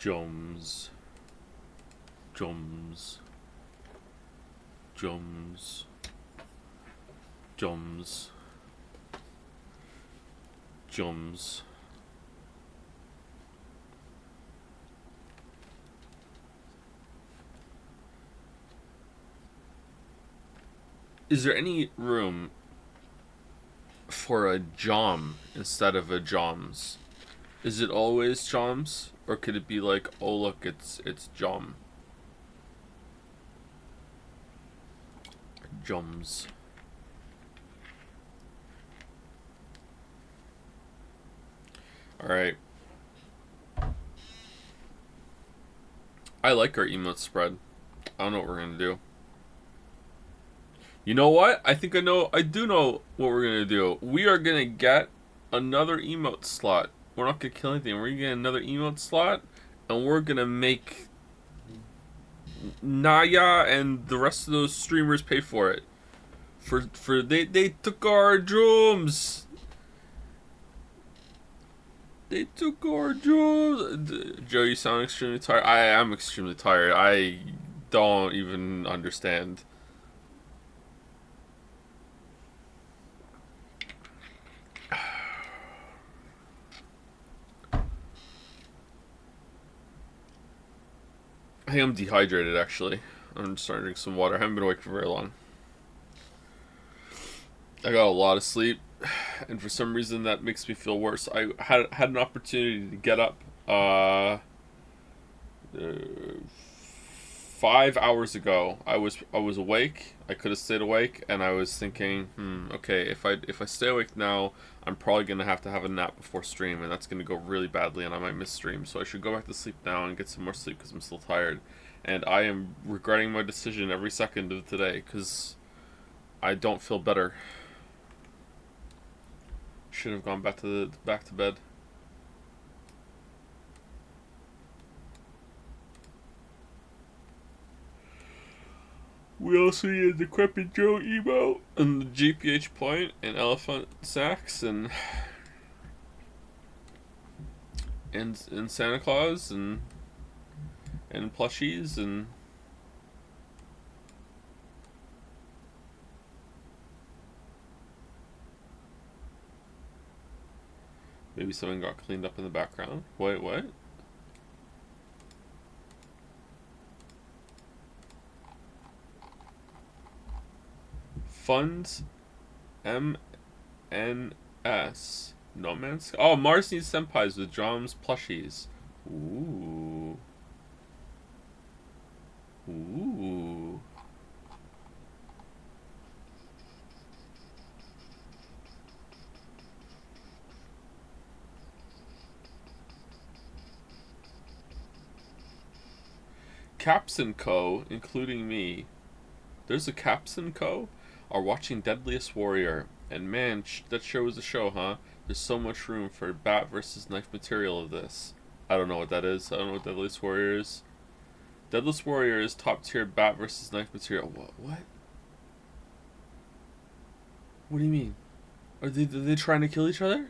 Joms. Joms. Joms. Joms. Joms. Is there any room for a Jom instead of a Joms? Is it always Joms? Or could it be like, oh look, it's Jom. Joms. Alright. I like our emote spread. I don't know what we're gonna do. You know what? I think I do know what we're gonna do. We are gonna get another emote slot. We're not gonna kill anything. We're gonna get another emote slot, and we're gonna make Naya and the rest of those streamers pay for it. For they took our drums. They took our drums. Joe, you sound extremely tired. I am extremely tired. I don't even understand. I think I'm dehydrated, actually. I'm just starting to drink some water. I haven't been awake for very long. I got a lot of sleep, and for some reason that makes me feel worse. I had an opportunity to get up 5 hours ago. I was awake. I could have stayed awake, and I was thinking, okay, if I stay awake now, I'm probably gonna have to have a nap before stream, and that's gonna go really badly, and I might miss stream. So I should go back to sleep now and get some more sleep because I'm still tired, and I am regretting my decision every second of today because I don't feel better. Should have gone back to bed. We also need a Decrepit Joe emote and the GPH point and elephant sacks and Santa Claus and plushies and maybe something got cleaned up in the background. Wait, what? Funds MNS. No Man's Sky. Oh, Mars needs senpais with Joms plushies. Ooh. Ooh. Caps & Co., including me. There's a Caps & Co. Are watching Deadliest Warrior. And man, that show is a show, huh? There's so much room for bat versus knife material of this. I don't know what that is. I don't know what Deadliest Warrior is. Deadliest Warrior is top tier bat versus knife material. What? What do you mean? Are they trying to kill each other?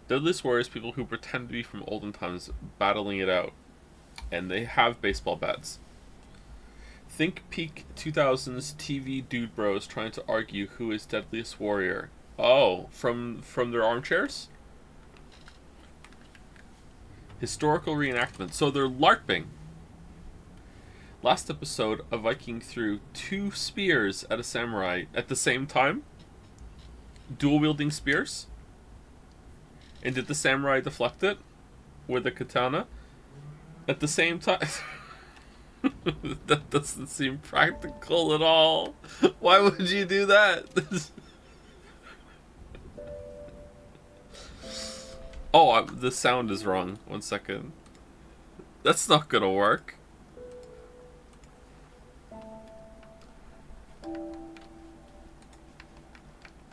Deadliest Warriors, people who pretend to be from olden times battling it out. And they have baseball bats. Think peak 2000s TV dude bros trying to argue who is Deadliest Warrior. Oh, from their armchairs? Historical reenactment. So they're LARPing. Last episode, a Viking threw 2 spears at a samurai at the same time. Dual wielding spears. And did the samurai deflect it with a katana at the same time? That doesn't seem practical at all. Why would you do that? Oh, the sound is wrong. 1 second. That's not gonna work.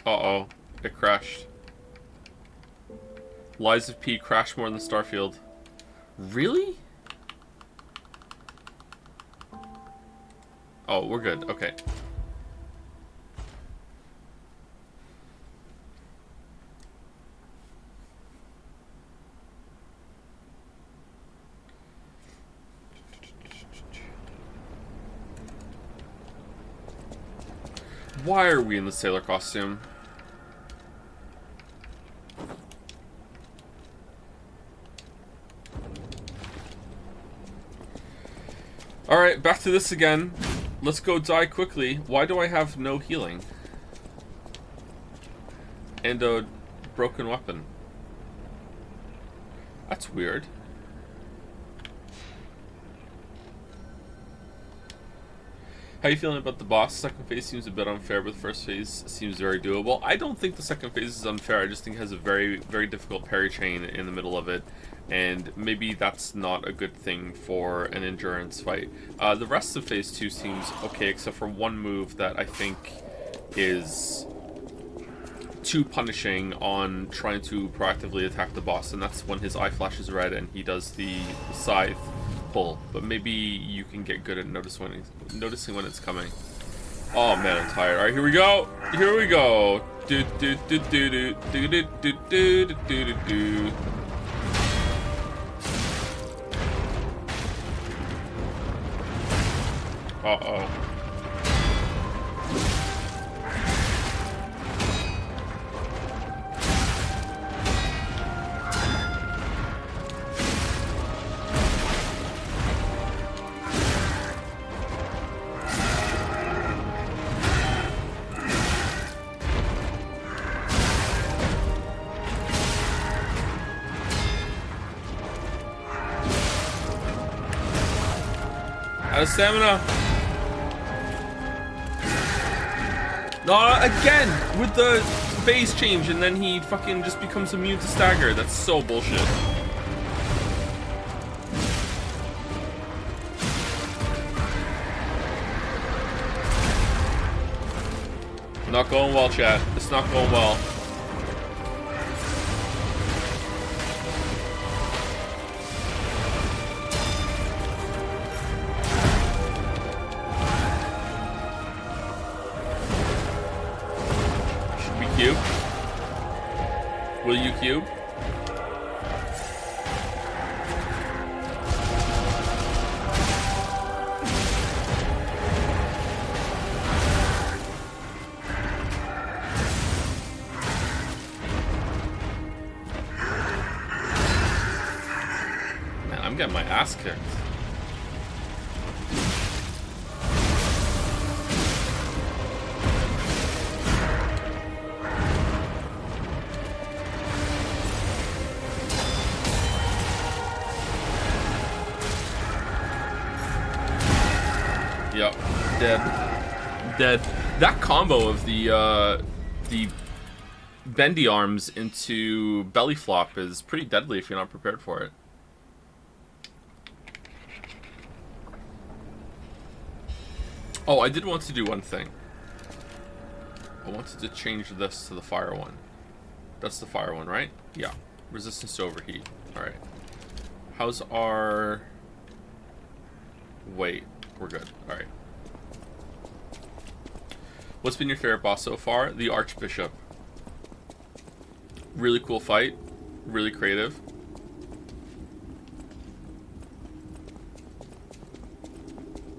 Uh-oh. It crashed. Lies of P crashed more than Starfield. Really? Oh, we're good. Okay. Why are we in the sailor costume? Alright, back to this again. Let's go die quickly. Why do I have no healing? And a broken weapon. That's weird. How you feeling about the boss? Second phase seems a bit unfair, but the first phase seems very doable. I don't think the second phase is unfair. I just think it has a very, very difficult parry chain in the middle of it. And maybe that's not a good thing for an endurance fight. The rest of phase 2 seems okay, except for one move that I think is too punishing on trying to proactively attack the boss, and that's when his eye flashes red and he does the scythe pull. But maybe you can get good at noticing when it's coming. Oh man, I'm tired. All right, here we go. Here we go. Do do do do do do do do do do do. Uh-oh. Out of stamina. No, again with the phase change, and then he fucking just becomes immune to stagger. That's so bullshit. Not going well, chat. It's not going well. Cube? Will you cube? Man, I'm getting my ass kicked. Yep, dead. That combo of the bendy arms into belly flop is pretty deadly if you're not prepared for it. Oh, I did want to do one thing. I wanted to change this to the fire one. That's the fire one, right? Yeah. Resistance to overheat. Alright. How's our... Wait. We're good. Alright. What's been your favorite boss so far? The Archbishop. Really cool fight. Really creative.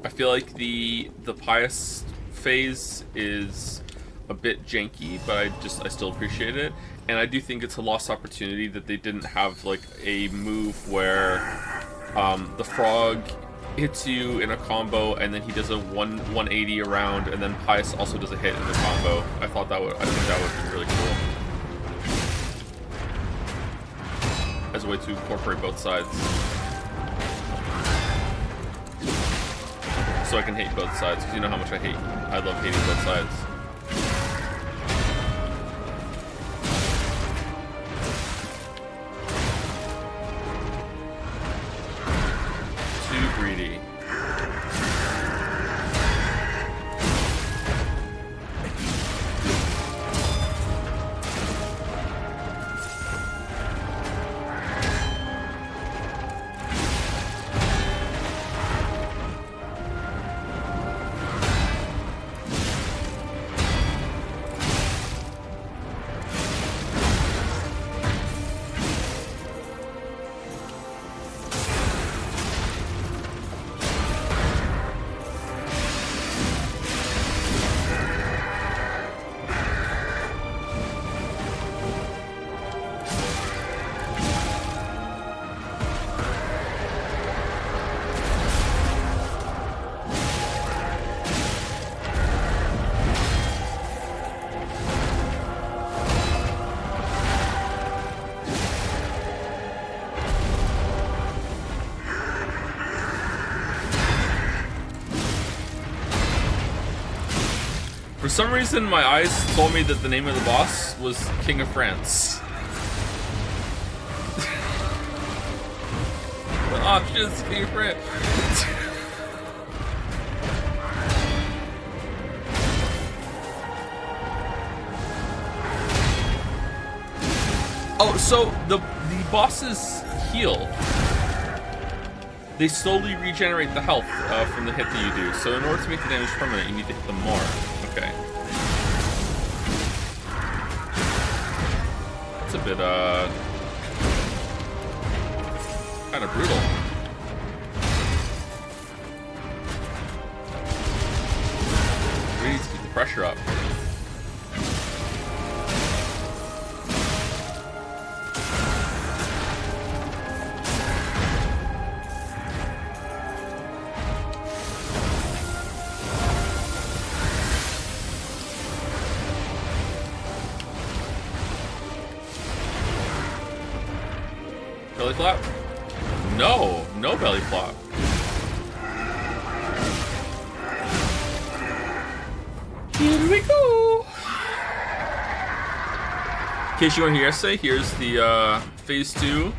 I feel like the pious phase is a bit janky, but I still appreciate it. And I do think it's a lost opportunity that they didn't have like a move where the frog hits you in a combo and then he does a 180 around, and then Pius also does a hit in the combo. I think that would be really cool as a way to incorporate both sides, so I can hate both sides, because you know how much I love hating both sides. Too greedy. For some reason, my eyes told me that the name of the boss was King of France. Oh, shit, it's King of France. Oh, so the bosses heal. They slowly regenerate the health from the hit that you do. So in order to make the damage permanent, you need to hit them more. Okay. That's a bit, kind of brutal. We need to keep the pressure up. Belly flap? No, no belly flop. Here we go. In case you weren't here yesterday, here's the phase 2.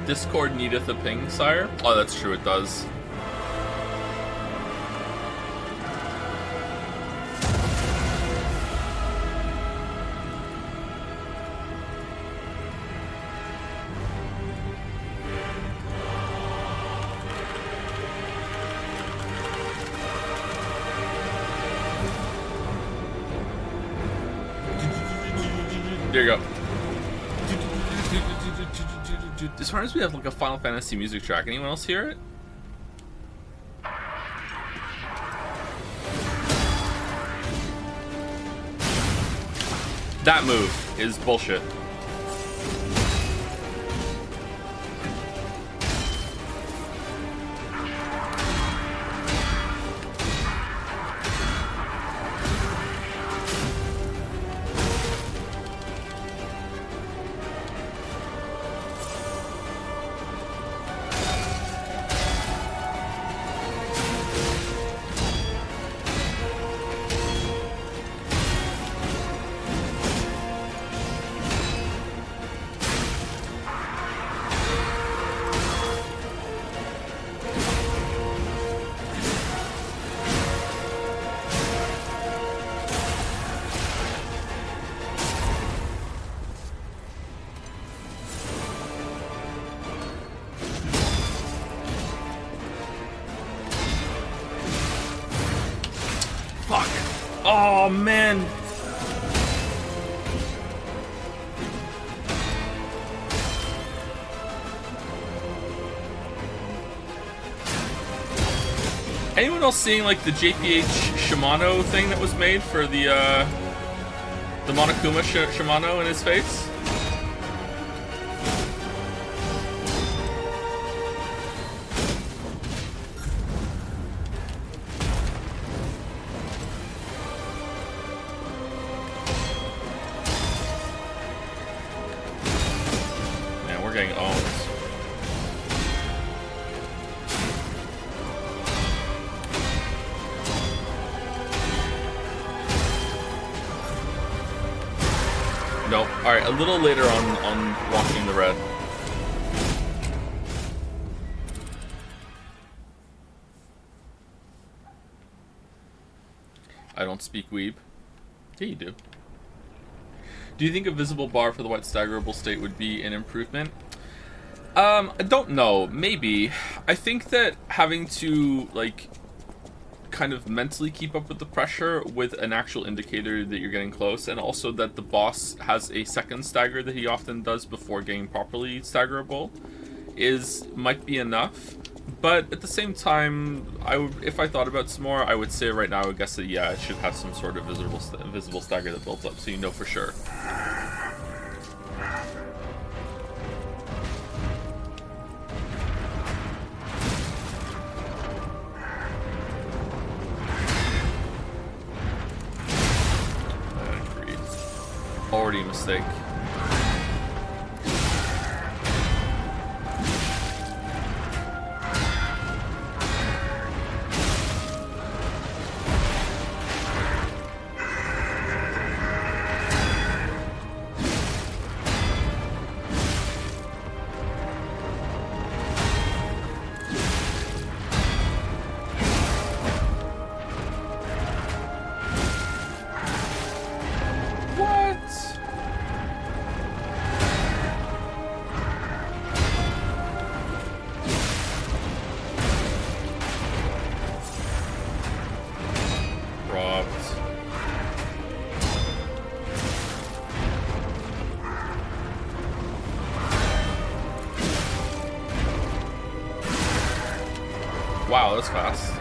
Discord needeth a ping, sire. Oh, that's true, it does. There you go. As far as we have like a Final Fantasy music track, anyone else hear it? That move is bullshit. Fuck. Oh, man. Anyone else seeing like the JPH Shimano thing that was made for the Monokuma Shimano in his face? Man, we're getting owned. Nope. Alright, a little later on walking the red. I don't speak weeb. Yeah, you do. Do you think a visible bar for the white staggerable state would be an improvement? I don't know. Maybe. I think that having to, like, kind of mentally keep up with the pressure with an actual indicator that you're getting close, and also that the boss has a second stagger that he often does before getting properly staggerable, might be enough. But at the same time, if I thought about some more, I would say right now, I would guess that yeah, it should have some sort of visible stagger that builds up, so you know for sure. Already a mistake. wow, that's fast.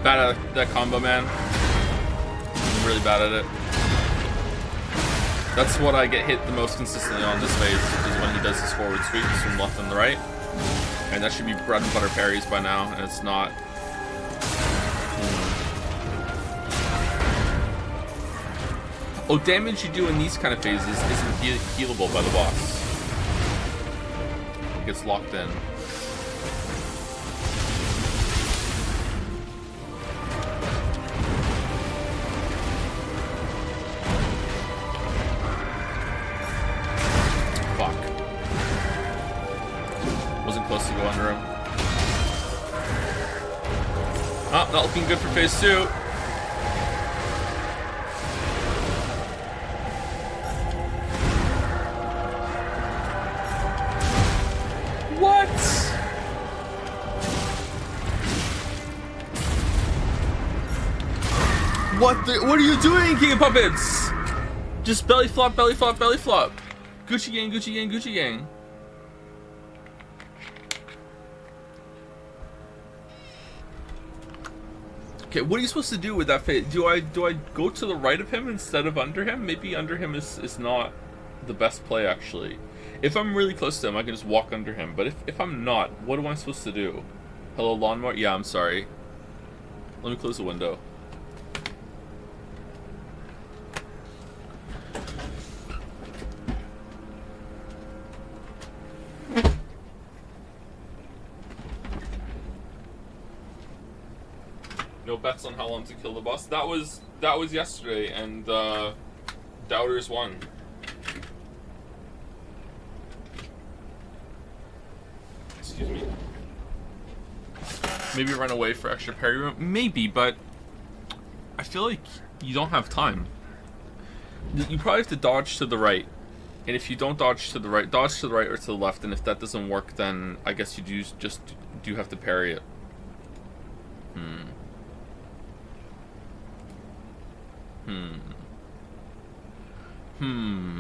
Bad at that combo, man. I'm really bad at it. That's what I get hit the most consistently on this phase, is when he does his forward sweeps from left and the right. And that should be bread and butter parries by now, and it's not. Oh, damage you do in these kind of phases isn't healable by the boss. It gets locked in. Oh, not looking good for phase 2. What? What are you doing, King of Puppets? Just belly flop, belly flop, belly flop. Gucci gang, Gucci gang, Gucci gang. Okay, what are you supposed to do with that phase? Do I go to the right of him instead of under him? Maybe under him is not the best play, actually. If I'm really close to him, I can just walk under him. But if I'm not, what am I supposed to do? Hello, lawnmower? Yeah, I'm sorry. Let me close the window. No bets on how long to kill the boss. That was yesterday, and Doubters won. Excuse me. Maybe run away for extra parry room. Maybe, but I feel like you don't have time. You probably have to dodge to the right, and if you don't dodge to the right, dodge to the right or to the left. And if that doesn't work, then I guess you do have to parry it.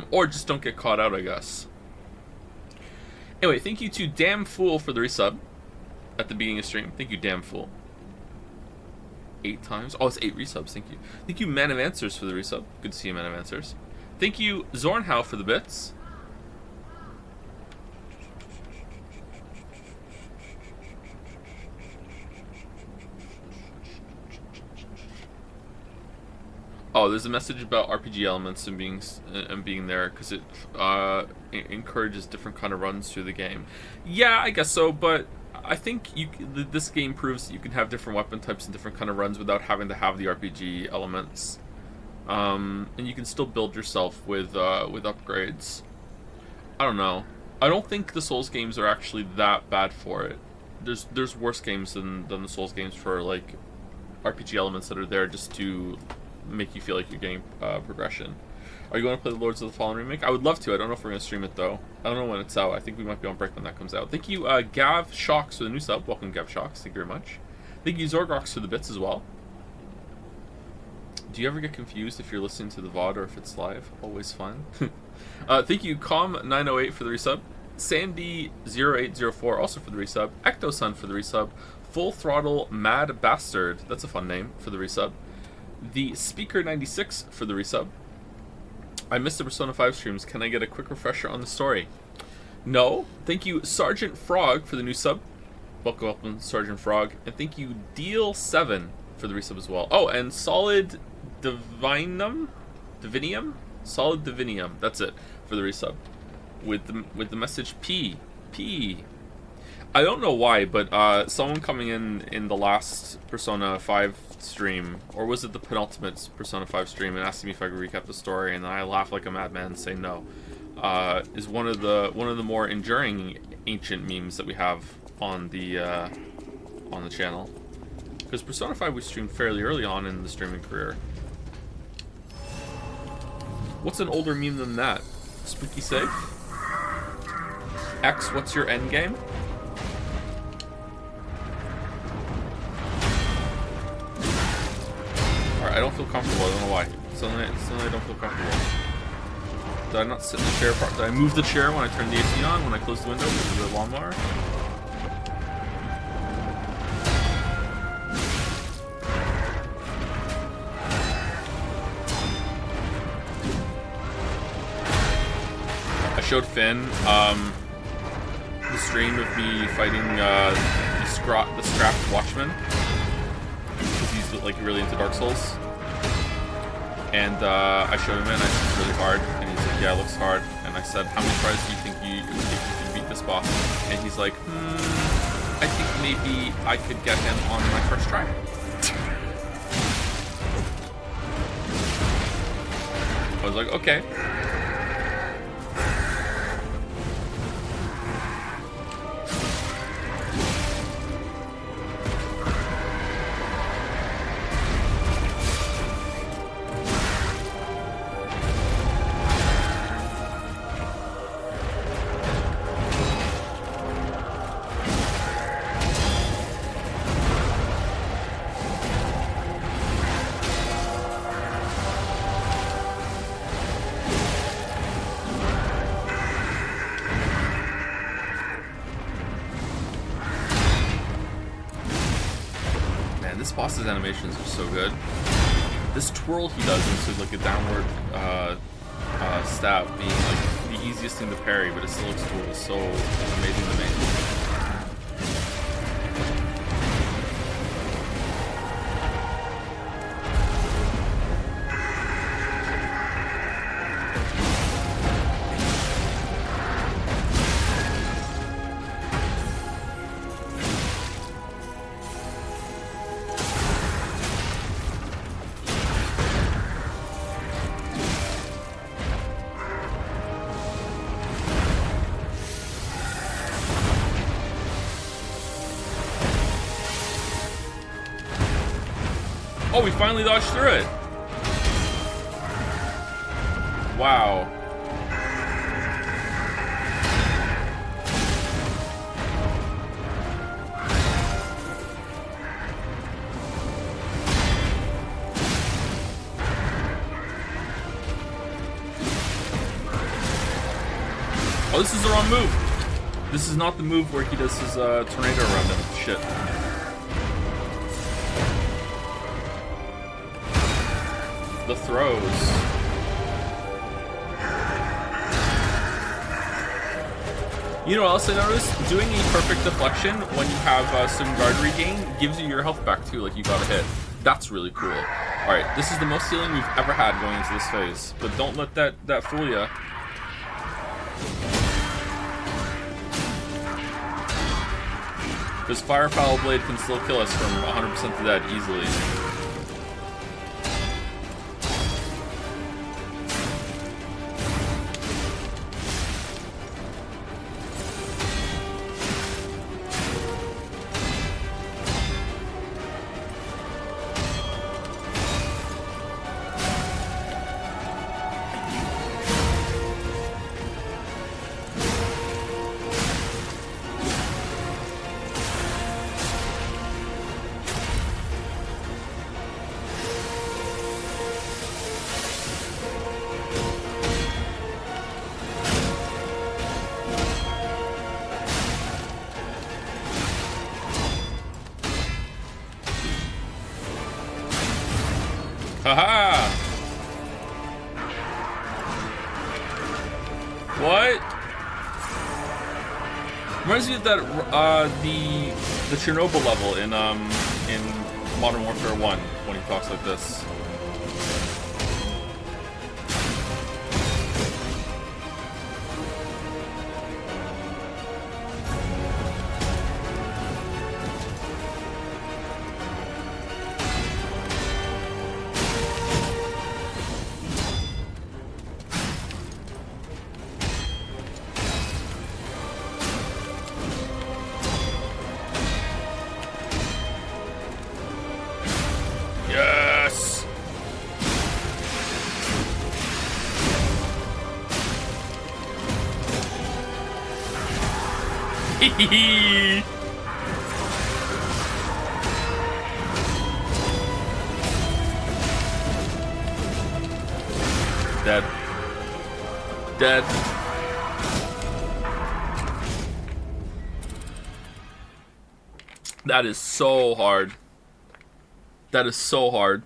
Or just don't get caught out, I guess. Anyway, thank you to Damn Fool for the resub at the beginning of stream. Thank you, Damn Fool. 8 times. Oh, it's 8 resubs. Thank you. Thank you, Man of Answers, for the resub. Good to see you, Man of Answers. Thank you, Zornhow, for the bits. Oh, there's a message about RPG elements and being there because it encourages different kind of runs through the game. Yeah, I guess so, but I think this game proves that you can have different weapon types and different kind of runs without having to have the RPG elements, and you can still build yourself with upgrades. I don't know. I don't think the Souls games are actually that bad for it. There's worse games than the Souls games for like RPG elements that are there just to make you feel like you're getting progression. Are you going to play the Lords of the Fallen remake? I would love to. I don't know if we're going to stream it though. I don't know when it's out. I think we might be on break when that comes out. Thank you, Gav Shocks, for the new sub. Welcome, Gav Shocks. Thank you very much. Thank you, Zorgrox, for the bits as well. Do you ever get confused if you're listening to the VOD or if it's live? Always fun. Thank you, Com908, for the resub. Sandy0804 also for the resub. Ectosun for the resub. Full Throttle Mad Bastard, that's a fun name, for the resub. The Speaker96 for the resub. I missed the Persona 5 streams. Can I get a quick refresher on the story? No. Thank you, Sergeant Frog, for the new sub. Welcome, Sergeant Frog. And thank you, Deal7, for the resub as well. Oh, and Solid Divinium? Solid Divinium. That's it, for the resub. With the message P. I don't know why, but someone coming in the last Persona 5 stream, or was it the penultimate Persona 5 stream, and asking me if I could recap the story, and then I laugh like a madman and say no, is one of the more enduring ancient memes that we have on the channel. Because Persona 5 we streamed fairly early on in the streaming career. What's an older meme than that? Spooky safe? X, what's your end game? Alright, I don't feel comfortable. I don't know why. Suddenly I don't feel comfortable. Did I not sit in the chair? Did I move the chair when I turned the AC on? When I closed the window because of the lawnmower? I showed Finn the stream of me fighting the Scrapped Watchman, because he's like really into Dark Souls. And I showed him it, and I said it's really hard, and he's like, yeah, it looks hard. And I said, how many tries do you think you can beat this boss? And he's like, I think maybe I could get him on my first try. I was like, okay. Boss's animations are so good. This twirl he does into like a downward stab being like the easiest thing to parry, but it still looks cool. It's so amazing to me. Oh, we finally dodged through it. Wow. Oh, this is the wrong move. This is not the move where he does his tornado around him. Shit. The throws. You know what else I noticed? Doing a perfect deflection when you have some guard regain gives you your health back too, like you got a hit. That's really cool. Alright, this is the most healing we've ever had going into this phase, but don't let that fool ya. Because Firefowl Blade can still kill us from 100% to dead easily. Haha! What? Reminds me of that the Chernobyl level in Modern Warfare 1 when he talks like this. Yes! Hehehe! Dead. Dead. That is so hard. That is so hard.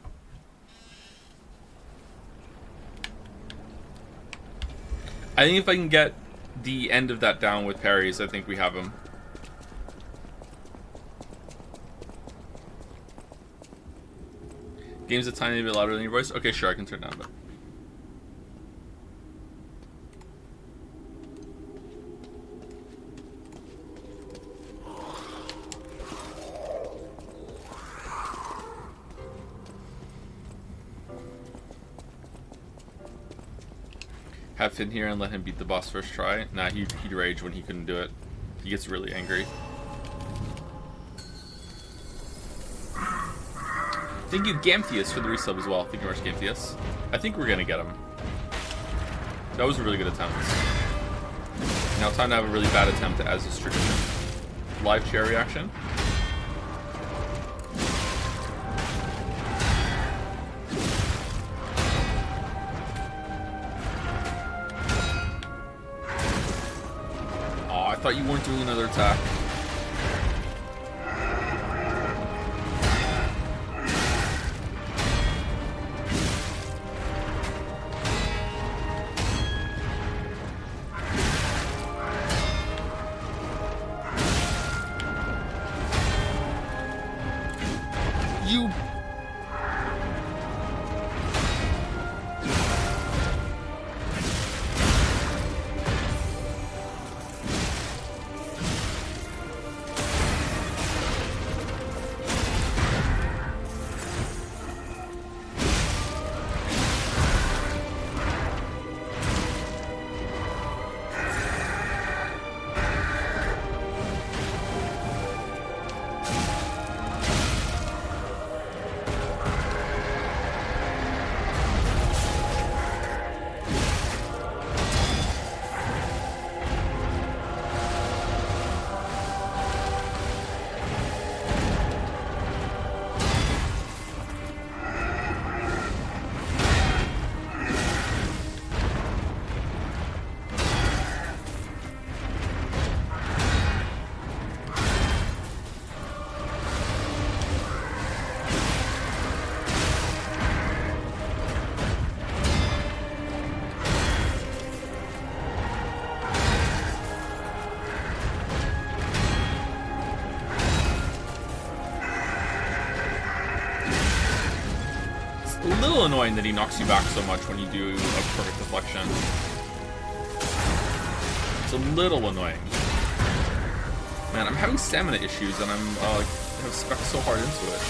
I think if I can get the end of that down with parries, I think we have him. Game's a tiny bit louder than your voice? Okay, sure, I can turn down, but... Have Finn here and let him beat the boss first try. Nah, he'd rage when he couldn't do it. He gets really angry. Thank you, Gamtheus, for the resub as well. Thank you very much, Gamtheus. I think we're gonna get him. That was a really good attempt. Now time to have a really bad attempt as is tradition. Live chair reaction. I thought you weren't doing another attack. You... a little annoying that he knocks you back so much when you do a perfect deflection. It's a little annoying. Man, I'm having stamina issues and I'm have stuck so hard into it.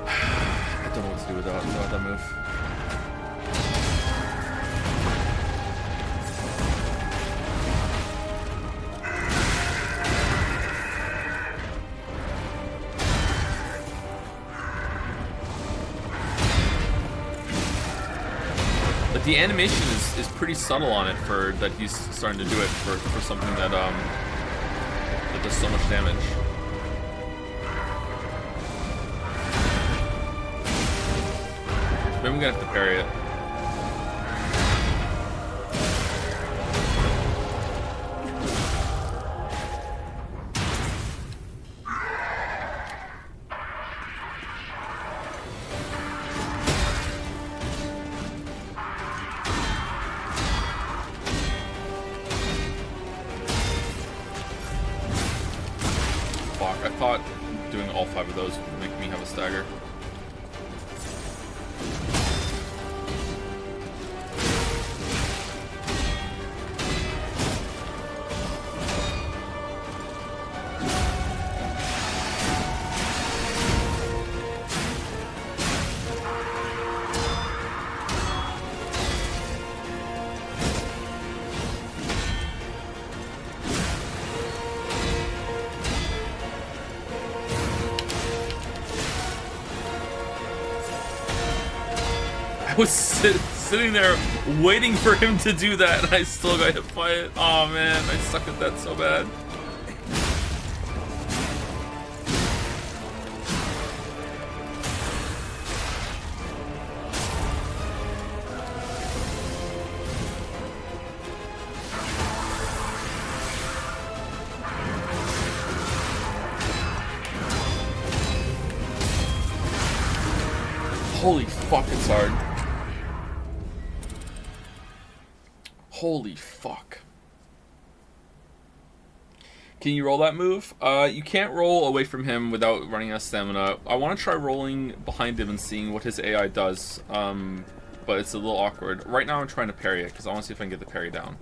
I don't know what to do with that move. But the animation is pretty subtle on it for that he's starting to do it for something that does so much damage. Maybe I'm gonna have to parry it. thought doing all 5 of those would make me have a stagger. I was sitting there waiting for him to do that, and I still got hit by it. Oh man, I suck at that so bad. Holy fuck, it's hard. Holy fuck. Can you roll that move? You can't roll away from him without running out of stamina. I want to try rolling behind him and seeing what his AI does, but it's a little awkward. Right now I'm trying to parry it, because I want to see if I can get the parry down.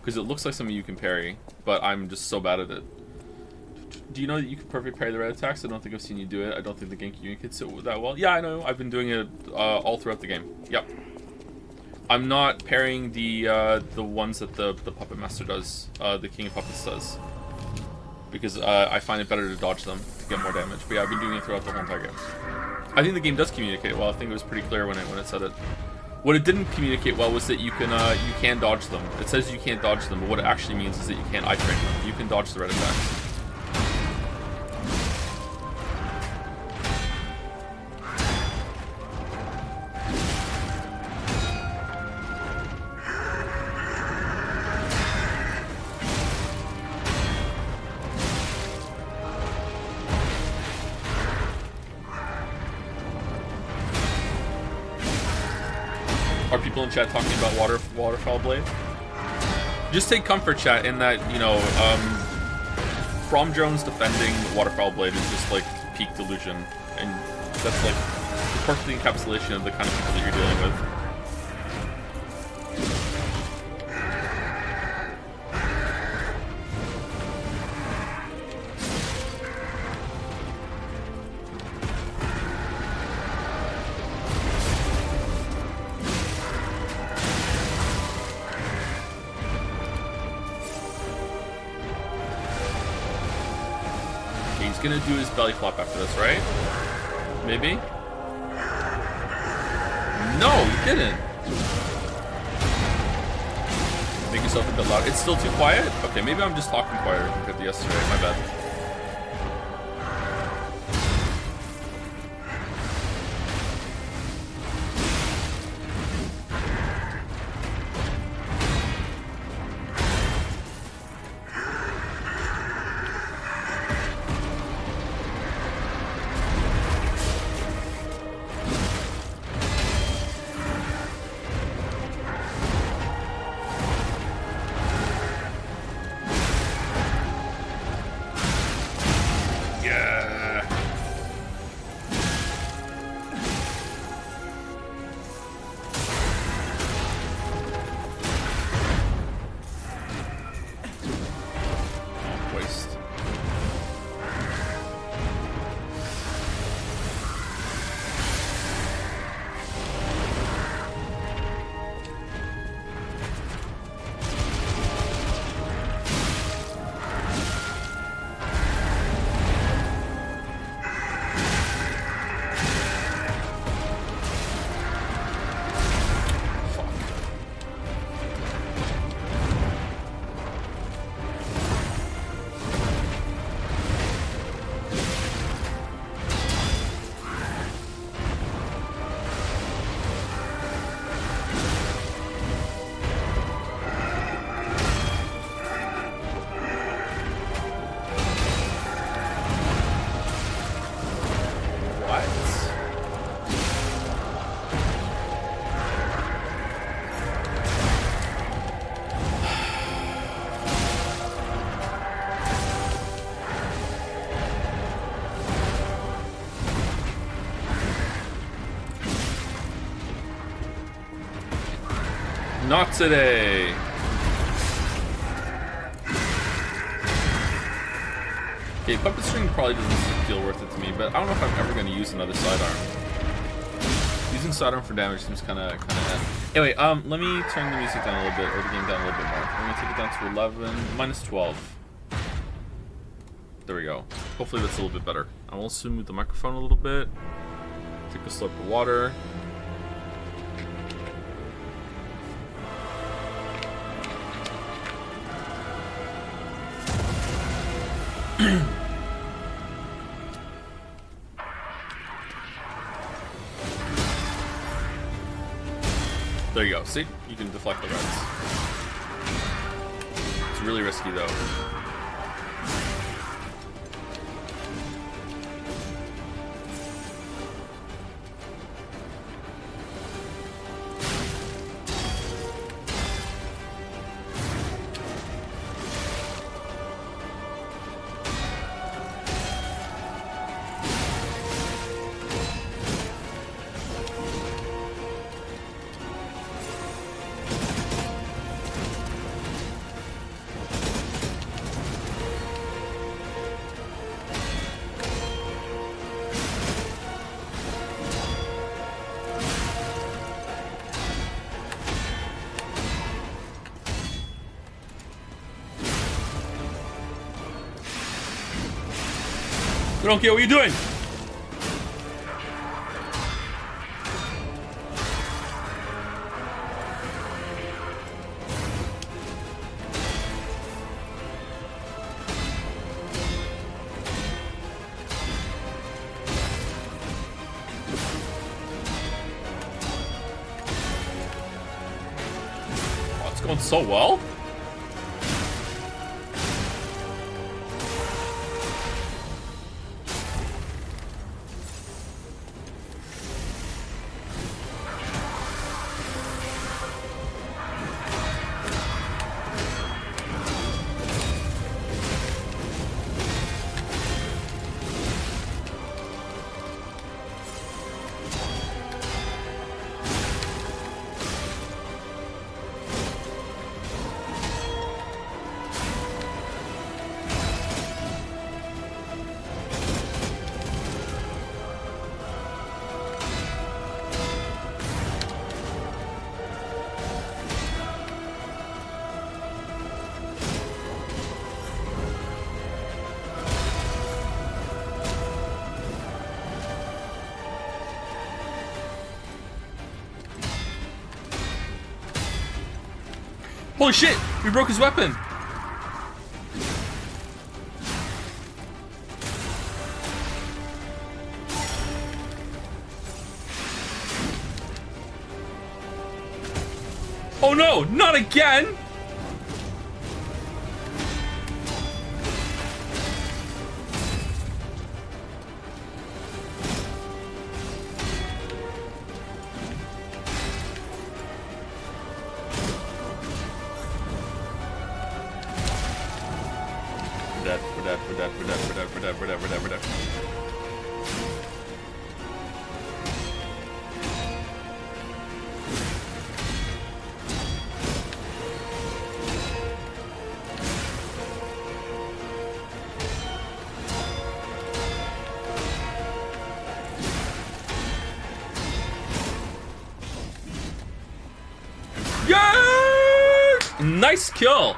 Because it looks like something you can parry, but I'm just so bad at it. Do you know that you can perfectly parry the red attacks? I don't think I've seen you do it. I don't think the Genki communicates it that well. Yeah, I know. I've been doing it all throughout the game. Yep. I'm not parrying the ones that the Puppet Master does, the King of Puppets does. Because I find it better to dodge them to get more damage. But yeah, I've been doing it throughout the whole entire game. I think the game does communicate well. I think it was pretty clear when it said it. What it didn't communicate well was that you can dodge them. It says you can't dodge them, but what it actually means is that you can't I-frame them. You can dodge the red attacks. Are people in chat talking about waterfall blade? Just take comfort, chat, in that, you know, From Jones defending waterfall blade is just like peak delusion, and that's like the perfect encapsulation of the kind of people that you're dealing with. Gonna do his belly flop after this, right? Maybe? No, he didn't. Make yourself a bit loud. It's still too quiet? Okay, maybe I'm just talking quieter compared to yesterday. My bad. Not today. Okay, puppet string probably doesn't feel worth it to me, but I don't know if I'm ever going to use another sidearm. Using sidearm for damage seems kind of Anyway, let me turn the music down a little bit, or the game down a little bit more. I'm going to take it down to 11, minus 12. There we go. Hopefully that's a little bit better. I'll also move the microphone a little bit. Take a slurp of water. There you go. See? You can deflect the reds. It's really risky, though. I don't care what you're doing. Oh, it's going so well. Holy shit! We broke his weapon! Oh no! Not again! We're dead. Yeah! Nice kill.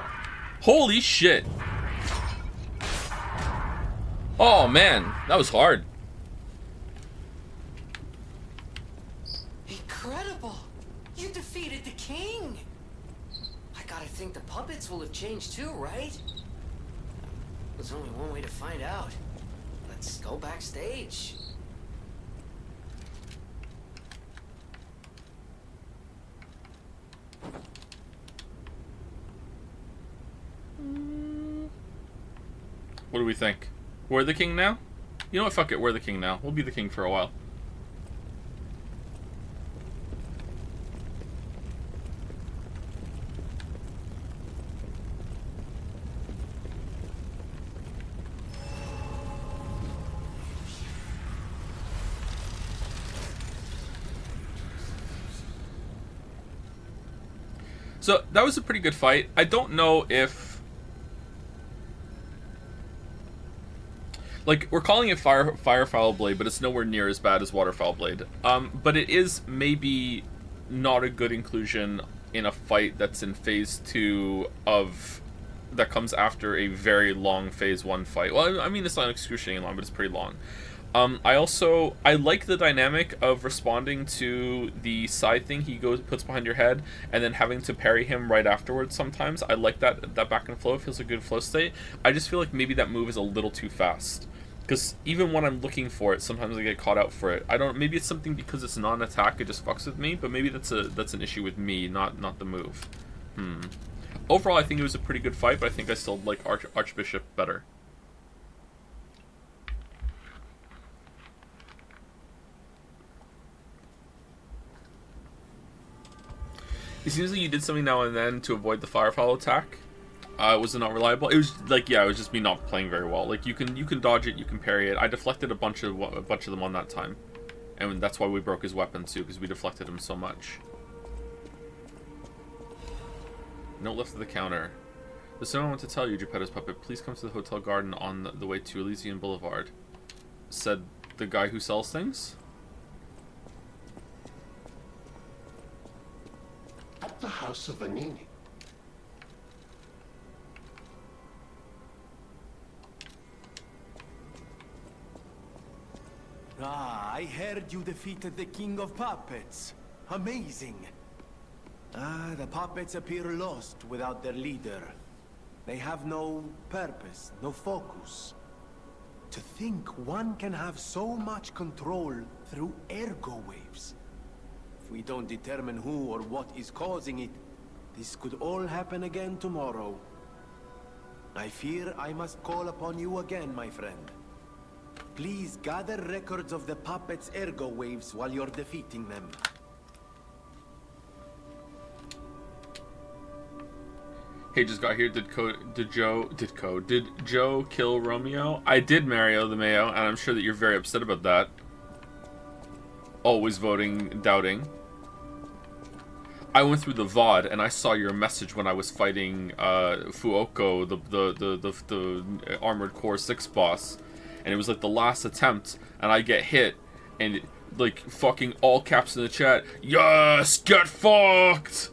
Holy shit. Oh man, that was hard. Incredible! You defeated the king! I gotta think the puppets will have changed too, right? There's only one way to find out. Let's go backstage. What do we think? We're the king now? You know what? Fuck it. We're the king now. We'll be the king for a while. So that was a pretty good fight. I don't know if, like, we're calling it Firefowl Blade, but it's nowhere near as bad as Waterfowl Blade. But it is maybe not a good inclusion in a fight that's in phase 2 of that comes after a very long phase 1 fight. Well, I mean, it's not excruciating long, but it's pretty long. I like the dynamic of responding to the side thing he puts behind your head, and then having to parry him right afterwards. Sometimes I like that back and flow. It feels a good flow state. I just feel like maybe that move is a little too fast, because even when I'm looking for it, sometimes I get caught out for it. I don't. Maybe it's something because it's not an attack, it just fucks with me. But maybe that's an issue with me, not the move. Overall, I think it was a pretty good fight, but I think I still like Archbishop better. It seems like you did something now and then to avoid the Firefowl attack. Was it not reliable? It was like, yeah, it was just me not playing very well. Like, you can dodge it, you can parry it. I deflected a bunch of them on that time, and that's why we broke his weapon too, because we deflected him so much. Note left of the counter. There's something I want to tell you, Geppetto's puppet. Please come to the Hotel Garden on the way to Elysian Boulevard. Said the guy who sells things. At the house of Vanini. Ah, I heard you defeated the King of Puppets. Amazing. Ah, the puppets appear lost without their leader. They have no purpose, no focus. To think one can have so much control through ergo waves. If we don't determine who or what is causing it, this could all happen again tomorrow. I fear I must call upon you again, my friend. Please gather records of the puppets' ergo waves while you're defeating them. Hey, just got here. Did Joe kill Romeo? I did, Mario the Mayo, and I'm sure that you're very upset about that. Always voting doubting. I went through the VOD and I saw your message when I was fighting Fuoko, the Armored Core 6 boss, and it was like the last attempt, and I get hit, and like fucking all caps in the chat. Yes, get fucked,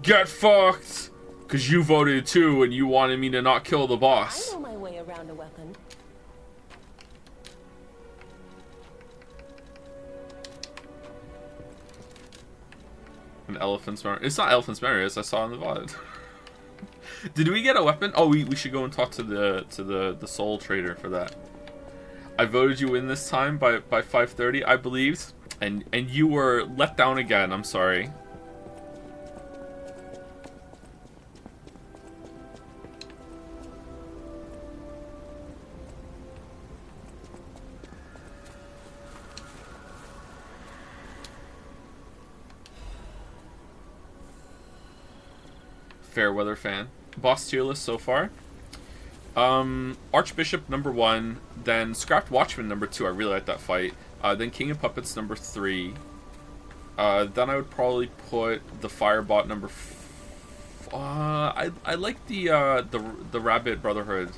get fucked. Because you voted too, and you wanted me to not kill the boss. I know my way around a weapon. An elephant's memory. It's not elephant's memory, as I saw in the VOD. Did we get a weapon? Oh, we should go and talk to the soul trader for that. I voted you in this time by 5:30, I believed, and you were let down again. I'm sorry. Fairweather fan. Boss tier list so far. Archbishop number 1, then Scrapped Watchman number 2. I really like that fight. Then King of Puppets number 3. Then I would probably put the Firebot number. I like the Rabbit Brotherhood.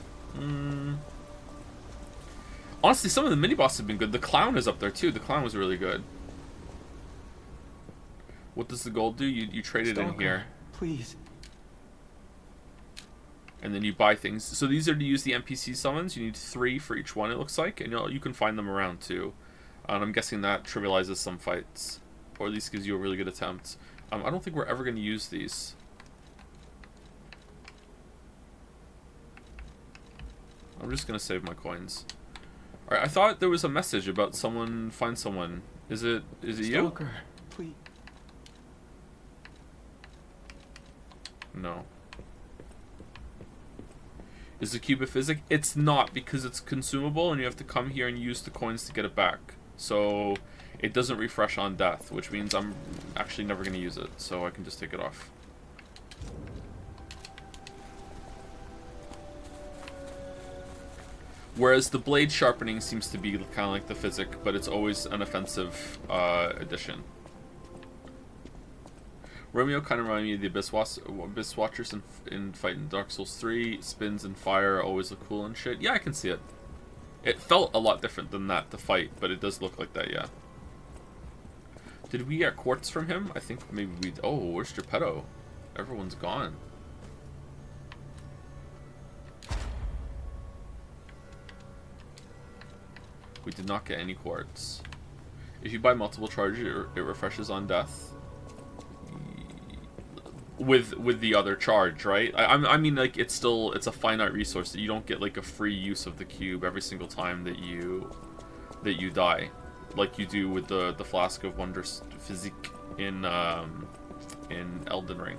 Honestly, some of the mini bosses have been good. The Clown is up there too. The Clown was really good. What does the gold do? You trade it in here. Please. And then you buy things. So these are to use the NPC summons. You need 3 for each one, it looks like. And you can find them around too. And I'm guessing that trivializes some fights. Or at least gives you a really good attempt. I don't think we're ever going to use these. I'm just going to save my coins. Alright, I thought there was a message about someone find someone. Is it you? Stalker, please. No. Is the cube a physic? It's not, because it's consumable and you have to come here and use the coins to get it back. So it doesn't refresh on death, which means I'm actually never going to use it. So I can just take it off. Whereas the blade sharpening seems to be kind of like the physic, but it's always an offensive addition. Romeo kind of reminded me of the Abyss Watchers in fighting Dark Souls 3. Spins and fire always look cool and shit. Yeah, I can see it. It felt a lot different than that to fight, but it does look like that, yeah. Did we get quartz from him? I think maybe we... Oh, where's Geppetto? Everyone's gone. We did not get any quartz. If you buy multiple charges, it refreshes on death. With the other charge, right? I mean, like, it's a finite resource that you don't get like a free use of the cube every single time that you die, like you do with the flask of wondrous physique in Elden Ring.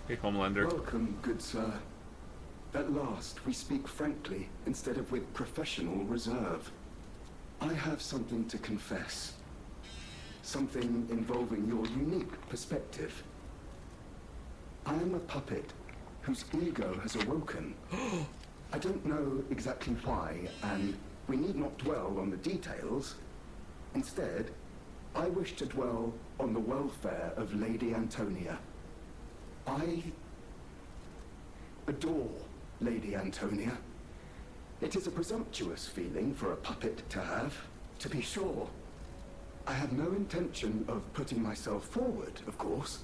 Hey, Homelander. Welcome, good sir. At last, we speak frankly instead of with professional reserve. I have something to confess. Something involving your unique perspective. I am a puppet whose ego has awoken. I don't know exactly why, and we need not dwell on the details. Instead, I wish to dwell on the welfare of Lady Antonia. I adore Lady Antonia. It is a presumptuous feeling for a puppet to have, to be sure. I have no intention of putting myself forward, of course.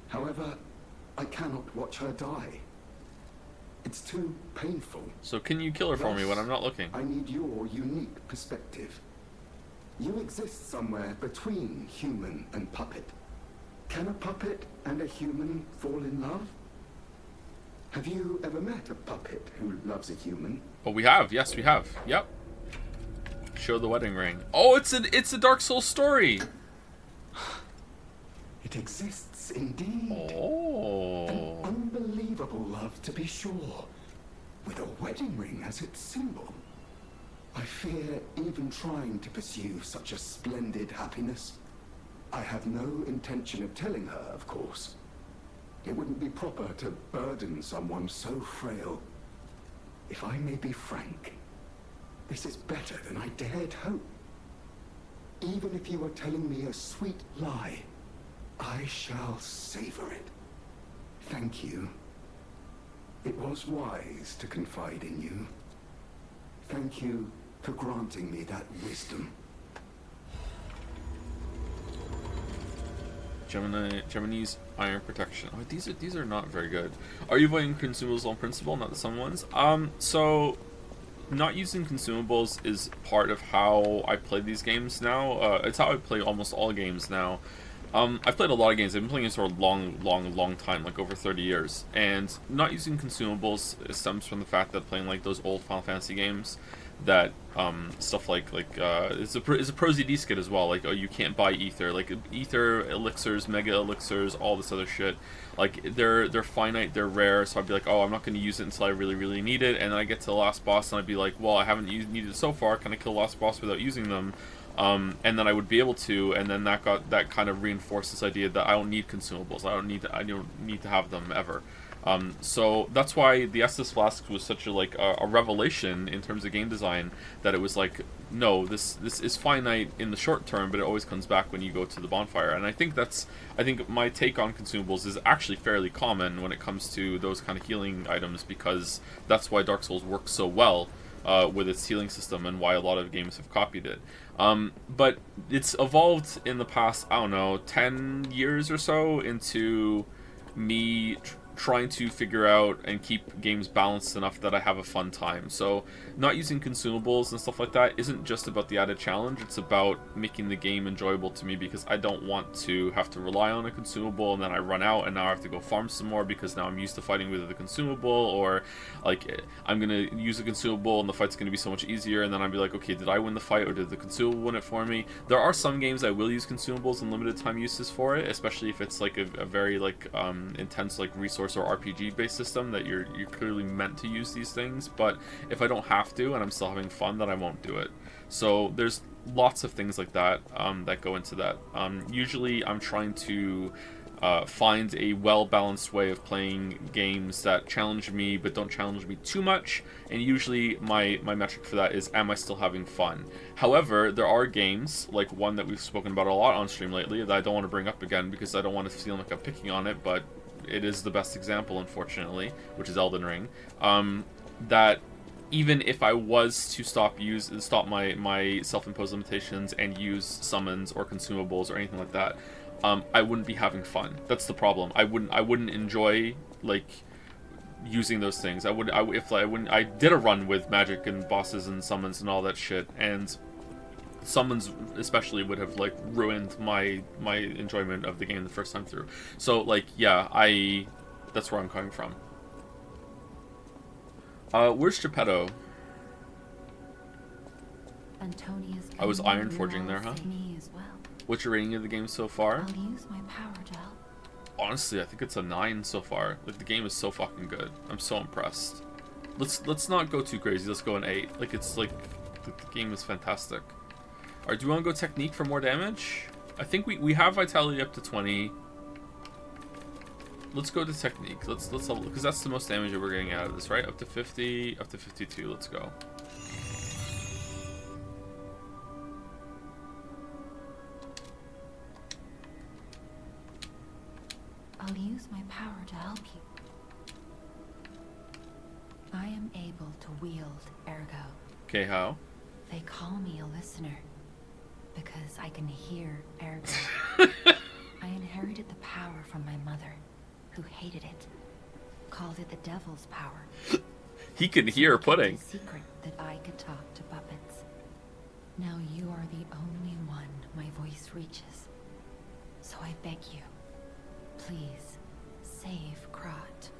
However, I cannot watch her die. It's too painful. So can you kill her for me when I'm not looking? I need your unique perspective. You exist somewhere between human and puppet. Can a puppet and a human fall in love? Have you ever met a puppet who loves a human? Oh, we have. Yes, we have. Yep. Show the wedding ring. Oh, it's a Dark Souls story. It exists indeed. Oh. An unbelievable love, to be sure, with a wedding ring as its symbol. I fear even trying to pursue such a splendid happiness. I have no intention of telling her, of course. It wouldn't be proper to burden someone so frail. If I may be frank, this is better than I dared hope. Even if you are telling me a sweet lie, I shall savor it. Thank you. It was wise to confide in you. Thank you for granting me that wisdom. Gemini's iron protection. Oh, these are not very good. Are you avoiding consumables on principle, not the some ones? So not using consumables is part of how I play these games now. It's how I play almost all games now. I've played a lot of games. I've been playing this for a long time, like over 30 years. And not using consumables stems from the fact that playing like those old Final Fantasy games, that stuff like it's a Pro ZD skit as well. Like, oh, you can't buy ether, like ether elixirs, mega elixirs, all this other shit. Like they're finite, they're rare. So I'd be like, oh, I'm not going to use it until I really need it. And then I get to the last boss and I'd be like, well, I haven't needed it so far. Can I kill the last boss without using them? And then I would be able to, and then that kind of reinforced this idea that I don't need consumables. I don't need to have them ever. So that's why the Estus Flask was such a revelation in terms of game design, that it was like, no, this is finite in the short term, but it always comes back when you go to the bonfire. And I think my take on consumables is actually fairly common when it comes to those kind of healing items, because that's why Dark Souls works so well with its healing system, and why a lot of games have copied it. But it's evolved in the past, I don't know, 10 years or so into me trying to figure out and keep games balanced enough that I have a fun time. So not using consumables and stuff like that isn't just about the added challenge, it's about making the game enjoyable to me, because I don't want to have to rely on a consumable and then I run out and now I have to go farm some more because now I'm used to fighting with the consumable, or like I'm gonna use a consumable and the fight's gonna be so much easier, and then I'd be like, okay, did I win the fight or did the consumable win it for me? There are some games I will use consumables and limited time uses for it, especially if it's like a very intense resource or RPG based system that you're clearly meant to use these things. But if I don't have to and I'm still having fun, then I won't do it. So there's lots of things like that that go into that. Usually I'm trying to find a well-balanced way of playing games that challenge me but don't challenge me too much, and usually my metric for that is, am I still having fun? However, there are games, like one that we've spoken about a lot on stream lately, that I don't want to bring up again because I don't want to feel like I'm picking on it, but it is the best example, unfortunately, which is Elden Ring. That even if I was to stop my self-imposed limitations and use summons or consumables or anything like that, I wouldn't be having fun. That's the problem. I wouldn't enjoy like using those things. I did a run with magic and bosses and summons and all that shit, and summons especially would have like ruined my enjoyment of the game the first time through. So like, yeah, that's where I'm coming from. Where's Geppetto? Antonia's I was iron forging there, huh? me as well. What's your rating of the game so far? I'll use my power to help. Honestly, I think it's a 9 so far. Like, the game is so fucking good. I'm so impressed. Let's not go too crazy. Let's go an 8. Like, it's like the game is fantastic. Alright, do we want to go technique for more damage? I think we have vitality up to 20. Let's go to technique. Let's because that's the most damage that we're getting out of this, right? Up to 50, up to 52. Let's go. I'll use my power to help you. I am able to wield ergo. Okay, how? They call me a listener because I can hear ergo. I inherited the power from my mother, who hated it. Called it the devil's power. He can hear pudding. It's a secret that I could talk to puppets. Now you are the only one my voice reaches. So I beg you, please save Krot.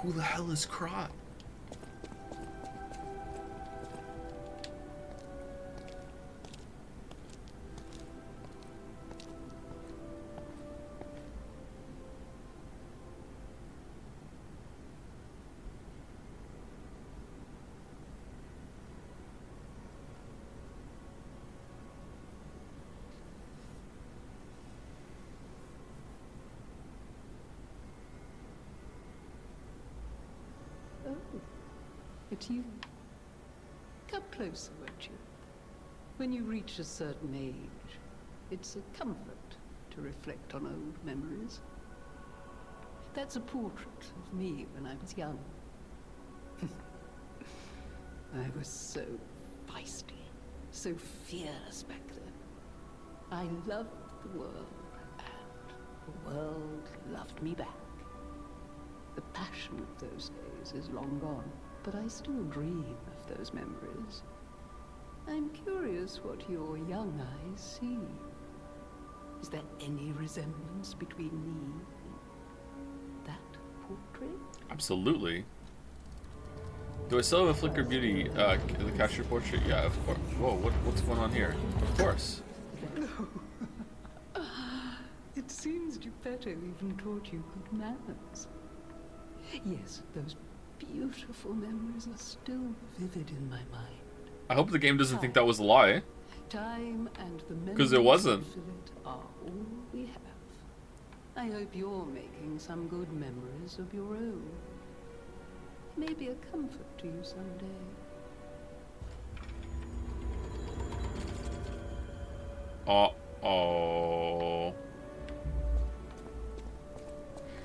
Who the hell is Krot? Oh, it's you. Come closer, won't you? When you reach a certain age, it's a comfort to reflect on old memories. That's a portrait of me when I was young. I was so feisty, so fearless back then. I loved the world, and the world loved me back. The passion of those days is long gone, but I still dream of those memories. I'm curious what your young eyes see. Is there any resemblance between me and that portrait? Absolutely. Do I still have a Flicker Beauty, the capture portrait? Yeah, of course. Whoa, what's going on here? Of course. It seems Geppetto even taught you good manners. Yes, those beautiful memories are still vivid in my mind. I hope the game doesn't think that was a lie. Time and the memories 'Cause it wasn't. that fill it are all we have. I hope you're making some good memories of your own. Maybe a comfort to you someday. Uh-oh.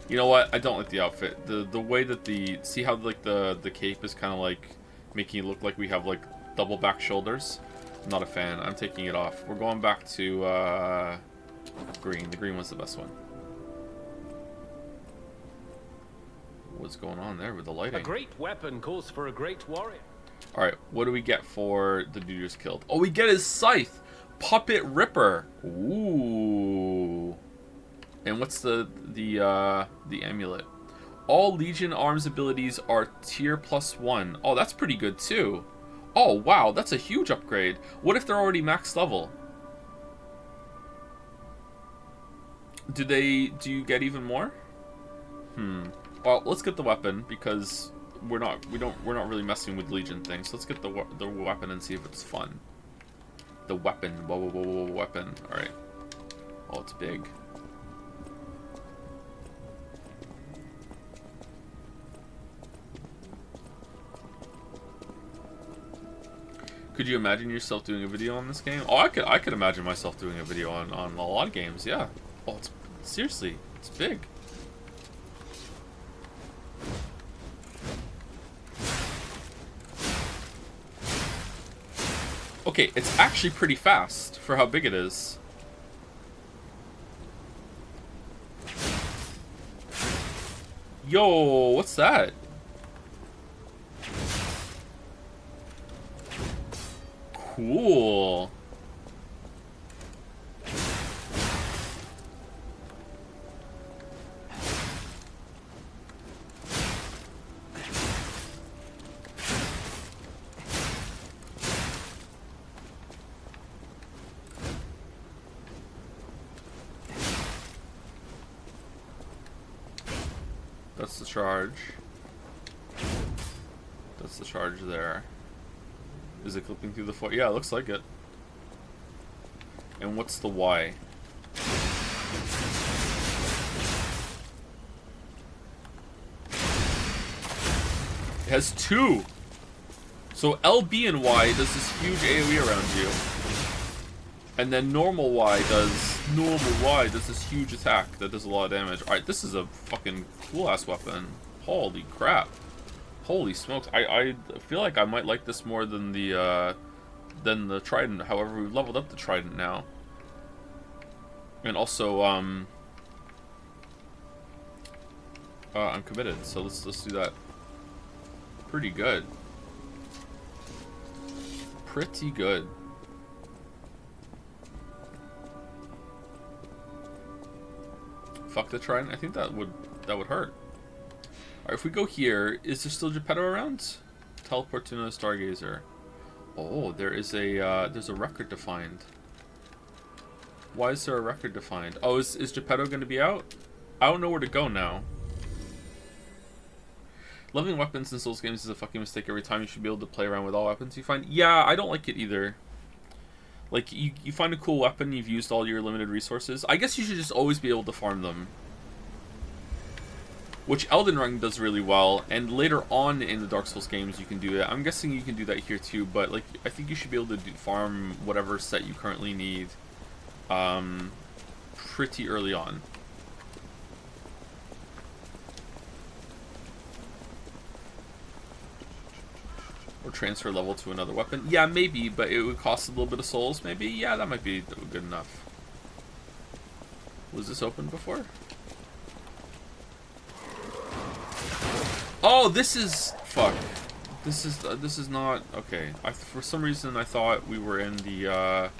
You know what? I don't like the outfit. The way that see how like the cape is kind of like making it look like we have like double back shoulders? I'm not a fan. I'm taking it off. We're going back to green. The green was the best one. What's going on there with the lighting? A great weapon calls for a great warrior. Alright, what do we get for the dude who's killed? Oh, we get his scythe! Puppet Ripper! Ooh. And what's the amulet? All Legion arms abilities are tier +1. Oh, that's pretty good too. Oh, wow, that's a huge upgrade. What if they're already max level? Do you get even more? Well, let's get the weapon because we're not really messing with Legion things. Let's get the weapon and see if it's fun. The weapon, whoa, weapon. All right. Oh, it's big. Could you imagine yourself doing a video on this game? Oh, I could imagine myself doing a video on a lot of games, yeah. Oh, it's seriously, it's big. Okay, it's actually pretty fast for how big it is. Yo, what's that? Cool. That's the charge. That's the charge there. Is it clipping through the foot? Yeah, it looks like it. And what's the Y? It has two. So LB and Y does this huge AoE around you. And then normal Y does this huge attack that does a lot of damage. Alright, this is a fucking cool ass weapon. Holy crap. Holy smokes. I feel like I might like this more than the Trident. However, we've leveled up the Trident now. And also, I'm committed, so let's do that. Pretty good. Pretty good. Fuck the Trident. I think that would hurt. Alright, if we go here, is there still Geppetto around? Teleport to another Stargazer. Oh, there's a record to find. Why is there a record to find? Oh, is Geppetto going to be out? I don't know where to go now. Leveling weapons in Souls games is a fucking mistake every time. You should be able to play around with all weapons you find. Yeah, I don't like it either. Like, you find a cool weapon, you've used all your limited resources. I guess you should just always be able to farm them. Which Elden Ring does really well, and later on in the Dark Souls games you can do it. I'm guessing you can do that here too, but like I think you should be able to farm whatever set you currently need pretty early on. Or transfer level to another weapon. Yeah, maybe, but it would cost a little bit of souls, maybe? Yeah, that might be good enough. Was this open before? Oh, this is... Fuck. This is not... Okay. For some reason, I thought we were in the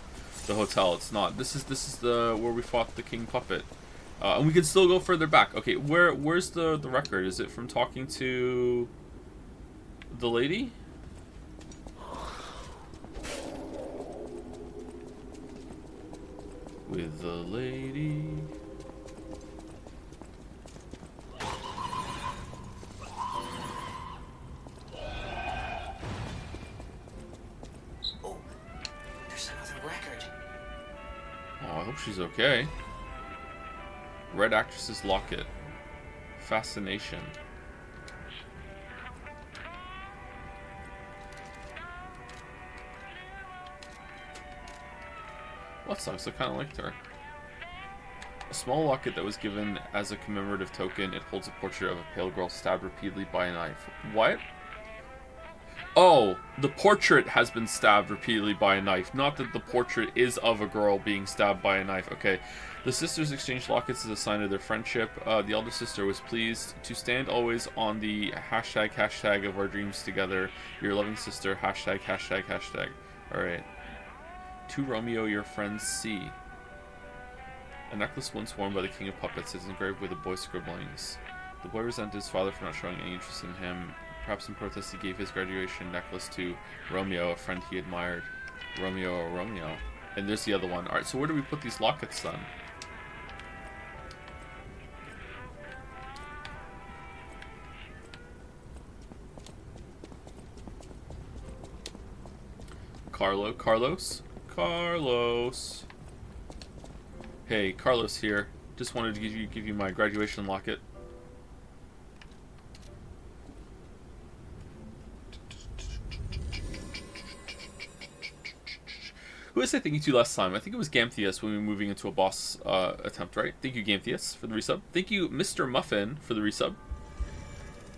hotel. It's not. This is the... Where we fought the King Puppet. And we can still go further back. Okay, where's the record? Is it from talking to... the lady? With the lady... Oh, I hope she's okay. Red Actress's Locket. Fascination. Well, that sucks. I kind of liked her. A small locket that was given as a commemorative token. It holds a portrait of a pale girl stabbed repeatedly by a knife. What? Oh, the portrait has been stabbed repeatedly by a knife. Not that the portrait is of a girl being stabbed by a knife. Okay. The sisters exchanged lockets as a sign of their friendship. The elder sister was pleased to stand always on the hashtag of our dreams together. Your loving sister, hashtag. Alright. To Romeo, your friends C. A necklace once worn by the king of puppets is engraved with a boy's scribblings. The boy resented his father for not showing any interest in him. Perhaps in protest he gave his graduation necklace to Romeo, a friend he admired. Romeo. And there's the other one. Alright, so where do we put these lockets then? Carlos. Hey, Carlos here. Just wanted to give you my graduation locket. Who was I thinking to last time? I think it was Gamtheus when we were moving into a boss attempt, right? Thank you, Gamtheus, for the resub. Thank you, Mr. Muffin, for the resub.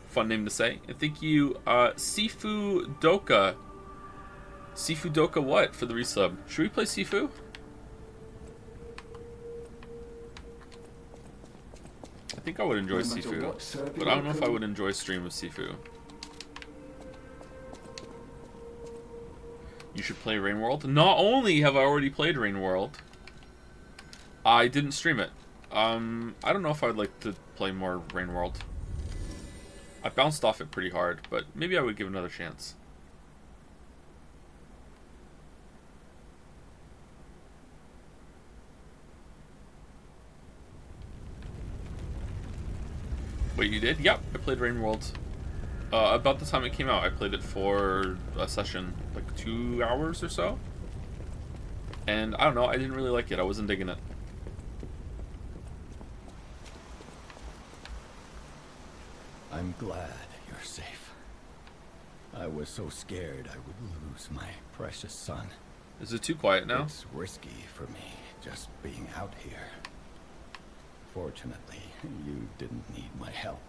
Fun name to say. And thank you, Sifu Doka. Sifu Doka what for the resub? Should we play Sifu? I think I would enjoy Sifu, but I don't know if I would enjoy a stream of Sifu. You should play Rain World. Not only have I already played Rain World, I didn't stream it. I don't know if I'd like to play more Rain World. I bounced off it pretty hard, but maybe I would give it another chance. Wait, you did? Yep, I played Rain World. About the time it came out, I played it for a session, like 2 hours or so. And I don't know, I didn't really like it. I wasn't digging it. I'm glad you're safe. I was so scared I would lose my precious son. Is it too quiet now? It's risky for me, just being out here. Fortunately, you didn't need my help.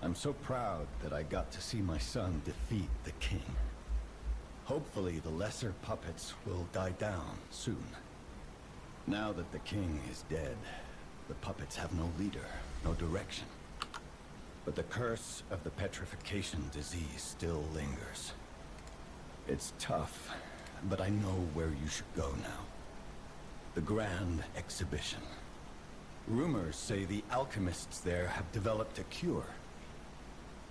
I'm so proud that I got to see my son defeat the king. Hopefully the lesser puppets will die down soon. Now that the king is dead, the puppets have no leader, no direction. But the curse of the petrification disease still lingers. It's tough, but I know where you should go now. The Grand Exhibition. Rumors say the alchemists there have developed a cure.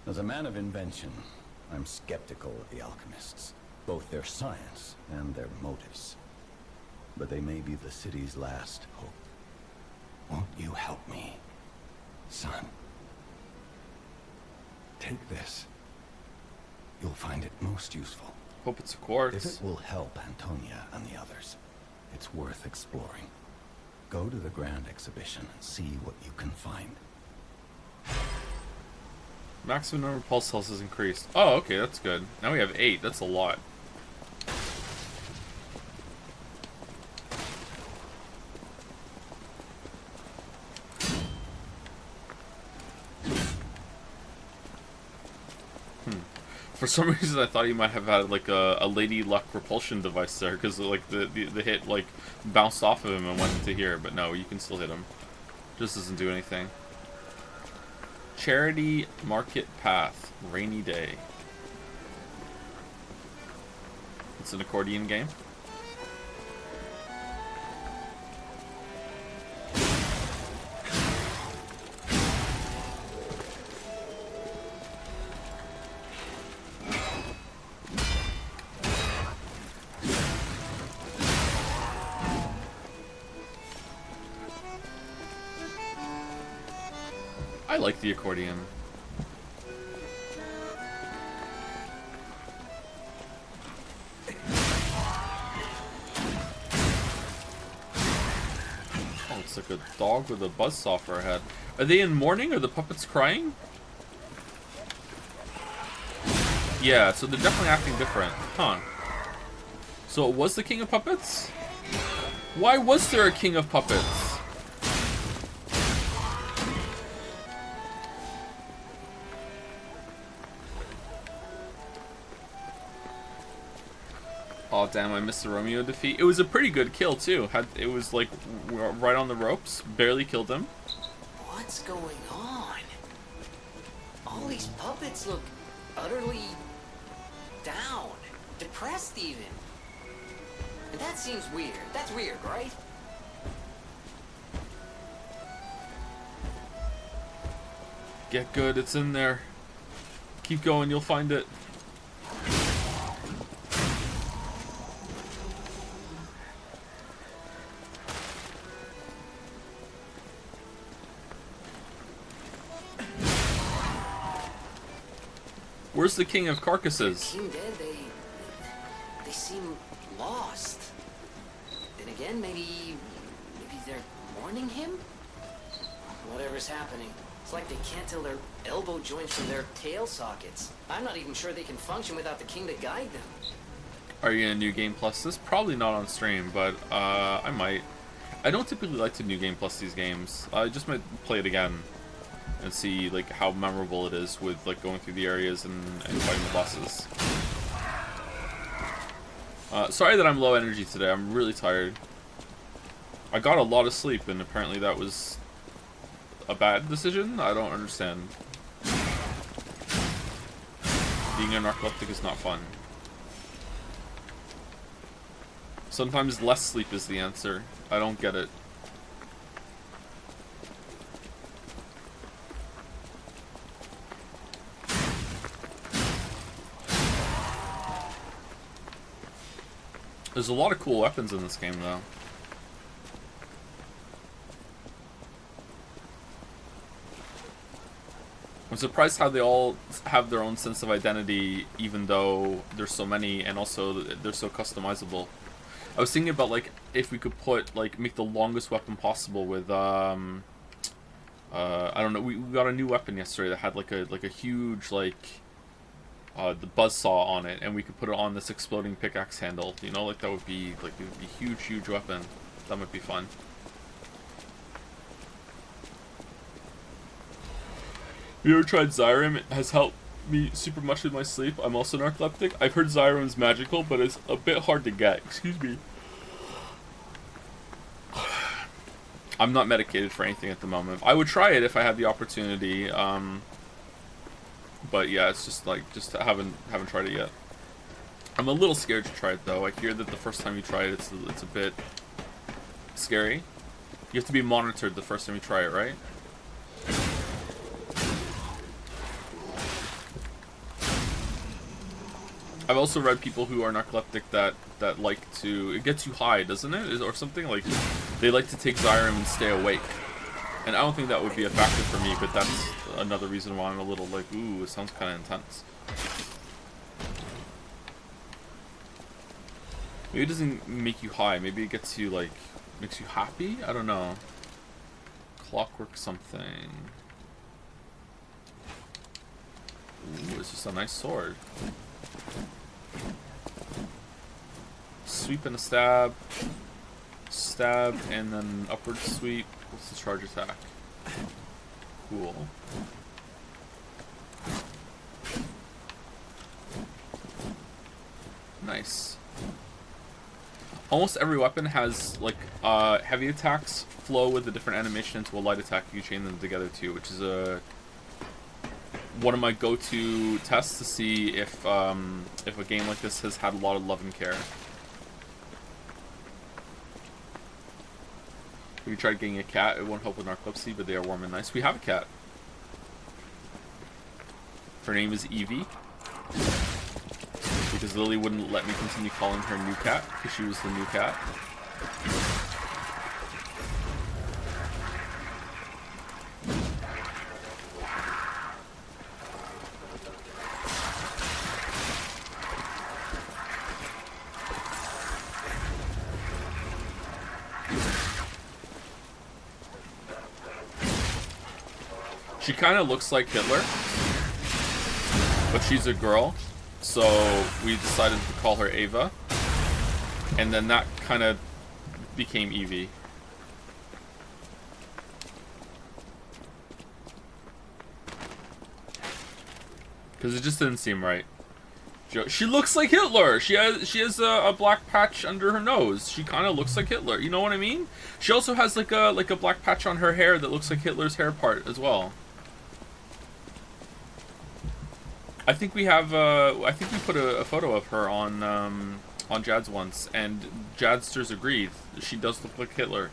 As a man of invention, I'm skeptical of the alchemists, both their science and their motives. But they may be the city's last hope. Won't you help me, son? Take this. You'll find it most useful. Hope it's a If quartz. it will help Antonia and the others, it's worth exploring. Go to the Grand Exhibition and see what you can find. Maximum number of pulse cells has increased. Oh, okay, that's good. Now we have 8. That's a lot. For some reason, I thought he might have had like a Lady Luck repulsion device there, because like the hit like bounced off of him and went into here. But no, you can still hit him. Just doesn't do anything. Charity Market Path, rainy day. It's an accordion game. I like the accordion. Oh, it's like a dog with a buzzsaw for a head. Are they in mourning? Are the puppets crying? Yeah, so they're definitely acting different. Huh. So it was the King of Puppets? Why was there a King of Puppets? Oh damn, I missed the Romeo defeat. It was a pretty good kill too. It was like right on the ropes. Barely killed him. What's going on? All these puppets look utterly down, depressed even. And that seems weird. That's weird, right? Get good, it's in there. Keep going, you'll find it. Where's the King of Carcasses? King dead, they seem lost. Then again, maybe they're warning him? Whatever's happening, it's like they can't tell their elbow joints from their tail sockets. I'm not even sure they can function without the king to guide them. Are you gonna New Game Plus this? Probably not on stream, but I might. I don't typically like to New Game Plus these games. I just might play it again and see like how memorable it is with like going through the areas and fighting the bosses. Sorry that I'm low energy today. I'm really tired. I got a lot of sleep, and apparently that was a bad decision. I don't understand. Being a narcoleptic is not fun. Sometimes less sleep is the answer. I don't get it. There's a lot of cool weapons in this game, though. I'm surprised how they all have their own sense of identity, even though there's so many, and also they're so customizable. I was thinking about like if we could put like make the longest weapon possible with I don't know. We got a new weapon yesterday that had like a huge like the buzzsaw on it, and we could put it on this exploding pickaxe handle. You know, like that would be like it would be huge weapon. That might be fun. Have you ever tried Zyrim? It has helped me super much with my sleep. I'm also narcoleptic. I've heard Zyrim's magical, but it's a bit hard to get. Excuse me. I'm not medicated for anything at the moment. I would try it if I had the opportunity. But yeah, it's just like I haven't tried it yet. I'm a little scared to try it though. I hear that the first time you try it, it's a bit scary. You have to be monitored the first time you try it, right? I've also read people who are narcoleptic that like to... It gets you high, doesn't it? Or something? Like, they like to take Zyrim and stay awake. And I don't think that would be a factor for me, but that's another reason why I'm a little like, ooh, it sounds kind of intense. Maybe it doesn't make you high. Maybe it gets you, like, makes you happy? I don't know. Clockwork something. Ooh, it's just a nice sword. Sweep and a stab. Stab and then upward sweep. What's the charge attack? Cool. Nice. Almost every weapon has like heavy attacks flow with a different animation into a light attack. You chain them together too, which is one of my go-to tests to see if a game like this has had a lot of love and care. We tried getting a cat. It won't help with narcolepsy, but they are warm and nice. We have a cat. Her name is Evie. Because Lily wouldn't let me continue calling her new cat, because she was the new cat. She kind of looks like Hitler, but she's a girl, so we decided to call her Ava, and then that kind of became Evie. Because it just didn't seem right. She looks like Hitler. She has a black patch under her nose. She kind of looks like Hitler. You know what I mean? She also has like a black patch on her hair that looks like Hitler's hair part as well. I think we have. I think we put a photo of her on Jad's once, and Jadsters agreed. She does look like Hitler.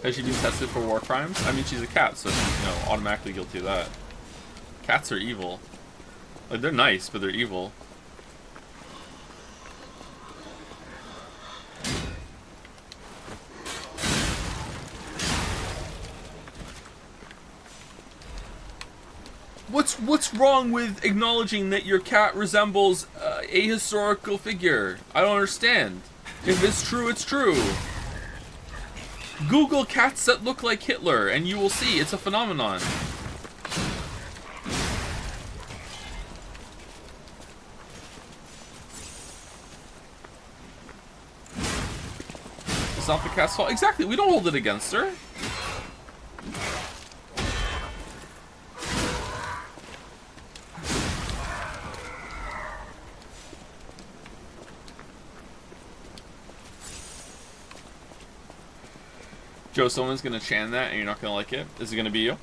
Has she been tested for war crimes? I mean, she's a cat, so she's, automatically guilty of that. Cats are evil. Like, they're nice, but they're evil. What's wrong with acknowledging that your cat resembles a historical figure? I don't understand. If it's true, it's true. Google cats that look like Hitler, and you will see it's a phenomenon. It's not the cat's fault. Exactly, we don't hold it against her. Joe, someone's gonna chan that and you're not gonna like it. Is it gonna be you?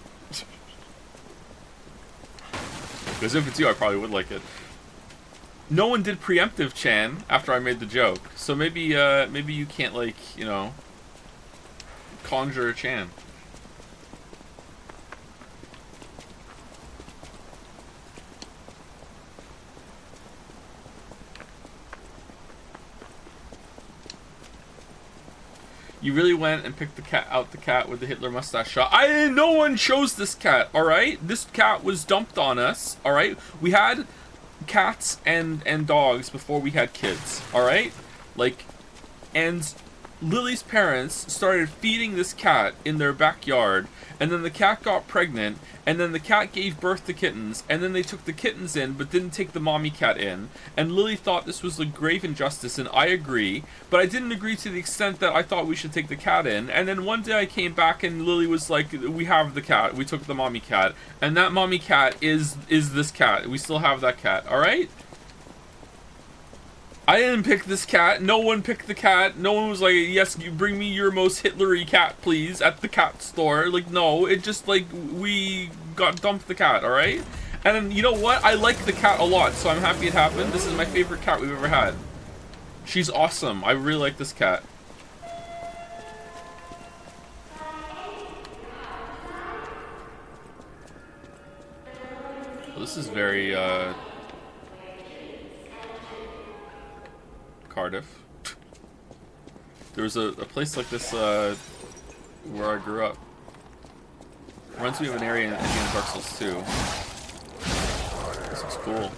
Because if it's you, I probably would like it. No one did preemptive chan after I made the joke, so maybe maybe you can't, like, you know, conjure a chan. You really went and picked the cat with the Hitler mustache shot. No one chose this cat, alright? This cat was dumped on us, alright? We had cats and dogs before we had kids, alright? Like, and Lily's parents started feeding this cat in their backyard, and then the cat got pregnant, and then the cat gave birth to kittens, and then they took the kittens in but didn't take the mommy cat in, and Lily thought this was a grave injustice, and I agree, but I didn't agree to the extent that I thought we should take the cat in. And then one day I came back and Lily was like, we have the cat, we took the mommy cat, and that mommy cat is this cat. We still have that cat, alright? I didn't pick this cat. No one picked the cat. No one was like, yes, you bring me your most Hitlery cat, please, at the cat store. Like, no, it just, like, we got dumped the cat, alright? And then, you know what? I like the cat a lot, so I'm happy it happened. This is my favorite cat we've ever had. She's awesome. I really like this cat. Well, this is very, Cardiff. There was a place like this where I grew up. Reminds me of an area in Dark Souls 2. This looks cool.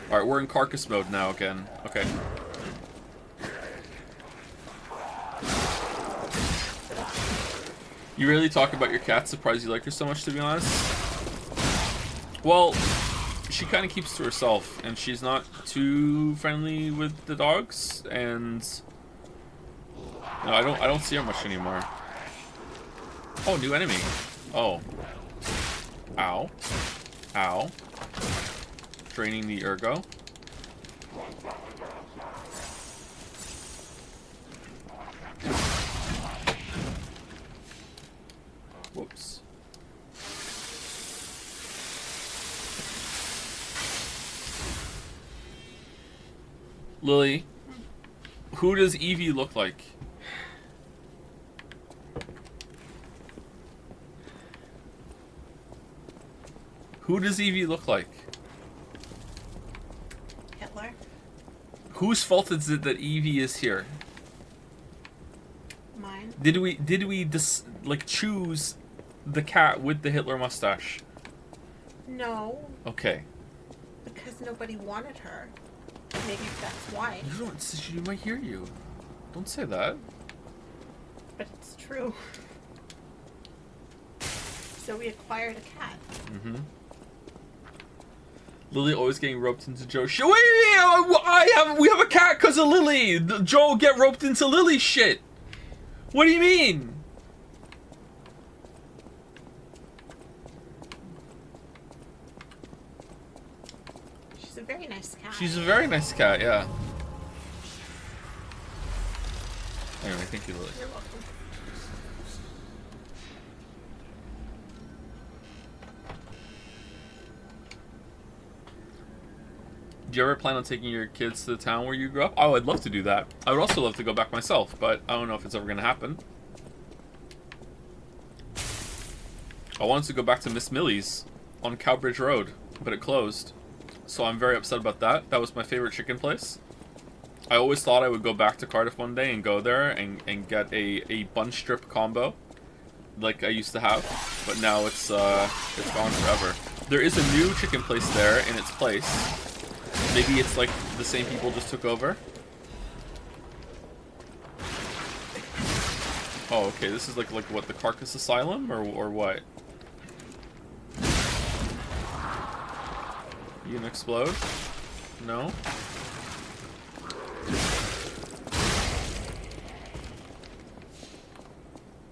Alright, we're in carcass mode now again. Okay. You really talk about your cat, surprised you like her so much, to be honest? Well, she kind of keeps to herself, and she's not too friendly with the dogs, and no, I don't see her much anymore. Oh, new enemy. Oh. Ow. Ow. Draining the ergo. Whoops. Lily, who does Evie look like? Who does Evie look like? Hitler. Whose fault is it that Evie is here? Mine. Did we like choose the cat with the Hitler mustache? No, Okay. because nobody wanted her. Maybe that's why. You don't. She might hear you. Don't say that. But it's true. So we acquired a cat. Mm-hmm. Lily always getting roped into Joe's shit. Wait, we have a cat because of Lily. Joe get roped into Lily's shit. What do you mean? She's a very nice cat. She's a very nice cat, yeah. Anyway, thank you, Lily. You're welcome. Do you ever plan on taking your kids to the town where you grew up? Oh, I'd love to do that. I would also love to go back myself, but I don't know if it's ever going to happen. I wanted to go back to Miss Millie's on Cowbridge Road, but it closed. So I'm very upset about that. That was my favorite chicken place. I always thought I would go back to Cardiff one day and go there and get a bun strip combo like I used to have, but now it's gone forever. There is a new chicken place there in its place. Maybe it's like the same people just took over. Oh, okay. This is like what, the Carcass Asylum or what? You gonna explode? No.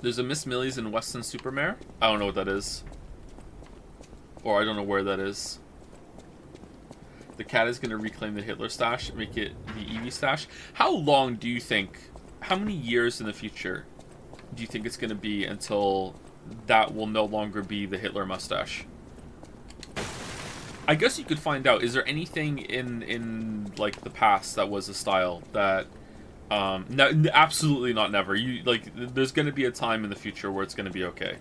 There's a Miss Millie's in Weston Supermare. I don't know what that is. Or I don't know where that is. The cat is going to reclaim the Hitler stash, make it the Evie stash. How long do you think, how many years in the future do you think it's going to be until that will no longer be the Hitler mustache? I guess you could find out. Is there anything in like the past that was a style that no, absolutely not never. You like there's going to be a time in the future where it's going to be okay.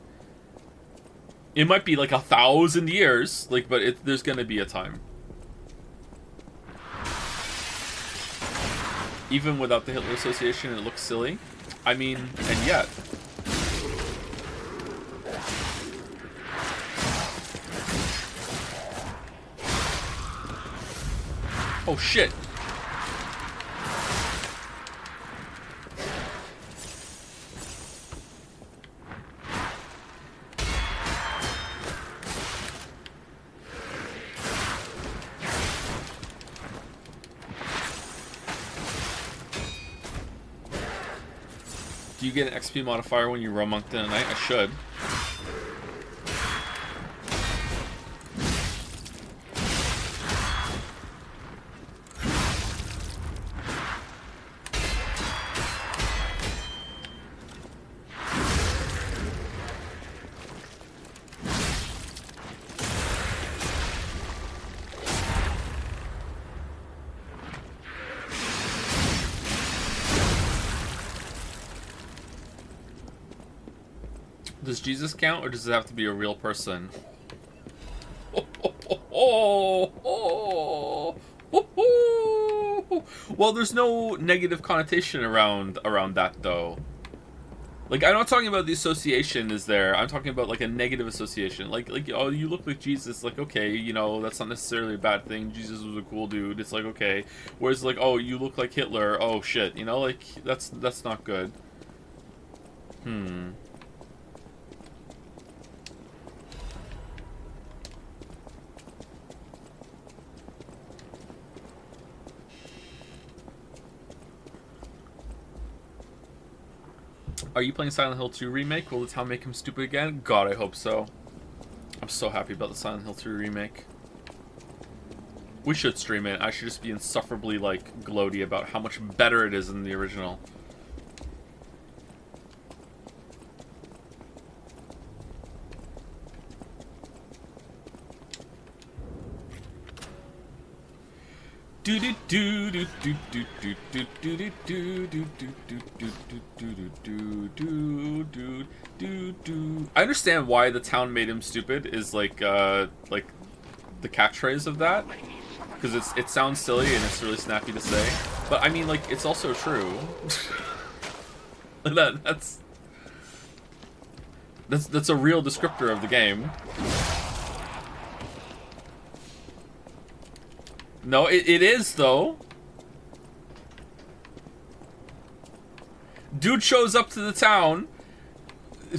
It might be like 1,000 years, like, but there's going to be a time. Even without the Hitler Association, it looks silly. I mean, and yet. Oh shit. Do you get an XP modifier when you roam monked in a night? I should. Does Jesus count, or does it have to be a real person? Well, there's no negative connotation around that, though. Like, I'm not talking about the association is there. I'm talking about, like, a negative association. Like, oh, you look like Jesus. Like, okay, you know, that's not necessarily a bad thing. Jesus was a cool dude. It's like, okay. Whereas, like, oh, you look like Hitler. Oh, shit. You know, like, that's not good. Are you playing Silent Hill 2 Remake? Will the town make him stupid again? God, I hope so. I'm so happy about the Silent Hill 2 Remake. We should stream it. I should just be insufferably, like, gloaty about how much better it is than the original. I understand why the town made him stupid is like the catchphrase of that, because it sounds silly and it's really snappy to say, but I mean, like, it's also true. That's a real descriptor of the game. No, it is, though. Dude shows up to the town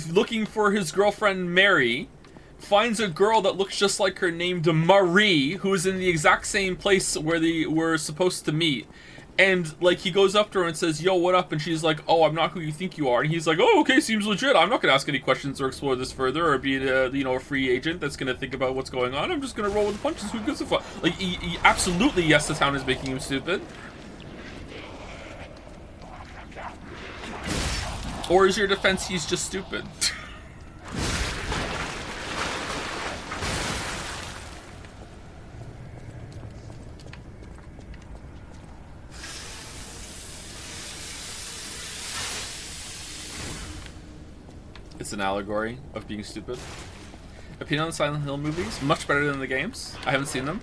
looking for his girlfriend Mary, finds a girl that looks just like her named Marie, who is in the exact same place where they were supposed to meet. And, like, he goes up to her and says, yo, what up? And she's like, oh, I'm not who you think you are. And he's like, oh, okay, seems legit. I'm not going to ask any questions or explore this further or be, a free agent that's going to think about what's going on. I'm just going to roll with the punches. Who gives a fuck? Like, he absolutely, yes, the town is making him stupid. Or is your defense he's just stupid? It's an allegory of being stupid. Opinion on the Silent Hill movies? Much better than the games. I haven't seen them.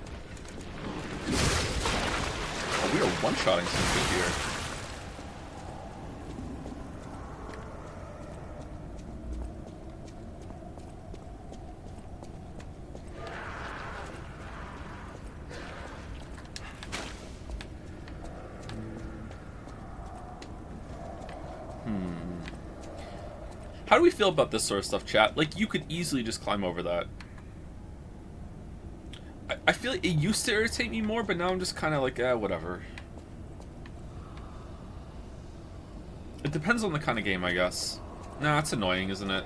Oh, we are one-shotting something here. How do we feel about this sort of stuff, chat? Like, you could easily just climb over that. I feel like it used to irritate me more, but now I'm just kind of like, whatever. It depends on the kind of game, I guess. Nah, it's annoying, isn't it?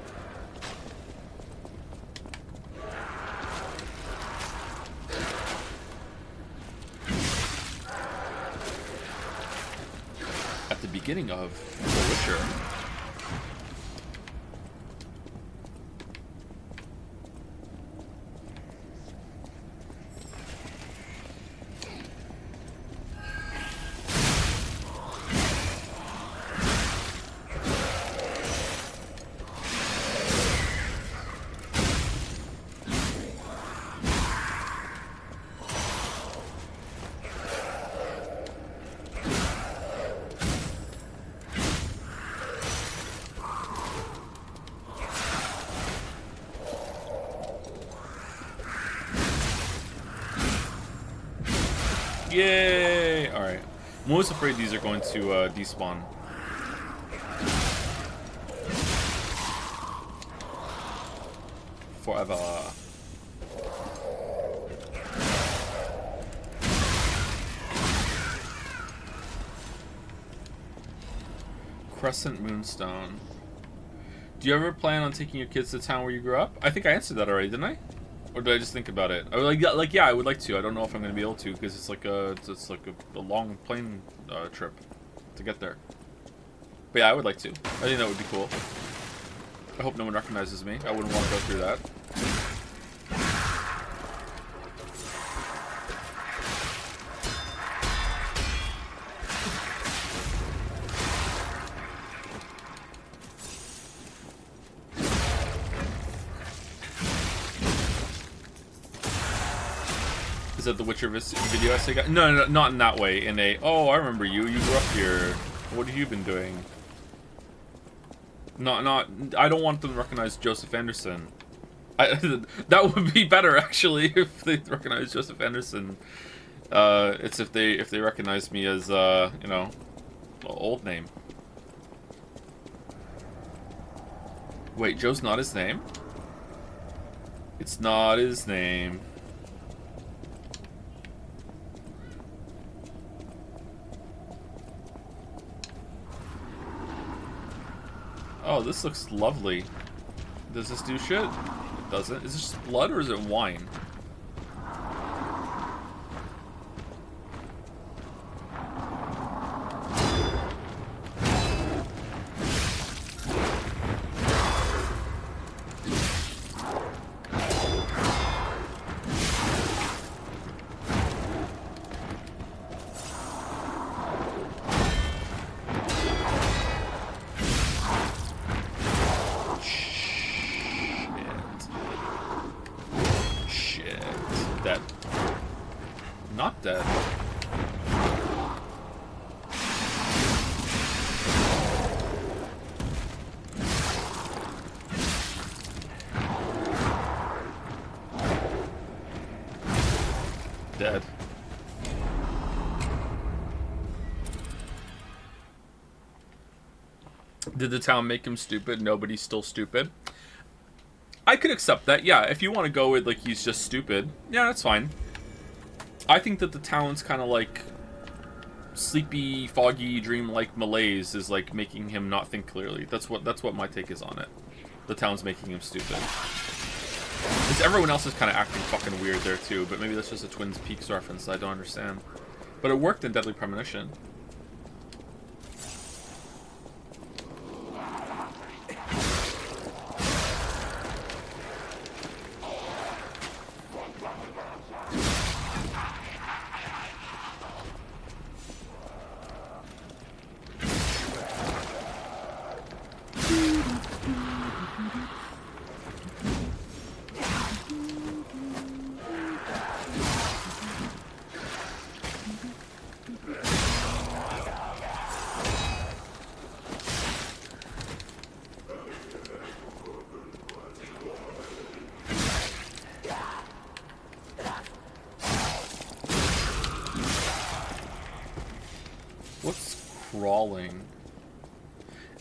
At the beginning of The Witcher. Yay! Alright. I'm always afraid these are going to despawn. Forever. Crescent Moonstone. Do you ever plan on taking your kids to the town where you grew up? I think I answered that already, didn't I? Or did I just think about it? I was like, yeah, I would like to. I don't know if I'm going to be able to because it's like a long plane trip to get there. But yeah, I would like to. I think that would be cool. I hope no one recognizes me. I wouldn't want to go through that. Is that the Witcher video essay guy? No, not in that way. In a, oh, I remember you. You grew up here. What have you been doing? Not. I don't want them to recognize Joseph Anderson. That would be better actually if they recognize Joseph Anderson. It's if they recognize me as you know, old name. Wait, Joe's not his name? It's not his name. Oh, this looks lovely. Does this do shit? It doesn't. Is this blood or is it wine? Not dead. Dead. Did the town make him stupid? Nobody's still stupid. I could accept that, yeah. If you want to go with, like, he's just stupid, yeah, that's fine. I think that the town's kind of like sleepy, foggy, dream-like malaise is like making him not think clearly. That's what my take is on it. The town's making him stupid. Because everyone else is kind of acting fucking weird there too, but maybe that's just a Twin Peaks reference that I don't understand. But it worked in Deadly Premonition. What's crawling?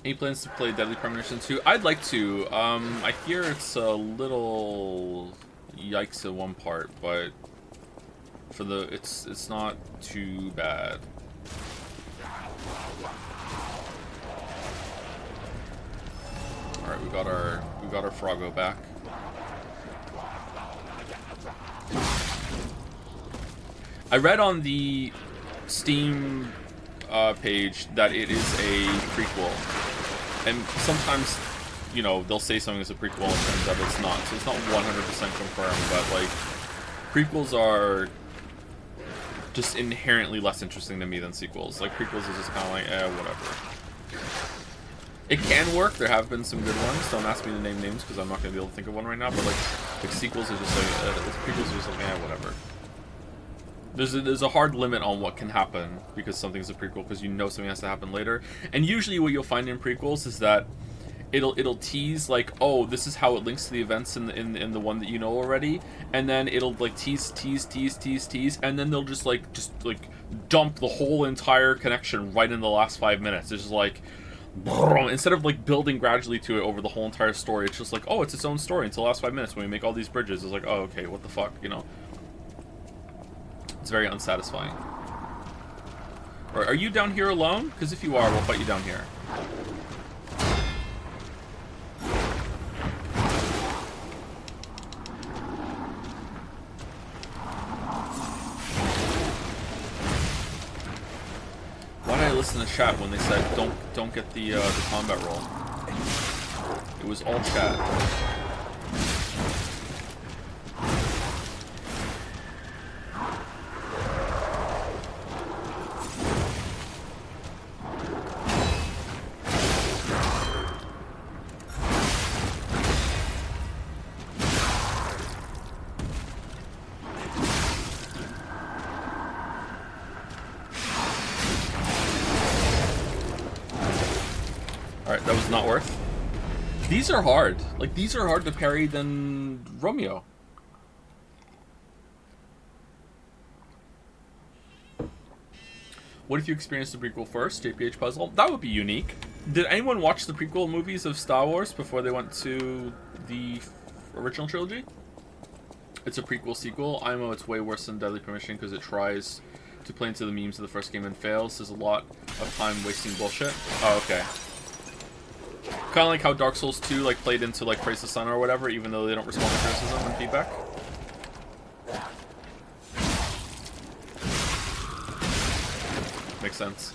Any plans to play Deadly Premonition 2? I'd like to. I hear it's a little yikes at one part, but for the it's not too bad. All right, we got our Froggo back. I read on the Steam page that it is a prequel, and sometimes, you know, they'll say something is a prequel and it turns out it's not, so it's not 100% confirmed, but like, prequels are just inherently less interesting to me than sequels. Like, prequels is just kind of like, whatever. It can work, there have been some good ones, don't ask me to name names because I'm not going to be able to think of one right now, but like sequels are just like, prequels are just like, whatever. There's a hard limit on what can happen because something's a prequel, because you know something has to happen later. And usually what you'll find in prequels is that it'll tease like, oh, this is how it links to the events in the one that you know already, and then it'll like tease, and then they'll just like dump the whole entire connection right in the last 5 minutes. It's just like, instead of like building gradually to it over the whole entire story, it's just like, oh, it's its own story until the last 5 minutes when we make all these bridges. It's like, oh, okay, what the fuck, you know? It's very unsatisfying. Are you down here alone? Because if you are, we'll fight you down here. Why did I listen to chat when they said don't get the combat roll? It was all chat. Not worth. These are hard. Like, these are hard to parry than Romeo. What if you experienced the prequel first? JPH puzzle? That would be unique. Did anyone watch the prequel movies of Star Wars before they went to the original trilogy? It's a prequel sequel. I know it's way worse than Deadly Premonition because it tries to play into the memes of the first game and fails. There's a lot of time wasting bullshit. Oh, okay. Kind of like how Dark Souls 2 like played into like Praise the Sun or whatever, even though they don't respond to criticism and feedback. Makes sense.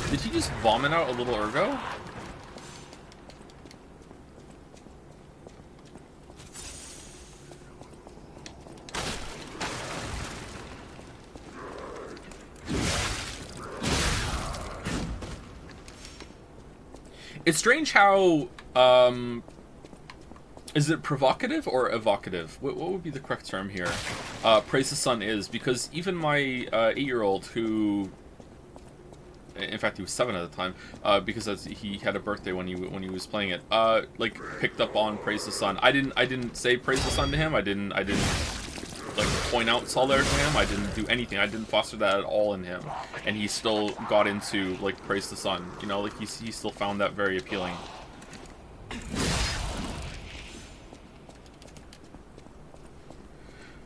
Did he just vomit out a little ergo? It's strange how, is it provocative or evocative? What would be the correct term here? Praise the Sun is, because even my 8-year-old who, in fact he was 7 at the time, because he had a birthday when he was playing it, like picked up on Praise the Sun. I didn't say Praise the Sun to him. I didn't like point out solidarity to him. I didn't do anything. I didn't foster that at all in him, and he still got into like Praise the Sun. You know, like he still found that very appealing.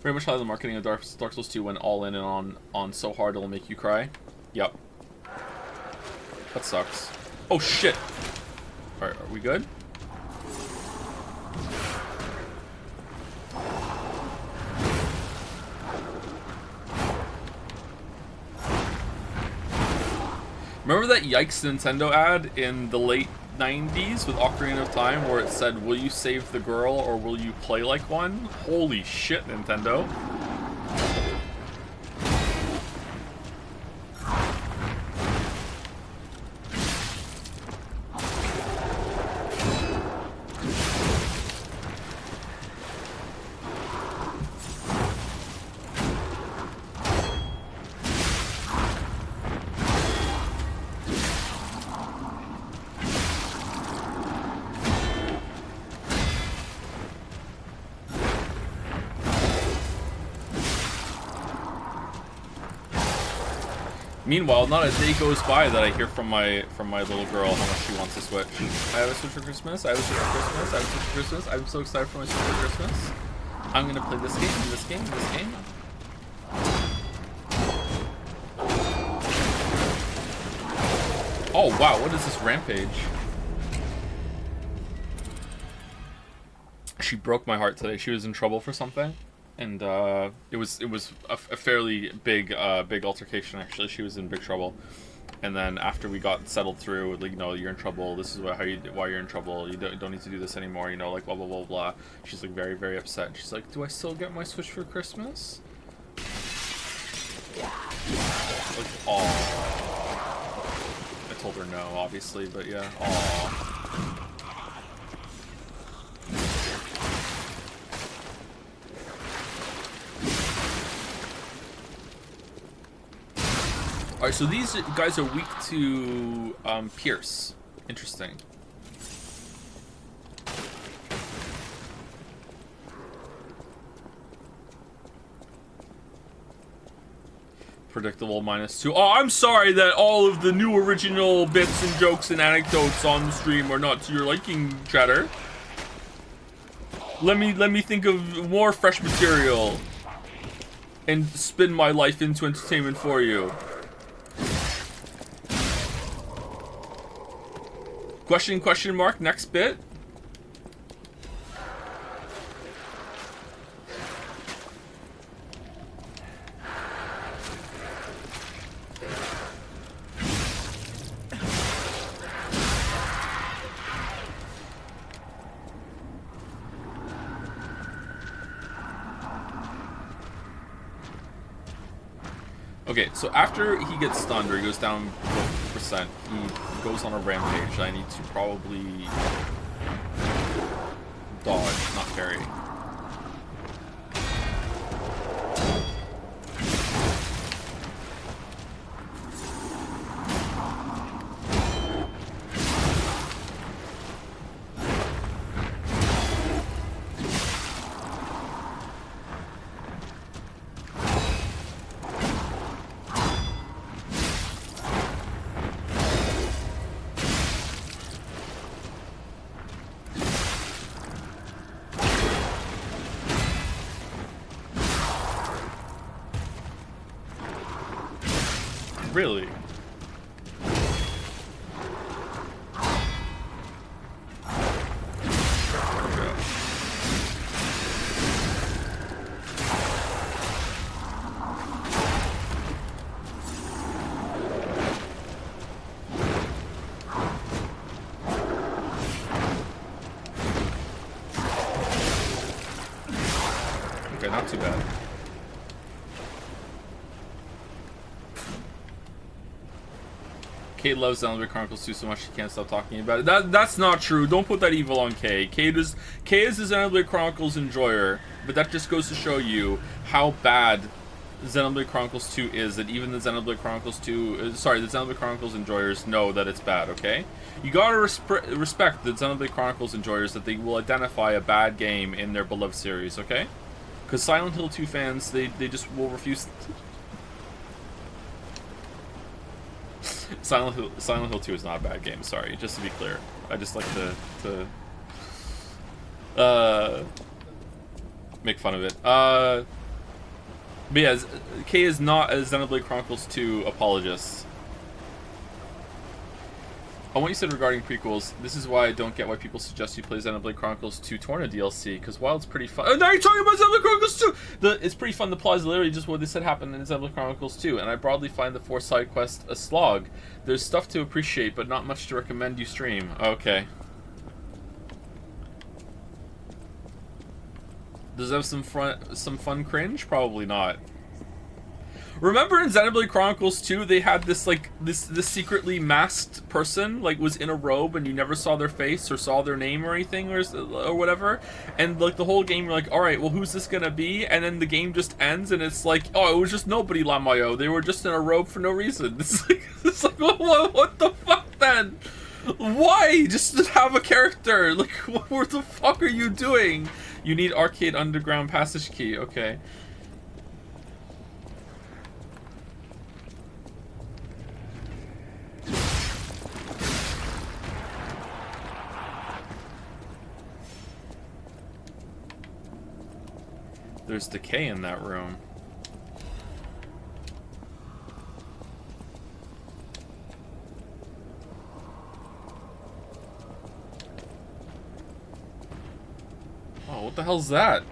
Very much like the marketing of Dark Souls 2 went all in and on so hard it'll make you cry. Yep. That sucks. Oh shit. All right, are we good? Remember that Yikes Nintendo ad in the late 90s with Ocarina of Time where it said, will you save the girl or will you play like one? Holy shit, Nintendo. Meanwhile, not a day goes by that I hear from my little girl how much she wants a Switch. I have a Switch for Christmas. I have a Switch for Christmas. I have a Switch for Christmas. I'm so excited for my Switch for Christmas. I'm gonna play this game, this game, this game. Oh wow, what is this rampage? She broke my heart today. She was in trouble for something, and it was a fairly big altercation actually. She was in big trouble, and then after we got settled through, like, you know, you're in trouble. This is why you're in trouble. You don't need to do this anymore. You know, like blah blah blah blah. She's like very very upset. She's like, do I still get my Switch for Christmas? Like, aw. I told her no, obviously, but yeah, aw. Alright, so these guys are weak to Pierce. Interesting. Predictable -2. Oh, I'm sorry that all of the new original bits and jokes and anecdotes on the stream are not to your liking, chatter. Let me think of more fresh material and spin my life into entertainment for you. Question mark, next bit. Okay, so after he gets stunned or he goes down 4%, he goes on a rampage. I need to probably dodge, not parry. Really? Okay, not too bad. Kate loves Xenoblade Chronicles 2 so much she can't stop talking about it. That's not true. Don't put that evil on Kay. Kay is a Xenoblade Chronicles enjoyer, but that just goes to show you how bad Xenoblade Chronicles 2 is, that even the Xenoblade Chronicles 2, the Xenoblade Chronicles enjoyers know that it's bad, okay? You gotta respect the Xenoblade Chronicles enjoyers, that they will identify a bad game in their beloved series, okay? Because Silent Hill 2 fans, they just will refuse. Silent Hill 2 is not a bad game, sorry, just to be clear. I just like to make fun of it. But yeah, Kay is not a Xenoblade Chronicles 2 apologist. On what you said regarding prequels, this is why I don't get why people suggest you play Xenoblade Chronicles 2 Torna DLC, because while it's pretty fun... Oh, now you're talking about Xenoblade Chronicles 2! It's pretty fun, the plot is literally just what they said happened in Xenoblade Chronicles 2, and I broadly find the 4 side quests a slog. There's stuff to appreciate, but not much to recommend you stream. Okay. Does it have some fun cringe? Probably not. Remember in Xenoblade Chronicles 2, they had this like this secretly masked person, like was in a robe and you never saw their face or saw their name or anything or whatever, and like the whole game you're like, all right, well who's this gonna be? And then the game just ends and it's like, oh, it was just nobody, Lamayo. They were just in a robe for no reason. It's like what the fuck then? Why just have a character? Like what the fuck are you doing? You need Arcade Underground passage key. Okay. there's decay in that room. Oh, what the hell's that?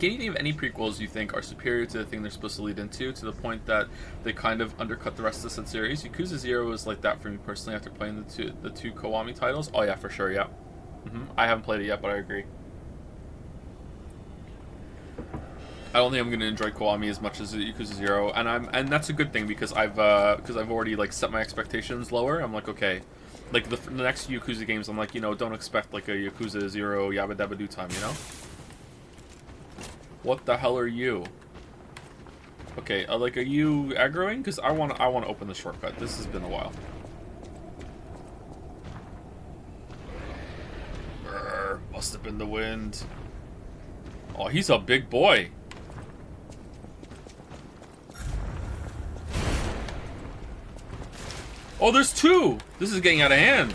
Can you name any prequels you think are superior to the thing they're supposed to lead into, to the point that they kind of undercut the rest of the Sun series? Yakuza 0 was like that for me personally after playing the two Kiwami titles. Oh yeah, for sure, yeah. I haven't played it yet, but I agree. I don't think I'm gonna enjoy Kiwami as much as Yakuza 0, and that's a good thing because I've already like set my expectations lower. I'm like, okay, like the next Yakuza games, I'm like, you know, don't expect like a Yakuza 0 Yabba Dabba Doo time, you know? What the hell are you? Okay, like, are you aggroing? Because I want to open the shortcut. This has been a while. Brr, must have been the wind. Oh, he's a big boy. Oh, there's two! This is getting out of hand.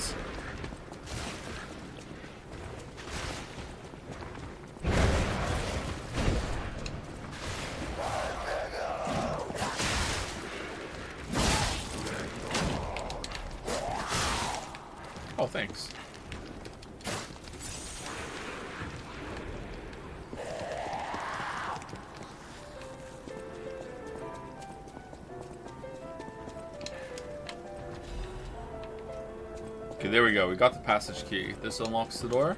Oh, thanks. Okay, there we go. We got the passage key. This unlocks the door.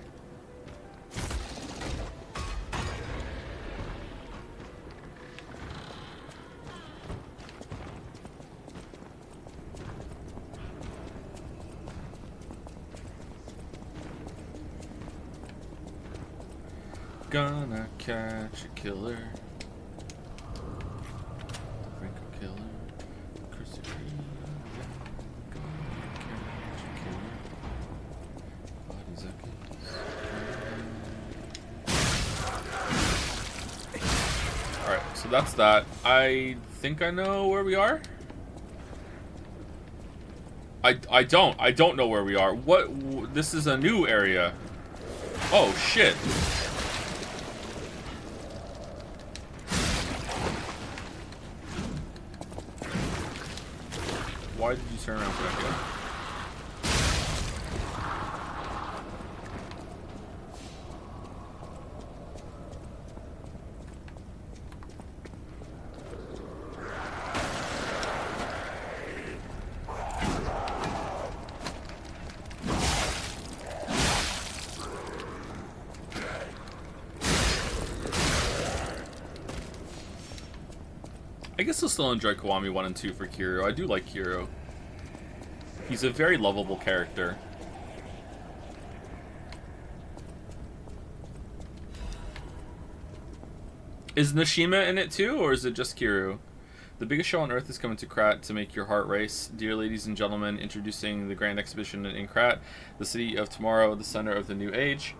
Gonna catch a killer. The Franco killer. Chrissy Green. Gonna catch a killer. Bodies I can. Alright, so that's that. I think I know where we are. I don't know where we are. What? This is a new area. Oh shit. Why did you turn around for that guy? I guess I'll still enjoy Kiwami 1 and 2 for Kiryu. I do like Kiryu. He's a very lovable character. Is Nishima in it too, or is it just Kiryu? The biggest show on earth is coming to Krat to make your heart race. Dear ladies and gentlemen, introducing the grand exhibition in Krat, the city of tomorrow, the center of the new age.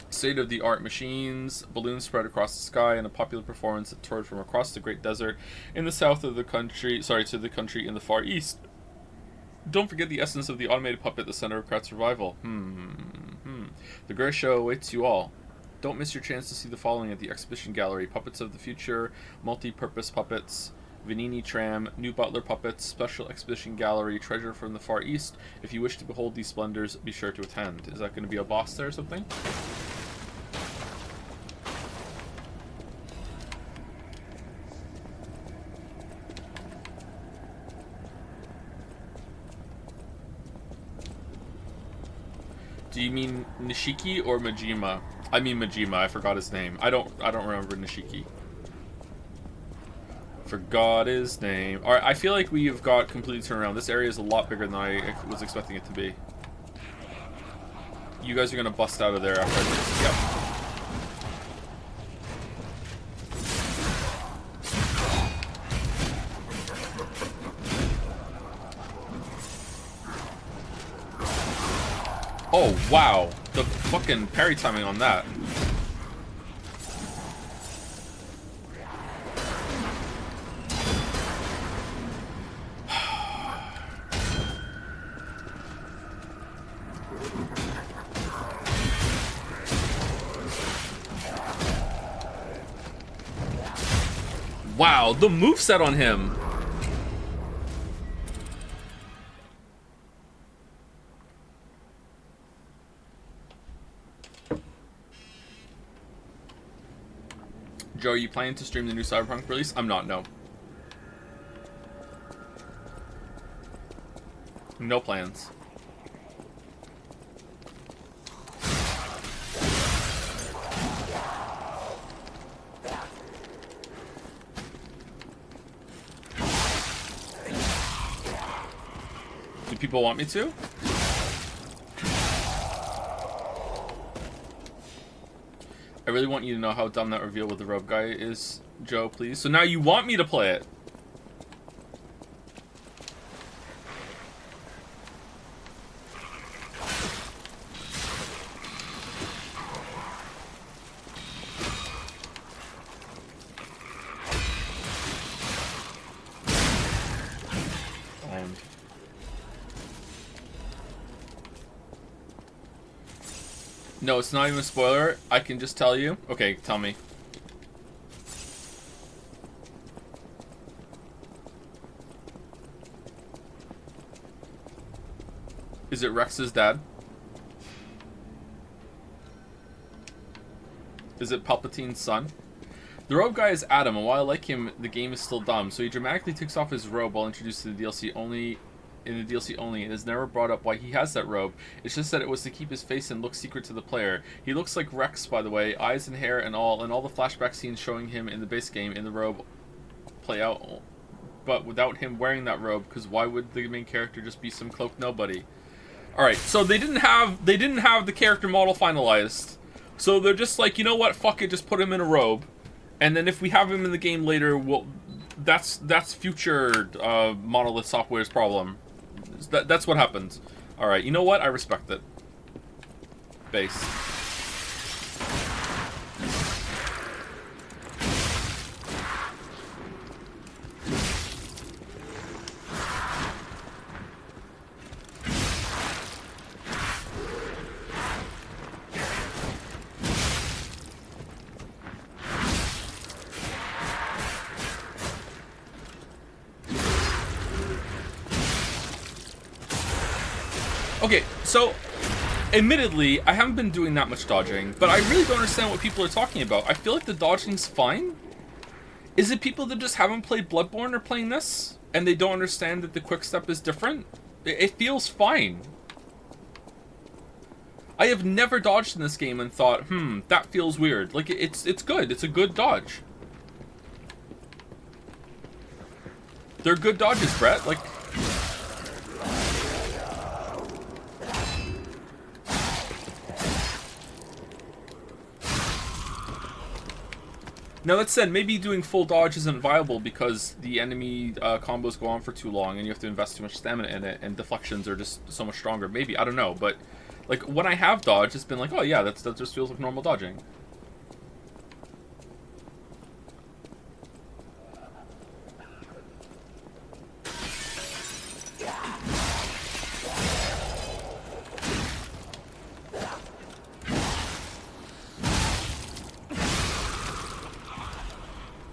State-of-the-art machines, balloons spread across the sky, and a popular performance that toured from across the great desert in the south of the country, to the country in the far east. Don't forget the essence of the automated puppet, the center of Krat's revival. The greatest show awaits you all. Don't miss your chance to see the following at the exhibition gallery: Puppets of the Future, Multi-Purpose Puppets, Vanini Tram, New Butler Puppets, Special Exhibition Gallery, Treasure from the Far East. If you wish to behold these splendors, be sure to attend. Is that going to be a boss there or something? Do you mean Nishiki or Majima? I mean Majima. I forgot his name. I don't remember Nishiki. Forgot his name. All right, I feel like we've got completely turned around. This area is a lot bigger than I was expecting it to be. You guys are gonna bust out of there after I... Yep. Oh, wow. The fucking parry timing on that. Wow, the moveset on him. Joe, are you planning to stream the new Cyberpunk release? I'm not, no. No plans. Do people want me to? I really want you to know how dumb that reveal with the robe guy is, Joe, please. So now you want me to play it. No, it's not even a spoiler. I can just tell you. Okay, tell me. Is it Rex's dad? Is it Palpatine's son? The robe guy is Adam, and while I like him, the game is still dumb. So he dramatically takes off his robe while introduced to the DLC only. In the DLC only, it is never brought up why he has that robe. It's just that it was to keep his face and look secret to the player. He looks like Rex, by the way, eyes and hair and all the flashback scenes showing him in the base game in the robe play out, but without him wearing that robe, because why would the main character just be some cloaked nobody? Alright, so they didn't have the character model finalized. So they're just like, you know what, fuck it, just put him in a robe. And then if we have him in the game later, well, that's future Monolith Software's problem. That's what happens. Alright, you know what? I respect it. Base. Okay, so, admittedly, I haven't been doing that much dodging, but I really don't understand what people are talking about. I feel like the dodging's fine. Is it people that just haven't played Bloodborne or playing this, and they don't understand that the quick step is different? It feels fine. I have never dodged in this game and thought, that feels weird. Like, it's good. It's a good dodge. They're good dodges, Brett. Like... Now that said, maybe doing full dodge isn't viable because the enemy combos go on for too long and you have to invest too much stamina in it and deflections are just so much stronger. Maybe, I don't know, but like when I have dodged, it's been like, oh yeah, that just feels like normal dodging.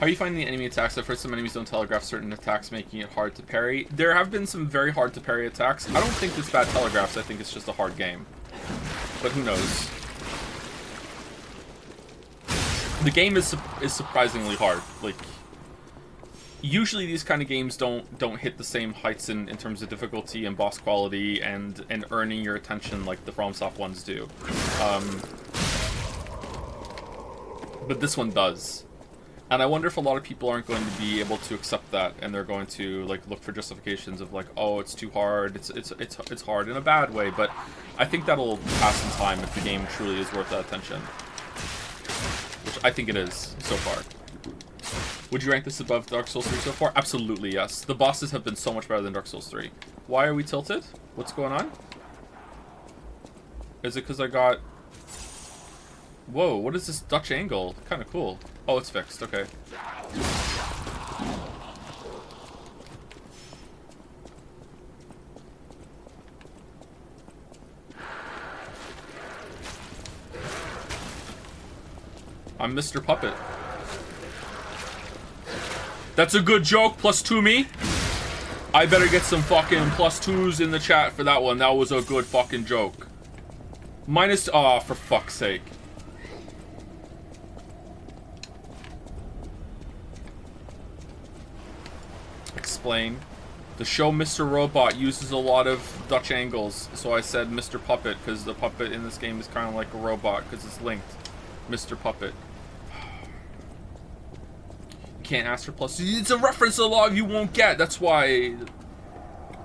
How are you finding the enemy attacks? I've heard some enemies don't telegraph certain attacks, making it hard to parry. There have been some very hard to parry attacks. I don't think it's bad telegraphs, I think it's just a hard game. But who knows? The game is surprisingly hard. Like, usually these kind of games don't hit the same heights in terms of difficulty and boss quality and earning your attention like the FromSoft ones do. But this one does. And I wonder if a lot of people aren't going to be able to accept that, and they're going to like look for justifications of like, oh, it's too hard. It's hard in a bad way, but I think that'll pass in time if the game truly is worth that attention, which I think it is so far. Would you rank this above Dark Souls 3 so far? Absolutely, yes. The bosses have been so much better than Dark Souls 3. Why are we tilted? What's going on? Is it because I got... Whoa, what is this Dutch angle? Kind of cool. Oh, it's fixed. Okay. I'm Mr. Puppet. That's a good joke. +2 me. I better get some fucking +2s in the chat for that one. That was a good fucking joke. Minus, oh, for fuck's sake. Explain. The show Mr. Robot uses a lot of Dutch angles, so I said Mr. Puppet, because the puppet in this game is kind of like a robot, because it's linked. Mr. Puppet. Can't ask for plus. It's a reference to the log you won't get. That's why.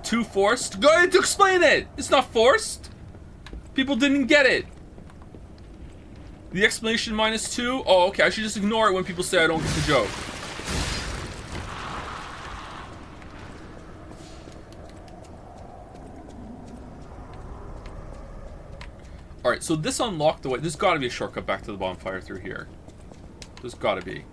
Too forced? Go ahead to explain it. It's not forced. People didn't get it. The explanation -2. Oh, okay. I should just ignore it when people say I don't get the joke. All right. So this unlocked the way. There's got to be a shortcut back to the bonfire through here. There's got to be.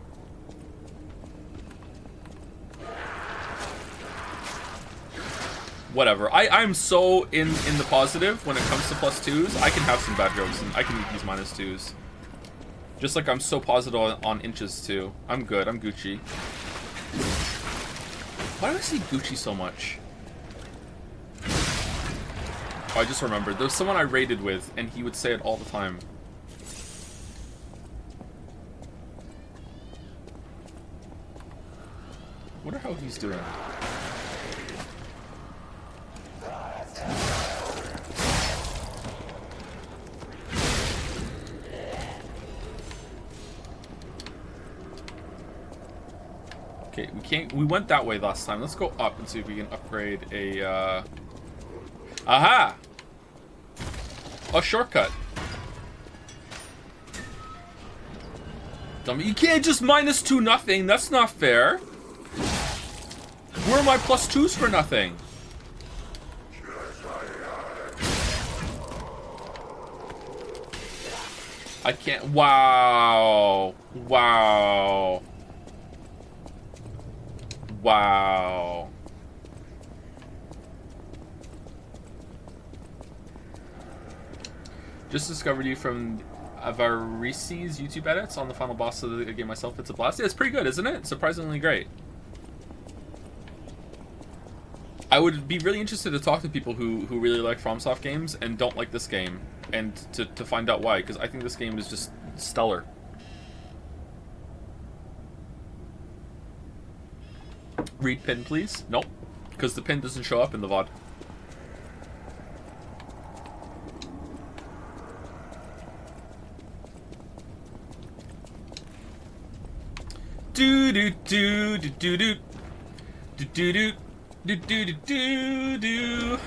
Whatever. I'm so in the positive when it comes to +2s. I can have some bad jokes and I can eat these -2s. Just like I'm so positive on inches too. I'm good. I'm Gucci. Why do I say Gucci so much? Oh, I just remembered. There was someone I raided with and he would say it all the time. Wonder how he's doing. Okay, we went that way last time. Let's go up and see if we can upgrade a, Aha! A shortcut. Dummy, you can't just -2 nothing. That's not fair. Where are my +2s for nothing? I can't. Wow. Wow. Wow. Just discovered you from Avarici's YouTube edits on the final boss of the game myself. It's a blast. Yeah, it's pretty good, isn't it? Surprisingly great. I would be really interested to talk to people who really like FromSoft games and don't like this game, and to find out why, because I think this game is just stellar. Read pin, please. Nope, because the pin doesn't show up in the VOD. Do do do do do do do do do. Do do do do do.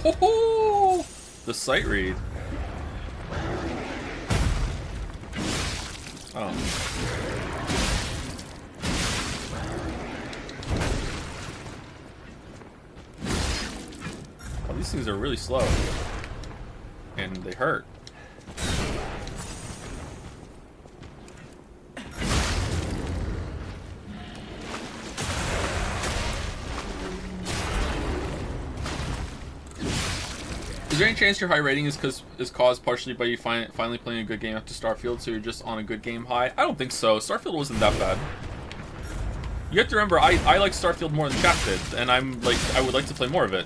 Ho ho! The sight read. Oh. These things are really slow. And they hurt. Is there any chance your high rating is caused partially by you finally playing a good game after Starfield, so you're just on a good game high? I don't think so. Starfield wasn't that bad. You have to remember, I like Starfield more than chat did, and I would like to play more of it.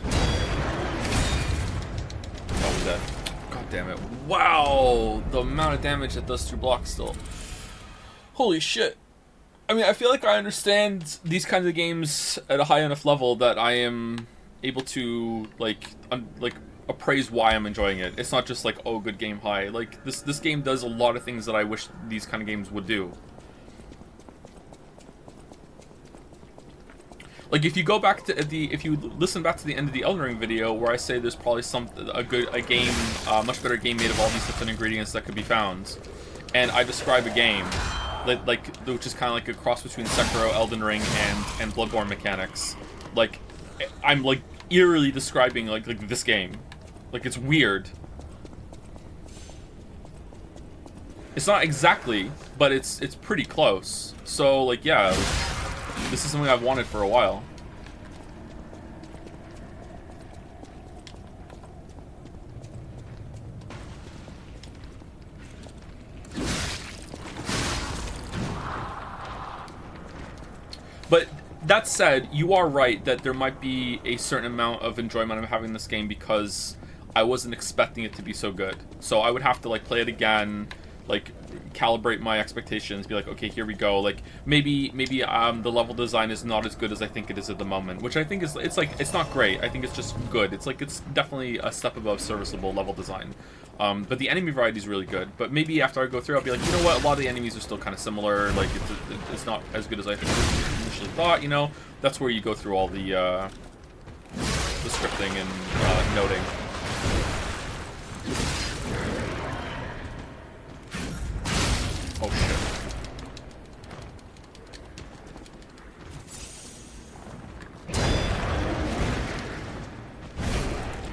Dead. God damn it. Wow! The amount of damage that does through blocks still. Holy shit. I mean, I feel like I understand these kinds of games at a high enough level that I am able to, like appraise why I'm enjoying it. It's not just like, oh, good game high. Like, this game does a lot of things that I wish these kind of games would do. Like, if you go back to if you listen back to the end of the Elden Ring video, where I say there's probably a much better game made of all these different ingredients that could be found, and I describe a game, which is kind of like a cross between Sekiro, Elden Ring, and Bloodborne mechanics. Like, I'm like eerily describing like this game, like it's weird. It's not exactly, but it's pretty close. So like, yeah. This is something I've wanted for a while. that said, you are right that there might be a certain amount of enjoyment I'm having this game because I wasn't expecting it to be so good. So I would have to like play it again, like calibrate my expectations, be like, okay, here we go. Like maybe the level design is not as good as I think it is at the moment, which I think is it's not great. I think it's just good. It's definitely a step above serviceable level design. But the enemy variety is really good. But maybe after I go through, I'll be like, you know what? A lot of the enemies are still kind of similar. Like it's not as good as I initially thought. You know, that's where you go through all the scripting and noting. Oh shit.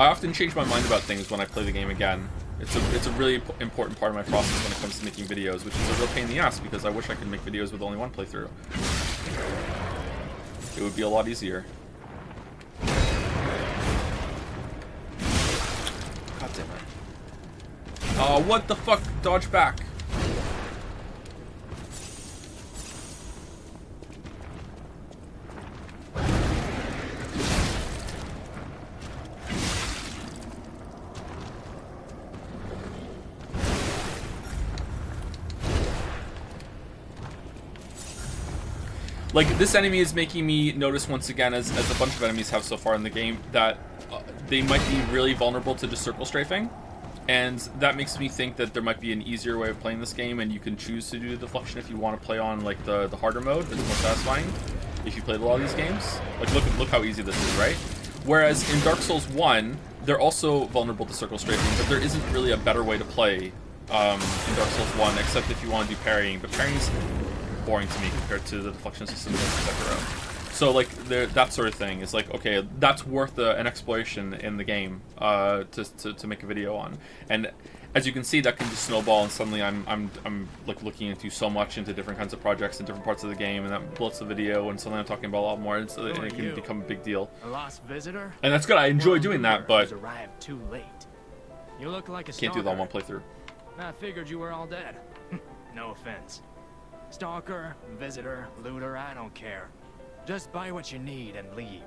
I often change my mind about things when I play the game again. It's a really important part of my process when it comes to making videos, which is a real pain in the ass because I wish I could make videos with only one playthrough. It would be a lot easier. God damn it. Oh, what the fuck? Dodge back. Like, this enemy is making me notice once again, as a bunch of enemies have so far in the game, that they might be really vulnerable to just circle strafing. And that makes me think that there might be an easier way of playing this game, and you can choose to do the deflection if you want to play on, like, the harder mode that's more satisfying, if you played a lot of these games. Like, look how easy this is, right? Whereas in Dark Souls 1, they're also vulnerable to circle strafing, but there isn't really a better way to play in Dark Souls 1, except if you want to do parrying. But parrying's boring to me compared to the deflection system in Sekiro. So like that sort of thing is like, okay, that's worth an exploration in the game to make a video on. And as you can see, that can just snowball, and suddenly I'm like looking into so much into different kinds of projects in different parts of the game, and that bloats the video, and suddenly I'm talking about a lot more, and it can become a big deal. A lost visitor? And that's good. I enjoy doing that, but arrived too late. You look like a can't do that on one playthrough. I figured you were all dead. No offense. Stalker, visitor, looter, I don't care. Just buy what you need and leave.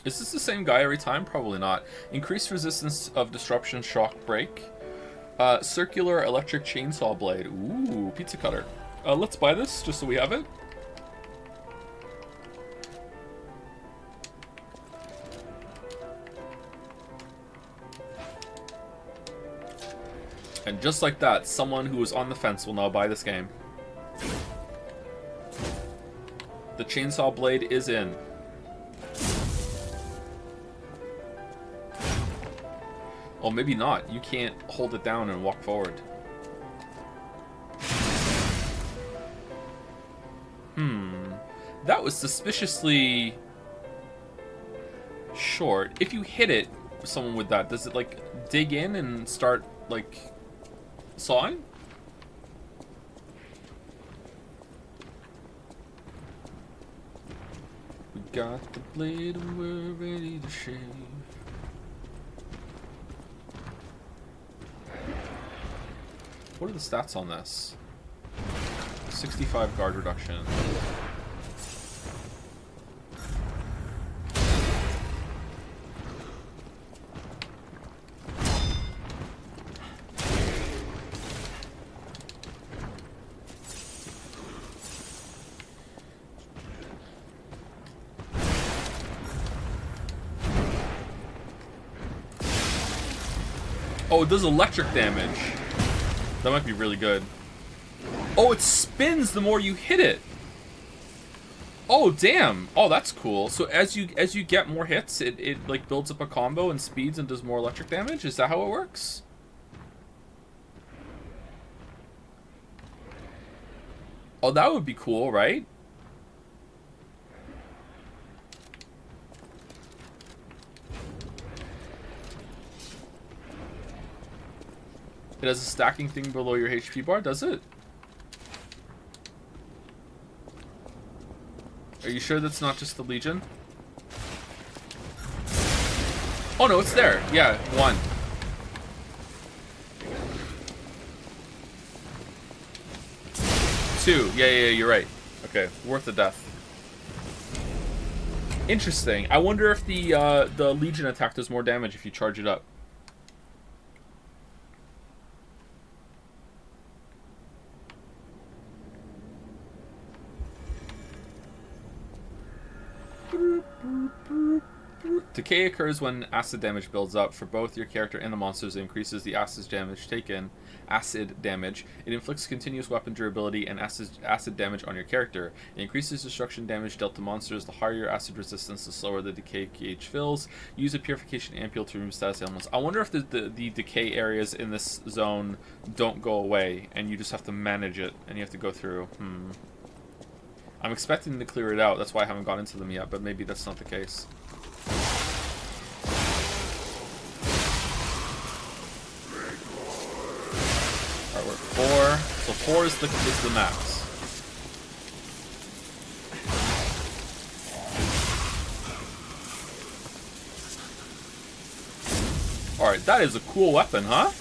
Is this the same guy every time? Probably not. Increased resistance of disruption, shock, break. Circular electric chainsaw blade. Ooh, pizza cutter. Let's buy this just so we have it. And just like that, someone who was on the fence will now buy this game. The chainsaw blade is in. Oh, maybe not. You can't hold it down and walk forward. That was suspiciously short. If you hit it, someone with that, does it like dig in and start like sawing? We got the blade and we're ready to shave. What are the stats on this? 65 guard reduction. Oh, it does electric damage. That might be really good. Oh, it spins the more you hit it. Oh, damn. Oh, that's cool. So as you get more hits, it like builds up a combo and speeds and does more electric damage? Is that how it works? Oh, that would be cool, right? It has a stacking thing below your HP bar, does it? Are you sure that's not just the Legion? Oh no, it's there. Yeah, 1. Two. Yeah, you're right. Okay, worth the death. Interesting. I wonder if the Legion attack does more damage if you charge it up. Decay occurs when acid damage builds up. For both your character and the monsters, it increases the acid damage taken. Acid damage. It inflicts continuous weapon durability and acid damage on your character. It increases destruction damage dealt to monsters. The higher your acid resistance, the slower the decay gauge fills. Use a purification ampule to remove status ailments. I wonder if the decay areas in this zone don't go away, and you just have to manage it, and you have to go through. I'm expecting to clear it out. That's why I haven't gone into them yet, but maybe that's not the case. Alright, we're at 4. So 4 is the max. Alright, that is a cool weapon, huh?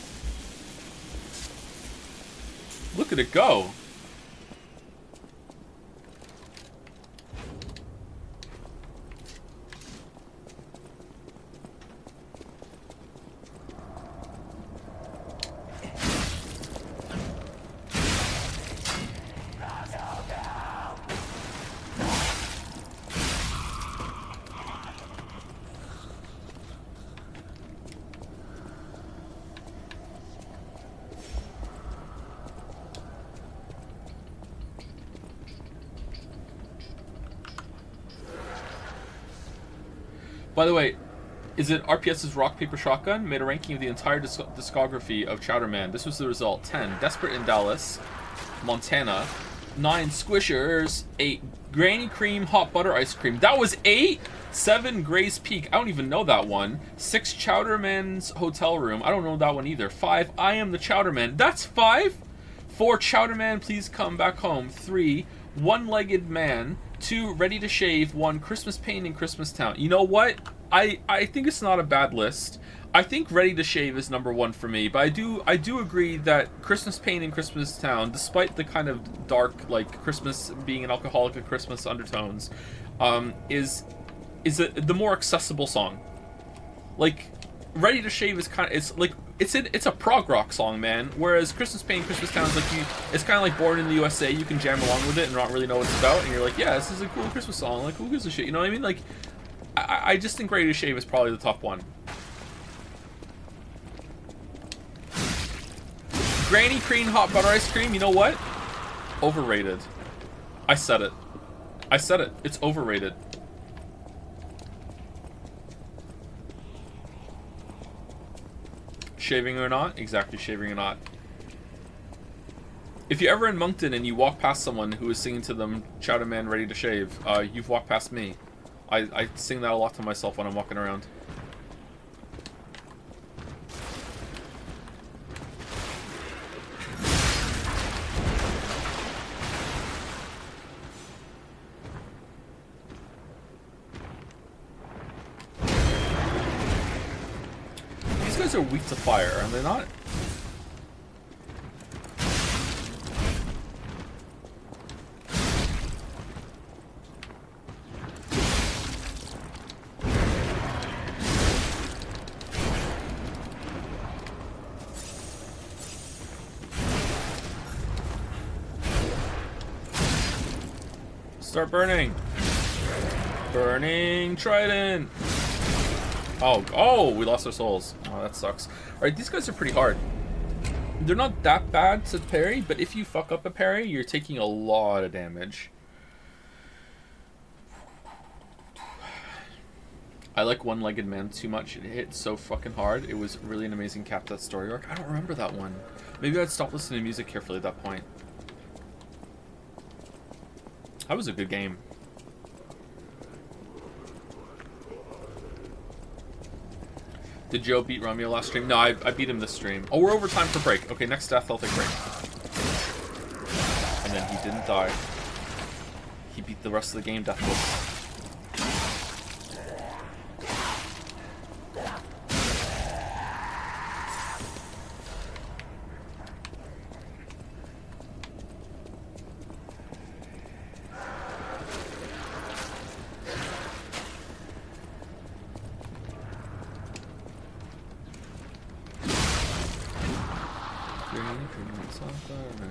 Look at it go. By the way, is it RPS's Rock, Paper, Shotgun? Made a ranking of the entire discography of Chowderman. This was the result. 10, Desperate in Dallas, Montana. 9, Squishers. 8, Granny Cream, Hot Butter Ice Cream. That was 8? 7, Gray's Peak. I don't even know that one. 6, Chowderman's Hotel Room. I don't know that one either. 5, I Am the Chowderman. That's 5? 4, Chowderman, Please Come Back Home. 3, One-Legged Man. 2, Ready to Shave. 1, Christmas Pain in Christmas Town. You know what? I think it's not a bad list. I think Ready to Shave is number 1 for me, but I do agree that Christmas Pain in Christmas Town, despite the kind of dark, like, Christmas being an alcoholic at Christmas undertones, is the more accessible song. Like, Ready to Shave is it's a prog rock song, man. Whereas Christmas Pain, Christmas Town is like it's kind of like Born in the USA. You can jam along with it and not really know what it's about, and you're like, yeah, this is a cool Christmas song. Like, who gives a shit? You know what I mean? Like, I just think Ready to Shave is probably the top 1. Granny Cream Hot Butter Ice Cream. You know what? Overrated. I said it. It's overrated. Shaving or not? Exactly, shaving or not. If you're ever in Moncton and you walk past someone who is singing to them Chowderman Ready to Shave, you've walked past me. I sing that a lot to myself when I'm walking around. These guys are weak to fire, are they not? Start burning. Burning Trident. Oh, we lost our souls. Oh, that sucks. Alright, these guys are pretty hard. They're not that bad to parry, but if you fuck up a parry, you're taking a lot of damage. I like One-Legged Man too much. It hit so fucking hard. It was really an amazing cap to that story arc. I don't remember that one. Maybe I'd stop listening to music carefully at that point. That was a good game. Did Joe beat Romeo last stream? No, I beat him this stream. Oh, we're over time for break. Okay, next death, I'll take break. And then he didn't die. He beat the rest of the game deathless.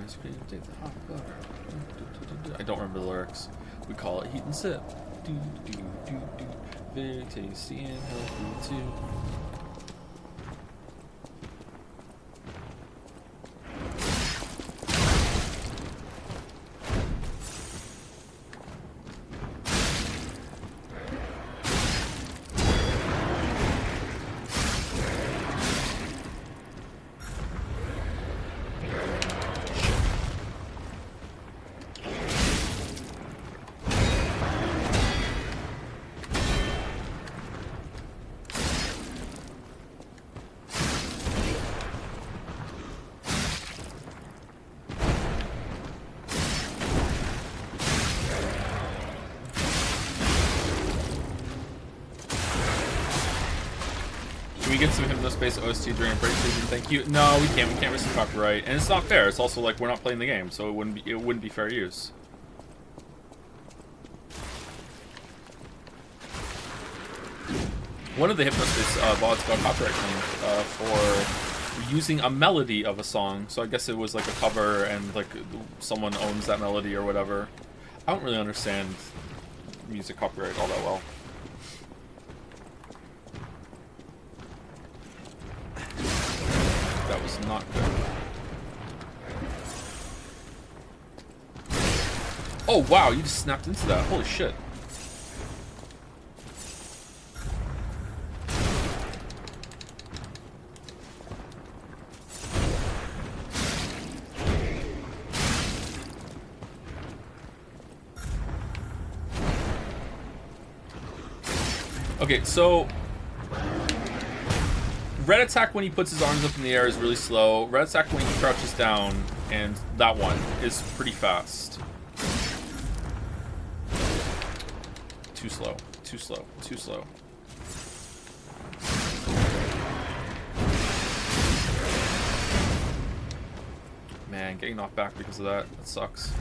Ice cream, take the hot butter. I don't remember the lyrics. We call it heat and sip. Very tasty and healthy too. Can we get some Hypnospace OST during a break season? Thank you. No, we can't. We can't risk copyright, and it's not fair. It's also like we're not playing the game, so it wouldn't be fair use. One of the Hypnospace VODs got copyright claimed for using a melody of a song. So I guess it was like a cover, and like someone owns that melody or whatever. I don't really understand music copyright all that well. That was not good. Oh wow, you just snapped into that. Holy shit. Okay, so red attack when he puts his arms up in the air is really slow. Red attack when he crouches down, and that one is pretty fast. Too slow, too slow, too slow. Man, getting knocked back because of that sucks.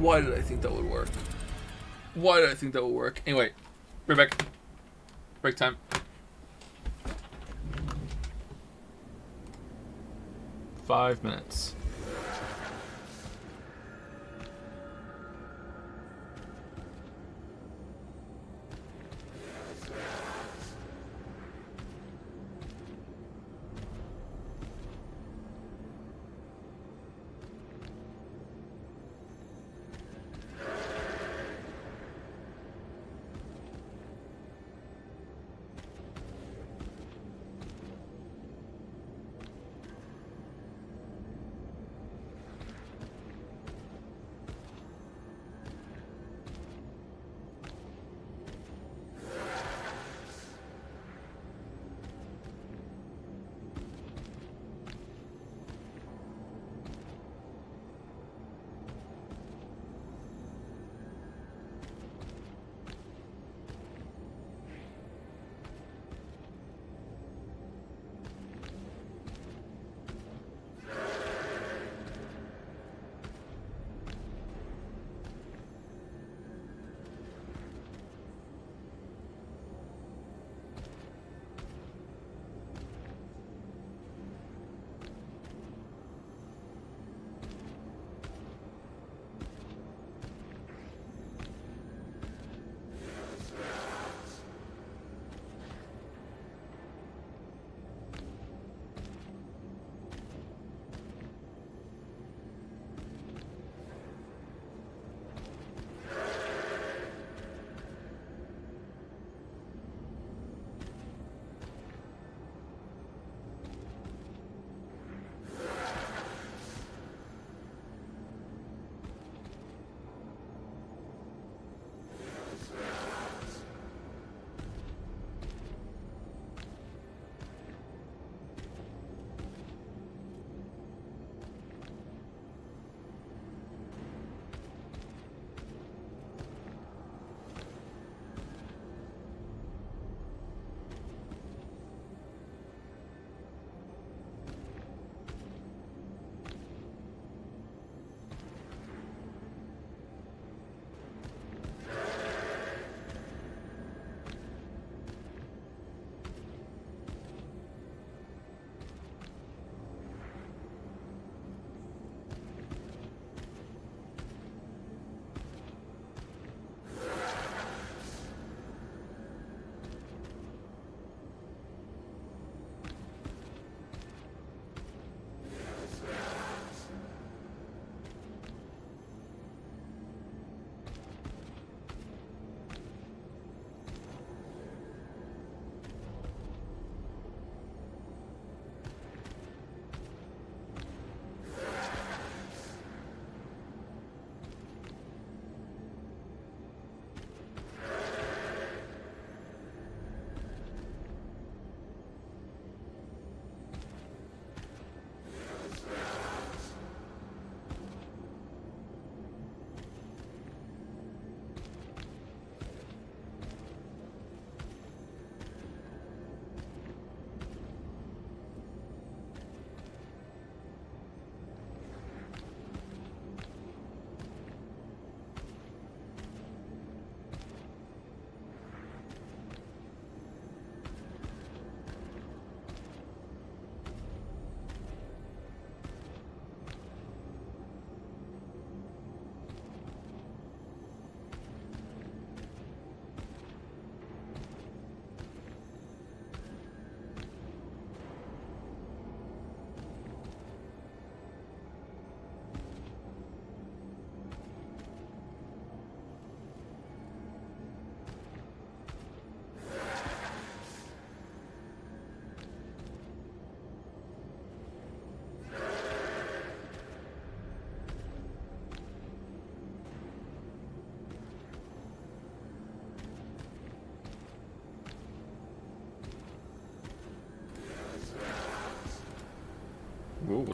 Why did I think that would work? Why did I think that would work? Anyway, right back. Break time. Five minutes.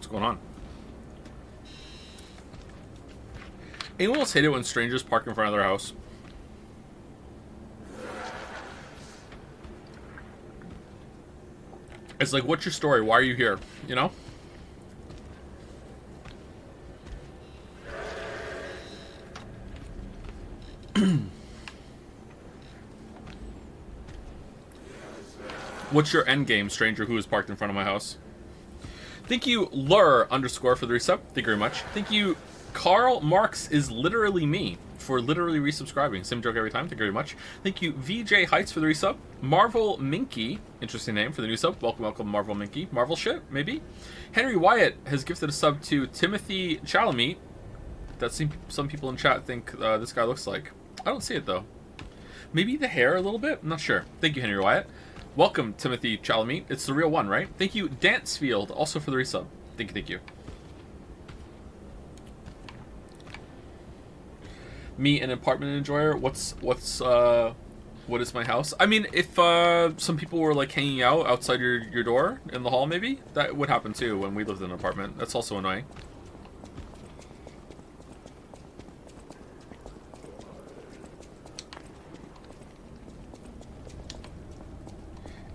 What's going on? Anyone else hate it when strangers park in front of their house? It's like, what's your story? Why are you here? You know? What's your end game, stranger who is parked in front of my house? Thank you, Lur _ for the resub. Thank you very much. Thank you, Karl Marx is literally me for literally resubscribing. Same joke every time. Thank you very much. Thank you, VJ Heights for the resub. Marvel Minky, interesting name for the new sub. Welcome, welcome, Marvel Minky. Marvel shit, maybe. Henry Wyatt has gifted a sub to Timothy Chalamet. That some people in chat think this guy looks like. I don't see it though. Maybe the hair a little bit. I'm not sure. Thank you, Henry Wyatt. Welcome, Timothy Chalamet. It's the real one, right? Thank you, Dancefield, also for the resub. Thank you, thank you. Me, an apartment enjoyer. What is my house? I mean, if some people were like hanging out outside your door in the hall, maybe that would happen too when we lived in an apartment. That's also annoying.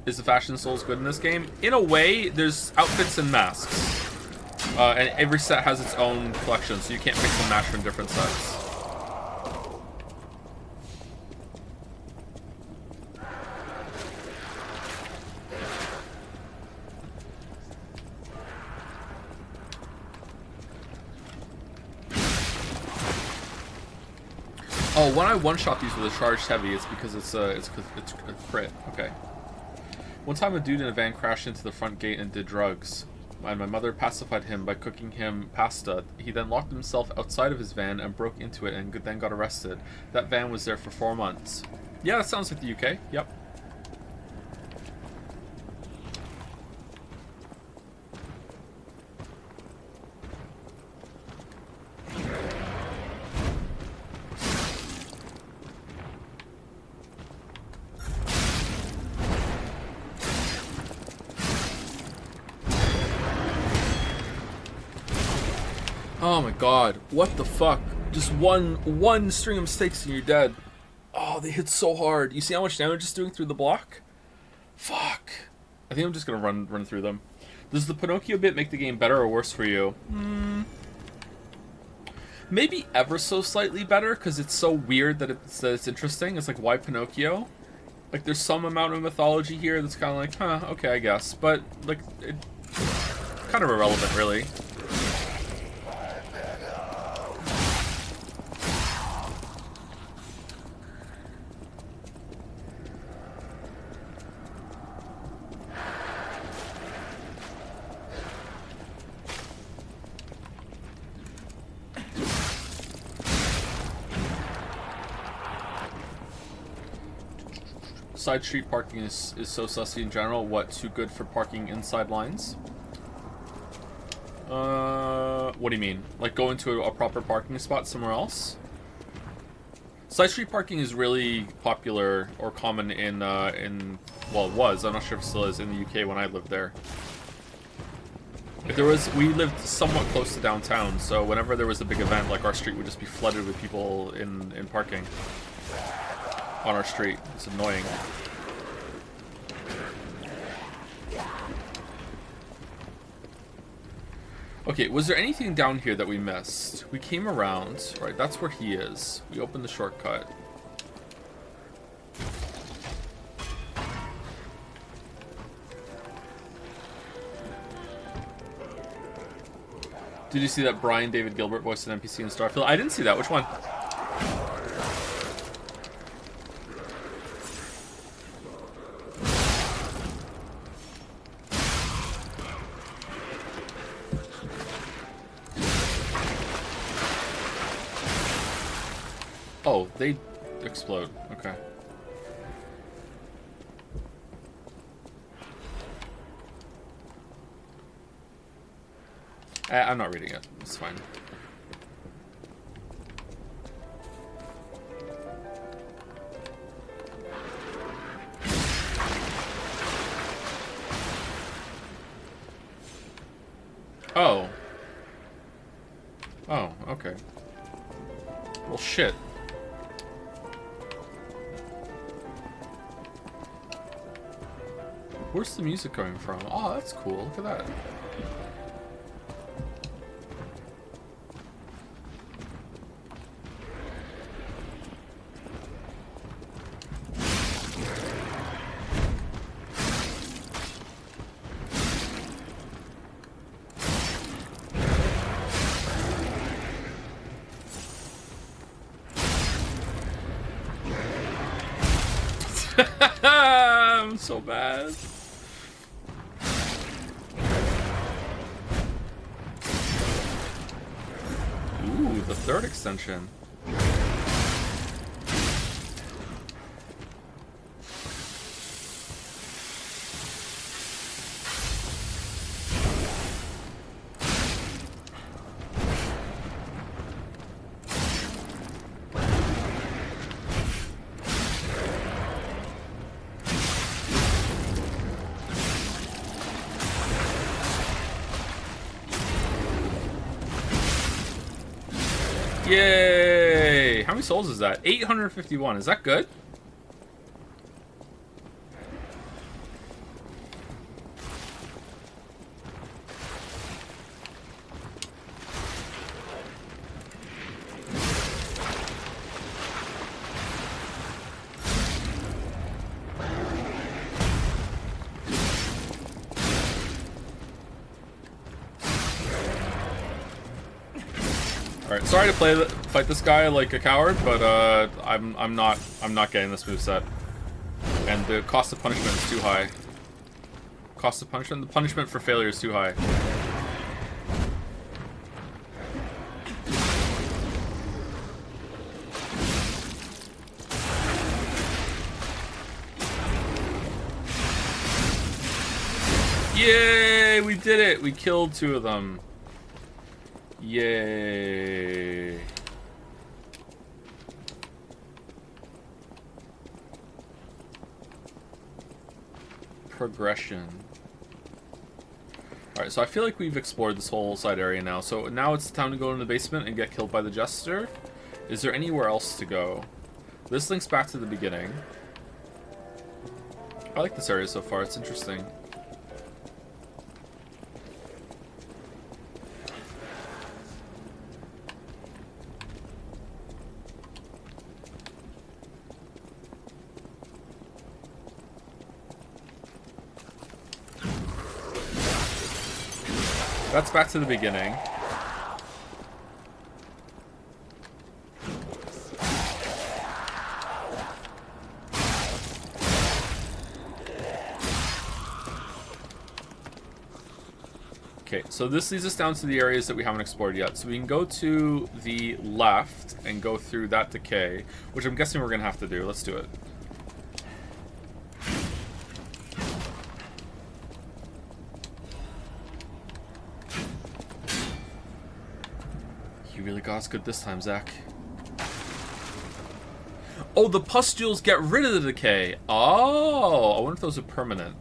Is the fashion souls good in this game? In a way, there's outfits and masks. And every set has its own collection, so you can't mix and match from different sets. Oh, when I one-shot these with a charged heavy, it's because it's a crit. Okay. One time a dude in a van crashed into the front gate and did drugs. And my mother pacified him by cooking him pasta. He then locked himself outside of his van and broke into it and then got arrested. That van was there for 4 months. Yeah, that sounds like the UK. Yep. Oh my god, what the fuck? Just one string of mistakes and you're dead. Oh, they hit so hard. You see how much damage it's doing through the block? Fuck. I think I'm just gonna run through them. Does the Pinocchio bit make the game better or worse for you? Maybe ever so slightly better, because it's so weird that it's interesting. It's like, why Pinocchio? Like, there's some amount of mythology here that's kind of like, huh, okay, I guess. But, like, kind of irrelevant, really. Side street parking is so sussy in general. What, too good for parking inside lines? What do you mean? Like go into a proper parking spot somewhere else? Side street parking is really popular or common in well, it was. I'm not sure if it still is in the UK when I lived there. We lived somewhat close to downtown, so whenever there was a big event, like our street would just be flooded with people in parking on our street. It's annoying. Okay, was there anything down here that we missed? We came around. Right, that's where he is. We opened the shortcut. Did you see that Brian David Gilbert voiced an NPC in Starfield? I didn't see that. Which one? Oh, they explode. Okay. I'm not reading it. It's fine. Oh. Oh, okay. Well, shit. Where's the music coming from? Oh, that's cool. Look at that. I'm so bad. Ooh, the third extension. Yay! How many souls is that? 851. Is that good? Alright, sorry to fight this guy like a coward, but I'm not getting this moveset. And the cost of punishment is too high. Cost of punishment? The punishment for failure is too high. Yay! We did it! We killed 2 of them. Yay. Progression. Alright, so I feel like we've explored this whole side area now. So now it's time to go in the basement and get killed by the Jester. Is there anywhere else to go? This links back to the beginning. I like this area so far, it's interesting. That's back to the beginning. Okay, so this leads us down to the areas that we haven't explored yet. So we can go to the left and go through that decay, which I'm guessing we're going to have to do. Let's do it. You really got us good this time, Zach. Oh, the pustules get rid of the decay. Oh, I wonder if those are permanent.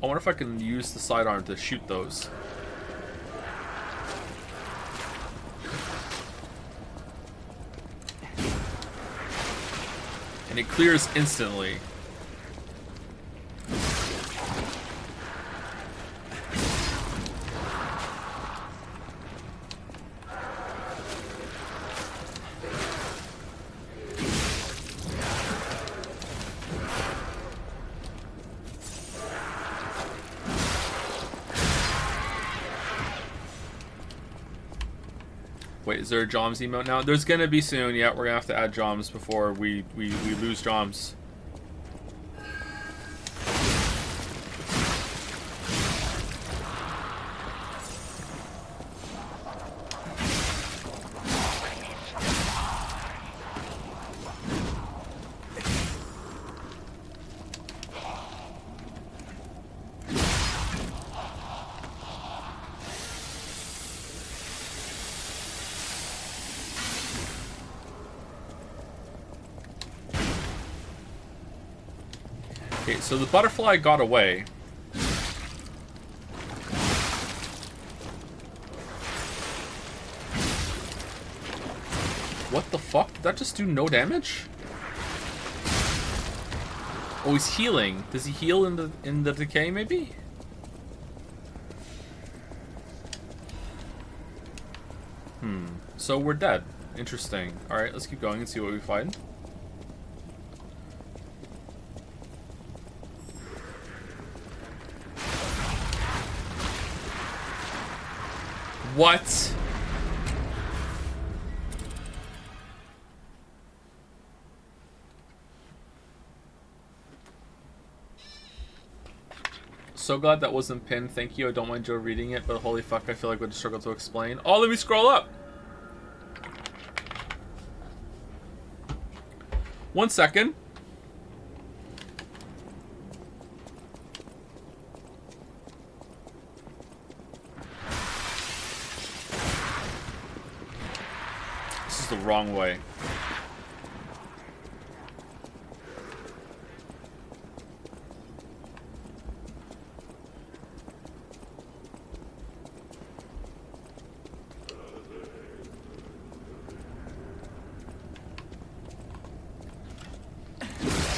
I wonder if I can use the sidearm to shoot those. And it clears instantly. Wait, is there a Joms emote now? There's gonna be soon. Yeah, we're gonna have to add Joms before we lose Joms. Okay, so the butterfly got away. What the fuck? Did that just do no damage? Oh, he's healing. Does he heal in the decay, maybe? So we're dead. Interesting. Alright, let's keep going and see what we find. What? So glad that wasn't pinned. Thank you. I don't mind Joe reading it, but holy fuck, I feel like we'd struggle to explain. Oh, let me scroll up. 1 second. This is the wrong way.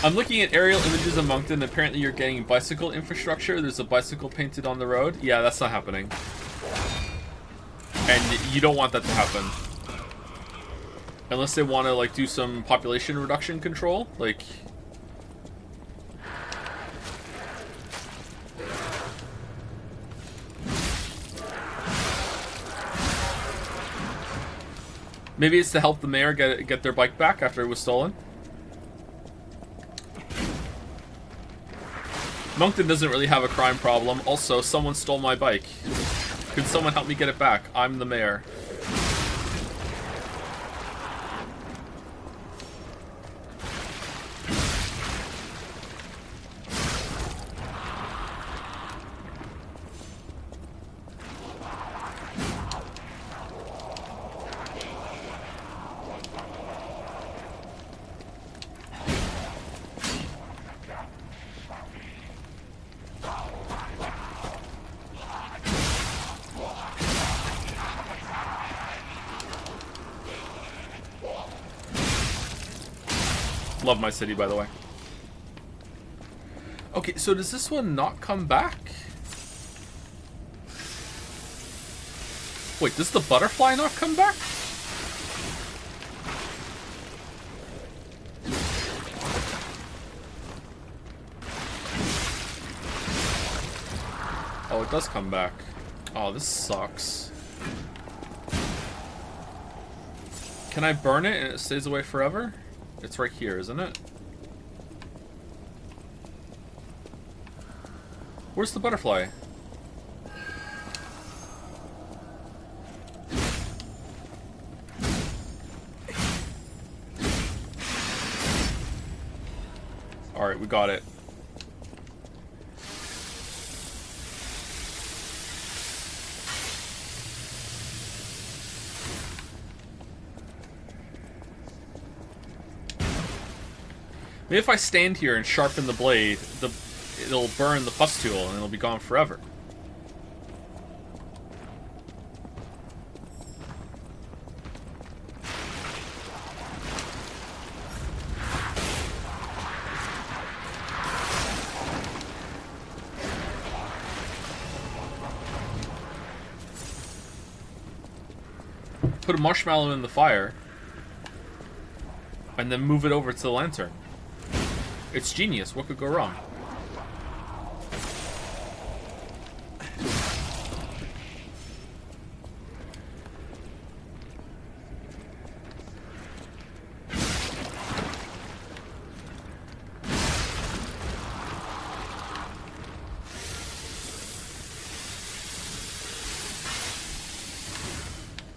I'm looking at aerial images of Moncton. Apparently you're getting bicycle infrastructure. There's a bicycle painted on the road. Yeah, that's not happening. And you don't want that to happen. Unless they want to, like, do some population reduction control. Like... maybe it's to help the mayor get their bike back after it was stolen. Moncton doesn't really have a crime problem. Also, someone stole my bike. Could someone help me get it back? I'm the mayor. Love my city, by the way. Okay, so does this one not come back? Wait, does the butterfly not come back? Oh, it does come back. Oh, this sucks. Can I burn it and it stays away forever? It's right here, isn't it? Where's the butterfly? Alright, we got it. Maybe if I stand here and sharpen the blade, it'll burn the pustule and it'll be gone forever. Put a marshmallow in the fire and then move it over to the lantern. It's genius. What could go wrong?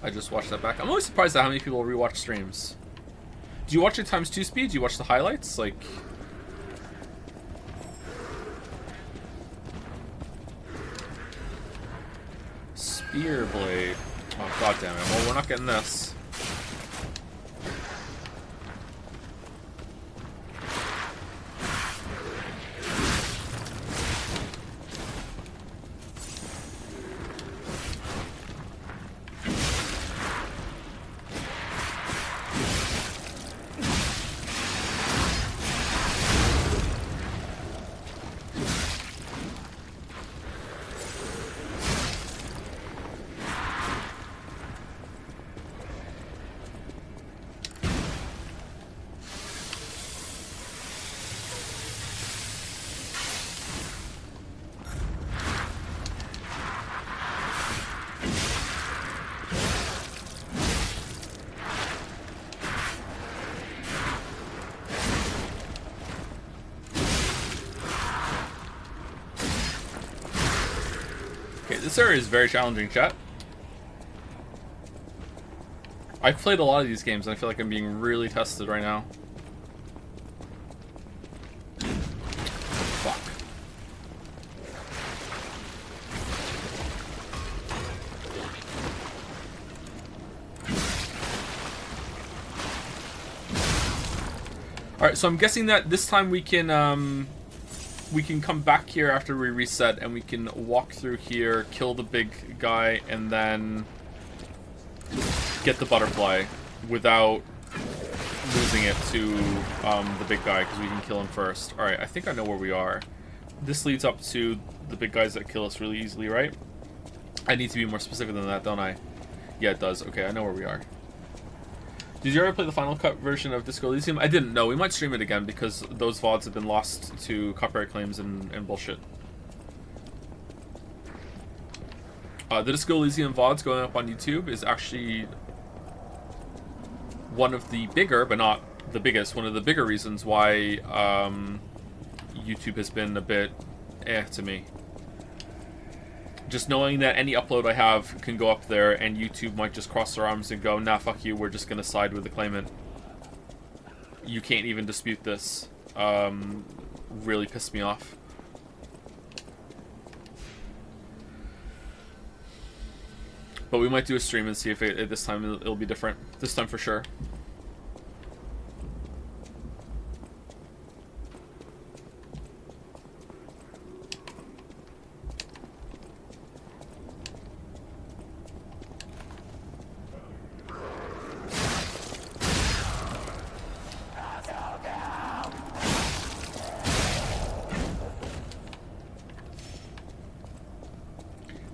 I just watched that back. I'm always surprised at how many people rewatch streams. Do you watch it times 2 speed? Do you watch the highlights? Like... Spear blade. Oh, god damn it. Well, we're not getting this. This area is very challenging, chat. I've played a lot of these games, and I feel like I'm being really tested right now. Fuck. Alright, so I'm guessing that this time we can come back here after we reset, and we can walk through here, kill the big guy, and then get the butterfly without losing it to the big guy, because we can kill him first. Alright, I think I know where we are. This leads up to the big guys that kill us really easily, right? I need to be more specific than that, don't I? Yeah, it does. Okay, I know where we are. Did you ever play the Final Cut version of Disco Elysium? I didn't know. We might stream it again because those VODs have been lost to copyright claims and bullshit. The Disco Elysium VODs going up on YouTube is actually one of the bigger, but not the biggest, one of the bigger reasons why YouTube has been a bit to me. Just knowing that any upload I have can go up there, and YouTube might just cross their arms and go, nah, fuck you, we're just gonna side with the claimant. You can't even dispute this. Really pissed me off. But we might do a stream and see if this time it'll be different. This time for sure.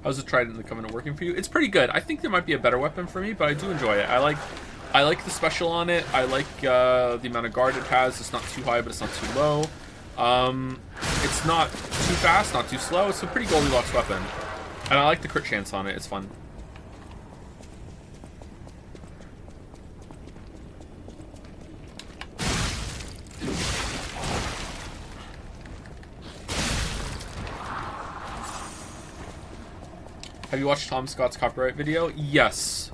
How's the Trident in the Covenant working for you? It's pretty good. I think there might be a better weapon for me, but I do enjoy it. I like the special on it. I like the amount of guard it has. It's not too high, but it's not too low. It's not too fast, not too slow. It's a pretty Goldilocks weapon. And I like the crit chance on it. It's fun. Have you watched Tom Scott's copyright video? Yes.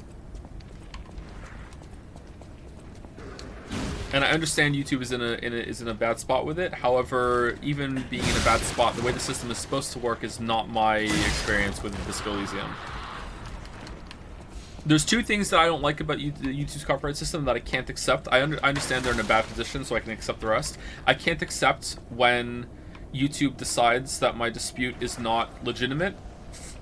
And I understand YouTube is in a bad spot with it. However, even being in a bad spot, the way the system is supposed to work is not my experience with Disco Elysium. There's two things that I don't like about YouTube's copyright system that I can't accept. I understand they're in a bad position, so I can accept the rest. I can't accept when YouTube decides that my dispute is not legitimate,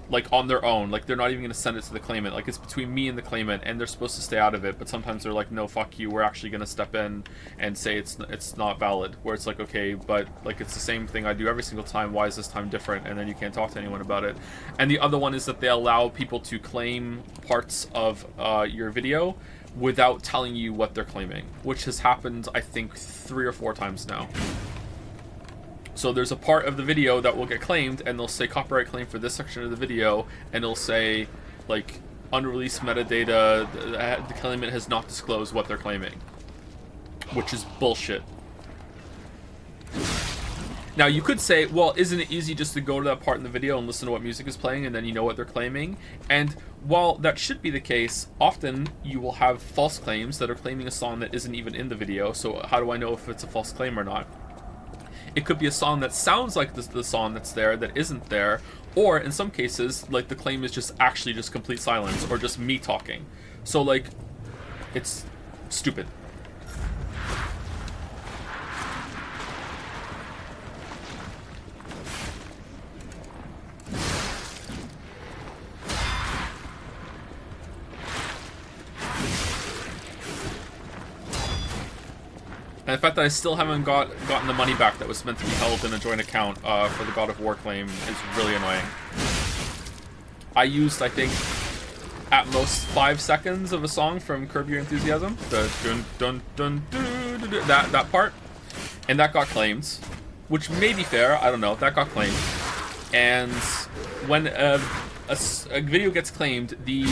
like on their own. Like they're not even going to send it to the claimant. Like it's between me and the claimant, and they're supposed to stay out of it, but sometimes they're like, no, fuck you, we're actually going to step in and say it's not valid. Where it's like, okay, but like it's the same thing I do every single time, why is this time different? And then you can't talk to anyone about it. And the other one is that they allow people to claim parts of your video without telling you what they're claiming, which has happened I think 3 or 4 times now. So there's a part of the video that will get claimed, and they'll say copyright claim for this section of the video, and it'll say, like, unreleased metadata, the claimant has not disclosed what they're claiming. Which is bullshit. Now, you could say, well, isn't it easy just to go to that part in the video and listen to what music is playing, and then you know what they're claiming? And while that should be the case, often you will have false claims that are claiming a song that isn't even in the video, so how do I know if it's a false claim or not? It could be a song that sounds like the song that's there that isn't there, or in some cases, like the claim is just actually just complete silence or just me talking. So like, it's stupid. And the fact that I still haven't gotten the money back that was meant to be held in a joint account for the God of War claim is really annoying. I used, I think, at most 5 seconds of a song from Curb Your Enthusiasm. The dun dun dun dun dun dun, that part. And that got claimed. Which may be fair, I don't know. That got claimed. And when a video gets claimed, the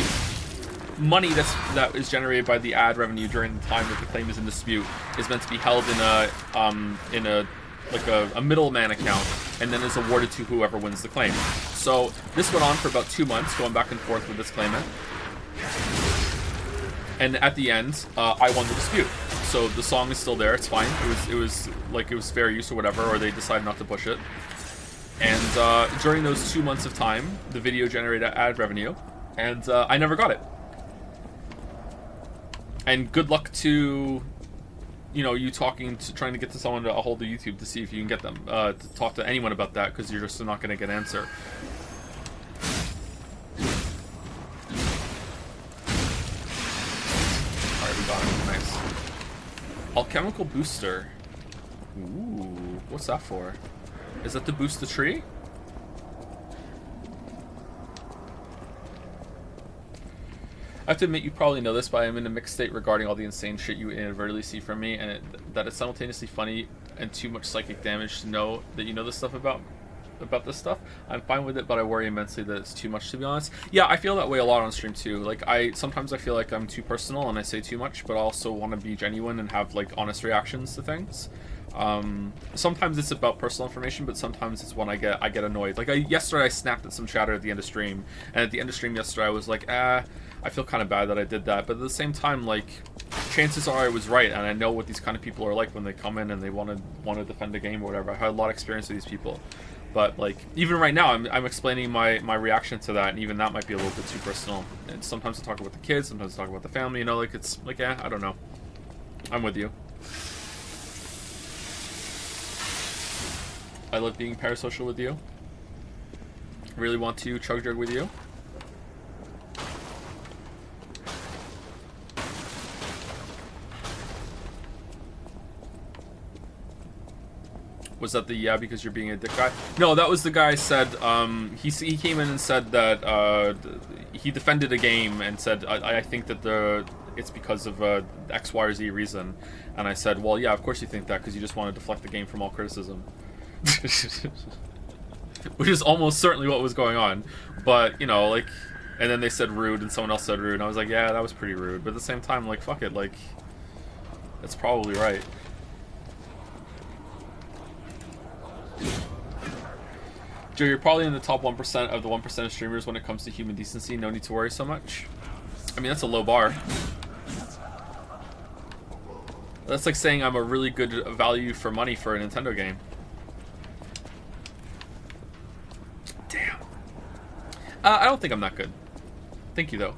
money that is generated by the ad revenue during the time that the claim is in dispute is meant to be held in a middleman account, and then is awarded to whoever wins the claim. So this went on for about 2 months, going back and forth with this claimant. And at the end, I won the dispute. So the song is still there. It's fine. It was fair use or whatever, or they decided not to push it. And during those 2 months of time, the video generated ad revenue, and I never got it. And good luck to, you trying to get to someone to hold of YouTube to see if you can get them to talk to anyone about that, because you're just not going to get an answer. Alright, we got it. Nice. Alchemical booster. Ooh, what's that for? Is that to boost the tree? I have to admit, you probably know this, but I am in a mixed state regarding all the insane shit you inadvertently see from me, and that it's simultaneously funny and too much psychic damage to know that you know this stuff about this stuff. I'm fine with it, but I worry immensely that it's too much, to be honest. Yeah, I feel that way a lot on stream too. Like, sometimes I feel like I'm too personal and I say too much, but I also want to be genuine and have like honest reactions to things. Sometimes it's about personal information, but sometimes it's when I get annoyed. Like yesterday I snapped at some chatter at the end of stream, and at the end of stream yesterday I was like, I feel kind of bad that I did that, but at the same time, like, chances are I was right, and I know what these kind of people are like when they come in and they want to defend a game or whatever. I had a lot of experience with these people, but like, even right now I'm explaining my reaction to that, and even that might be a little bit too personal. And sometimes I talk about the kids, sometimes I talk about the family, like, it's like, I don't know. I'm with you. I love being parasocial with you. Really want to chug jug with you. Was that the because you're being a dick guy? No, that was the guy said, he came in and said that he defended a game and said, I think that it's because of X, Y, or Z reason. And I said, well, yeah, of course you think that, because you just want to deflect the game from all criticism. Which is almost certainly what was going on. But, like, and then they said rude and someone else said rude. And I was like, yeah, that was pretty rude. But at the same time, like, fuck it, like, that's probably right. Joe, you're probably in the top 1% of the 1% of streamers when it comes to human decency. No need to worry so much. I mean, that's a low bar. That's like saying I'm a really good value for money for a Nintendo game. Damn. I don't think I'm that good. Thank you, though.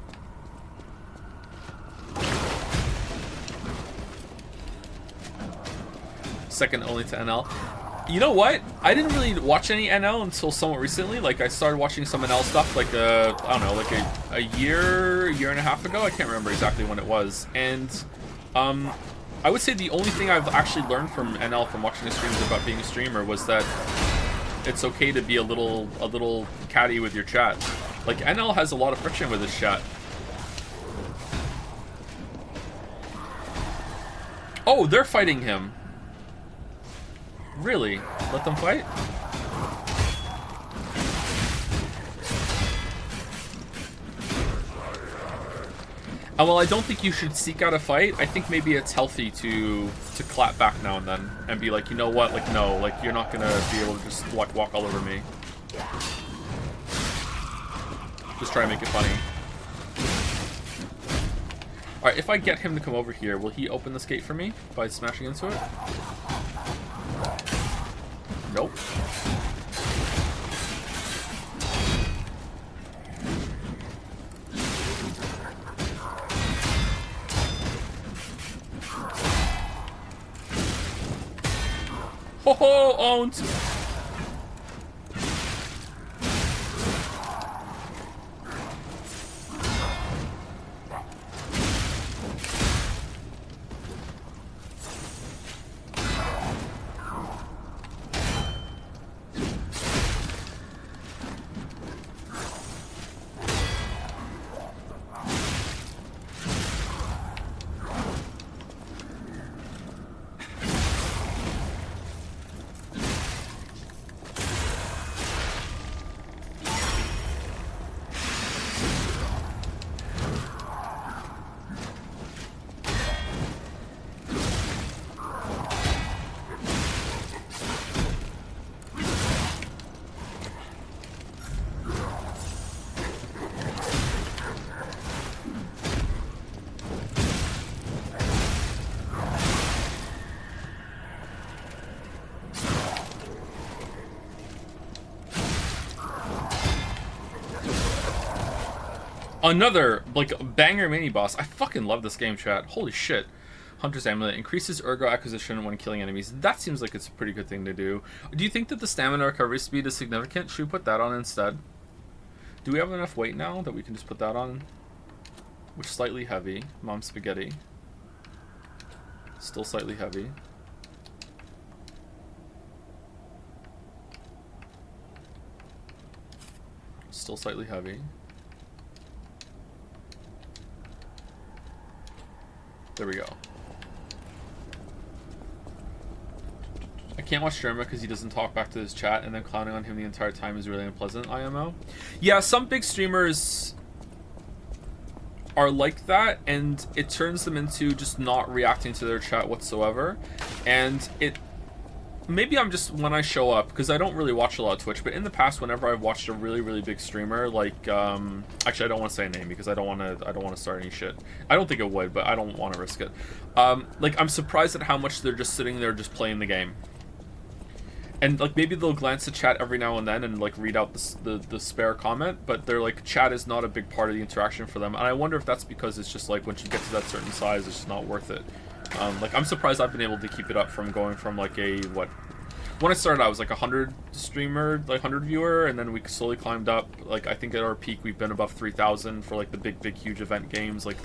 Second only to NL. You know what? I didn't really watch any NL until somewhat recently. Like, I started watching some NL stuff, like, I don't know, like a year and a half ago. I can't remember exactly when it was. And, I would say the only thing I've actually learned from NL from watching the streams about being a streamer was that it's okay to be a little catty with your chat. Like, NL has a lot of friction with his chat. Oh, they're fighting him. Really? Let them fight? Well, I don't think you should seek out a fight. I think maybe it's healthy to clap back now and then and be like, you know what? Like, no, like, you're not gonna be able to just like walk all over me. Just try to make it funny. Alright, if I get him to come over here, will he open this gate for me by smashing into it? Nope. Ho ho, owned! Another, like, banger mini-boss. I fucking love this game, chat. Holy shit. Hunter's Amulet increases ergo acquisition when killing enemies. That seems like it's a pretty good thing to do. Do you think that the stamina recovery speed is significant? Should we put that on instead? Do we have enough weight now that we can just put that on? Which is slightly heavy. Mom spaghetti. Still slightly heavy. Still slightly heavy. There we go. I can't watch Jerma because he doesn't talk back to his chat, and then clowning on him the entire time is really unpleasant, IMO. Yeah, some big streamers are like that, and it turns them into just not reacting to their chat whatsoever. And it... Maybe I'm just, when I show up, because I don't really watch a lot of Twitch, but in the past, whenever I've watched a really, really big streamer, like, actually, I don't want to say a name, because I don't want to start any shit. I don't think it would, but I don't want to risk it. Like, I'm surprised at how much they're just sitting there just playing the game. And, like, maybe they'll glance at chat every now and then and, like, read out the spare comment, but they're like, chat is not a big part of the interaction for them. And I wonder if that's because it's just, like, once you get to that certain size, it's just not worth it. Like, I'm surprised I've been able to keep it up from going from, like, a, what... When I started, I was, like, 100 streamer, like, 100 viewer, and then we slowly climbed up. Like, I think at our peak, we've been above 3,000 for, like, the big, huge event games, like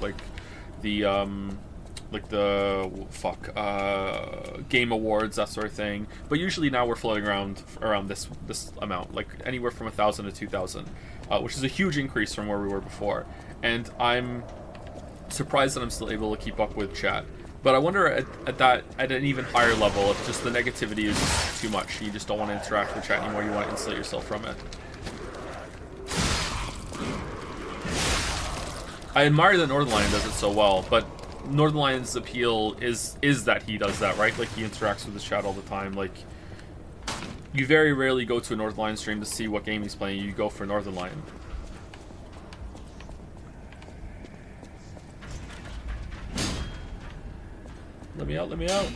the, Game Awards, that sort of thing. But usually now we're floating around this amount, like, anywhere from 1,000 to 2,000, which is a huge increase from where we were before. And I'm surprised that I'm still able to keep up with chat. But I wonder at an even higher level if just the negativity is just too much. You just don't want to interact with chat anymore. You want to insulate yourself from it. I admire that Northernlion does it so well, but Northernlion's appeal is that he does that, right? Like, he interacts with his chat all the time. Like, you very rarely go to a Northernlion stream to see what game he's playing. You go for Northernlion. Let me out, let me out.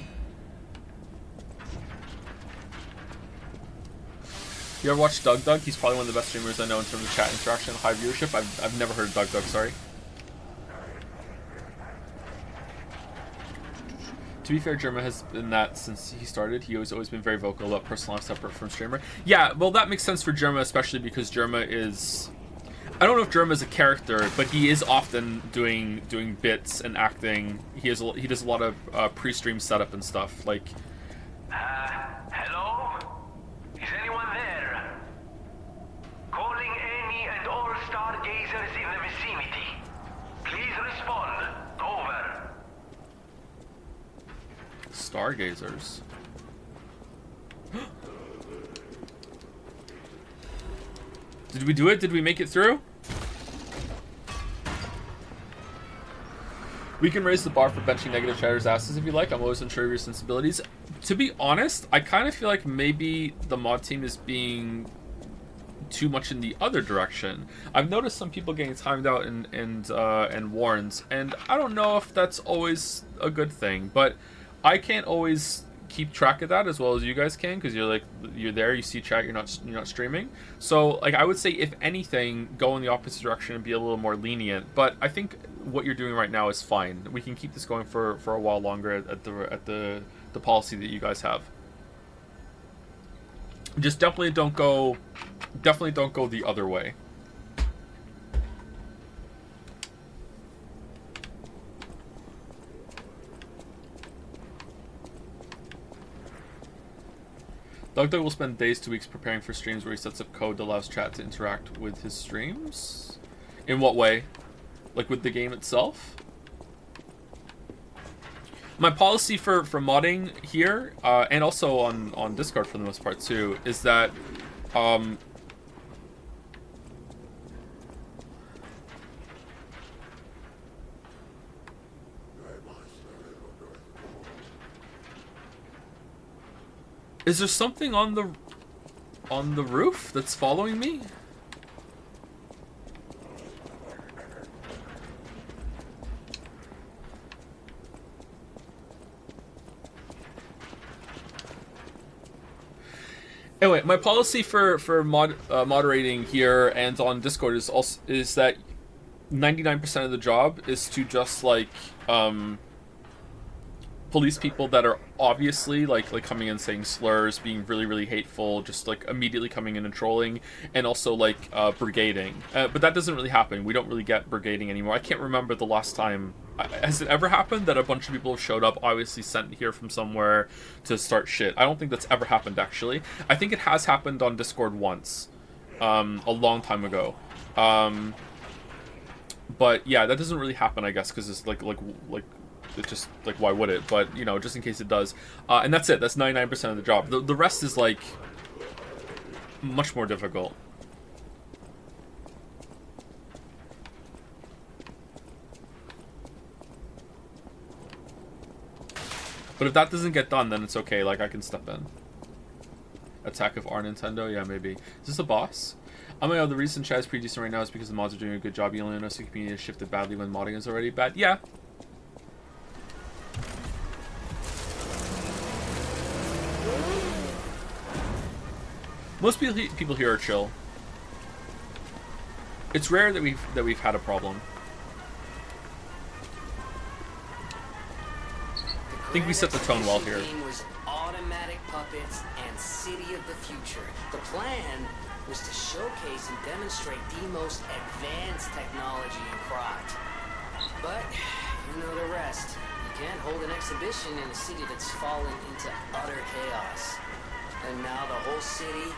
You ever watch Doug? He's probably one of the best streamers I know in terms of chat interaction and high viewership. I've never heard of Doug, sorry. To be fair, Germa has been that since he started. He has always been very vocal about personal life separate from streamer. Yeah, well, that makes sense for Germa, especially because Germa is... I don't know if Germa is a character, but he is often doing bits and acting. He does a lot of pre-stream setup and stuff. Like, hello? Is anyone there? Calling any and all stargazers in the vicinity. Please respond. Over. Stargazers. Did we do it? Did we make it through? We can raise the bar for benching negative chatters' asses if you like. I'm always unsure of your sensibilities. To be honest, I kind of feel like maybe the mod team is being too much in the other direction. I've noticed some people getting timed out and warns, and I don't know if that's always a good thing, but I can't always keep track of that as well as you guys can, because you're there, you see chat, you're not streaming. So, like, I would say if anything, go in the opposite direction and be a little more lenient. But I think what you're doing right now is fine. We can keep this going for a while longer at the policy that you guys have. Just definitely don't go the other way. Doug will spend days to weeks preparing for streams where he sets up code that allows chat to interact with his streams. In what way? Like with the game itself? My policy for modding here, and also on Discord for the most part too, is that is there something on the roof that's following me? Anyway, my policy for moderating here and on Discord is that 99% of the job is to just like police people that are obviously like coming in saying slurs, being really hateful, just like immediately coming in and trolling, and also like brigading. But that doesn't really happen. We don't really get brigading anymore. I can't remember the last time. Has it ever happened that a bunch of people have showed up, obviously sent here from somewhere to start shit? I don't think that's ever happened, actually. I think it has happened on Discord once, a long time ago. But yeah, that doesn't really happen, I guess, because it's like it's just like, why would it? But you know, just in case it does, and that's it. That's 99% of the job. The rest is like much more difficult. But if that doesn't get done, then it's okay. Like, I can step in. Attack of our Nintendo? Yeah, maybe. Is this a boss? Oh my god, the reason chat is pretty decent right now is because the mods are doing a good job. You only notice the community has shifted badly when modding is already bad. Yeah. Most people here are chill. It's rare that we've had a problem. I think we set the tone well here. Was automatic puppets and City of the Future. The plan was to showcase and demonstrate the most advanced technology in Croct. But you know the rest. You can't hold an exhibition in a city that's fallen into utter chaos. And now the whole city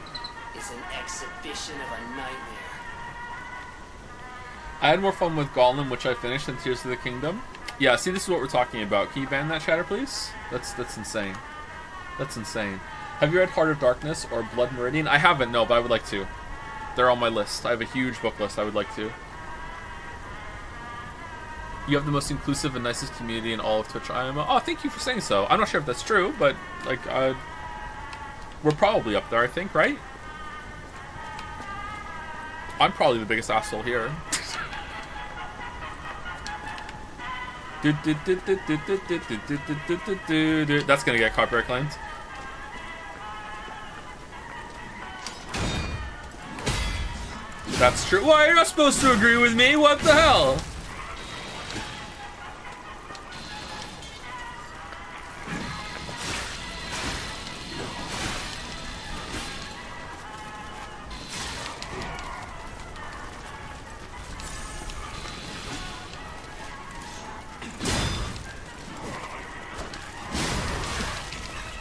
is an exhibition of a nightmare. I had more fun with Gollum, which I finished, than Tears of the Kingdom. Yeah, see, this is what we're talking about. Can you ban that chatter, please? That's insane. That's insane. Have you read Heart of Darkness or Blood Meridian? I haven't, no, but I would like to. They're on my list. I have a huge book list. I would like to. You have the most inclusive and nicest community in all of Twitch IMO. Oh, thank you for saying so. I'm not sure if that's true, but, like, we're probably up there, I think, right? I'm probably the biggest asshole here. That's gonna get copyright claimed. That's true. Why, you're not supposed to agree with me? What the hell?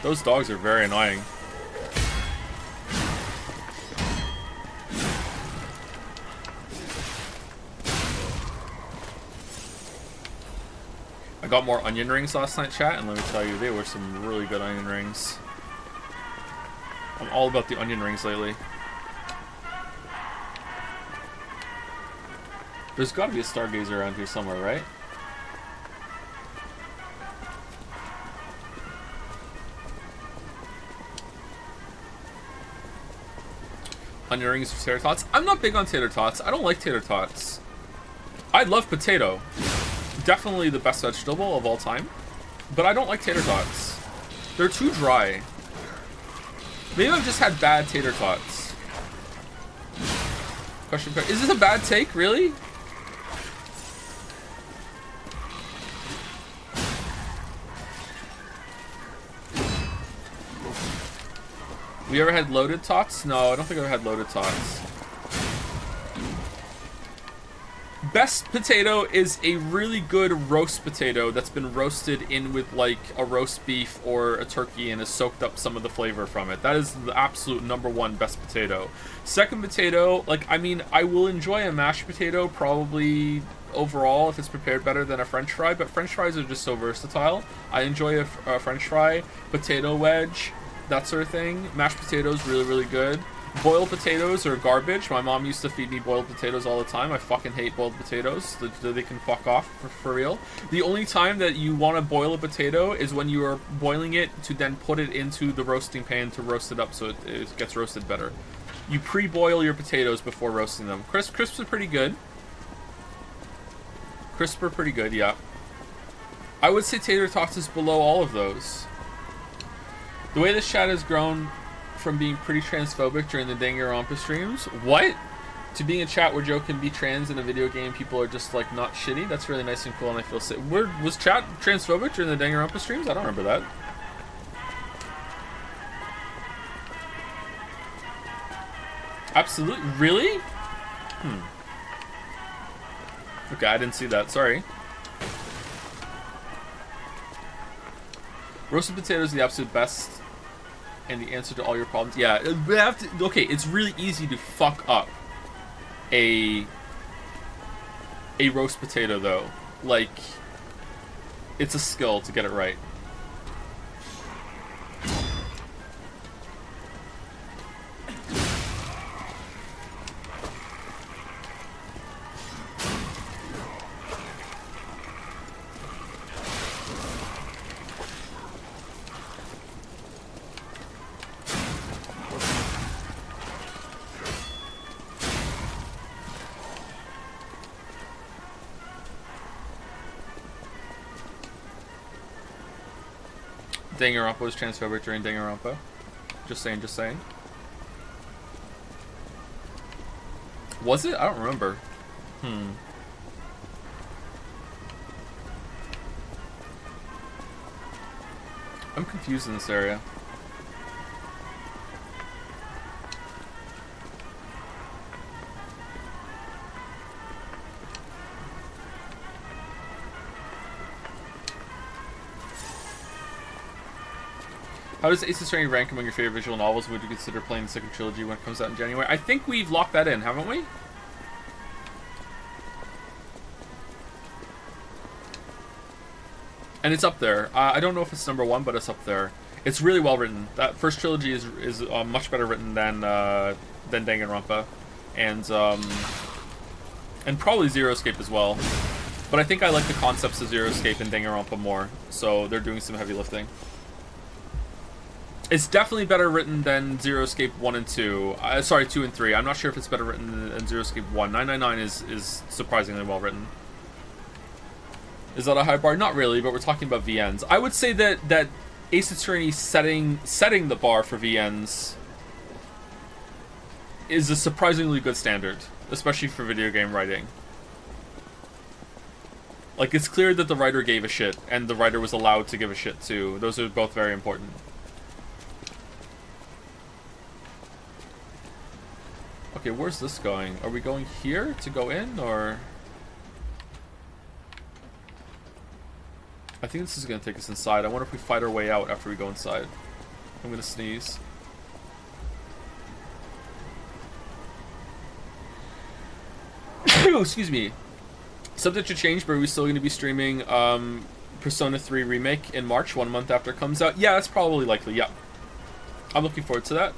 Those dogs are very annoying. I got more onion rings last night, chat, and let me tell you, they were some really good onion rings. I'm all about the onion rings lately. There's gotta be a stargazer around here somewhere, right? Onion rings with tater tots. I'm not big on tater tots. I don't like tater tots. I love potato. Definitely the best vegetable of all time. But I don't like tater tots. They're too dry. Maybe I've just had bad tater tots. Question. Is this a bad take? Really? We ever had loaded tots? No, I don't think I've had loaded tots. Best potato is a really good roast potato that's been roasted in with like a roast beef or a turkey and has soaked up some of the flavor from it. That is the absolute #1 best potato. Second potato, like, I mean, I will enjoy a mashed potato probably overall if it's prepared better than a french fry, but french fries are just so versatile. I enjoy a french fry, potato wedge, that sort of thing. Mashed potatoes, really good. Boiled potatoes are garbage. My mom used to feed me boiled potatoes all the time. I fucking hate boiled potatoes. They can fuck off, for real. The only time that you want to boil a potato is when you are boiling it to then put it into the roasting pan to roast it up so it gets roasted better. You pre-boil your potatoes before roasting them. Crisps are pretty good. Crisps are pretty good, yeah. I would say tater tots is below all of those. The way this chat has grown from being pretty transphobic during the Danganronpa streams. What? To being a chat where Joe can be trans in a video game, people are just like not shitty. That's really nice and cool, and I feel safe. Was chat transphobic during the Danganronpa streams? I don't remember that. Absolutely, really? Okay, I didn't see that. Sorry. Roasted potatoes are the absolute best, and the answer to all your problems. Yeah, we have to. Okay, it's really easy to fuck up a roast potato though. Like, it's a skill to get it right. Danganronpa was transphobic during Danganronpa. Just saying, just saying. Was it? I don't remember. I'm confused in this area. How does Ace Attorney rank among your favorite visual novels? Would you consider playing the second trilogy when it comes out in January? I think we've locked that in, haven't we? And it's up there. I don't know if it's number one, but it's up there. It's really well written. That first trilogy is much better written than Danganronpa, and probably Zero Escape as well. But I think I like the concepts of Zero Escape and Danganronpa more, so they're doing some heavy lifting. It's definitely better written than Zero Escape 1 and 2. Sorry, 2 and 3. I'm not sure if it's better written than Zero Escape 1. 999 is surprisingly well written. Is that a high bar? Not really, but we're talking about VNs. I would say that Ace Attorney setting the bar for VNs is a surprisingly good standard, especially for video game writing. Like, it's clear that the writer gave a shit, and the writer was allowed to give a shit too. Those are both very important. Okay, where's this going? Are we going here to go in, or...? I think this is going to take us inside. I wonder if we fight our way out after we go inside. I'm going to sneeze. Excuse me. Subject to change, but are we still going to be streaming Persona 3 Remake in March, 1 month after it comes out? Yeah, that's probably likely, yeah. I'm looking forward to that.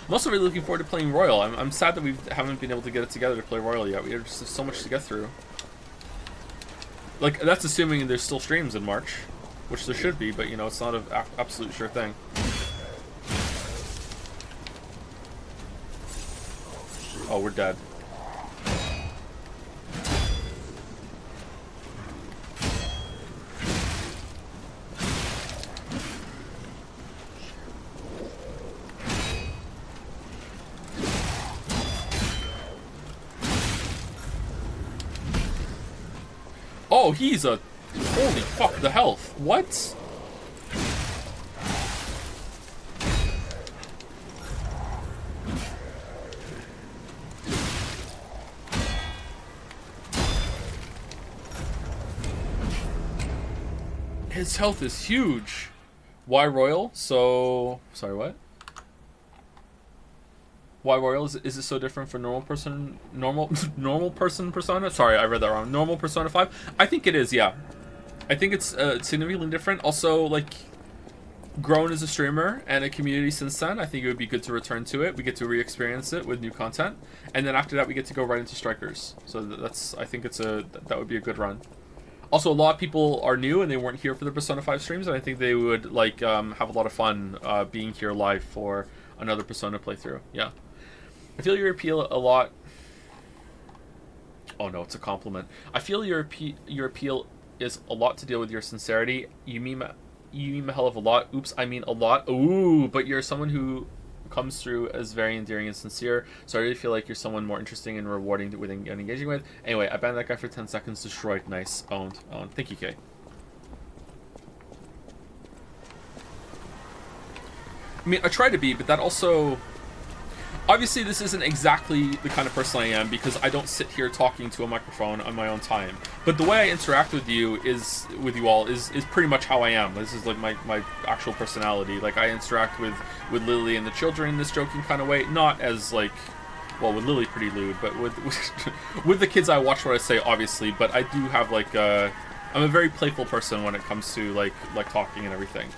I'm also really looking forward to playing Royal. I'm sad that we haven't been able to get it together to play Royal yet. We have just so much to get through. Like, that's assuming there's still streams in March, which there should be, but, you know, it's not an absolute sure thing. Oh, we're dead. Oh, he's a... Holy fuck, the health. What? His health is huge. Why Royal? So... Sorry, what? Why Royal? Is it so different for normal person Persona? Sorry, I read that wrong. Normal Persona 5? I think it is, yeah. I think it's significantly different. Also, like, grown as a streamer and a community since then, I think it would be good to return to it. We get to re-experience it with new content. And then after that, we get to go right into Strikers. So that's, I think that would be a good run. Also, a lot of people are new and they weren't here for the Persona 5 streams, and I think they would, like, have a lot of fun being here live for another Persona playthrough. Yeah. I feel your appeal a lot... Oh no, it's a compliment. I feel your appeal is a lot to deal with your sincerity. You mean a hell of a lot. Oops, I mean a lot. Ooh, but you're someone who comes through as very endearing and sincere, so I really feel like you're someone more interesting and rewarding with and engaging with. Anyway, I banned that guy for 10 seconds, destroyed. Nice. Owned. Thank you, Kay. I mean, I try to be, but that also... Obviously, this isn't exactly the kind of person I am, because I don't sit here talking to a microphone on my own time. But the way I interact with you all is pretty much how I am. This is like my actual personality. Like, I interact with Lily and the children in this joking kind of way. Not as, like... Well, with Lily, pretty lewd, but with the kids I watch what I say, obviously. But I do have, like, I'm a very playful person when it comes to, like talking and everything.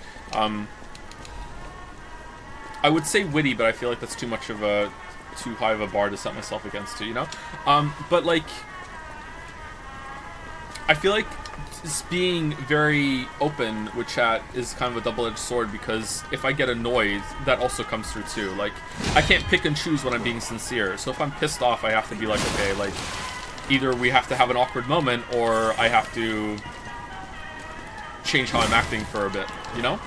I would say witty, but I feel like that's too high of a bar to set myself against too, you know? But like, I feel like just being very open with chat is kind of a double-edged sword, because if I get annoyed, that also comes through too. Like, I can't pick and choose when I'm being sincere. So if I'm pissed off, I have to be like, okay, like, either we have to have an awkward moment, or I have to change how I'm acting for a bit, you know?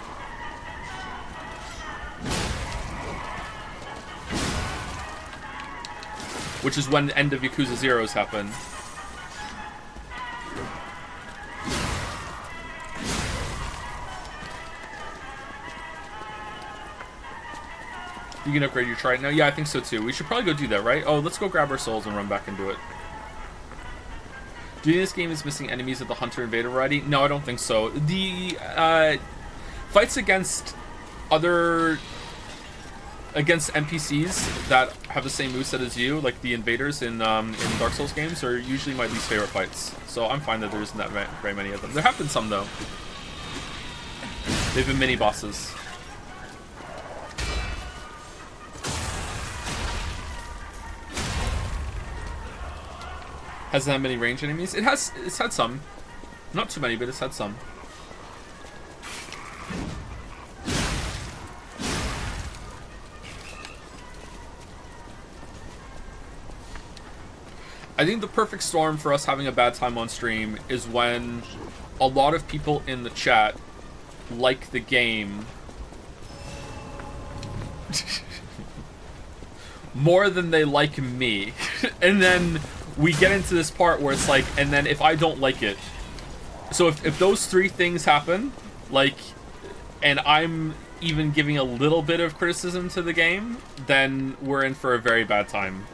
Which is when the end of Yakuza Zeros happen. You can upgrade your trident now? Yeah, I think so too. We should probably go do that, right? Oh, let's go grab our souls and run back and do it. Do you think this game is missing enemies of the Hunter Invader variety? No, I don't think so. The fights against NPCs that have the same moveset as you, like the invaders in Dark Souls games, are usually my least favorite fights. So I'm fine that there isn't that very many of them. There have been some, though. They've been mini-bosses. Hasn't had many range enemies? It's had some. Not too many, but it's had some. I think the perfect storm for us having a bad time on stream is when a lot of people in the chat like the game more than they like me. And then we get into this part where it's like, and then if I don't like it. So if those three things happen, like, and I'm even giving a little bit of criticism to the game, then we're in for a very bad time.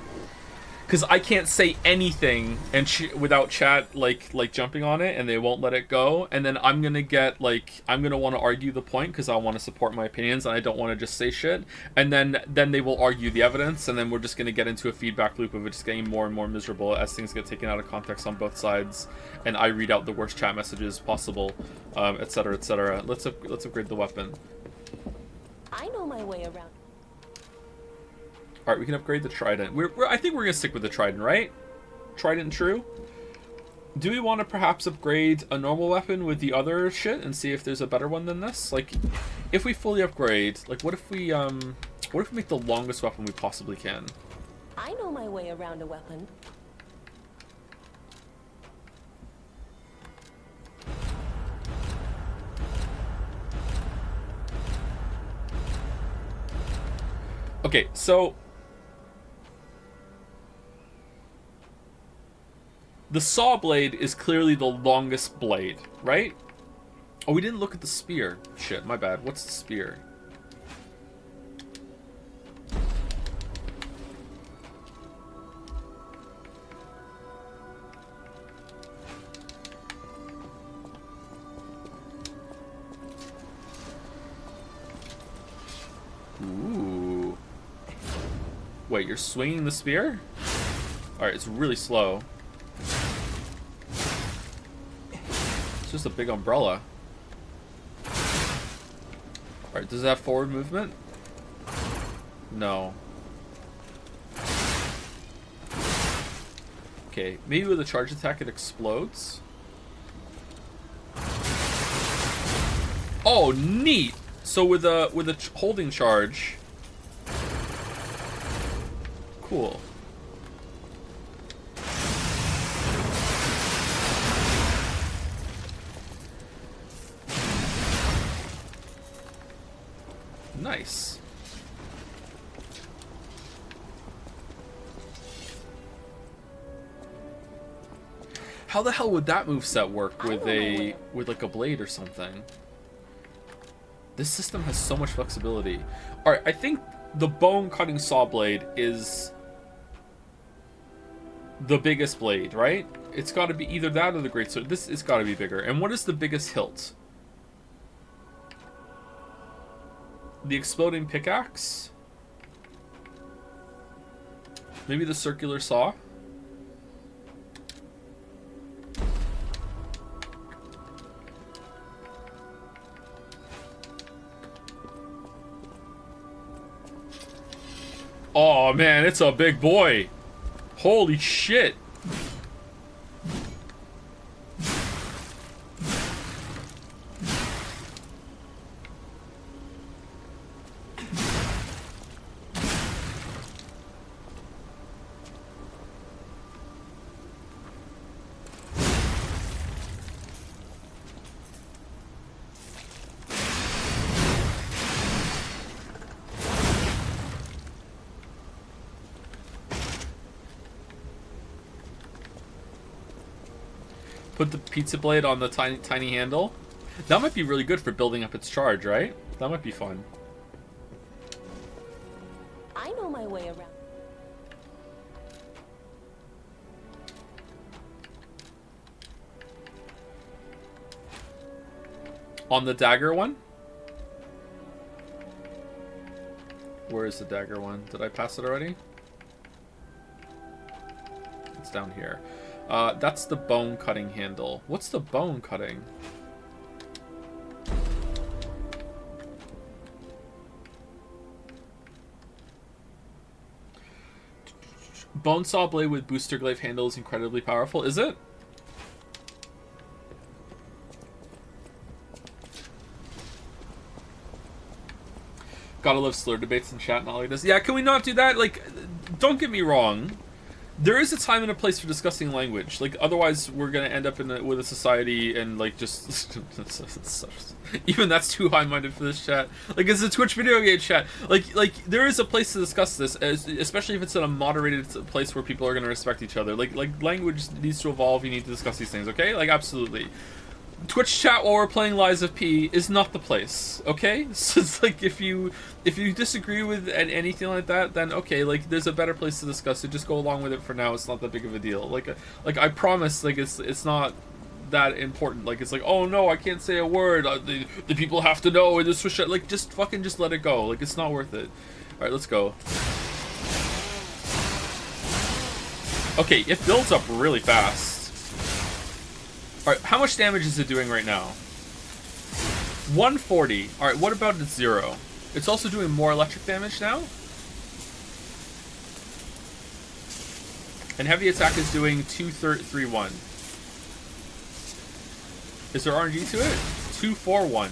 Because I can't say anything and without chat like jumping on it, and they won't let it go. And then I'm gonna get like, I'm gonna want to argue the point because I want to support my opinions and I don't want to just say shit. And then they will argue the evidence, and then we're just gonna get into a feedback loop of it just getting more and more miserable as things get taken out of context on both sides, and I read out the worst chat messages possible, etc., etc. Let's upgrade the weapon. I know my way around. Alright, we can upgrade the trident. I think we're gonna stick with the trident, right? Trident true? Do we want to perhaps upgrade a normal weapon with the other shit and see if there's a better one than this? Like, if we fully upgrade, like, what if we make the longest weapon we possibly can? I know my way around a weapon. Okay, so the saw blade is clearly the longest blade, right? Oh, we didn't look at the spear. Shit, my bad. What's the spear? Ooh. Wait, you're swinging the spear? Alright, it's really slow. It's just a big umbrella. Alright, does it have forward movement? No. Okay, maybe with a charge attack it explodes? Oh, neat! So with a holding charge... Cool. Nice. How the hell would that moveset work with like a blade or something? This system has so much flexibility. Alright, I think the bone cutting saw blade is the biggest blade, right? It's got to be either that or the great sword. This has got to be bigger. And what is the biggest hilt? The exploding pickaxe? Maybe the circular saw? Oh man, it's a big boy. Holy shit. Put the pizza blade on the tiny handle. That might be really good for building up its charge, right? That might be fun. I know my way around. On the dagger one? Where is the dagger one? Did I pass it already? It's down here. That's the bone cutting handle. What's the bone cutting? Bone saw blade with booster glaive handle is incredibly powerful. Is it? Gotta love slur debates in chat and all he does. Yeah, can we not do that? Like, don't get me wrong. There is a time and a place for discussing language. Like, otherwise we're gonna end up with a society and like just even that's too high-minded for this chat. Like, it's a Twitch video game chat. Like there is a place to discuss this, especially if it's in a moderated place where people are gonna respect each other. Like language needs to evolve. You need to discuss these things. Okay? Like, absolutely. Twitch chat while we're playing Lies of P is not the place, okay? So it's like, if you disagree with anything like that, then okay, like, there's a better place to discuss it. Just go along with it for now. It's not that big of a deal. Like I promise, like, it's not that important. Like, it's like, oh no, I can't say a word. The people have to know in this Twitch chat. Like, just let it go. Like, it's not worth it. All right, let's go. Okay, it builds up really fast. Alright, how much damage is it doing right now? 140. Alright, what about its 0? It's also doing more electric damage now? And heavy attack is doing 231. Is there RNG to it? 241.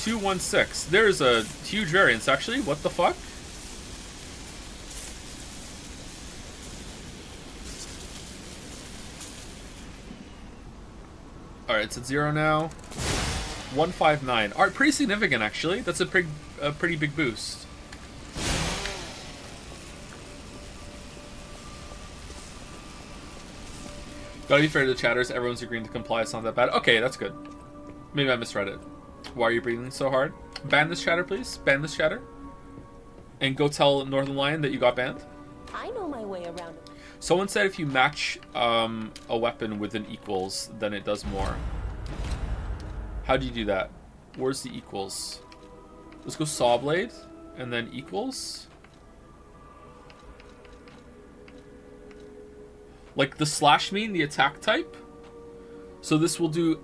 216. There's a huge variance, actually. What the fuck? Alright, it's at 0 now. 159. Alright, pretty significant, actually. That's a pretty big boost. Gotta be fair to the chatters. Everyone's agreeing to comply. It's not that bad. Okay, that's good. Maybe I misread it. Why are you breathing so hard? Ban this chatter, please. Ban this chatter. And go tell Northern Lion that you got banned. I know my way around. Someone said if you match a weapon with an equals, then it does more. How do you do that? Where's the equals? Let's go saw blade, and then equals. Like the slash mean, the attack type. So this will do...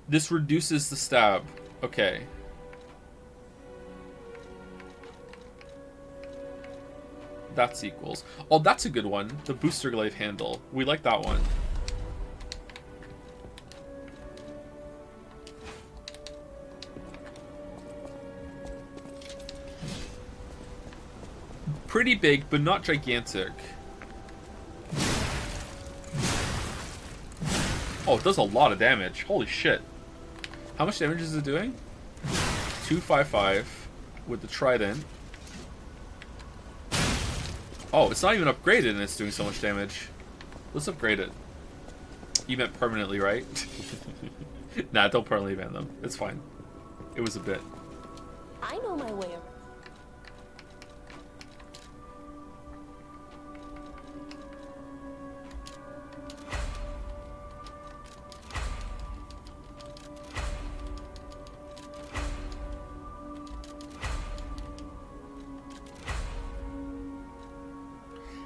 This reduces the stab. Okay. That's equals. Oh, that's a good one. The booster glaive handle. We like that one. Pretty big, but not gigantic. Oh, it does a lot of damage. Holy shit. How much damage is it doing? 255 with the trident. Oh, it's not even upgraded and it's doing so much damage. Let's upgrade it. You meant permanently, right? Nah, don't permanently ban them. It's fine. It was a bit. I know my way around.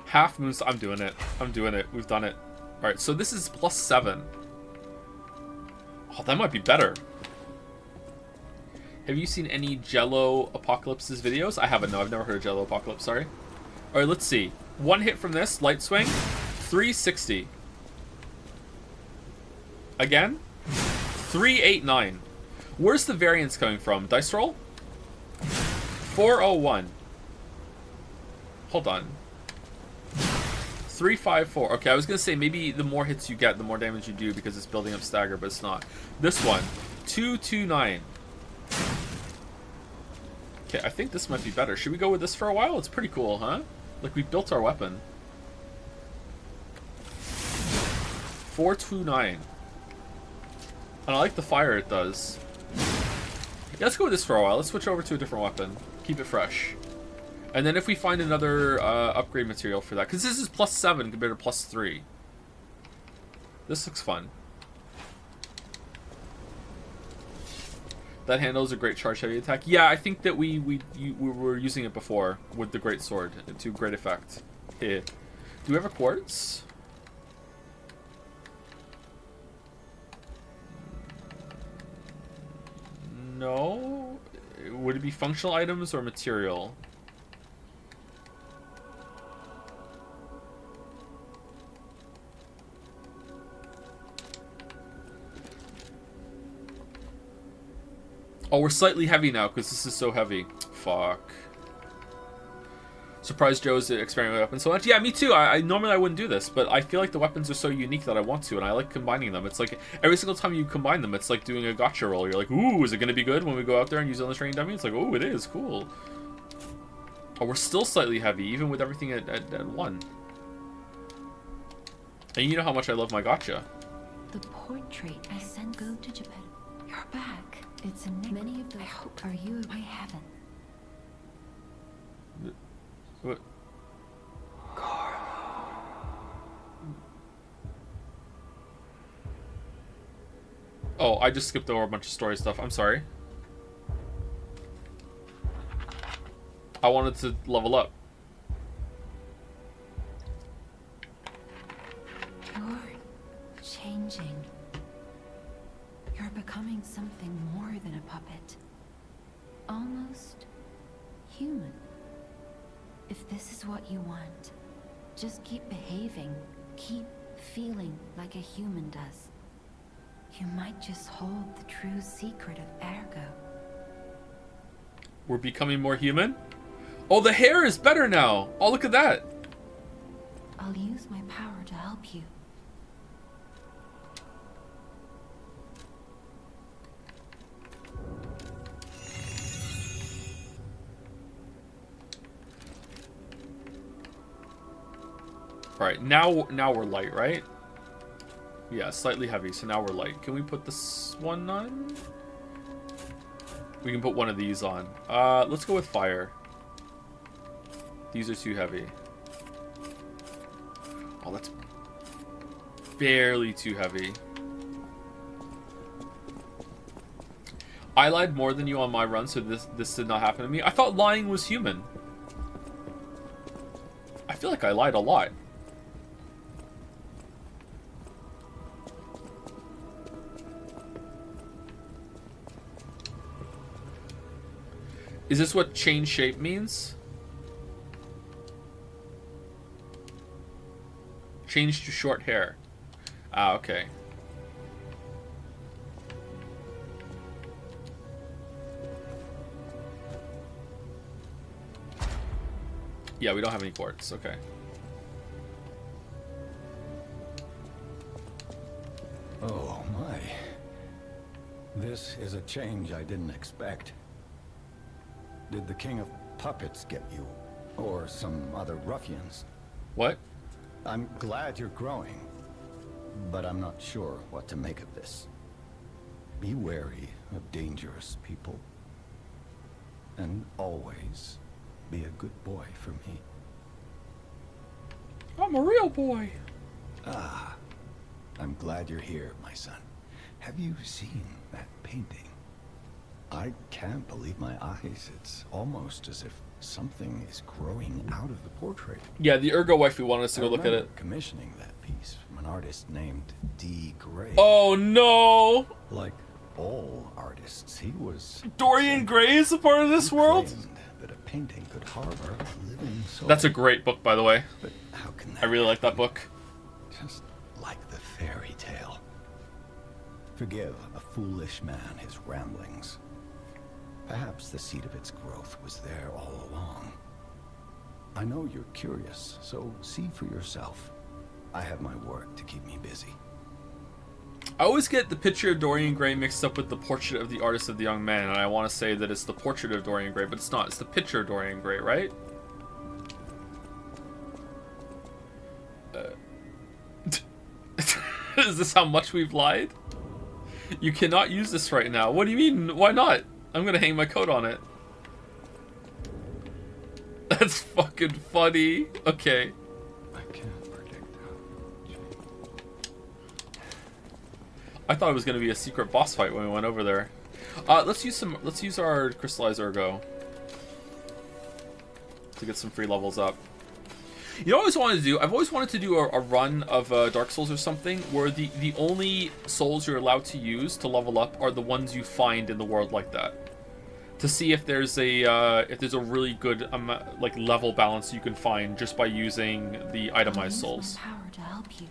Half moons. I'm doing it. I'm doing it. We've done it. Alright, so this is +7. Oh, that might be better. Have you seen any Jello Apocalypse's videos? I haven't, no. I've never heard of Jello Apocalypse, sorry. Alright, let's see. One hit from this, light swing, 360. Again, 389. Where's the variance coming from? Dice roll? 401. Hold on. 354. Okay, I was gonna say maybe the more hits you get, the more damage you do because it's building up stagger, but it's not. This one, 229. Okay, I think this might be better. Should we go with this for a while? It's pretty cool, huh? Like, we built our weapon. 429. And I like the fire it does. Yeah, let's go with this for a while. Let's switch over to a different weapon. Keep it fresh. And then if we find another upgrade material for that, because this is +7 compared to +3. This looks fun. That handle is a great charge heavy attack. Yeah, I think that we were using it before with the great sword to great effect. Yeah. Do we have a quartz? No. Would it be functional items or material? Oh, we're slightly heavy now because this is so heavy. Fuck. Surprised Joe's experimenting with weapons so much. Yeah, me too. I normally I wouldn't do this, but I feel like the weapons are so unique that I want to, and I like combining them. It's like every single time you combine them, it's like doing a gotcha roll. You're like, ooh, is it going to be good when we go out there and use it on the training dummy? It's like, ooh, it is. Cool. Oh, we're still slightly heavy, even with everything at 1. And you know how much I love my gotcha. The portrait I sent go to Japan. You're back. It's a many of those. I hope. Are you? I haven't. What? Oh, I just skipped over a bunch of story stuff. I'm sorry. I wanted to level up. You're changing. You're becoming something more than a puppet. Almost human. If this is what you want, just keep behaving. Keep feeling like a human does. You might just hold the true secret of Ergo. We're becoming more human? Oh, the hair is better now! Oh, look at that! I'll use my power to help you. Alright, now we're light, right? Yeah, slightly heavy, so now we're light. Can we put this one on? We can put one of these on. Let's go with fire. These are too heavy. Oh, that's barely too heavy. I lied more than you on my run, so this did not happen to me. I thought lying was human. I feel like I lied a lot. Is this what change shape means? Change to short hair. Ah, okay. Yeah, we don't have any quartz. Okay. Oh my. This is a change I didn't expect. Did the King of Puppets get you? Or some other ruffians. What? I'm glad you're growing, but I'm not sure what to make of this. Be wary of dangerous people. And always be a good boy for me. I'm a real boy. Ah, I'm glad you're here, my son. Have you seen that painting? I can't believe my eyes. It's almost as if something is growing out of the portrait. Yeah, the Ergo wifey wanted us to go look at it. Commissioning that piece from an artist named D. Gray. Oh no! Like all artists, he was... Dorian Gray is a part of this world? That a painting could harbor a living soul. That's a great book, by the way. But how can that I really like that book. Just like the fairy tale. Forgive a foolish man his ramblings. Perhaps the seed of its growth was there all along. I know you're curious, so see for yourself. I have my work to keep me busy. I always get the picture of Dorian Gray mixed up with the portrait of the artist of the young man, and I want to say that it's the portrait of Dorian Gray, but it's not. It's the picture of Dorian Gray, right? Is this how much we've lied? You cannot use this right now. What do you mean? Why not? I'm gonna hang my coat on it. That's fucking funny. Okay. I can't predict I thought it was gonna be a secret boss fight when we went over there. Let's use our crystallized ergo to get some free levels up. You know what I always wanted to do? I've always wanted to do a run of Dark Souls or something where the only souls you're allowed to use to level up are the ones you find in the world like that. To see if there's a really good like level balance you can find just by using the itemized souls. Power to help you.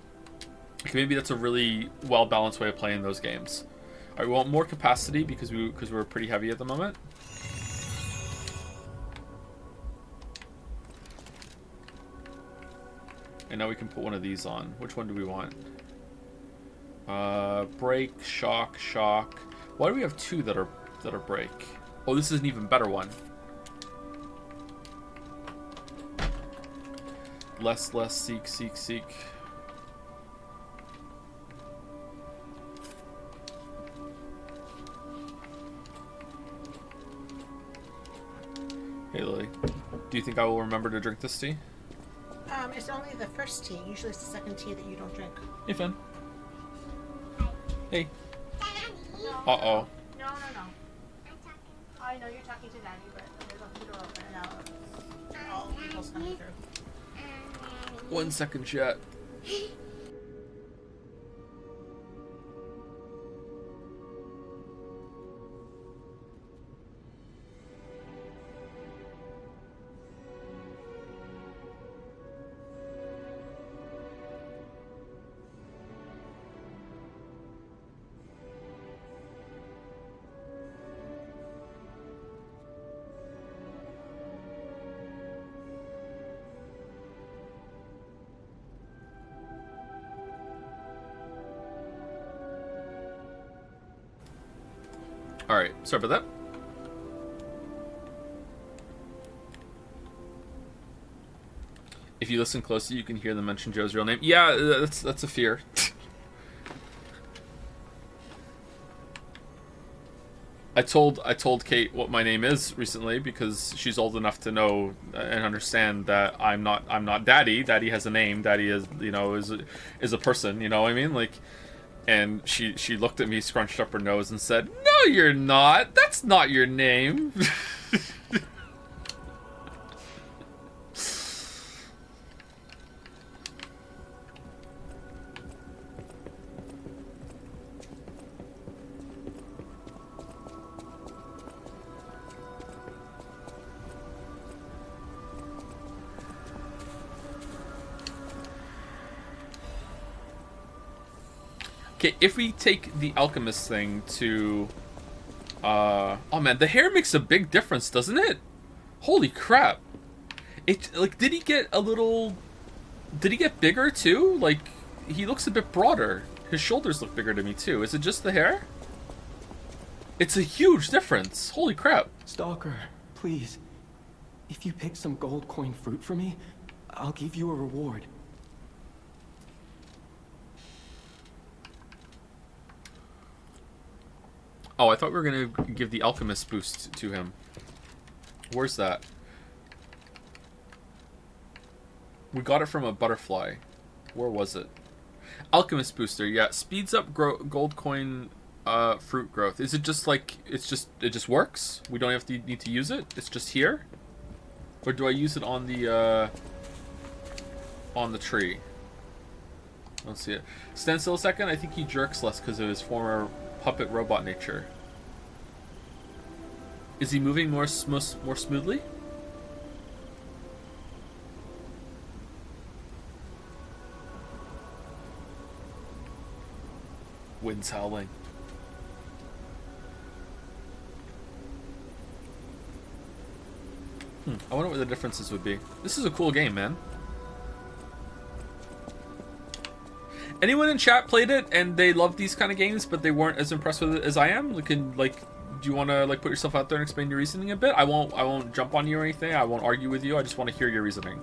Okay, maybe that's a really well balanced way of playing those games. All right, we want more capacity because we're pretty heavy at the moment. And now we can put one of these on. Which one do we want? Break, shock, shock. Why do we have two that are break? Oh, this is an even better one. Less, seek, seek, seek. Hey Lily, do you think I will remember to drink this tea? It's only the first tea. Usually it's the second tea that you don't drink. Hey Finn. Hey. No, Uh-oh. No. I know you're talking to Daddy, but there's a door open and all people's coming through. 1 second, chat. Alright, sorry about that. If you listen closely, you can hear them mention Joe's real name. Yeah, that's a fear. I told Kate what my name is recently because she's old enough to know and understand that I'm not Daddy. Daddy has a name. Daddy is is a person. You know what I mean? Like. And she looked at me, scrunched up her nose, and said, "No, you're not. That's not your name." Okay, if we take the alchemist thing to... oh man, the hair makes a big difference, doesn't it? Holy crap. Did he get bigger too? Like, he looks a bit broader. His shoulders look bigger to me too. Is it just the hair? It's a huge difference. Holy crap. Stalker, please. If you pick some gold coin fruit for me, I'll give you a reward. Oh, I thought we were gonna give the alchemist boost to him. Where's that? We got it from a butterfly. Where was it? Alchemist booster, yeah. Speeds up gold coin fruit growth. Is it just like, it just works? We don't have to need to use it? It's just here? Or do I use it on the tree? I don't see it. Stand still a second. I think he jerks less because of his former puppet robot nature. Is he moving more smoothly? Wind's howling. I wonder what the differences would be. This is a cool game, man. Anyone in chat played it and they love these kind of games, but they weren't as impressed with it as I am? Do you want to put yourself out there and explain your reasoning a bit? I won't jump on you or anything. I won't argue with you. I just want to hear your reasoning.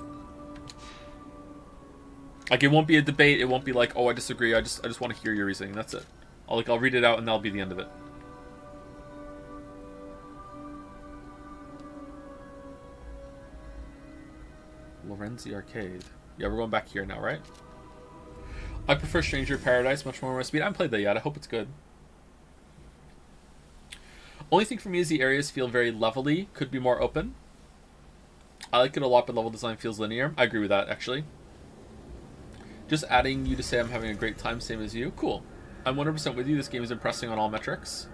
Like, it won't be a debate. It won't be like, oh, I disagree. I just want to hear your reasoning. That's it. I'll read it out and that'll be the end of it. Lorenzi Arcade. Yeah, we're going back here now, right? I prefer Stranger Paradise much more my speed. I haven't played that yet. I hope it's good. Only thing for me is the areas feel very levelly. Could be more open. I like it a lot, but level design feels linear. I agree with that, actually. Just adding you to say I'm having a great time, same as you. Cool. I'm 100% with you. This game is impressing on all metrics.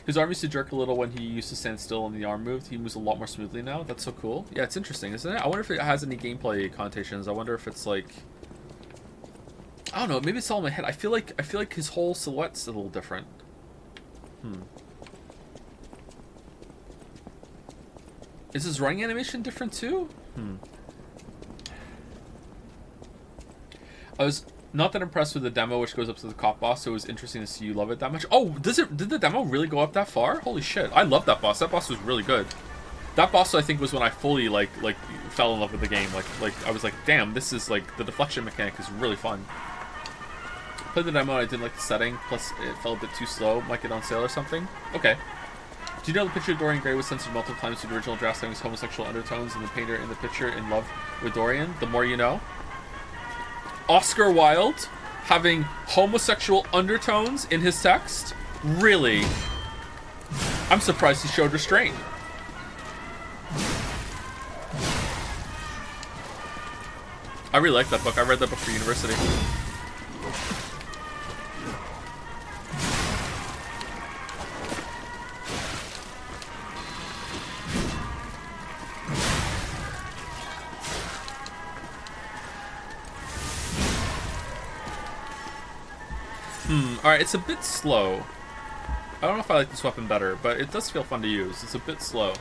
His arm used to jerk a little when he used to stand still and the arm moved. He moves a lot more smoothly now. That's so cool. Yeah, it's interesting, isn't it? I wonder if it has any gameplay connotations. I wonder if it's like, I don't know, maybe it's all in my head. I feel like his whole silhouette's a little different. Is his running animation different too? I was not that impressed with the demo, which goes up to the cop boss, so it was interesting to see you love it that much. Oh, did the demo really go up that far? Holy shit. I love that boss. That boss was really good. That boss, I think, was when I fully, like fell in love with the game. Like, I was like, damn, this is, like, the deflection mechanic is really fun. Played the demo and I didn't like the setting, plus it felt a bit too slow. Might get on sale or something. Okay. Do you know the picture of Dorian Gray was censored multiple times to the original draft having homosexual undertones, and the painter in the picture in love with Dorian? The more you know. Oscar Wilde having homosexual undertones in his text? Really? I'm surprised he showed restraint. I really like that book. I read that book for university. Alright, it's a bit slow. I don't know if I like this weapon better, but it does feel fun to use. It's a bit slow.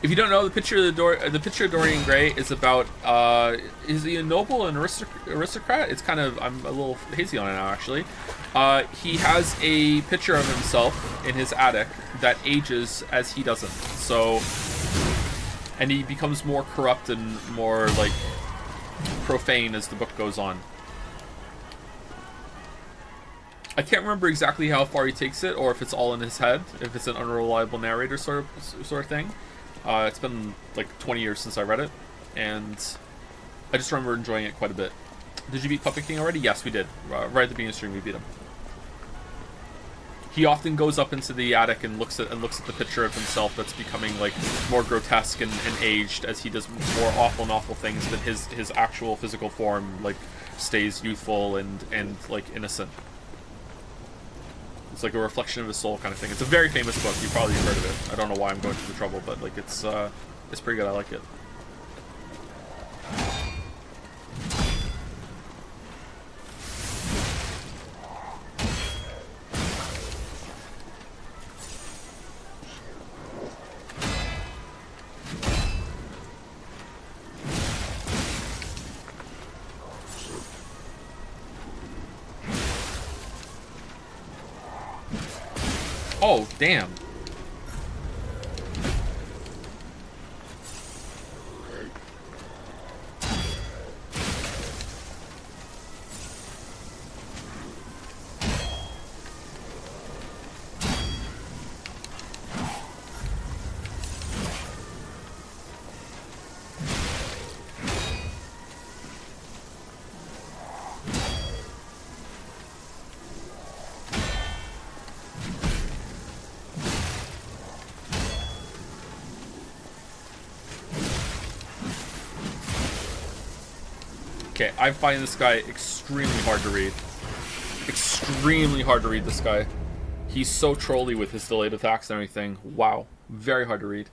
If you don't know, the picture of Dorian Gray is about, is he a noble and aristocrat? It's kind of, I'm a little hazy on it now, actually. He has a picture of himself in his attic that ages as he doesn't. So, and he becomes more corrupt and more, like, profane as the book goes on. I can't remember exactly how far he takes it, or if it's all in his head, if it's an unreliable narrator sort of thing. It's been like 20 years since I read it, and I just remember enjoying it quite a bit. Did you beat Puppet King already? Yes, we did. Right at the beginning of the stream, we beat him. He often goes up into the attic and looks at the picture of himself that's becoming like more grotesque and aged as he does more awful things, but his actual physical form like stays youthful and like innocent. It's like a reflection of his soul kind of thing. It's a very famous book. You probably heard of it. I don't know why I'm going through the trouble, but like it's pretty good. I like it. Oh, damn. Okay, I find this guy extremely hard to read. Extremely hard to read, this guy. He's so trolly with his delayed attacks and everything. Wow. Very hard to read.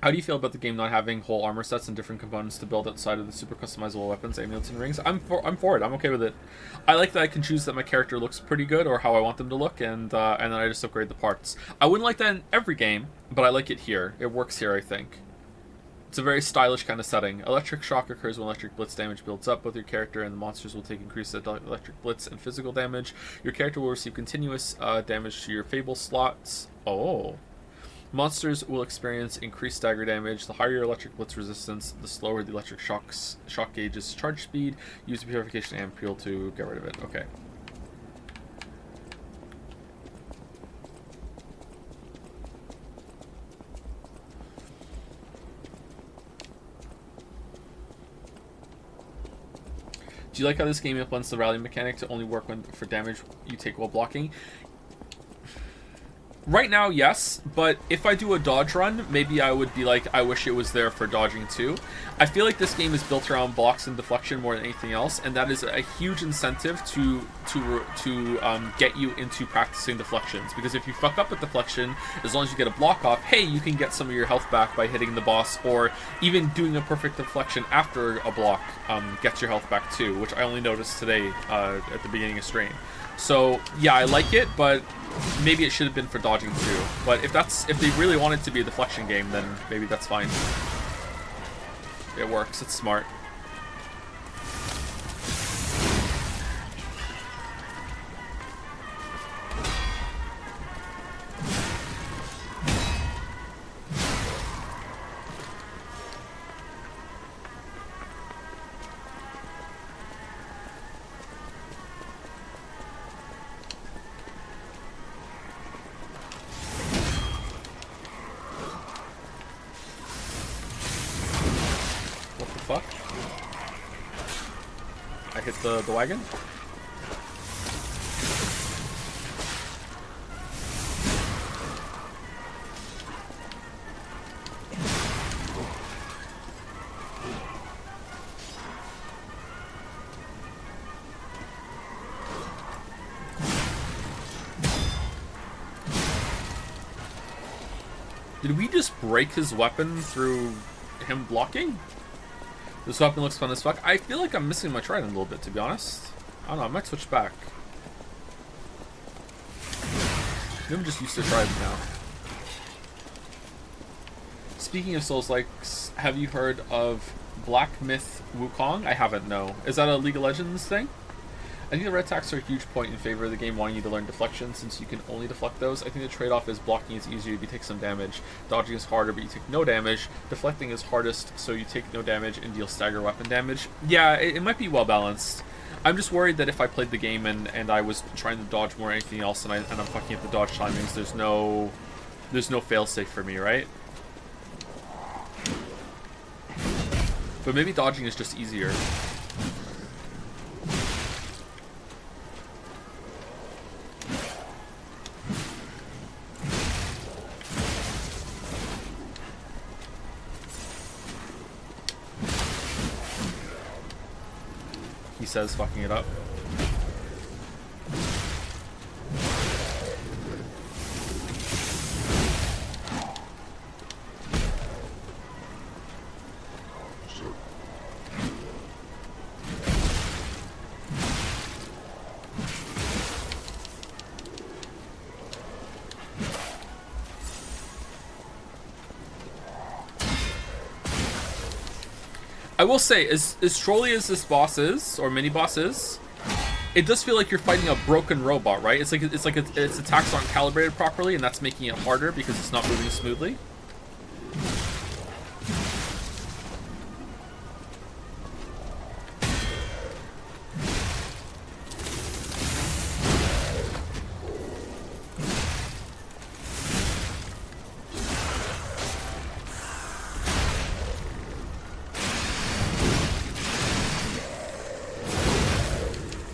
How do you feel about the game not having whole armor sets and different components to build outside of the super customizable weapons, amulets, and rings? I'm for it. I'm okay with it. I like that I can choose that my character looks pretty good or how I want them to look, and then I just upgrade the parts. I wouldn't like that in every game, but I like it here. It works here, I think. It's a very stylish kind of setting. Electric shock occurs when electric blitz damage builds up. Both your character and the monsters will take increased electric blitz and physical damage. Your character will receive continuous damage to your fable slots. Oh. Monsters will experience increased stagger damage. The higher your electric blitz resistance, the slower the electric shock gauge's charge speed. Use the purification ampule to get rid of it. Okay. Do you like how this game implements the rally mechanic to only work for damage you take while blocking? Right now, yes, but if I do a dodge run, maybe I would be like, I wish it was there for dodging too. I feel like this game is built around blocks and deflection more than anything else, and that is a huge incentive to get you into practicing deflections. Because if you fuck up with deflection, as long as you get a block off, hey, you can get some of your health back by hitting the boss, or even doing a perfect deflection after a block gets your health back too, which I only noticed today at the beginning of stream. So yeah, I like it, but maybe it should have been for dodging too. But if they really want it to be a deflection game, then maybe that's fine. It works. It's smart. The wagon? Did we just break his weapon through him blocking? This weapon looks fun as fuck. I feel like I'm missing my trident a little bit, to be honest. I don't know, I might switch back. Maybe I'm just used to trident now. Speaking of Souls-likes, have you heard of Black Myth Wukong? I haven't, no. Is that a League of Legends thing? I think the red tacks are a huge point in favor of the game wanting you to learn deflection, since you can only deflect those. I think the trade-off is blocking is easier, but you take some damage. Dodging is harder, but you take no damage. Deflecting is hardest, so you take no damage and deal stagger weapon damage. Yeah, it might be well balanced. I'm just worried that if I played the game and I was trying to dodge more than anything else, and I'm fucking up the dodge timings, there's no failsafe for me, right? But maybe dodging is just easier. He says, fucking it up. I will say, as trolly as this boss is, or mini boss is, it does feel like you're fighting a broken robot, right? It's like its attacks aren't calibrated properly, and that's making it harder because it's not moving smoothly.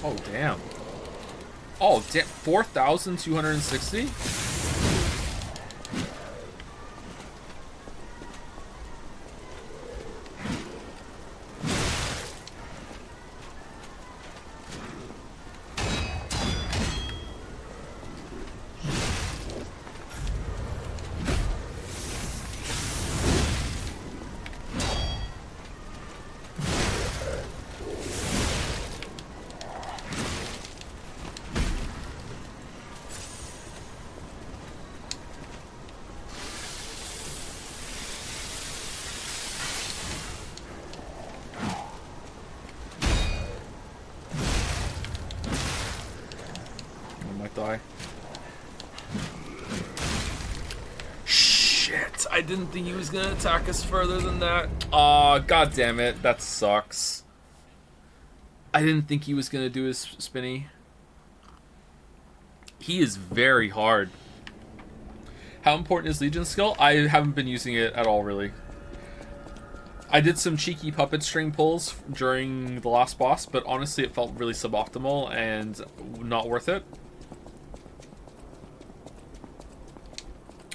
Oh, damn. Oh, damn. 4,260? Die. Shit, I didn't think he was gonna attack us further than that. Aw, god damn it, that sucks. I didn't think he was gonna do his spinny. He is very hard. How important is Legion skill? I haven't been using it at all, really. I did some cheeky puppet string pulls during the last boss, but honestly it felt really suboptimal and not worth it.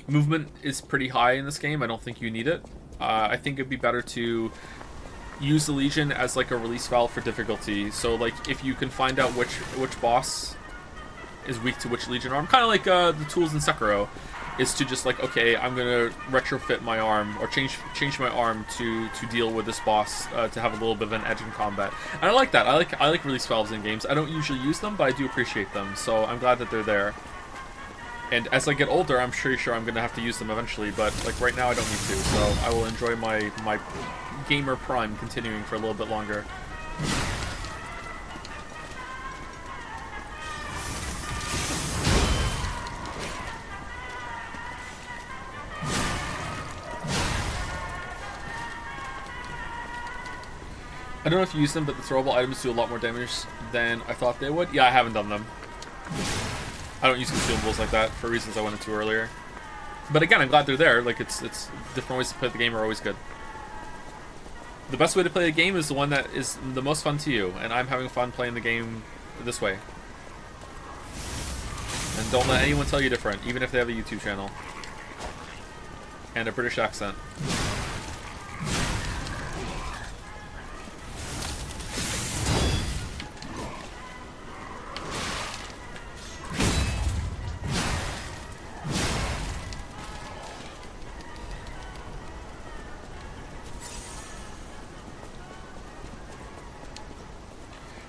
Movement is pretty high in this game. I don't think you need it. I think it'd be better to use the Legion as like a release valve for difficulty. So like if you can find out which boss is weak to which Legion arm, kind of like the tools in Sekiro, is to just like, okay, I'm gonna retrofit my arm or change my arm to deal with this boss to have a little bit of an edge in combat. And I like that. I like release valves in games. I don't usually use them, but I do appreciate them. So I'm glad that they're there. And as I get older, I'm sure I'm going to have to use them eventually, but like right now I don't need to, so I will enjoy my gamer prime continuing for a little bit longer. I don't know if you use them, but the throwable items do a lot more damage than I thought they would. Yeah, I haven't done them. I don't use consumables like that for reasons I went into earlier. But again, I'm glad they're there. Like, it's different ways to play the game are always good. The best way to play a game is the one that is the most fun to you, and I'm having fun playing the game this way. And don't let anyone tell you different, even if they have a YouTube channel. And a British accent.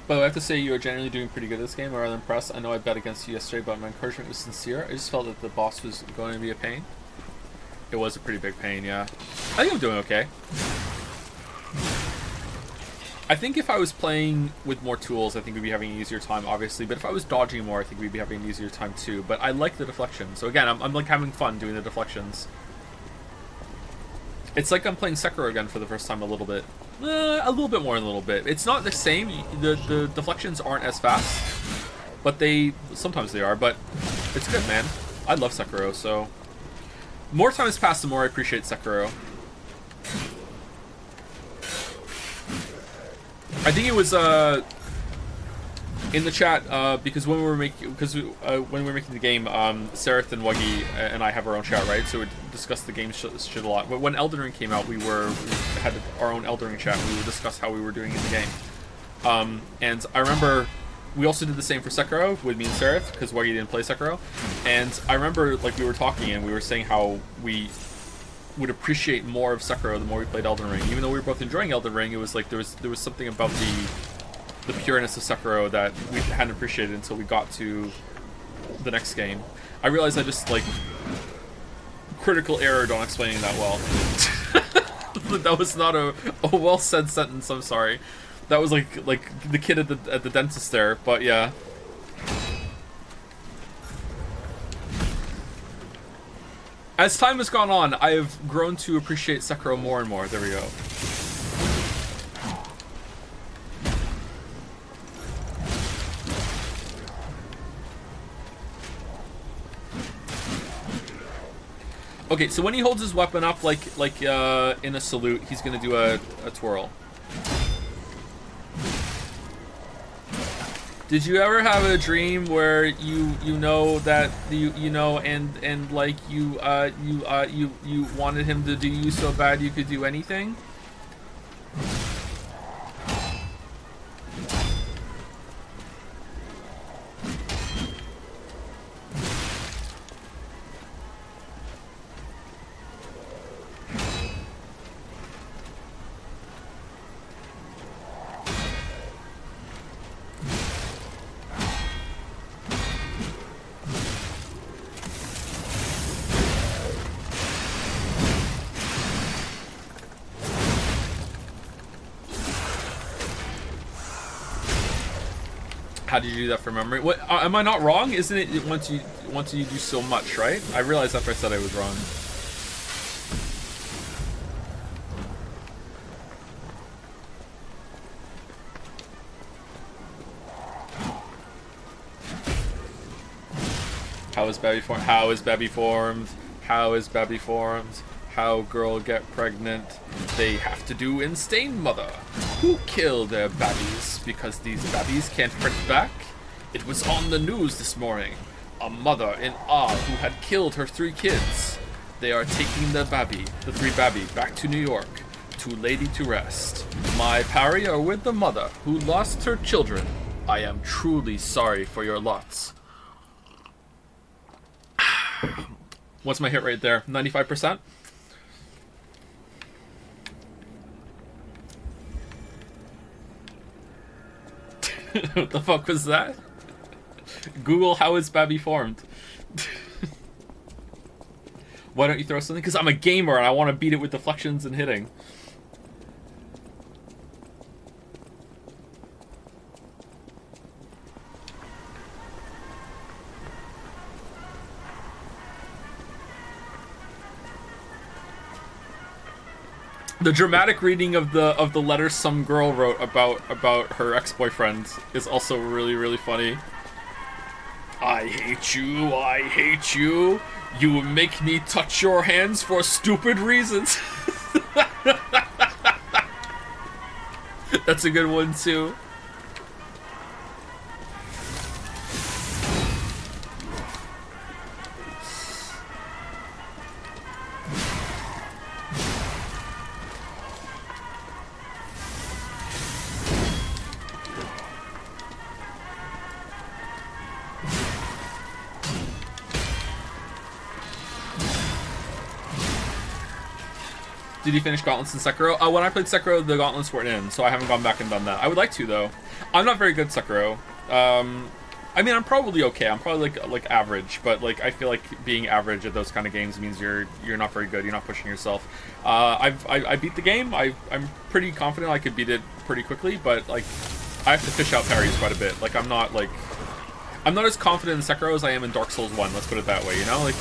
But I have to say you are generally doing pretty good at this game. I'm rather impressed. I know I bet against you yesterday, but my encouragement was sincere. I just felt that the boss was going to be a pain. It was a pretty big pain, yeah. I think I'm doing okay. I think if I was playing with more tools, I think we'd be having an easier time, obviously. But if I was dodging more, I think we'd be having an easier time too. But I like the deflection. So again, I'm like having fun doing the deflections. It's like I'm playing Sekiro again for the first time a little bit. A little bit more than a little bit. It's not the same. The deflections aren't as fast, but sometimes they are. But it's good, man. I love Sekiro, so more time has passed, the more I appreciate Sekiro. I think it was in the chat because when we were making the game, Sereth and Wuggy and I have our own chat, right? So we discussed the game shit a lot. But when Elden Ring came out, we had our own Elden Ring chat, and we would discuss how we were doing in the game. And I remember we also did the same for Sekiro with me and Sereth, because Wuggy didn't play Sekiro. And I remember like we were talking and we were saying how we would appreciate more of Sekiro the more we played Elden Ring. Even though we were both enjoying Elden Ring, it was like there was something about the pureness of Sekiro that we hadn't appreciated until we got to the next game. I realized I just like critical error on explaining that well. That was not a well said sentence, I'm sorry. That was like the kid at the dentist there, but yeah. As time has gone on, I have grown to appreciate Sekiro more and more. There we go. Okay, so when he holds his weapon up like in a salute, he's gonna do a twirl. Did you ever have a dream where you know that you know and like you wanted him to do you so bad you could do anything? How did you do that from memory? What am I not wrong? Isn't it once you do so much, right? I realized after I said I was wrong. How is Babby formed? How is Babby formed? How is Babby formed? How girl get pregnant? They have to do insane mother. Who killed their babbies because these babbies can't print back? It was on the news this morning. A mother in awe who had killed her 3 kids. They are taking the 3 babby, back to New York, to lady to rest. My parry are with the mother who lost her children. I am truly sorry for your lots. What's my hit rate there? 95%? What the fuck was that? Google how is Babby formed. Why don't you throw something? Because I'm a gamer and I want to beat it with deflections and hitting. The dramatic reading of the letter some girl wrote about her ex-boyfriend is also really funny. I hate you, I hate you. You make me touch your hands for stupid reasons. That's a good one too. Did you finish Gauntlets in Sekiro? When I played Sekiro, the Gauntlets weren't in, so I haven't gone back and done that. I would like to, though. I'm not very good at Sekiro. I mean, I'm probably okay. I'm probably like average, but like I feel like being average at those kind of games means you're not very good. You're not pushing yourself. I beat the game. I'm pretty confident I could beat it pretty quickly, but like I have to fish out parries quite a bit. Like I'm not as confident in Sekiro as I am in Dark Souls 1. Let's put it that way. You know, like.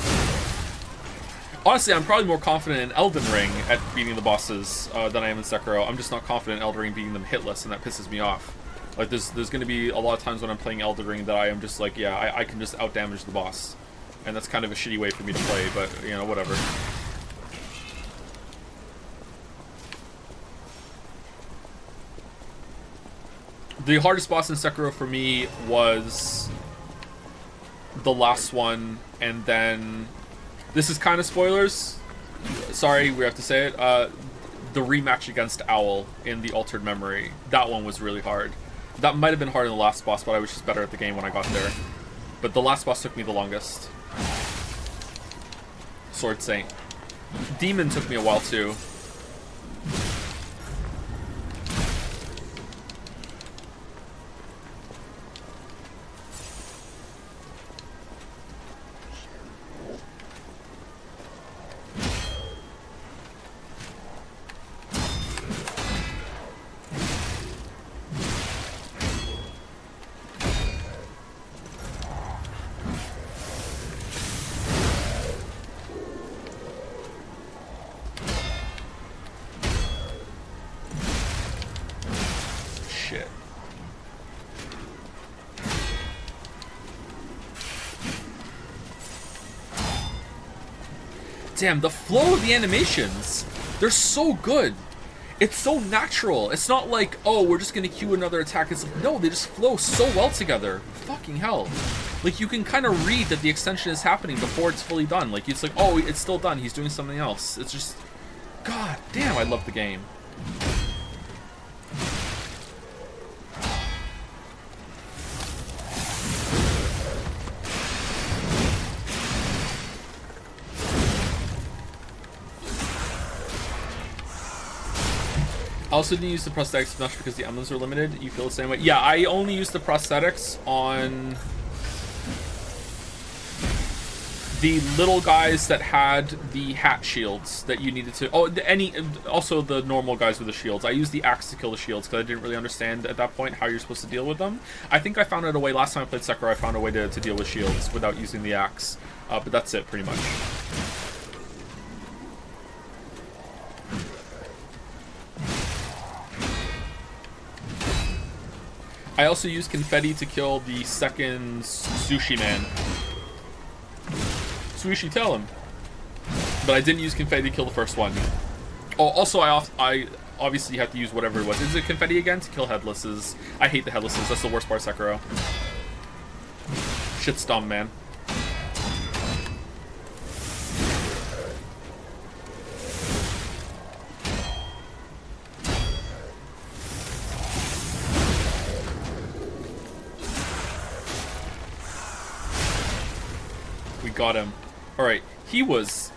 Honestly, I'm probably more confident in Elden Ring at beating the bosses than I am in Sekiro. I'm just not confident in Elden Ring beating them hitless, and that pisses me off. Like, there's going to be a lot of times when I'm playing Elden Ring that I am just like, yeah, I can just outdamage the boss. And that's kind of a shitty way for me to play, but, you know, whatever. The hardest boss in Sekiro for me was the last one, and then... This is kind of spoilers. Sorry, we have to say it. The rematch against Owl in the Altered Memory. That one was really hard. That might have been harder than the last boss, but I was just better at the game when I got there. But the last boss took me the longest. Sword Saint. Demon took me a while too. damn, the flow of the animations, they're so good. It's so natural. It's not like, oh, we're just gonna cue another attack. It's like, no, they just flow so well together. Fucking hell. Like, you can kind of read that the extension is happening before it's fully done. Like, it's like, oh, it's still done. He's doing something else. It's just, god damn, I love the game. I also didn't use the prosthetics much because the emblems are limited. You feel the same way? Yeah, I only used the prosthetics on the little guys that had the hat shields that you needed to... Oh, also the normal guys with the shields. I used the axe to kill the shields because I didn't really understand at that point how you're supposed to deal with them. I think I found out a way, last time I played Sekiro, I found a way to deal with shields without using the axe. But that's it, pretty much. I also used confetti to kill the second sushi man. Sushi, tell him. But I didn't use confetti to kill the first one. Oh, also I obviously have to use whatever it was. Is it confetti again to kill headlesses? I hate the headlesses. That's the worst part of Sekiro. Shit's dumb, man. Got him. Alright, he was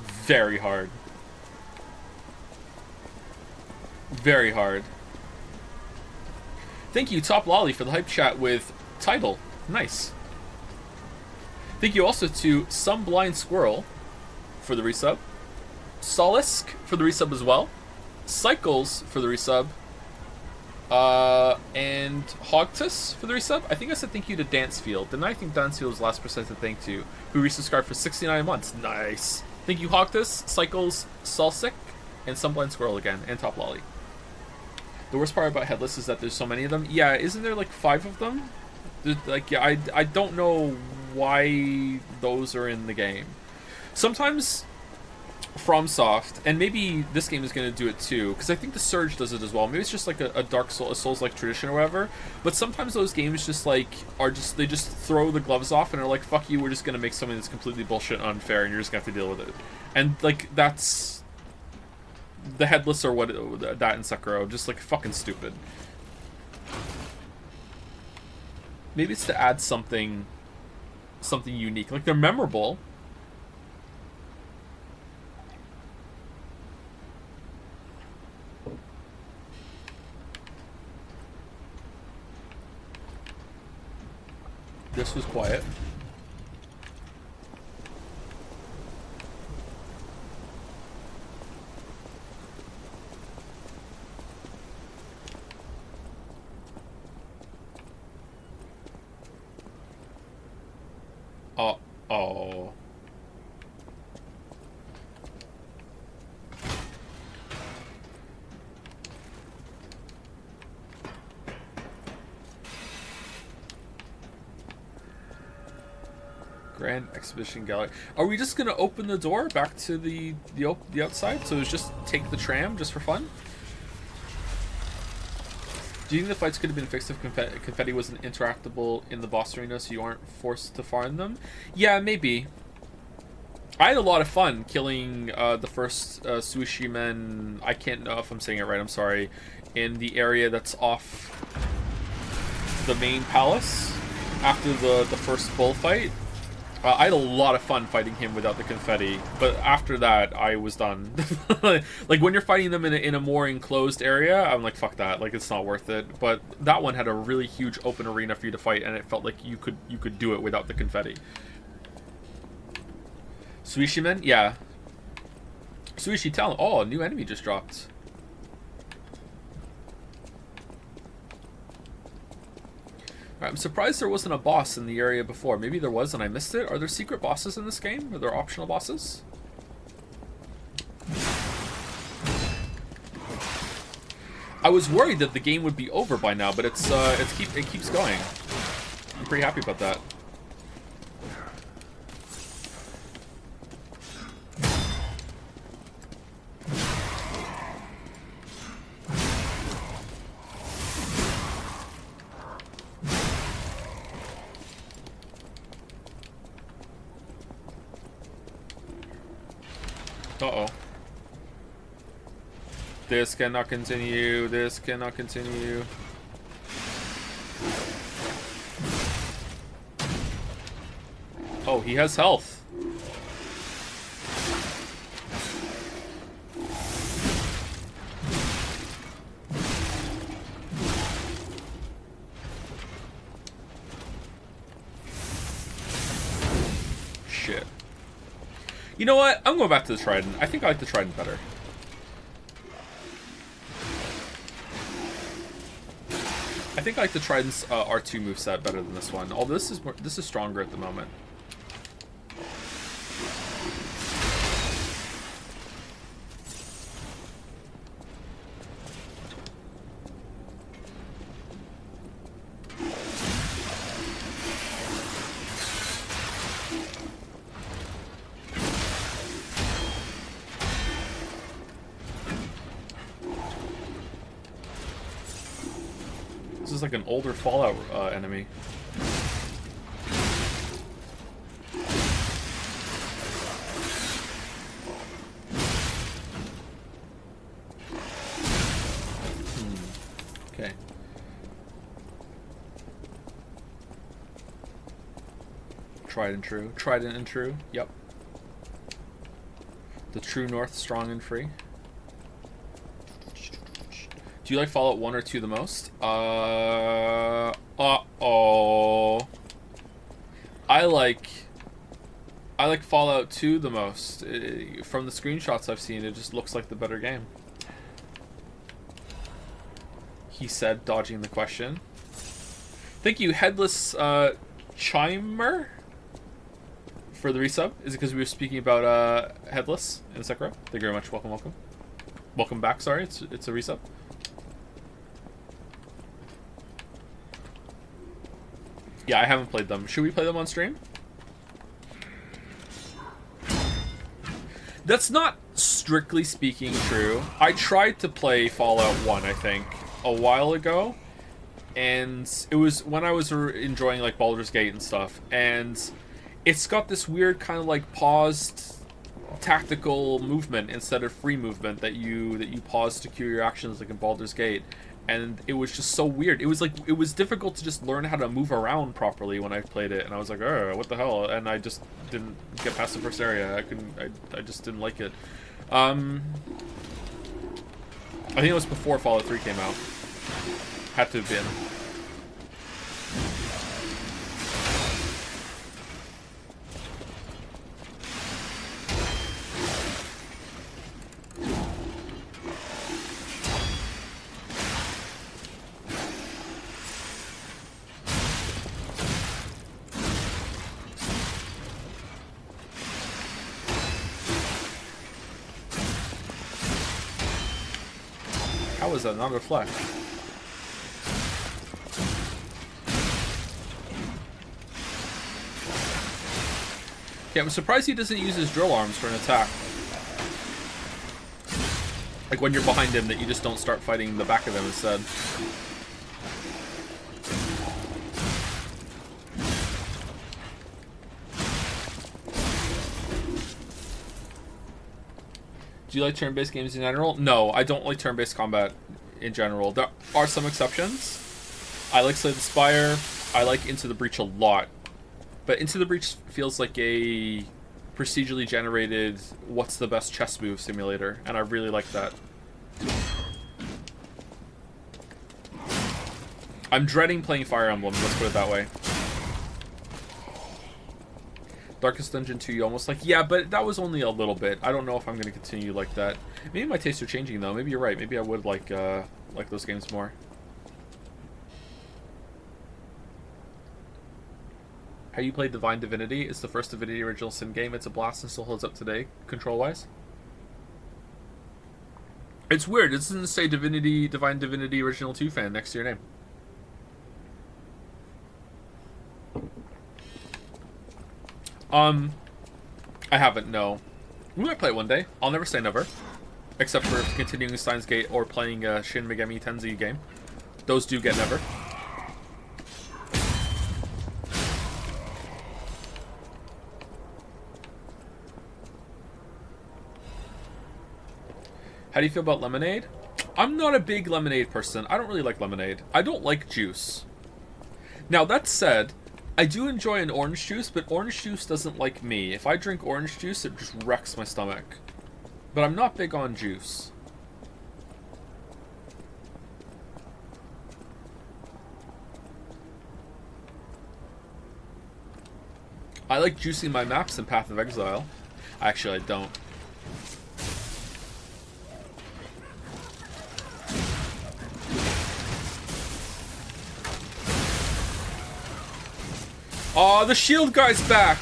very hard. Very hard. Thank you, Top Lolly, for the hype chat with Tidal. Nice. Thank you also to Some Blind Squirrel for the resub. Solisk for the resub as well. Cycles for the resub. And Hogtus for the resub. I think I said thank you to Dancefield. Didn't I think Dancefield was the last person to thank to, who resubscribed for 69 months. Nice. Thank you, Hogtus, Cycles, Salsic, and Some Blind Squirrel again, and Top Lolly. The worst part about Headless is that there's so many of them. Yeah, isn't there like 5 of them? Like, yeah, I don't know why those are in the game. Sometimes FromSoft, and maybe this game is going to do it too, because I think the Surge does it as well. Maybe it's just like a Dark Souls, a Souls-like tradition or whatever. But sometimes those games just like they just throw the gloves off and are like, fuck you, we're just going to make something that's completely bullshit and unfair, and you're just going to have to deal with it. And like that's the Headless or what that in Sekiro, just like fucking stupid. Maybe it's to add something unique. Like, they're memorable. This was quiet. Oh. Grand Exhibition Gallery. Are we just gonna open the door back to the outside? So it's just take the tram just for fun? Do you think the fights could have been fixed if confetti wasn't interactable in the boss arena so you aren't forced to farm them? Yeah, maybe. I had a lot of fun killing the first Sushi men, I can't know if I'm saying it right, I'm sorry, in the area that's off the main palace after the first bullfight. I had a lot of fun fighting him without the confetti, but after that, I was done. Like, when you're fighting them in a more enclosed area, I'm like, fuck that, like, it's not worth it. But that one had a really huge open arena for you to fight, and it felt like you could do it without the confetti. Suishi Men? Yeah. Suishi Talent. Oh, a new enemy just dropped. Alright, I'm surprised there wasn't a boss in the area before. Maybe there was and I missed it. Are there secret bosses in this game? Are there optional bosses? I was worried that the game would be over by now, but it keeps going. I'm pretty happy about that. Uh-oh. This cannot continue. This cannot continue. Oh, he has health. Shit. You know what? I'm going back to the Trident. I think I like the Trident better. I think I like the Trident's R2 moveset better than this one. Although this is stronger at the moment. This is like an older Fallout enemy. Okay. Tried and true. Trident and true. Yep. The true north, strong and free. Do you like Fallout 1 or 2 the most? Uh-oh. I like Fallout 2 the most. From the screenshots I've seen, it just looks like the better game. He said, dodging the question. Thank you, Headless Chimer, for the resub. Is it because we were speaking about Headless in Sekiro? Thank you very much. Welcome, welcome. Welcome back, sorry. It's a resub. Yeah, I haven't played them. Should we play them on stream? That's not strictly speaking true. I tried to play Fallout 1, I think, a while ago. And it was when I was enjoying like Baldur's Gate and stuff. And it's got this weird kind of like paused tactical movement instead of free movement that you pause to cue your actions like in Baldur's Gate. And it was just so weird. It was difficult to just learn how to move around properly when I played it, and I was like, oh, what the hell? And I just didn't get past the first area. I just didn't like it. I think it was before Fallout 3 came out. Had to have been. How is that not reflect? Okay, I'm surprised he doesn't use his drill arms for an attack. Like when you're behind him, that you just don't start fighting the back of him instead. Do you like turn-based games in general? No, I don't like turn-based combat in general. There are some exceptions. I like Slay the Spire. I like Into the Breach a lot. But Into the Breach feels like a procedurally generated what's the best chess move simulator, and I really like that. I'm dreading playing Fire Emblem, let's put it that way. Darkest Dungeon 2, you almost like... Yeah, but that was only a little bit. I don't know if I'm going to continue like that. Maybe my tastes are changing, though. Maybe you're right. Maybe I would like those games more. How you played Divine Divinity? It's the first Divinity Original Sin game. It's a blast and still holds up today, control-wise. It's weird. It doesn't say Divine Divinity Original 2 fan next to your name. I haven't, no. We might play it one day. I'll never say never. Except for continuing Steins Gate or playing a Shin Megami Tensei game. Those do get never. How do you feel about lemonade? I'm not a big lemonade person. I don't really like lemonade. I don't like juice. Now, that said, I do enjoy an orange juice, but orange juice doesn't like me. If I drink orange juice, it just wrecks my stomach. But I'm not big on juice. I like juicing my maps in Path of Exile. Actually, I don't. Aw, the shield guy's back!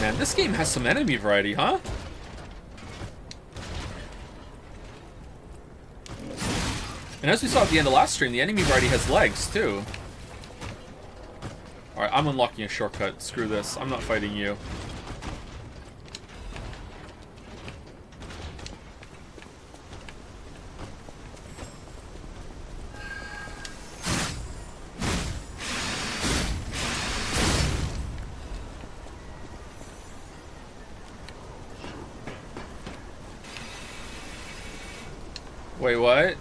Man, this game has some enemy variety, huh? And as we saw at the end of last stream, the enemy variety has legs, too. Alright, I'm unlocking a shortcut. Screw this. I'm not fighting you. Wait, what?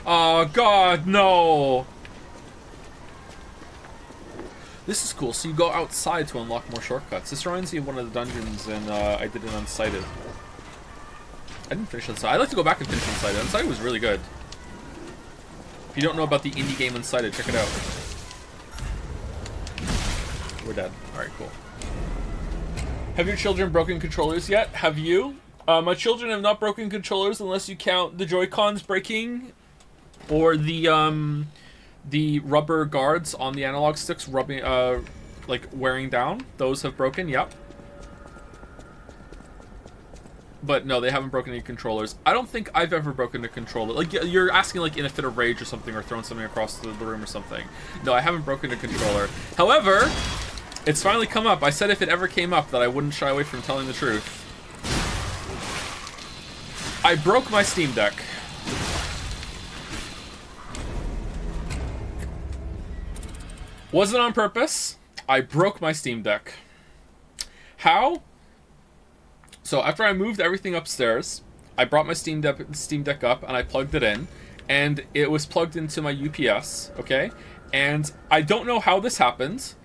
Oh, God, no! This is cool. So you go outside to unlock more shortcuts. This reminds me of one of the dungeons, and I did it Unsighted. I didn't finish Unsighted. I'd like to go back and finish Unsighted. Unsighted was really good. If you don't know about the indie game Unsighted, check it out. We're dead. Alright, cool. Have your children broken controllers yet? Have you? My children have not broken controllers unless you count the Joy-Cons breaking, or the rubber guards on the analog sticks rubbing, like wearing down. Those have broken, yep. But no, they haven't broken any controllers. I don't think I've ever broken a controller. Like, you're asking like in a fit of rage or something, or throwing something across the room or something. No, I haven't broken a controller. However, it's finally come up. I said if it ever came up that I wouldn't shy away from telling the truth. I broke my Steam Deck. Wasn't on purpose. I broke my Steam Deck. How? So after I moved everything upstairs, I brought my Steam Deck up and I plugged it in, and it was plugged into my UPS, okay? And I don't know how this happened.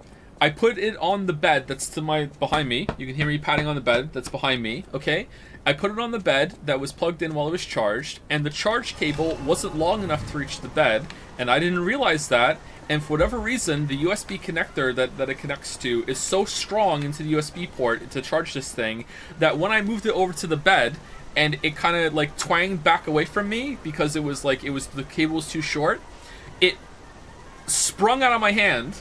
I put it on the bed that's behind me. You can hear me patting on the bed that's behind me, okay? I put it on the bed that was plugged in while it was charged, and the charge cable wasn't long enough to reach the bed, and I didn't realize that, and for whatever reason, the USB connector that it connects to is so strong into the USB port to charge this thing, that when I moved it over to the bed, and it kind of like twanged back away from me, because the cable was too short, it sprung out of my hand,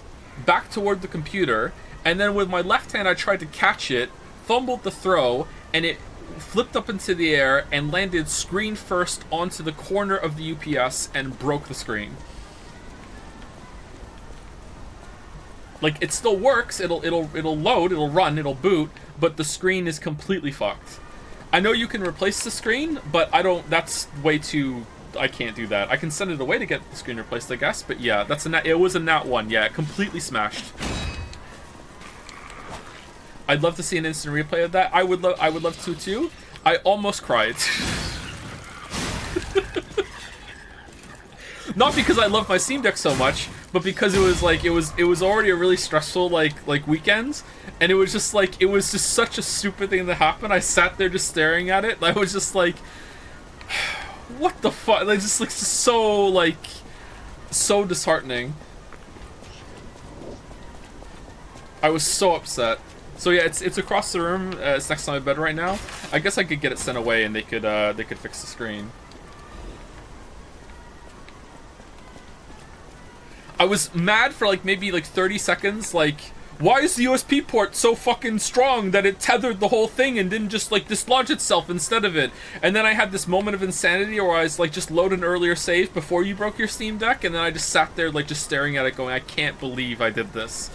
back toward the computer, and then with my left hand I tried to catch it, fumbled the throw, and it flipped up into the air and landed screen first onto the corner of the UPS and broke the screen. Like, it still works, it'll load, it'll run, it'll boot, but the screen is completely fucked. I know you can replace the screen, but that's way too, I can't do that. I can send it away to get the screen replaced, I guess, but yeah, it was a nat 1, yeah, completely smashed. I'd love to see an instant replay of that. I would love to too. I almost cried. Not because I love my Steam Deck so much, but because it was already a really stressful like weekend, and it was just such a stupid thing that happened. I sat there just staring at it, and I was just like, what the fuck? Like, just like so disheartening. I was so upset. So yeah, it's across the room. It's next to my bed right now. I guess I could get it sent away, and they could fix the screen. I was mad for maybe 30 seconds. Like, why is the USB port so fucking strong that it tethered the whole thing and didn't just dislodge itself instead of it? And then I had this moment of insanity where I was just load an earlier save before you broke your Steam Deck, and then I just sat there just staring at it, going, I can't believe I did this.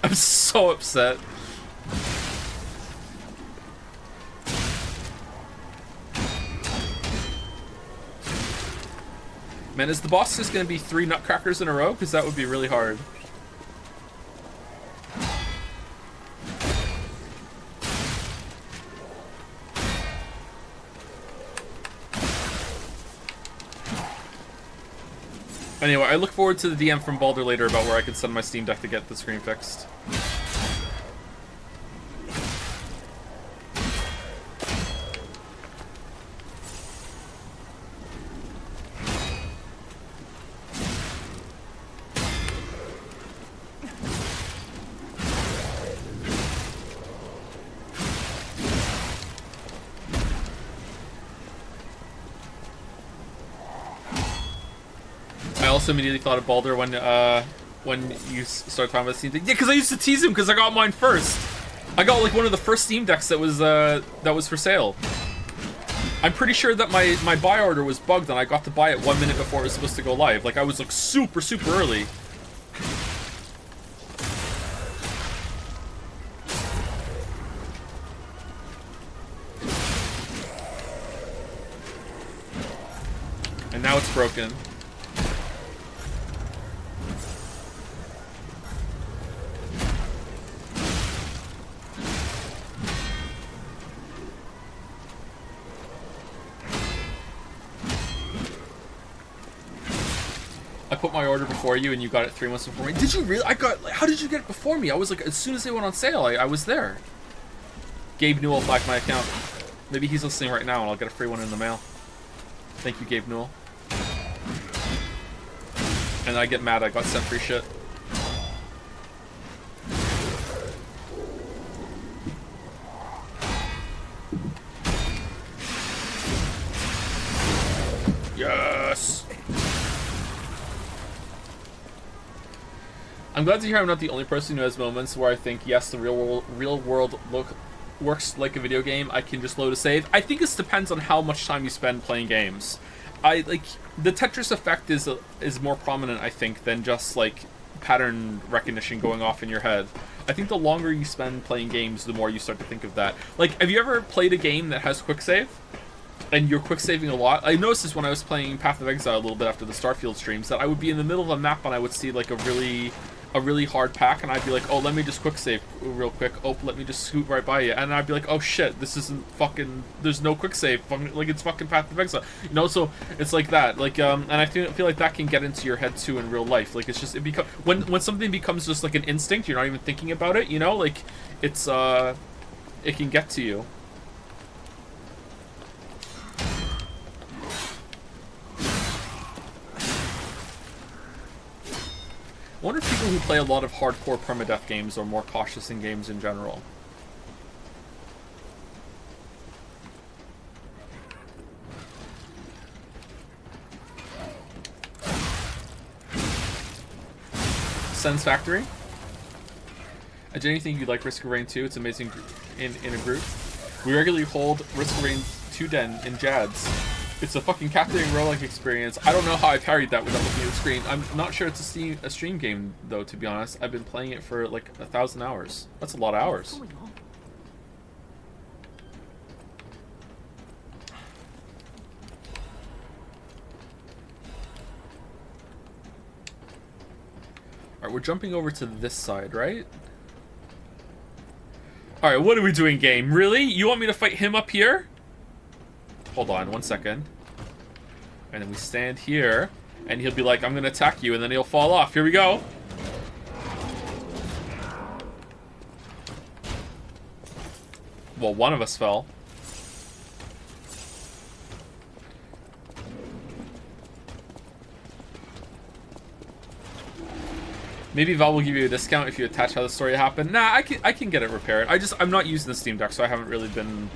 I'm so upset. Man, is the boss just gonna be 3 nutcrackers in a row? Because that would be really hard. Anyway, I look forward to the DM from Balder later about where I can send my Steam Deck to get the screen fixed. I also immediately thought of Balder when you started talking about Steam Deck. Yeah, because I used to tease him because I got mine first. I got like one of the first Steam Decks that was for sale. I'm pretty sure that my buy order was bugged and I got to buy it 1 minute before it was supposed to go live. Like I was like super early. And now it's broken. I put my order before you and you got it 3 months before me. Did you really? How did you get it before me? I was like, as soon as they went on sale, I was there. Gabe Newell flagged my account. Maybe he's listening right now and I'll get a free one in the mail. Thank you, Gabe Newell. And I get mad I got sent free shit. Yes! I'm glad to hear I'm not the only person who has moments where I think, yes, the real world works like a video game. I can just load a save. I think this depends on how much time you spend playing games. The Tetris effect is more prominent, I think, than just like pattern recognition going off in your head. I think the longer you spend playing games, the more you start to think of that. Like, have you ever played a game that has quick save? And you're quick saving a lot. I noticed this when I was playing Path of Exile a little bit after the Starfield streams, that I would be in the middle of a map and I would see like a really hard pack and I'd be like, oh, let me just quick save real quick. Oh, let me just scoot right by you. And I'd be like, oh shit, this isn't fucking, there's no quick save. Like, it's fucking Path of Exile. You know, so it's like that. Like, and I feel like that can get into your head too in real life. Like, it's just, when something becomes just like an instinct, you're not even thinking about it, you know? Like, it's, it can get to you. I wonder if people who play a lot of hardcore permadeath games are more cautious in games in general. Sense Factory. I genuinely think you'd like Risk of Rain 2. It's amazing in a group. We regularly hold Risk of Rain 2 Den in Jads. It's a fucking captivating roguelike experience. I don't know how I parried that without looking at the screen. I'm not sure it's a stream game, though, to be honest. I've been playing it for like 1,000 hours. That's a lot of hours. Alright, we're jumping over to this side, right? Alright, what are we doing, game? Really? You want me to fight him up here? Hold on, 1 second. And then we stand here, and he'll be like, I'm gonna attack you, and then he'll fall off. Here we go. Well, one of us fell. Maybe Valve will give you a discount if you attach how the story happened. Nah, I can get it repaired. I'm not using the Steam Deck, so I haven't really been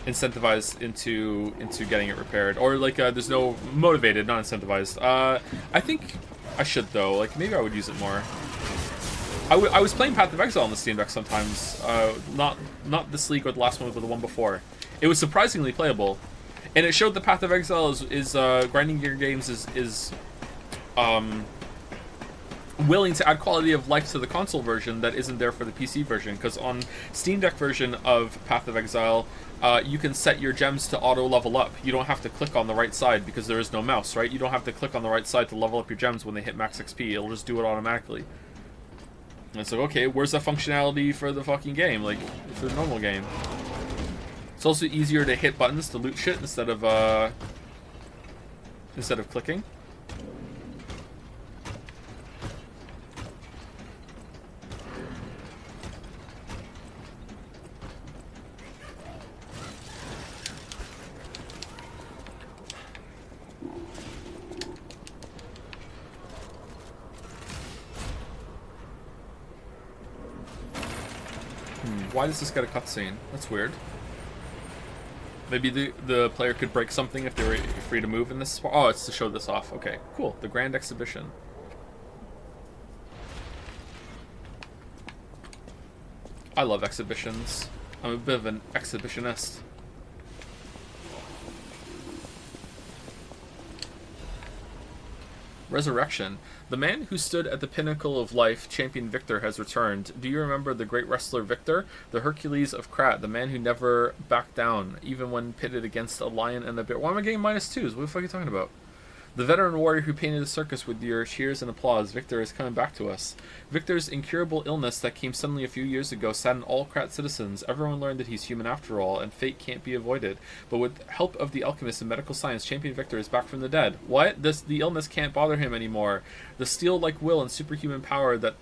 incentivized into getting it repaired, or like there's no motivated, not incentivized. I think I should though. Like maybe I would use it more. I was playing Path of Exile on the Steam Deck sometimes. Not this league or the last one, but the one before. It was surprisingly playable, and it showed the Path of Exile is grinding gear games is willing to add quality of life to the console version that isn't there for the PC version, because on Steam Deck version of Path of Exile, you can set your gems to auto level up. You don't have to click on the right side because there is no mouse, right? You don't have to click on the right side to level up your gems when they hit max XP. It'll just do it automatically. And it's like, okay, where's the functionality for the fucking game? Like, for the normal game. It's also easier to hit buttons to loot shit instead of instead of clicking. Why does this get a cutscene? That's weird. Maybe the player could break something if they were free to move in this spot. Oh, it's to show this off. Okay, cool. The Grand Exhibition. I love exhibitions. I'm a bit of an exhibitionist. Resurrection. The man who stood at the pinnacle of life, Champion Victor, has returned. Do you remember the great wrestler Victor? The Hercules of Krat, the man who never backed down, even when pitted against a lion and a bear. Why am I getting -2s? What the fuck are you talking about? The veteran warrior who painted the circus with your cheers and applause. Victor is coming back to us. Victor's incurable illness that came suddenly a few years ago saddened all Krat citizens. Everyone learned that he's human after all, and fate can't be avoided. But with the help of the alchemists and medical science, Champion Victor is back from the dead. What? The illness can't bother him anymore. The steel-like will and superhuman power that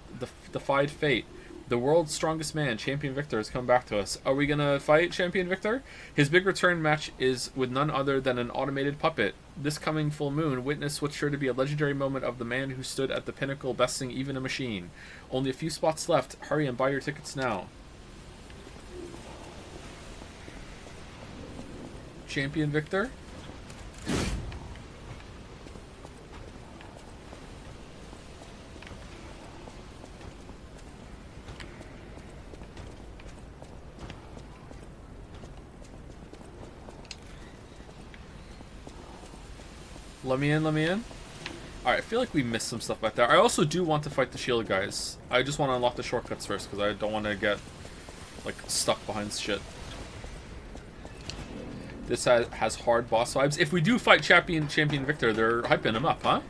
defied fate. The world's strongest man, Champion Victor, has come back to us. Are we gonna fight Champion Victor? His big return match is with none other than an automated puppet. This coming full moon, witness what's sure to be a legendary moment of the man who stood at the pinnacle, besting even a machine. Only a few spots left. Hurry and buy your tickets now. Champion Victor? Let me in, let me in. Alright, I feel like we missed some stuff back there. I also do want to fight the shield guys. I just want to unlock the shortcuts first, because I don't want to get, like, stuck behind shit. This has hard boss vibes. If we do fight Champion Victor, they're hyping him up, huh?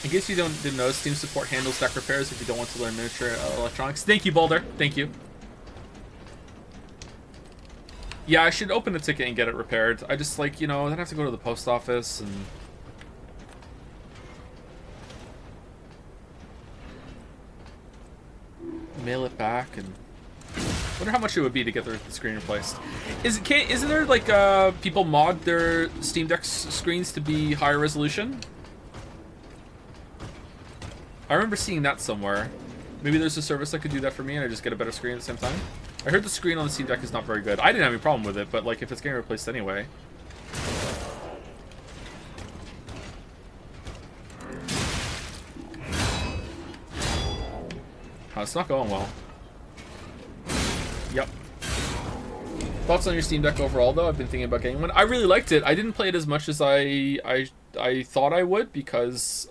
In case you didn't know, Steam support handles deck repairs if you don't want to learn miniature electronics. Thank you, Boulder. Thank you. Yeah, I should open a ticket and get it repaired. I just, like, you know, then I have to go to the post office and... mail it back and... wonder how much it would be to get the screen replaced. Isn't there, like, people mod their Steam Deck screens to be higher resolution? I remember seeing that somewhere. Maybe there's a service that could do that for me and I just get a better screen at the same time. I heard the screen on the Steam Deck is not very good. I didn't have any problem with it, but like if it's getting replaced anyway. Oh, it's not going well. Yep. Thoughts on your Steam Deck overall though? I've been thinking about getting one. I really liked it. I didn't play it as much as I thought I would because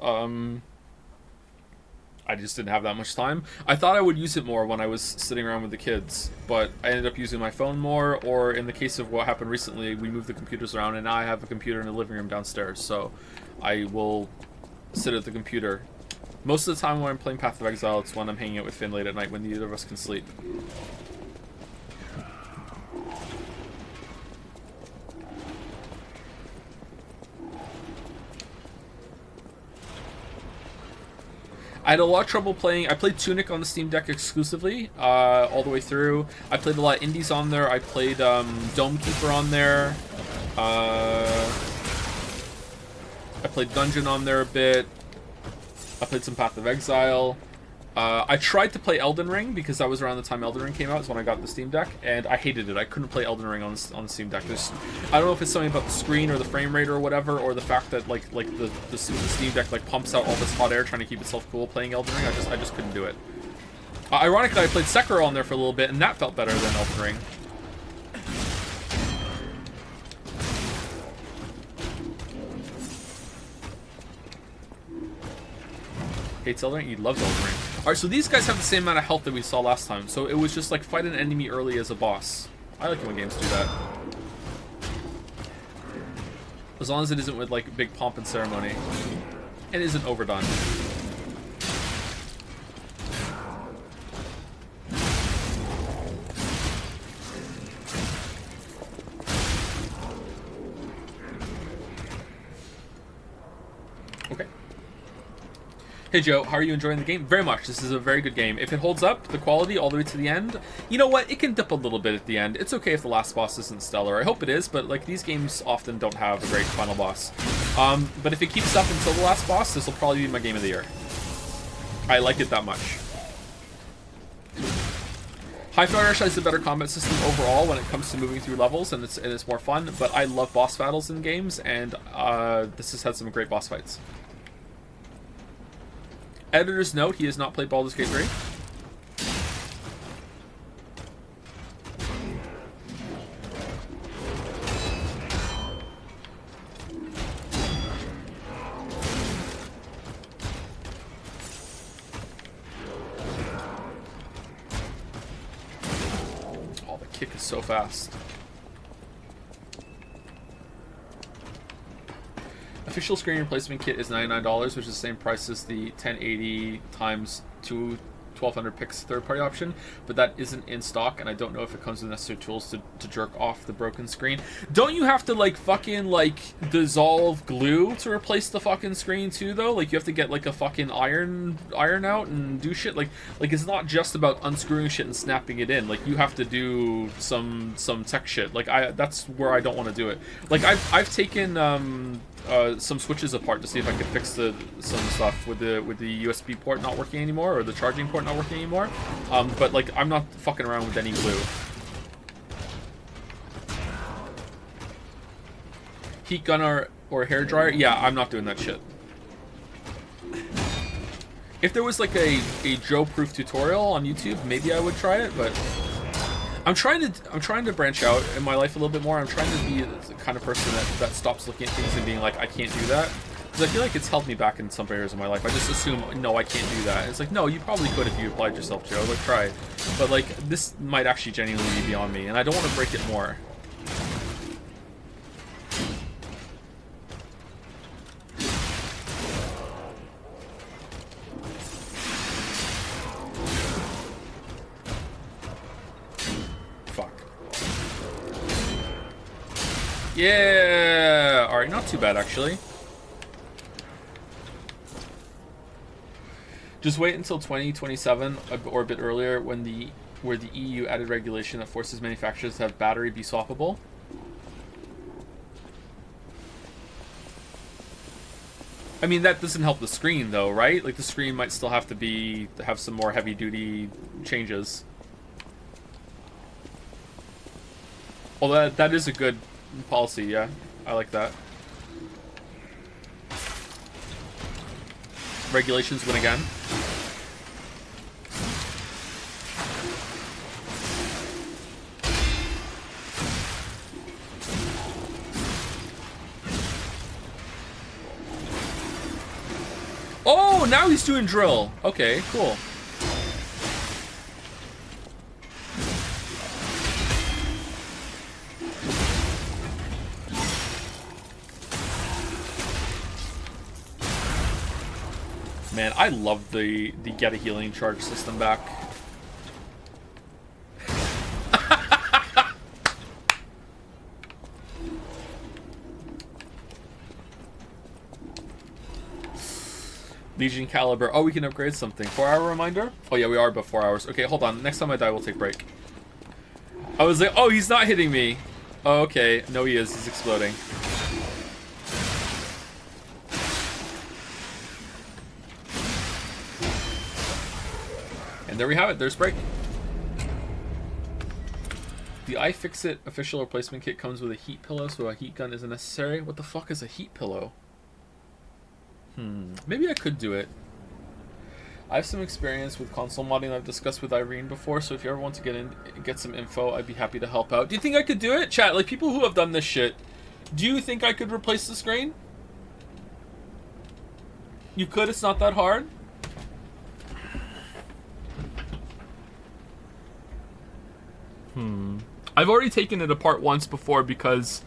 I just didn't have that much time. I thought I would use it more when I was sitting around with the kids, but I ended up using my phone more, or in the case of what happened recently, we moved the computers around and now I have a computer in the living room downstairs, so I will sit at the computer. Most of the time when I'm playing Path of Exile, it's when I'm hanging out with Finn late at night when neither of us can sleep. I had a lot of trouble playing. I played Tunic on the Steam Deck exclusively, all the way through. I played a lot of indies on there. I played Dome Keeper on there. I played Dungeon on there a bit. I played some Path of Exile. I tried to play Elden Ring because that was around the time Elden Ring came out. Is when I got the Steam Deck, and I hated it. I couldn't play Elden Ring on the Steam Deck. I don't know if it's something about the screen or the frame rate or whatever, or the fact that like the Steam Deck like pumps out all this hot air trying to keep itself cool playing Elden Ring. I just couldn't do it. Ironically, I played Sekiro on there for a little bit, and that felt better than Elden Ring. Hates Elden Ring? He loves Elden Ring. Alright, so these guys have the same amount of health that we saw last time, so it was just like fight an enemy early as a boss. I like it when games do that. As long as it isn't with like big pomp and ceremony. And isn't overdone. Okay. Hey Joe, how are you enjoying the game? Very much. This is a very good game. If it holds up, the quality all the way to the end, you know what? It can dip a little bit at the end. It's okay if the last boss isn't stellar. I hope it is, but like these games often don't have a great final boss. But if it keeps up until the last boss, this will probably be my game of the year. I like it that much. High Fire Rush has a better combat system overall when it comes to moving through levels, and it's more fun. But I love boss battles in games, and this has had some great boss fights. Editor's note: he has not played Baldur's Gate 3. Oh, the kick is so fast. Official screen replacement kit is $99, which is the same price as the 1080 times 1200 pix third-party option, but that isn't in stock, and I don't know if it comes with necessary tools to jerk off the broken screen. Don't you have to like fucking like dissolve glue to replace the fucking screen too, though? Like you have to get like a fucking iron out and do shit. Like it's not just about unscrewing shit and snapping it in. Like you have to do some tech shit. Like that's where I don't want to do it. Like I've taken some switches apart to see if I could fix some stuff with the USB port not working anymore, or the charging port not working anymore. But like I'm not fucking around with any glue. Heat gun or hair dryer? Yeah, I'm not doing that shit. If there was like a Joe-proof tutorial on YouTube, maybe I would try it, but I'm trying to branch out in my life a little bit more. I'm trying to be the kind of person that stops looking at things and being like, I can't do that. Because I feel like it's held me back in some areas of my life. I just assume, no, I can't do that. It's like, no, you probably could if you applied yourself, Joe. Like, try. But like, this might actually genuinely be beyond me, and I don't want to break it more. Yeah! Alright, not too bad, actually. Just wait until 2027 or a bit earlier where the EU added regulation that forces manufacturers to have battery be swappable. I mean, that doesn't help the screen, though, right? Like, the screen might still have to have some more heavy-duty changes. Well, that is a good policy, yeah. I like that. Regulations win again. Oh, now he's doing drill. Okay, cool. Man, I love the get a healing charge system back. Legion Caliber. Oh, we can upgrade something. 4-hour reminder? Oh yeah, we are about 4 hours. Okay, hold on. Next time I die, we'll take a break. I was like, oh, he's not hitting me. Oh, okay. No, he is. He's exploding. And there we have it. There's break. The iFixit official replacement kit comes with a heat pillow, so a heat gun isn't necessary. What the fuck is a heat pillow? Maybe I could do it. I have some experience with console modding I've discussed with Irene before, so if you ever want to get some info, I'd be happy to help out. Do you think I could do it? Chat, like people who have done this shit, do you think I could replace the screen? You could? It's not that hard? I've already taken it apart once before because,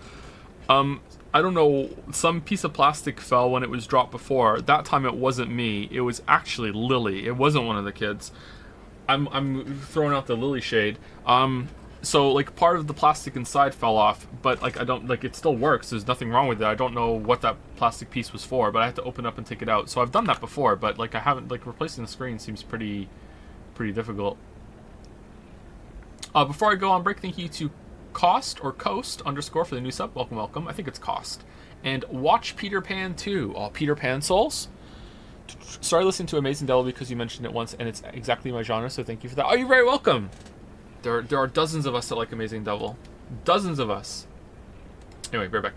I don't know, some piece of plastic fell when it was dropped before. That time it wasn't me. It was actually Lily. It wasn't one of the kids. I'm throwing out the Lily shade. So like part of the plastic inside fell off, but like I don't like it still works. There's nothing wrong with it. I don't know what that plastic piece was for, but I had to open up and take it out. So I've done that before, but like I haven't like replacing the screen seems pretty difficult. Before I go on break, thank you to Cost or Coast _ for the new sub. Welcome, welcome. I think it's Cost. And Watch Peter Pan 2. Oh, Peter Pan Souls. Started listening to Amazing Devil because you mentioned it once, and it's exactly my genre, so thank you for that. Oh, you're very welcome. There are dozens of us that like Amazing Devil. Dozens of us. Anyway, be right back.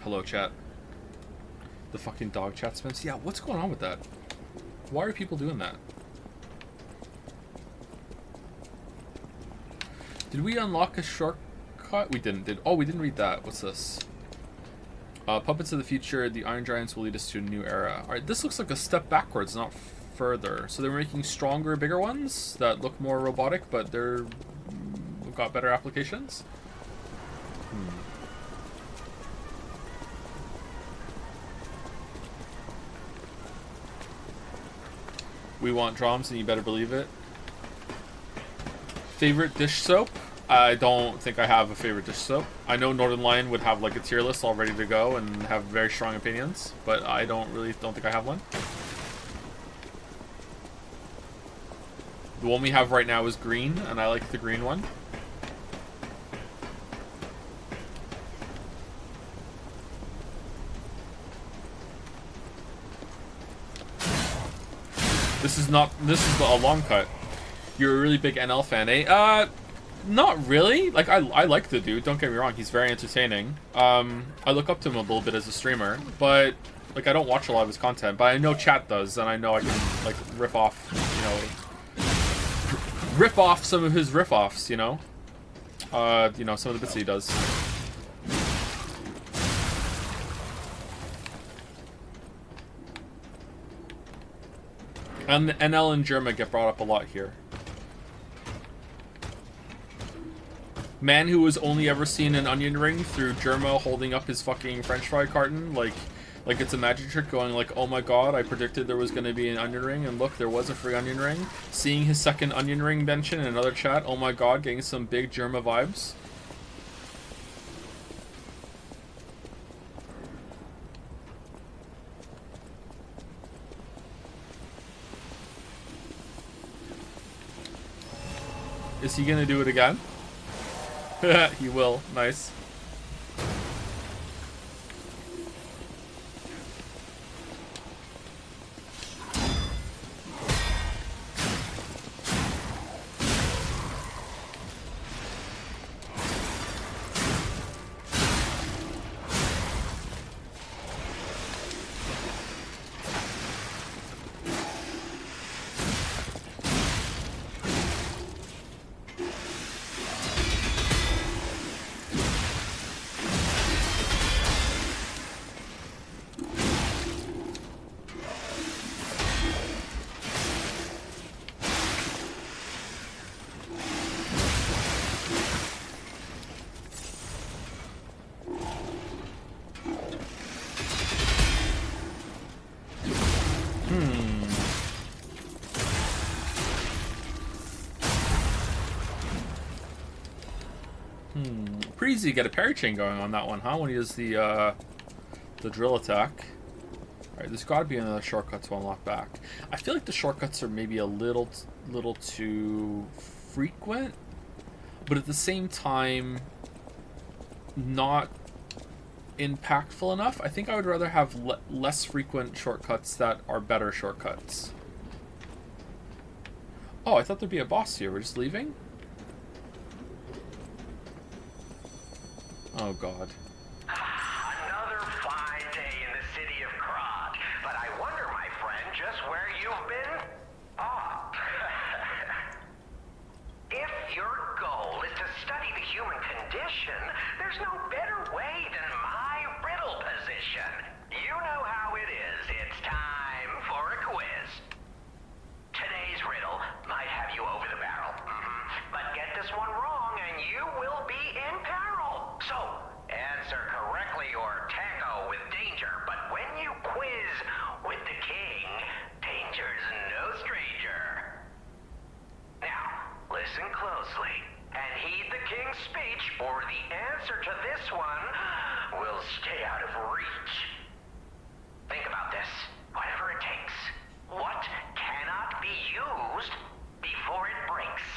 Hello, chat. The fucking dog chat Spence. Yeah, what's going on with that? Why are people doing that? Did we unlock a shortcut? We didn't. Oh, we didn't read that. What's this? Puppets of the future. The Iron Giants will lead us to a new era. Alright, this looks like a step backwards, not further. So they're making stronger, bigger ones that look more robotic, but they're got better applications? We want Joms, and you better believe it. Favorite dish soap? I don't think I have a favorite dish soap. I know Northern Lion would have like a tier list all ready to go and have very strong opinions, but I don't think I have one. The one we have right now is green, and I like the green one. This is a long cut. You're a really big NL fan, eh? Not really. Like, I like the dude, don't get me wrong, he's very entertaining. I look up to him a little bit as a streamer, but, like, I don't watch a lot of his content, but I know chat does, and I know I can, like, rip off some of his riff-offs, you know? Some of the bits he does. And NL and Germa get brought up a lot here. Man who was only ever seen an onion ring through Germa holding up his fucking french fry carton like it's a magic trick, going like, oh my god, I predicted there was going to be an onion ring, and look, there was a free onion ring. Seeing his second onion ring mention in another chat, oh my god, getting some big Germa vibes. Is he gonna do it again? He will. Nice. Pretty easy to get a parry chain going on that one, huh? When he does the drill attack. Alright, there's got to be another shortcut to unlock back. I feel like the shortcuts are maybe a little too frequent, but at the same time, not impactful enough. I think I would rather have less frequent shortcuts that are better shortcuts. Oh, I thought there'd be a boss here. We're just leaving? Oh, God. Another fine day in the city of Krog. But I wonder, my friend, just where you've been? Ah. If your goal is to study the human condition, there's no better way than my riddle position. You know how it is. It's time for a quiz. Today's riddle might have you over the barrel. But get this one wrong and you will be in peril. So, answer correctly or tango with danger. But when you quiz with the king, danger's no stranger. Now, listen closely and heed the king's speech, or the answer to this one will stay out of reach. Think about this. Whatever it takes. What cannot be used before it breaks?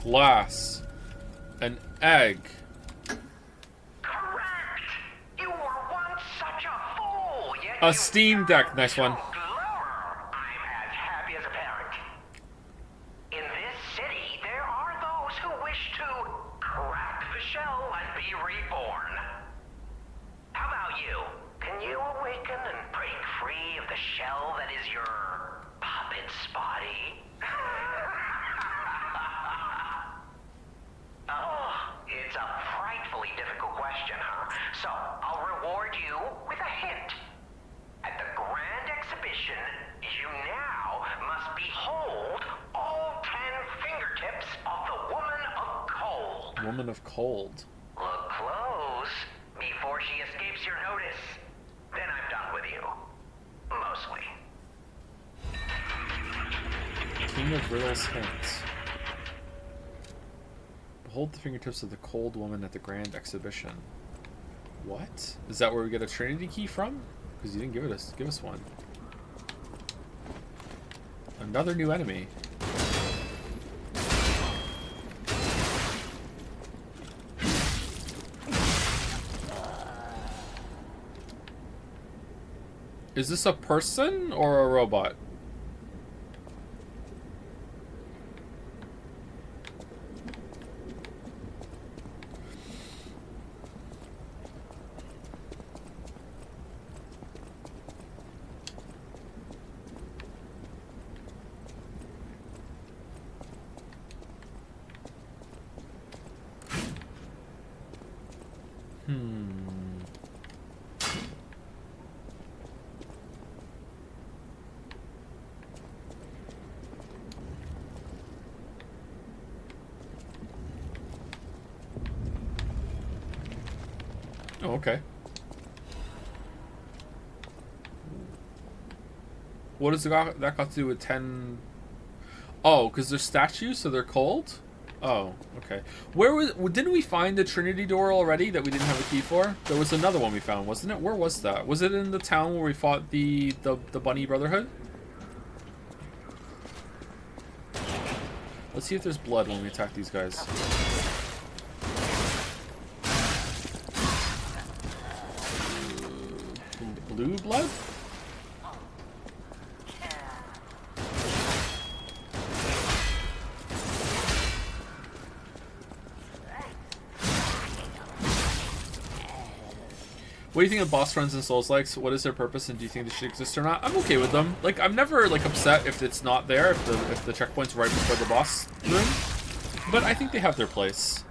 Glass. An egg. Correct! You were once such a fool, yet A Steam Deck. Nice one. I'm as happy as a parent. In this city, there are those who wish to crack the shell and be reborn. How about you? Can you awaken and break free of the shell that is your puppet's body? Oh, it's a frightfully difficult question, huh? So, I'll reward you with a hint. At the Grand Exhibition, you now must behold all 10 fingertips of the Woman of Cold. Woman of Cold. Look close before she escapes your notice. Then I'm done with you. Mostly. King of Riddle's hints. Behold the fingertips of the cold woman at the grand exhibition. What? Is that where we get a Trinity key from? Because you didn't give us one. Another new enemy. Is this a person or a robot? Oh, okay. What does that got to do with 10? Oh, because they're statues, so they're cold? Oh, okay. Didn't we find the Trinity door already that we didn't have a key for? There was another one we found, wasn't it? Where was that? Was it in the town where we fought the Bunny Brotherhood? Let's see if there's blood when we attack these guys. Blue blood? What do you think of boss runs and Souls-likes? What is their purpose, and do you think they should exist or not? I'm okay with them. Like, I'm never like upset if it's not there, if the checkpoint's right before the boss room. But I think they have their place.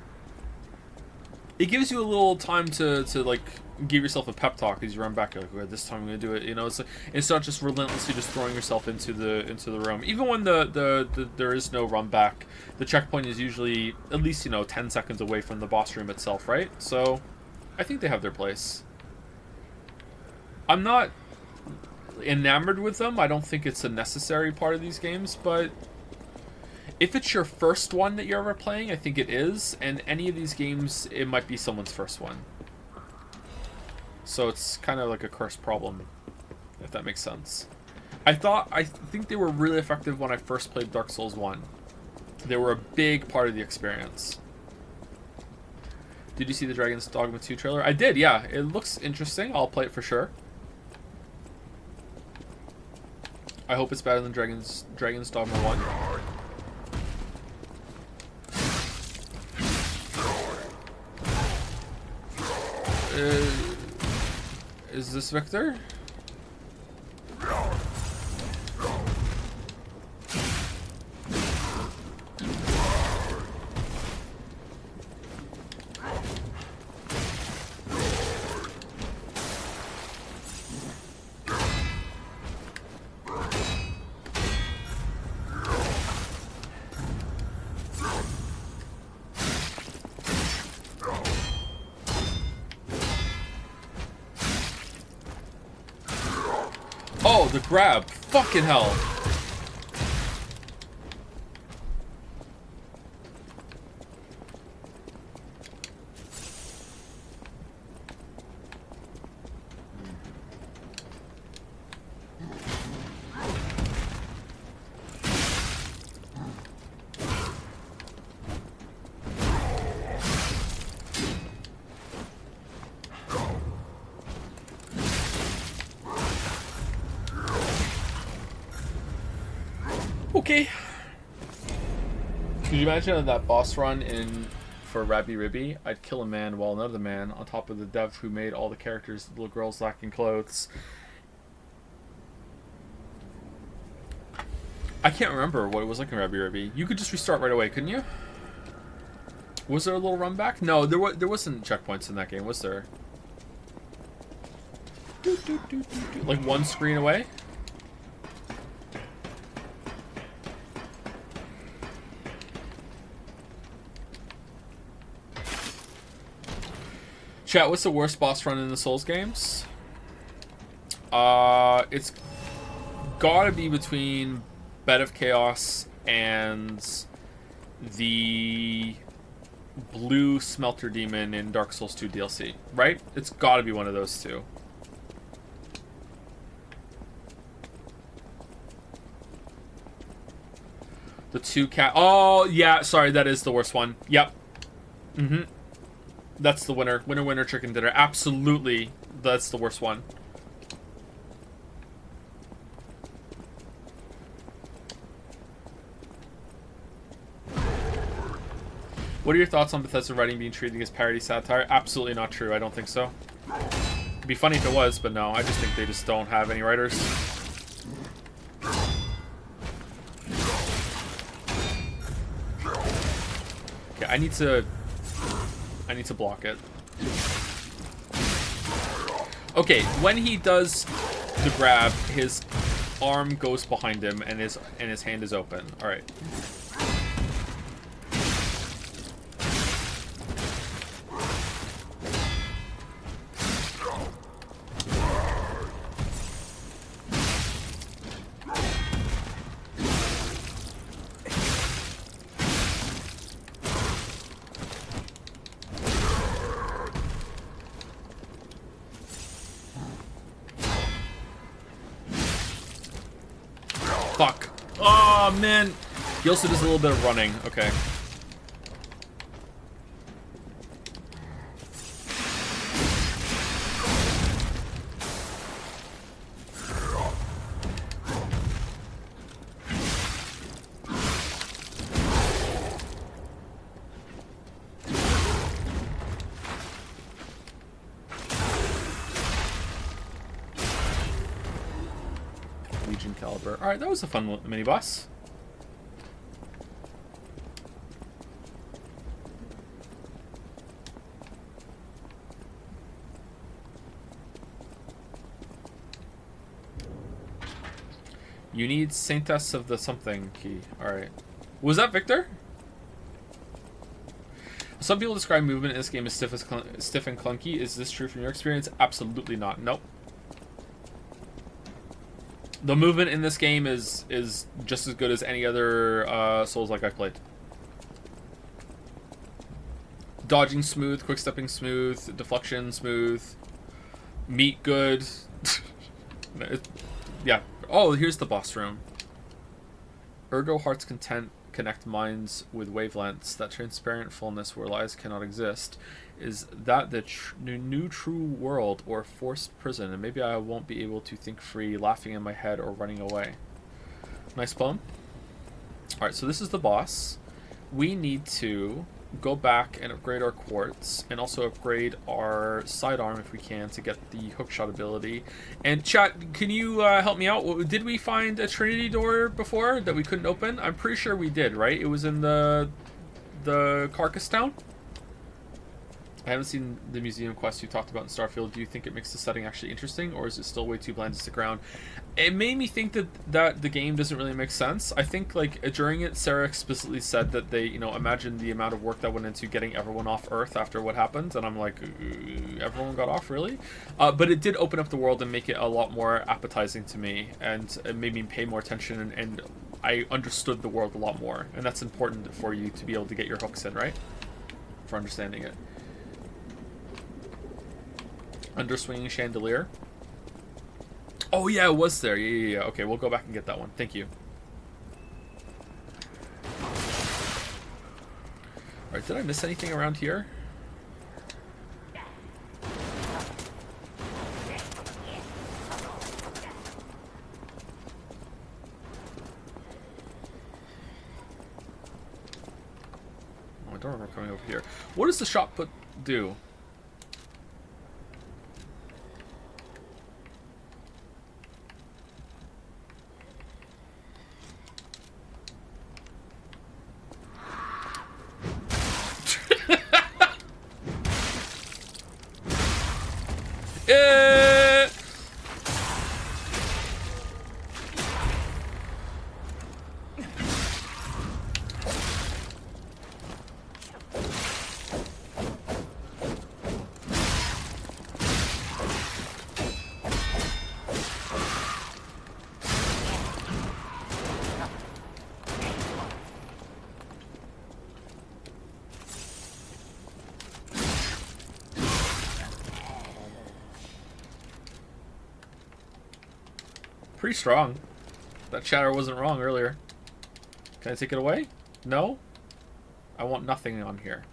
It gives you a little time to like give yourself a pep talk as you run back. You're like, okay, this time I'm gonna do it. You know, it's not just relentlessly just throwing yourself into the room. Even when there is no run back, the checkpoint is usually at least 10 seconds away from the boss room itself, right? So I think they have their place. I'm not enamored with them. I don't think it's a necessary part of these games, but if it's your first one that you're ever playing, I think it is. And any of these games, it might be someone's first one. So it's kind of like a cursed problem, if that makes sense. I think they were really effective when I first played Dark Souls 1. They were a big part of the experience. Did you see the Dragon's Dogma 2 trailer? I did, yeah. It looks interesting. I'll play it for sure. I hope it's better than Dragon's Dogma 1. Is this Victor? Oh, the grab. Fucking hell. Okay. Could you imagine that boss run for Rabbi Ribby? I'd kill a man while another man, on top of the dev who made all the characters, little girls lacking clothes. I can't remember what it was like in Rabbi Ribby. You could just restart right away, couldn't you? Was there a little run back? No, there wasn't checkpoints in that game, was there? Like one screen away? Chat, what's the worst boss run in the Souls games? It's gotta be between Bed of Chaos and the blue smelter demon in Dark Souls 2 DLC, right? It's got to be one of those two. The two cat. Oh yeah, sorry, that is the worst one. Yep. That's the winner. Winner, chicken dinner. Absolutely, that's the worst one. What are your thoughts on Bethesda writing being treated as parody satire? Absolutely not true. I don't think so. It'd be funny if it was, but no. I just think they just don't have any writers. Okay, I need to block it. Okay, when he does the grab, his arm goes behind him and his hand is open. All right. Fuck. Oh, man. He also does a little bit of running. Okay. Legion caliber. Alright, that was a fun mini boss. You need Saintess of the something key. Alright. Was that Victor? Some people describe movement in this game as stiff and clunky. Is this true from your experience? Absolutely not. Nope. The movement in this game is just as good as any other Souls-like I've played. Dodging smooth, quick stepping smooth, deflection smooth, meat good. Yeah. Oh, here's the boss room. Ergo heart's content connect minds with wavelengths. That transparent fullness where lies cannot exist. Is that the new true world or forced prison? And maybe I won't be able to think free, laughing in my head or running away. Nice poem. Alright, so this is the boss. We need to go back and upgrade our quartz and also upgrade our sidearm if we can to get the hookshot ability. And chat, can you help me out? Did we find a Trinity door before that we couldn't open? I'm pretty sure we did, right? It was in the Carcass Town? I haven't seen the museum quest you talked about in Starfield. Do you think it makes the setting actually interesting, or is it still way too bland to stick around? It made me think that the game doesn't really make sense. I think, like, during it, Sarah explicitly said that they, imagine the amount of work that went into getting everyone off Earth after what happened, and I'm like, everyone got off, really? But it did open up the world and make it a lot more appetizing to me, and it made me pay more attention, and I understood the world a lot more, and that's important for you to be able to get your hooks in, right? For understanding it. Underswinging chandelier. Oh yeah, it was there. Yeah. Okay, we'll go back and get that one. Thank you. Alright, did I miss anything around here? Oh, I don't remember coming over here. What does the shot put do? Pretty strong. That chatter wasn't wrong earlier. Can I take it away? No? I want nothing on here.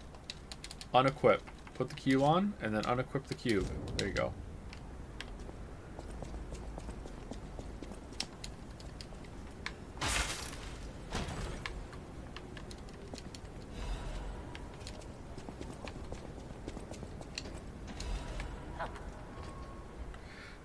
Unequip. Put the cube on, and then unequip the cube. There you go.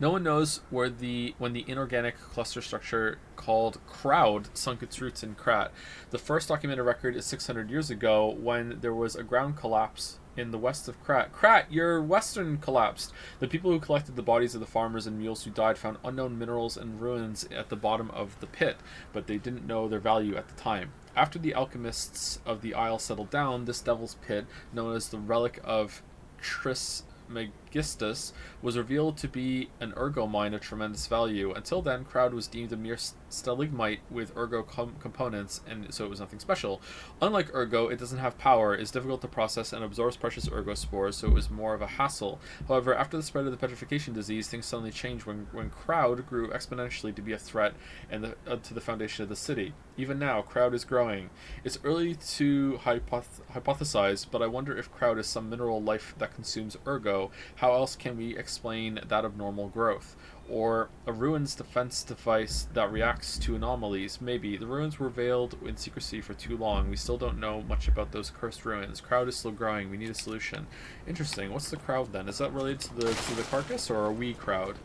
No one knows when the inorganic cluster structure called Crowd sunk its roots in Krat. The first documented record is 600 years ago when there was a ground collapse in the west of Krat. Krat, your western collapsed. The people who collected the bodies of the farmers and mules who died found unknown minerals and ruins at the bottom of the pit, but they didn't know their value at the time. After the alchemists of the Isle settled down, this devil's pit, known as the relic of Trismegistus, was revealed to be an ergo mine of tremendous value. Until then, Crowd was deemed a mere stalagmite with ergo components, and so it was nothing special. Unlike ergo, it doesn't have power, is difficult to process, and absorbs precious ergo spores, so it was more of a hassle. However, after the spread of the petrification disease, things suddenly changed when Crowd grew exponentially to be a threat and to the foundation of the city. Even now, Crowd is growing. It's early to hypothesize, but I wonder if Crowd is some mineral life that consumes ergo. How else can we explain that abnormal growth? Or a ruins defense device that reacts to anomalies? Maybe. The ruins were veiled in secrecy for too long. We still don't know much about those cursed ruins. Crowd is still growing. We need a solution. Interesting. What's the Crowd then? Is that related to the carcass, or are we Crowd?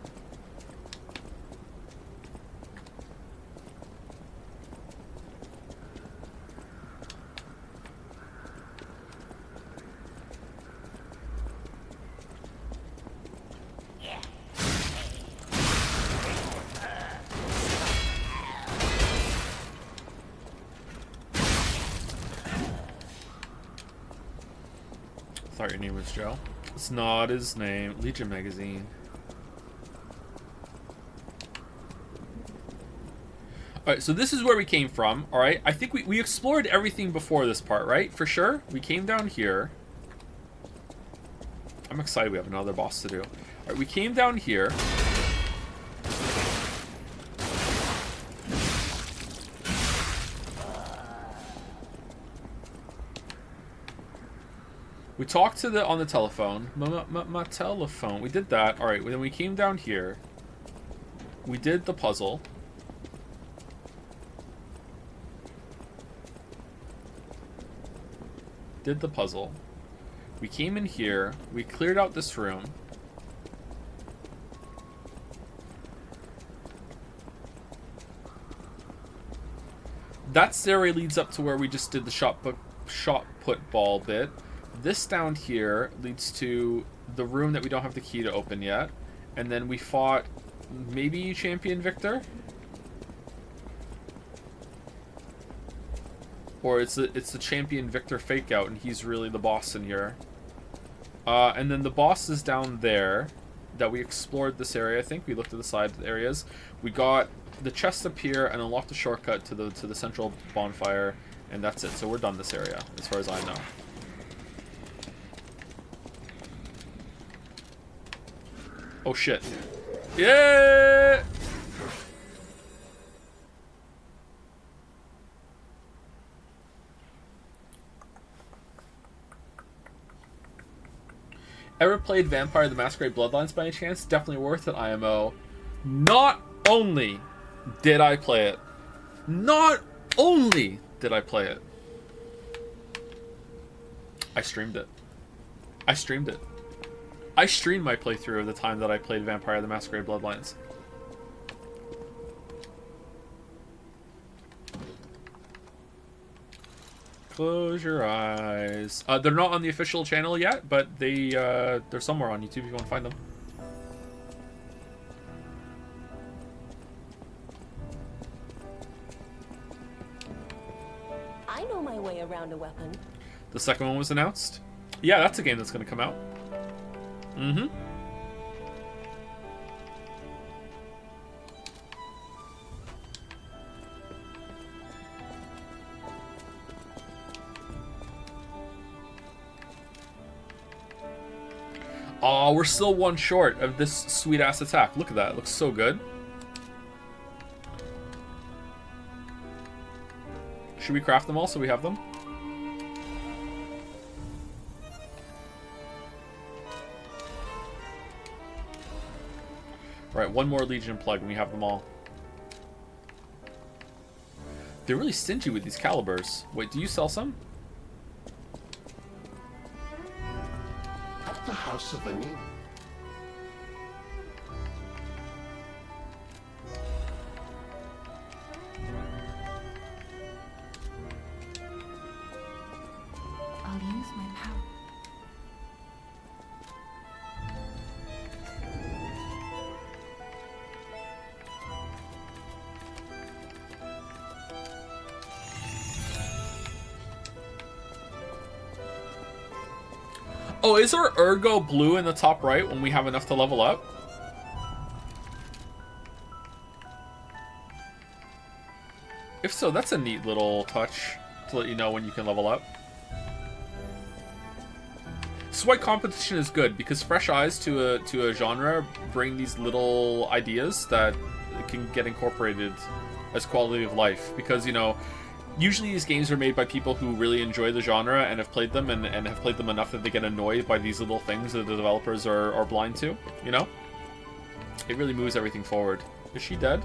Thought your name was Joe. It's not his name. Legion magazine. Alright, so this is where we came from. Alright, I think we explored everything before this part, right? For sure. We came down here. I'm excited we have another boss to do. Alright, we came down here. We talked to on the telephone. My telephone. We did that. Alright, then we came down here. We did the puzzle. Did the puzzle. We came in here. We cleared out this room. That stairway leads up to where we just did the shot put ball bit. This down here leads to the room that we don't have the key to open yet. And then we fought maybe Champion Victor? Or it's the Champion Victor fake out and he's really the boss in here. And then the boss is down there that we explored this area. I think we looked at the side areas. We got the chest up here and unlocked the shortcut to the central bonfire, and that's it. So we're done this area as far as I know. Oh shit. Yeah! Ever played Vampire the Masquerade Bloodlines by any chance? Definitely worth it, IMO. Not only did I play it, not only did I play it, I streamed it. I streamed it. I streamed my playthrough of the time that I played Vampire the Masquerade Bloodlines. Close your eyes. They're not on the official channel yet, but they're somewhere on YouTube if you want to find them. I know my way around a weapon. The second one was announced. Yeah, that's a game that's going to come out. Mm-hmm. Oh, we're still one short of this sweet-ass attack. Look at that. It looks so good. Should we craft them all so we have them? Right, one more Legion plug and we have them all. They're really stingy with these calibers. Wait, do you sell some? At the House of Anin. I'll use my power. Oh, is our Ergo blue in the top right when we have enough to level up? If so, that's a neat little touch to let you know when you can level up. This is why competition is good, because fresh eyes to a genre bring these little ideas that can get incorporated as quality of life. Because, you know, usually these games are made by people who really enjoy the genre and have played them and have played them enough that they get annoyed by these little things that the developers are blind to, you know? It really moves everything forward. Is she dead?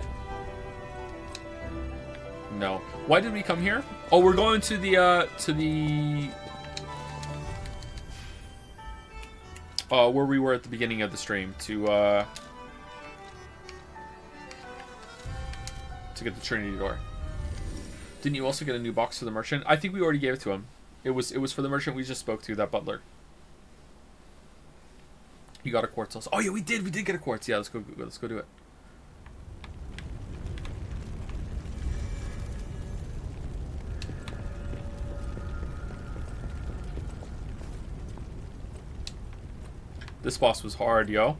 No. Why did we come here? Oh, we're going to the where we were at the beginning of the stream to get the Trinity door. Didn't you also get a new box for the merchant? I think we already gave it to him. It was for the merchant we just spoke to, that butler. You got a quartz also. Oh yeah, we did get a quartz. Yeah, let's go do it. This boss was hard, yo.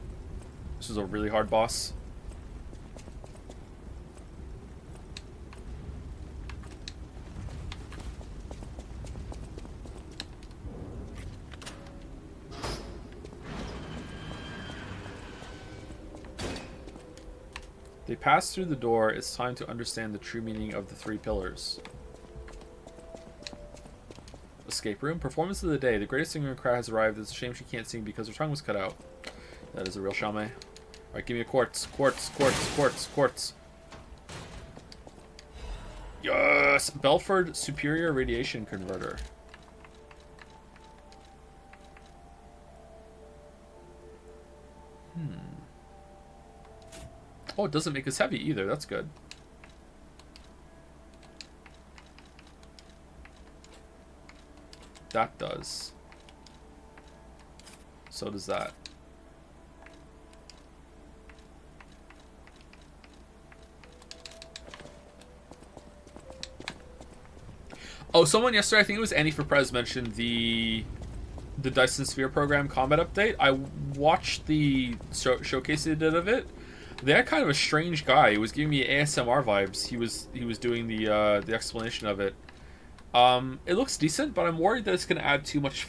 This was a really hard boss. They pass through the door. It's time to understand the true meaning of the 3 pillars. Escape room. Performance of the day. The greatest singer in the crowd has arrived. It's a shame she can't sing because her tongue was cut out. That is a real shame. Alright, give me a quartz. Quartz. Yes! Belford Superior Radiation Converter. Oh, it doesn't make us heavy either. That's good. That does. So does that. Oh, someone yesterday, I think it was Annie for Prez, mentioned the Dyson Sphere program combat update. I watched the showcase they did of it. They had kind of a strange guy. He was giving me ASMR vibes. He was doing the explanation of it. It looks decent, but I'm worried that it's going to add too much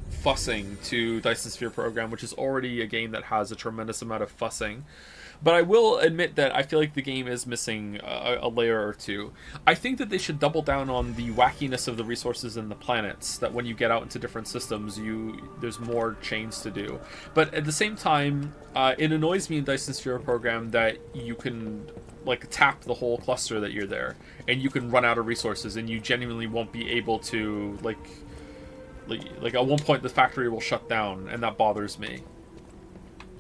fussing to Dyson Sphere program, which is already a game that has a tremendous amount of fussing. But I will admit that I feel like the game is missing a layer or two. I think that they should double down on the wackiness of the resources and the planets, that when you get out into different systems, there's more chains to do. But at the same time, it annoys me in Dyson Sphere program that you can like tap the whole cluster that you're there, and you can run out of resources, and you genuinely won't be able to like at one point the factory will shut down, and that bothers me.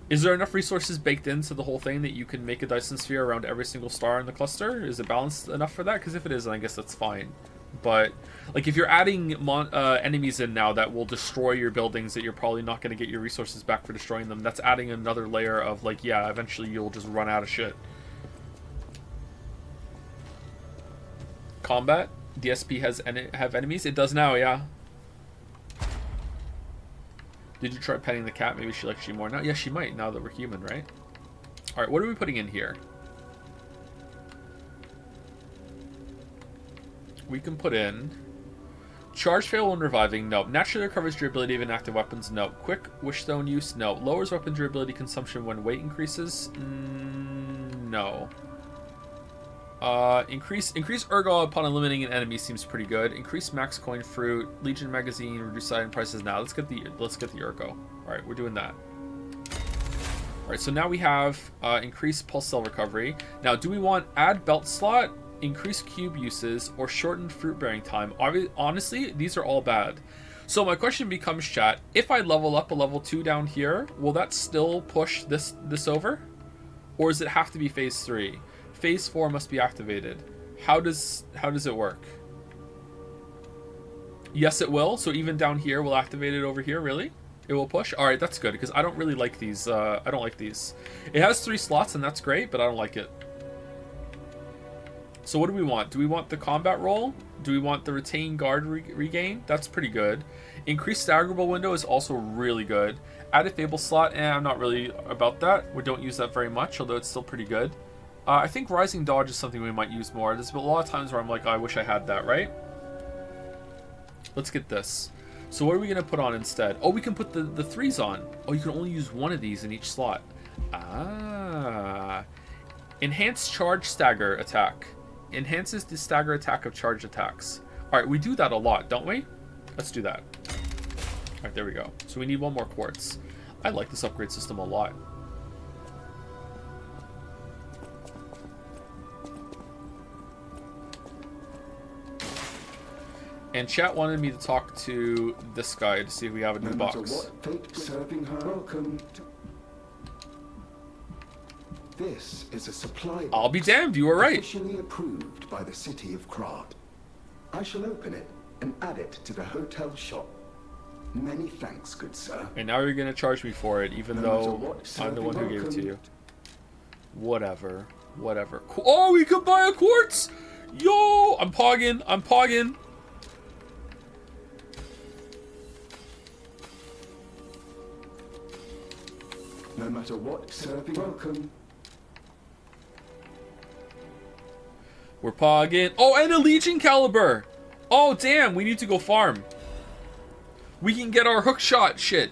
Is there enough resources baked into the whole thing that you can make a Dyson Sphere around every single star in the cluster? Is it balanced enough for that? Because if it is, then I guess that's fine. But like if you're adding enemies in now that will destroy your buildings, that you're probably not going to get your resources back for destroying them, that's adding another layer of like, yeah, eventually you'll just run out of shit. Combat? DSP have enemies? It does now, yeah. Did you try petting the cat? Maybe she likes you more now. Yeah, she might, now that we're human, right? Alright, what are we putting in here? We can put in... Charge fail when reviving, no. Naturally recovers durability of inactive weapons, no. Quick wishstone use, no. Lowers weapon durability consumption when weight increases, no. Increase Ergo upon eliminating an enemy seems pretty good. Increase max coin fruit, Legion magazine, reduce item prices now. Let's get the Ergo. All right, we're doing that. All right, so now we have increased pulse cell recovery. Now, do we want add belt slot, increase cube uses, or shortened fruit bearing time? Honestly, these are all bad. So my question becomes, chat, if I level up a level 2 down here, will that still push this over? Or does it have to be phase 3? Phase 4 must be activated. How does it work? Yes, it will. So even down here, we'll activate it over here. Really? It will push? All right, that's good, because I don't really like these. I don't like these. It has 3 slots, and that's great, but I don't like it. So what do we want? Do we want the combat roll? Do we want the retain guard regain? That's pretty good. Increased staggerable window is also really good. Add a fable slot, I'm not really about that. We don't use that very much, although it's still pretty good. I think rising dodge is something we might use more. There's a lot of times where I'm like, oh, I wish I had that, right? Let's get this. So what are we going to put on instead? Oh, we can put the 3s on. Oh, you can only use one of these in each slot. Ah. Enhanced charge stagger attack. Enhances the stagger attack of charge attacks. Alright, we do that a lot, don't we? Let's do that. Alright, there we go. So we need 1 more quartz. I like this upgrade system a lot. And chat wanted me to talk to this guy to see if we have a new box. What fate serving her. Welcome to... This is a supply box. I'll be damned, you were right. Officially approved by the city of Krat. I shall open it and add it to the hotel shop. Many thanks, good sir. And now you're gonna charge me for it, even though I'm the one who gave it to you. Whatever. Whatever. Oh, we could buy a quartz! Yo! I'm pogging. I'm pogging. No matter what, serving welcome. We're pogging. Oh, and a Legion caliber! Oh, damn, we need to go farm. We can get our hook shot shit.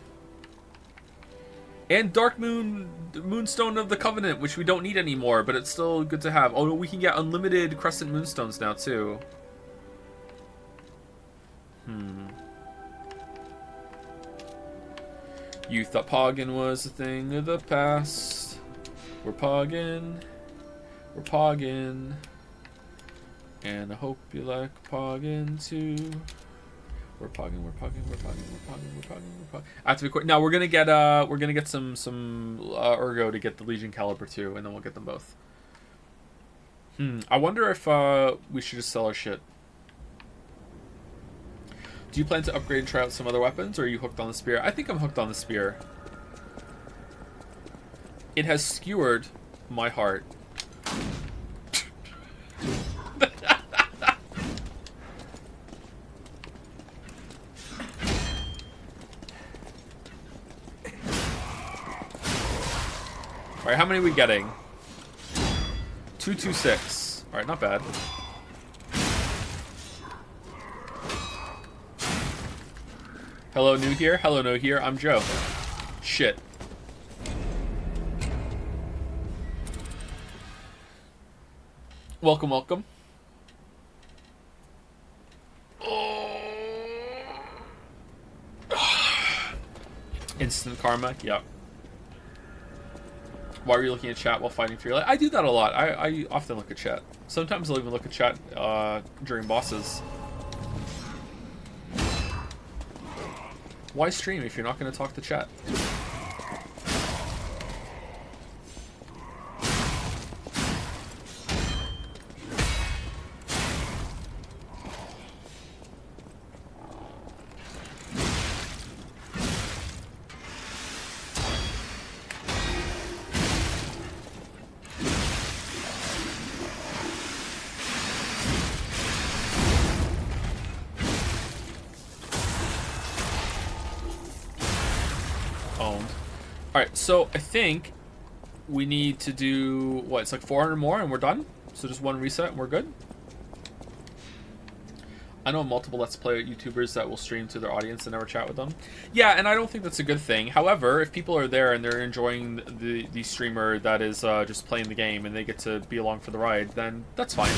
And Dark Moonstone of the Covenant, which we don't need anymore, but it's still good to have. Oh, no, we can get unlimited Crescent Moonstones now, too. You thought pogging was a thing of the past. We're pogging. We're pogging. And I hope you like pogging too. We're pogging, we're pogging, we're pogging, we're pogging, we're pogging, we're pogging. Activate quick. Now we're gonna get some Ergo to get the Legion caliber too, and then we'll get them both. I wonder if we should just sell our shit. Do you plan to upgrade and try out some other weapons, or are you hooked on the spear? I think I'm hooked on the spear. It has skewered my heart. Alright, how many are we getting? 226. Alright, not bad. Hello, new here. Hello, no here. I'm Joe. Shit. Welcome, welcome. Instant karma. Yep. Why are you looking at chat while fighting for your life? I do that a lot. I often look at chat. Sometimes I'll even look at chat during bosses. Why stream if you're not going to talk to chat? So I think we need to do what? It's like 400 more and we're done. So just one reset and we're good. I know multiple Let's Play YouTubers that will stream to their audience and never chat with them. Yeah, and I don't think that's a good thing. However, if people are there and they're enjoying the streamer that is just playing the game and they get to be along for the ride, then that's fine.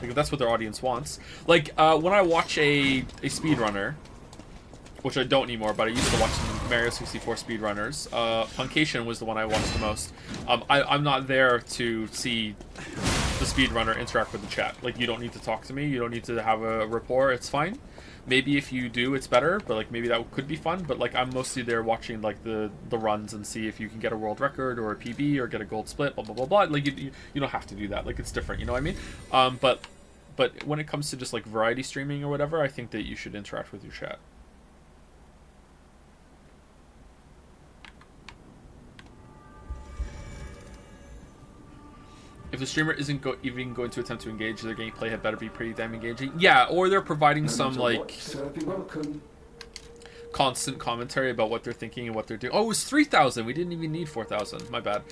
Like, if that's what their audience wants. Like, when I watch a speedrunner, which I don't anymore, but I used to watch some Mario 64 speedrunners. Funcation was the one I watched the most. I'm not there to see the speedrunner interact with the chat. Like, you don't need to talk to me. You don't need to have a rapport. It's fine. Maybe if you do, it's better. But like, maybe that could be fun. But like, I'm mostly there watching like the runs and see if you can get a world record or a PB or get a gold split. Blah blah blah blah. Like, you don't have to do that. Like, it's different. You know what I mean? But when it comes to just like variety streaming or whatever, I think that you should interact with your chat. If the streamer isn't even going to attempt to engage, their gameplay had better be pretty damn engaging. Yeah, or they're providing some, like, constant commentary about what they're thinking and what they're doing. Oh, it was 3,000. We didn't even need 4,000. My bad.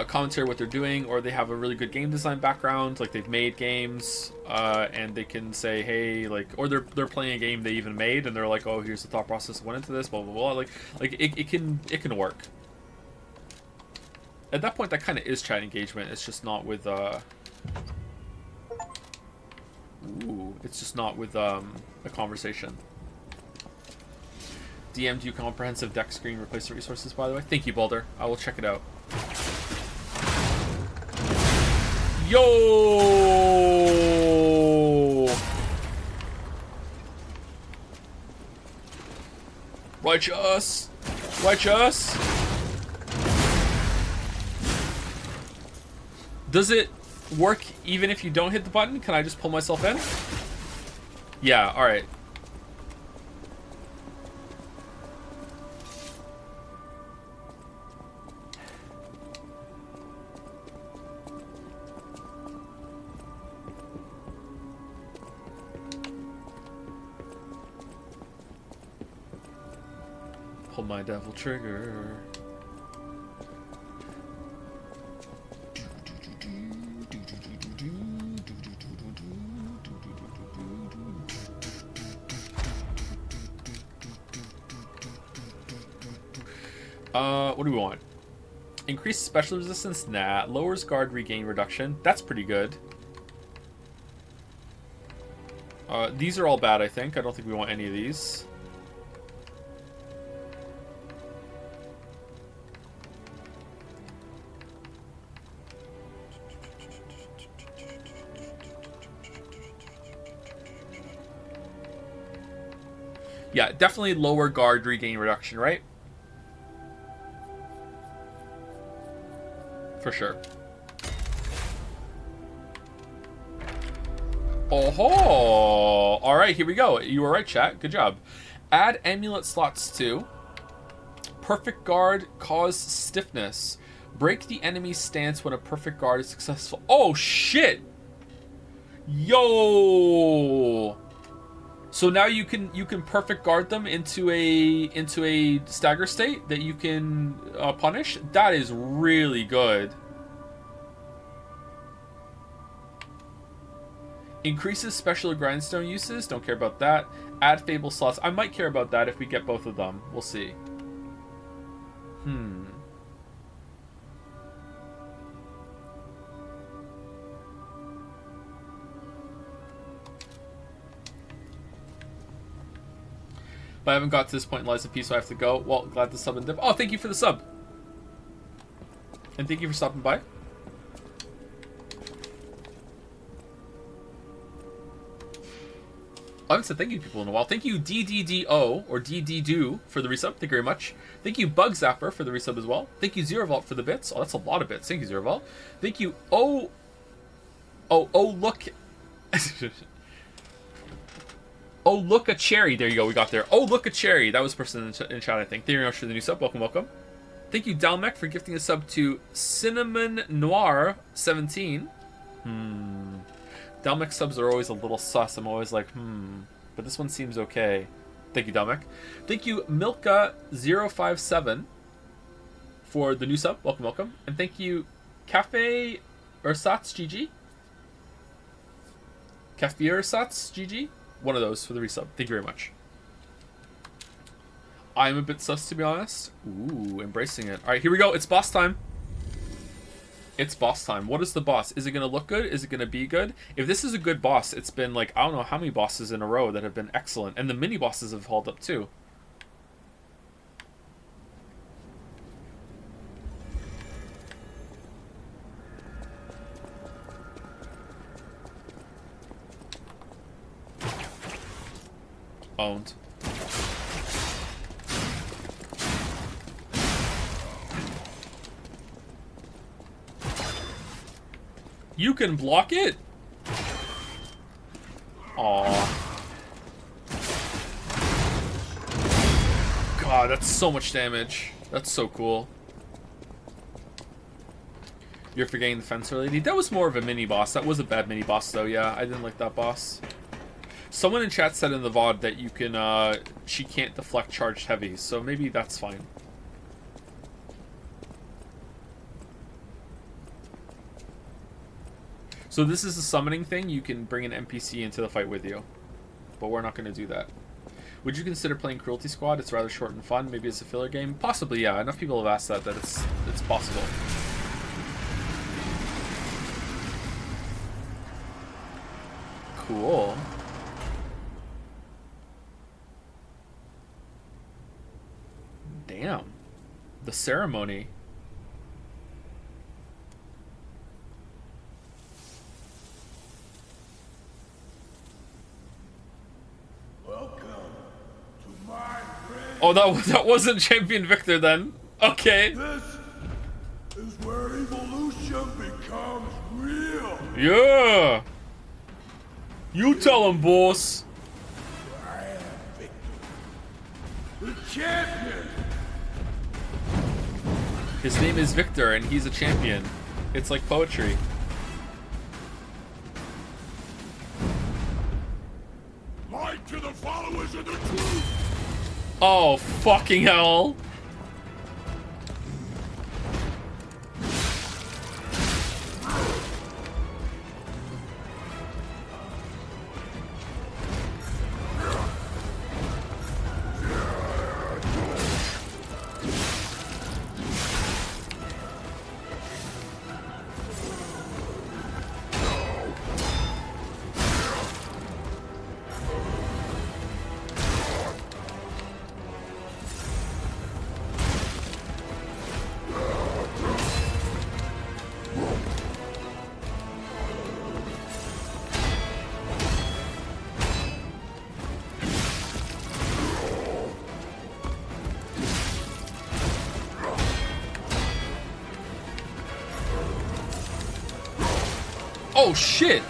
Commentary what they're doing, or they have a really good game design background, like they've made games, and they can say, hey, like, or they're playing a game they even made, and they're like, oh, here's the thought process that went into this, blah blah blah. Like it can work. At that point, that kind of is chat engagement. It's just not with it's just not with a conversation. DM'd you comprehensive deck screen replacement resources, by the way. Thank you, Boulder. I will check it out. Yo! Righteous! Righteous! Does it work even if you don't hit the button? Can I just pull myself in? Yeah, alright. Pull my devil trigger. What do we want? Increase special resistance? Nah. Lowers guard regain reduction. That's pretty good. These are all bad, I think. I don't think we want any of these. Yeah, definitely lower guard regain reduction, right? For sure. Oh, all right, here we go. You were right, chat. Good job. Add amulet slots to perfect guard, cause stiffness. Break the enemy's stance when a perfect guard is successful. Oh shit! Yo! So now you can perfect guard them into a stagger state that you can punish. That is really good. Increases special grindstone uses. Don't care about that. Add fable slots. I might care about that if we get both of them. We'll see. But I haven't got to this point in Lies of Peace, so I have to go. Well, glad to sub and dip. Oh, thank you for the sub. And thank you for stopping by. I haven't said thank you to people in a while. Thank you DDDO, or DDDO, for the resub. Thank you very much. Thank you Bug Zapper for the resub as well. Thank you Zero Vault for the bits. Oh, that's a lot of bits. Thank you Zero Vault. Thank you look... Oh, look a cherry. There you go. We got there. Oh, look a cherry. That was the person in chat, I think. Thank you very much for the new sub. Welcome, welcome. Thank you, Dalmec, for gifting a sub to Cinnamon Noir 17. Dalmec subs are always a little sus. I'm always like, but this one seems okay. Thank you, Dalmec. Thank you, Milka057 for the new sub. Welcome, welcome. And thank you, Cafe Ersatz GG. Cafe Ersatz GG. One of those for the resub. Thank you very much. I'm a bit sus, to be honest. Ooh, embracing it. All right, here we go. It's boss time. It's boss time. What is the boss? Is it going to look good? Is it going to be good? If this is a good boss, it's been like, I don't know how many bosses in a row that have been excellent. And the mini bosses have held up too. Owned. You can block it? Aw. God, that's so much damage. That's so cool. You're forgetting the fencer lady? That was more of a mini boss. That was a bad mini boss though, yeah. I didn't like that boss. Someone in chat said in the VOD that you can, she can't deflect charged heavies, so maybe that's fine. So this is a summoning thing. You can bring an NPC into the fight with you. But we're not going to do that. Would you consider playing Cruelty Squad? It's rather short and fun. Maybe it's a filler game. Possibly, yeah. Enough people have asked that it's possible. Cool. Damn. The ceremony. Oh, that wasn't Champion Victor then. Okay. This is where evolution becomes real. Yeah. You tell him, boss. I am Victor, the champion. His name is Victor, and he's a champion. It's like poetry. Light to the followers of the truth. Oh, fucking hell. Oh shit!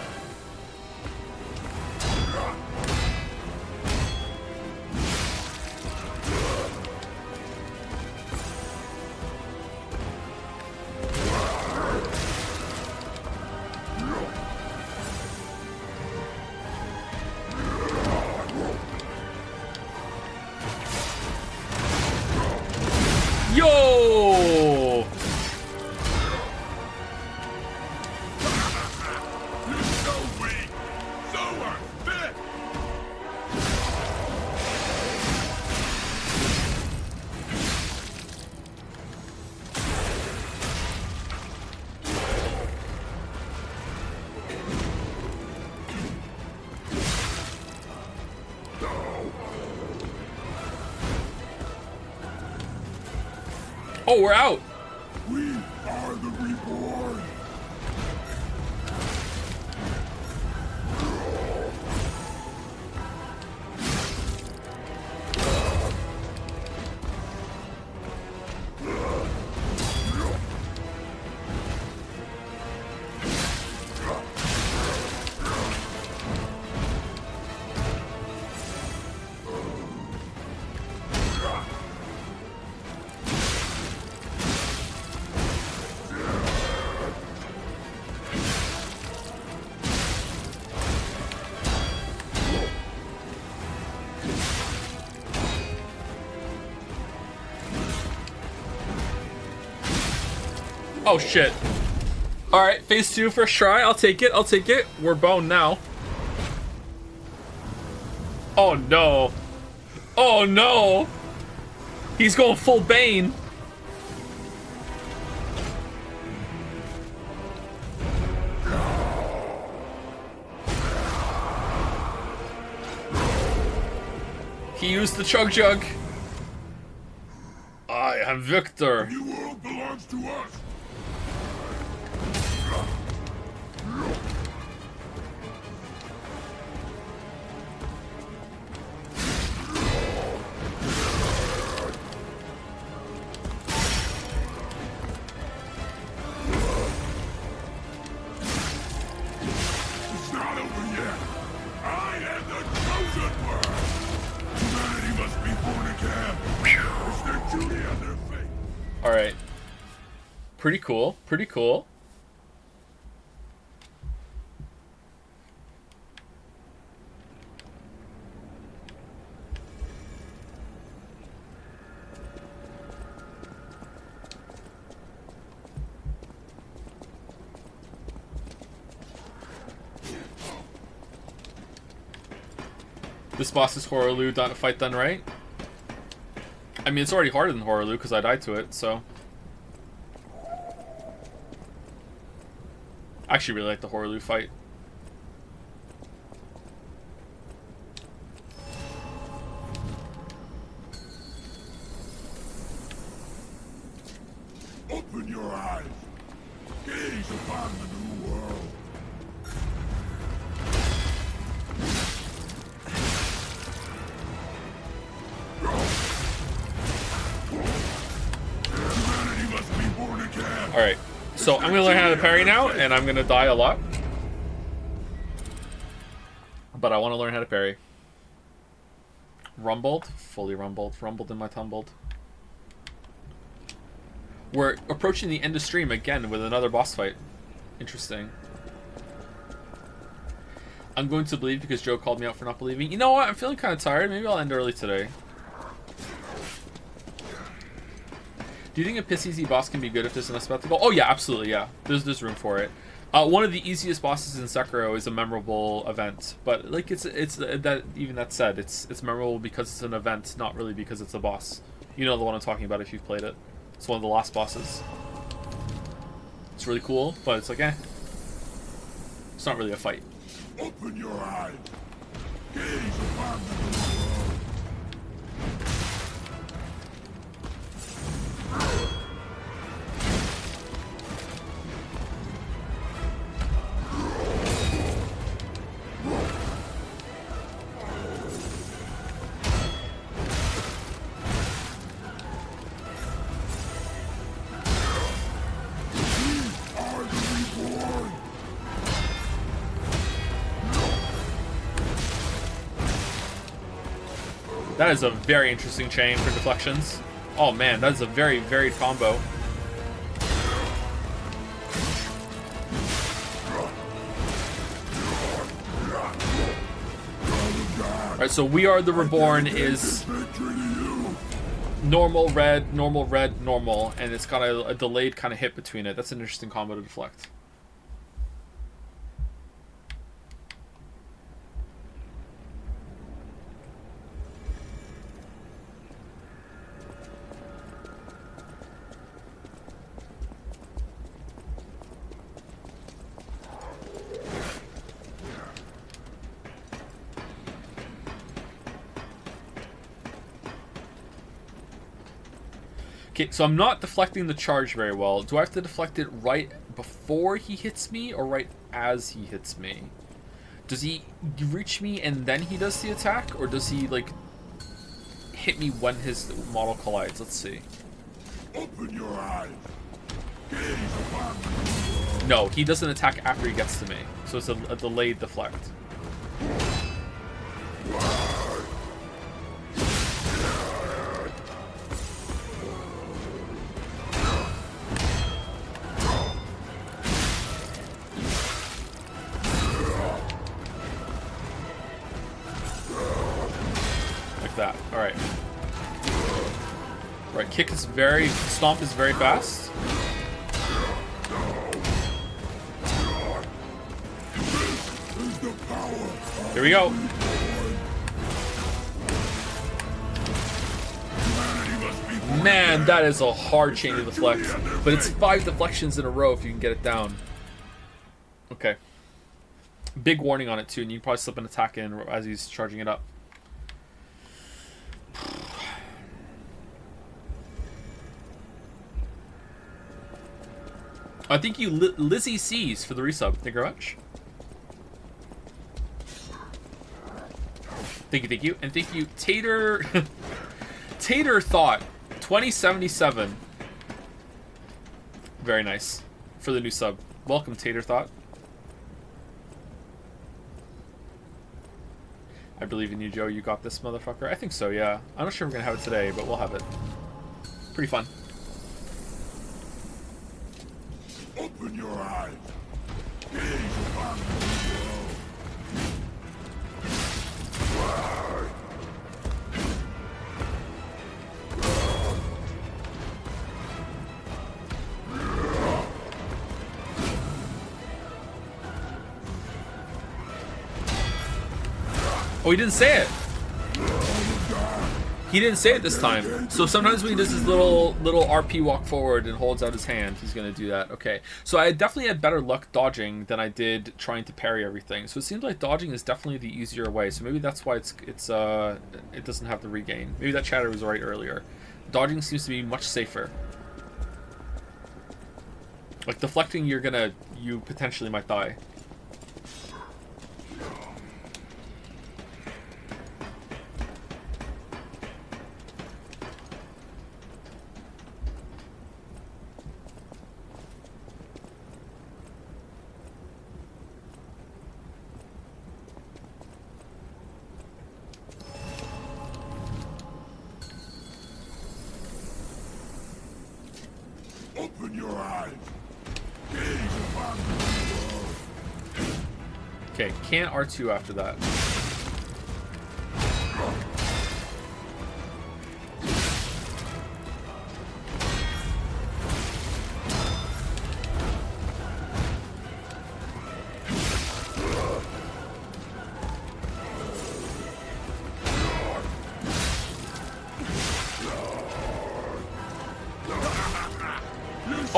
Yo! Oh, we're out. We are the reborn. Oh shit. Alright, phase 2 first try. I'll take it. I'll take it. We're boned now. Oh no. Oh no. He's going full Bane. He used the chug jug. I am Victor. The new world belongs to us. It's not over yet. I am the chosen one. Humanity must be born again. It's their duty and their fate. All right. Pretty cool. Pretty cool. This boss is Horaloo fight done right. I mean, it's already harder than Horaloo because I died to it, so. I actually really like the Horaloo fight. Open your eyes. Gaze upon the new world. Humanity must be born again. Alright, so I'm gonna learn how to parry now, and I'm gonna die a lot. But I want to learn how to parry. Rumbled? Fully rumbled. Rumbled in my tumbled. We're approaching the end of stream again with another boss fight. Interesting. I'm going to believe because Joe called me out for not believing. You know what? I'm feeling kind of tired. Maybe I'll end early today. Do you think a piss easy boss can be good if there's enough spectacle? Oh yeah, absolutely, yeah. There's room for it. One of the easiest bosses in Sekiro is a memorable event, but like it's that even that said, it's memorable because it's an event, not really because it's a boss. You know the one I'm talking about if you've played it. It's one of the last bosses. It's really cool, but it's like it's not really a fight. Open your eyes. Gaze upon the new world. That is a very interesting chain for deflections. Oh man, that is a very varied combo. Alright, so We Are the Reborn is normal, red, normal, and it's got a delayed kind of hit between it. That's an interesting combo to deflect. Okay, so I'm not deflecting the charge very well. Do I have to deflect it right before he hits me or right as he hits me? Does he reach me and then he does the attack? Or does he, like, hit me when his model collides? Let's see. Open your eyes. Gaze upon the new world. No, he doesn't attack after he gets to me. So it's a delayed deflect. That. Alright. Right, kick is stomp is very fast. Here we go. Man, that is a hard chain to deflect. But it's 5 deflections in a row if you can get it down. Okay. Big warning on it too, and you can probably slip an attack in as he's charging it up. I think you Lizzie C's for the resub. Thank you very much. Thank you. And thank you, Tater Tater Thought 2077. Very nice. For the new sub. Welcome, Tater Thought. I believe in you, Joe. You got this, motherfucker. I think so, yeah. I'm not sure we're gonna have it today, but we'll have it. Pretty fun. Open your eyes. Gaze upon the Oh, he didn't say it. He didn't say it this time. So sometimes when he does his little RP walk forward and holds out his hand, he's gonna do that. Okay. So I definitely had better luck dodging than I did trying to parry everything. So it seems like dodging is definitely the easier way. So maybe that's why it doesn't have the regain. Maybe that chatter was right earlier. Dodging seems to be much safer. Like deflecting, you potentially might die. Open your eyes. Gaze upon the world. Okay, can't R2 after that.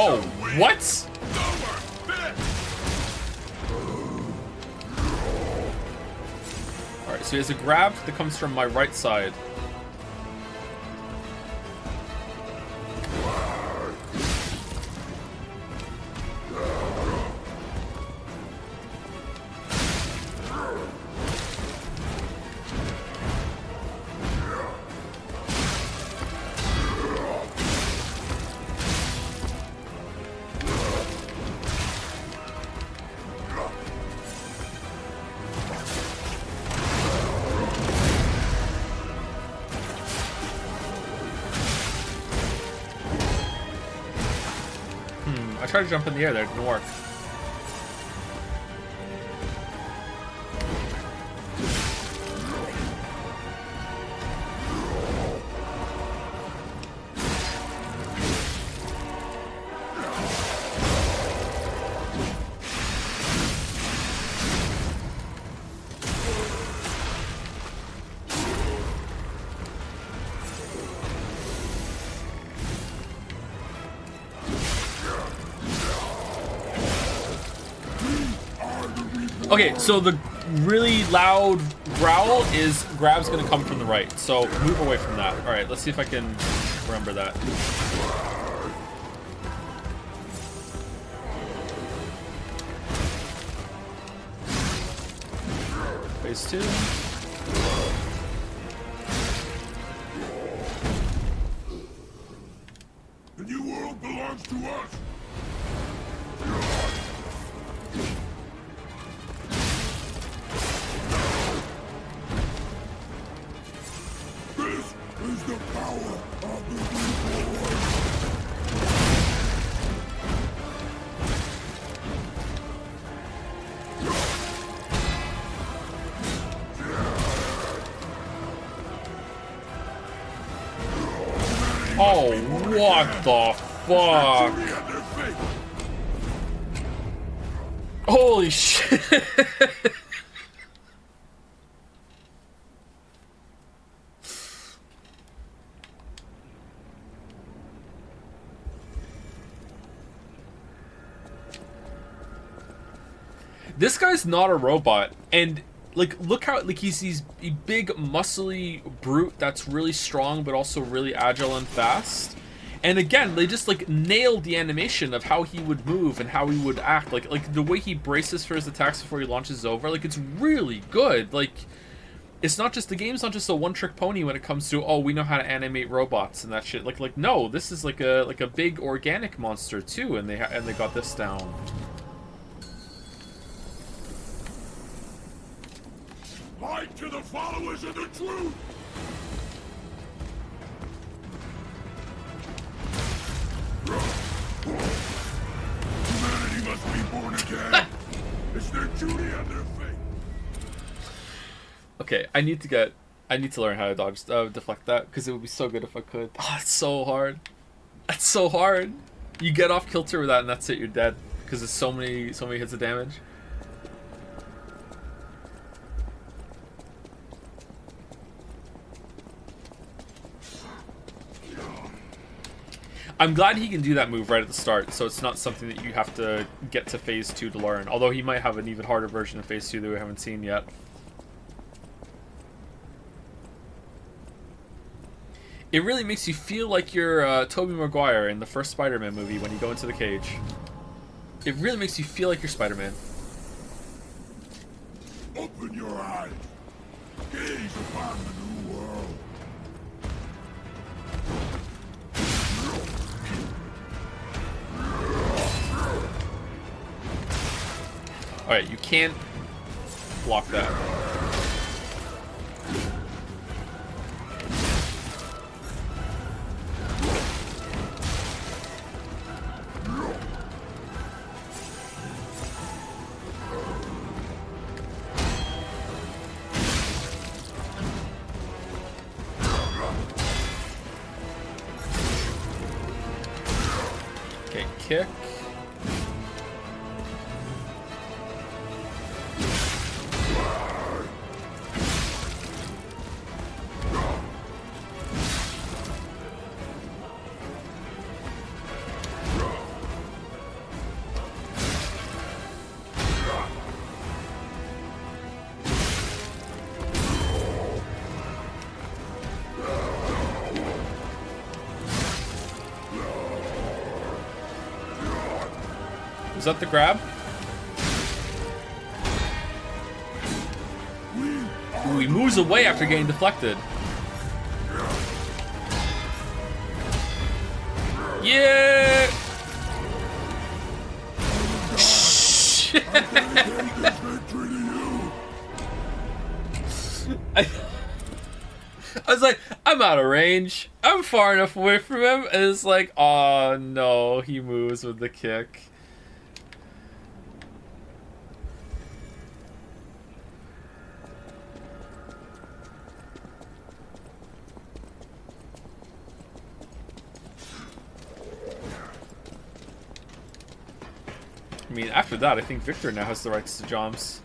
Oh, what? Alright, so he has a grab that comes from my right side. I tried to jump in the air there, it didn't work. Okay, so the really loud growl is grab's gonna come from the right, so move away from that. Alright, let's see if I can remember that. Phase 2. The new world belongs to us. This is the power of the reborn. Oh, what the fuck? Holy shit. This guy's not a robot, and like, look how, like, he's a big, muscly brute that's really strong, but also really agile and fast. And again, they just, like, nailed the animation of how he would move and how he would act. Like the way he braces for his attacks before he launches over, like, it's really good. Like, it's not just, the game's not just a one-trick pony when it comes to, oh, we know how to animate robots and that shit. Like no, this is like a big organic monster too, and they got this down. Light to the followers of the truth! Humanity must be born again! It's their duty and their fate! Okay, I need to learn how to dodge, deflect that, because it would be so good if I could. Oh, it's so hard. That's so hard. You get off kilter with that and that's it, you're dead. Because there's so many hits of damage. I'm glad he can do that move right at the start, so it's not something that you have to get to phase 2 to learn. Although he might have an even harder version of phase 2 that we haven't seen yet. It really makes you feel like you're Tobey Maguire in the first Spider-Man movie when you go into the cage. It really makes you feel like you're Spider-Man. Open your eyes. Gaze upon the new world. Alright, you can't block that. Okay, kick. Is that the grab? Ooh, he moves away after getting deflected. Yeah! Shit! I was like, I'm out of range. I'm far enough away from him. And it's like, oh no, he moves with the kick. I mean, after that, I think Victor now has the rights to Joms.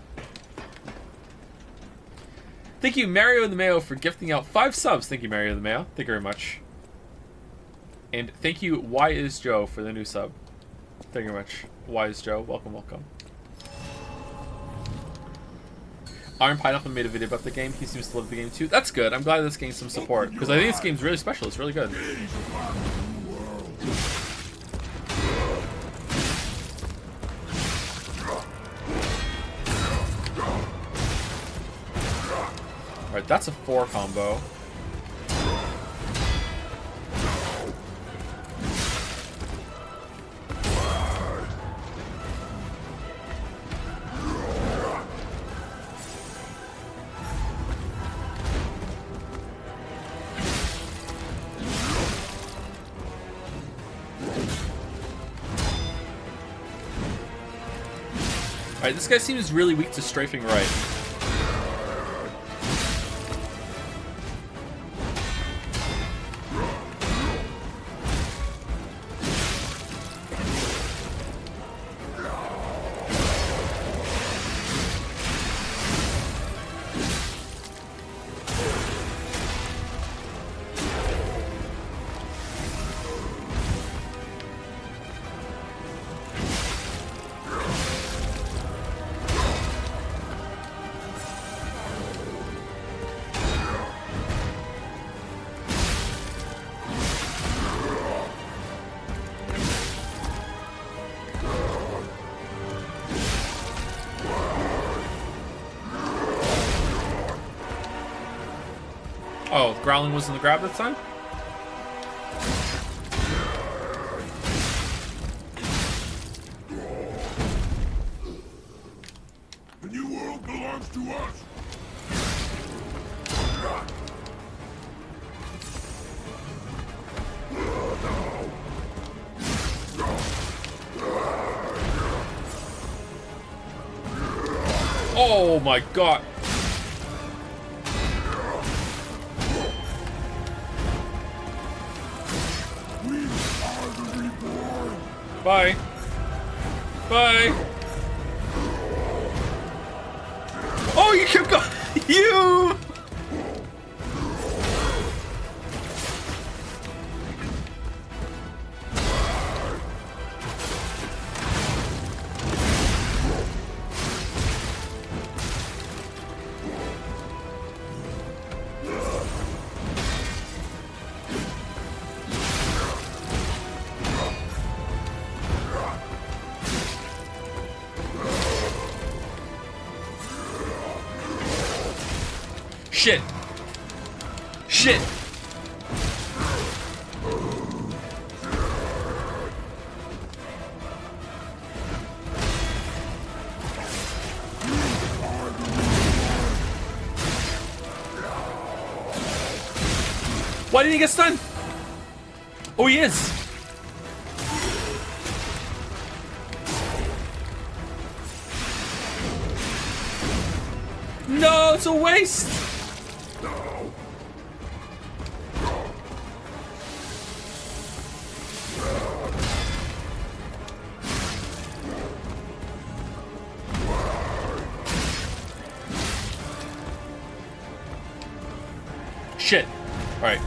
Thank you, Mario the Mayo, for gifting out 5 subs. Thank you, Mario the Mayo. Thank you very much. And thank you, Why Is Joe, for the new sub. Thank you very much. Why Is Joe? Welcome, welcome. Iron Pineapple made a video about the game. He seems to love the game too. That's good. I'm glad this gained some support, because I think this game's really special. It's really good. Alright, that's a 4 combo. Alright, this guy seems really weak to strafing right. Oh, Growling was in the grab that time? The new world belongs to us. Oh my god. Bye. Bye. Oh, you kept going. You. Shit. Shit. Why didn't he get stunned? Oh, he is. No, it's a waste. Shit. Alright.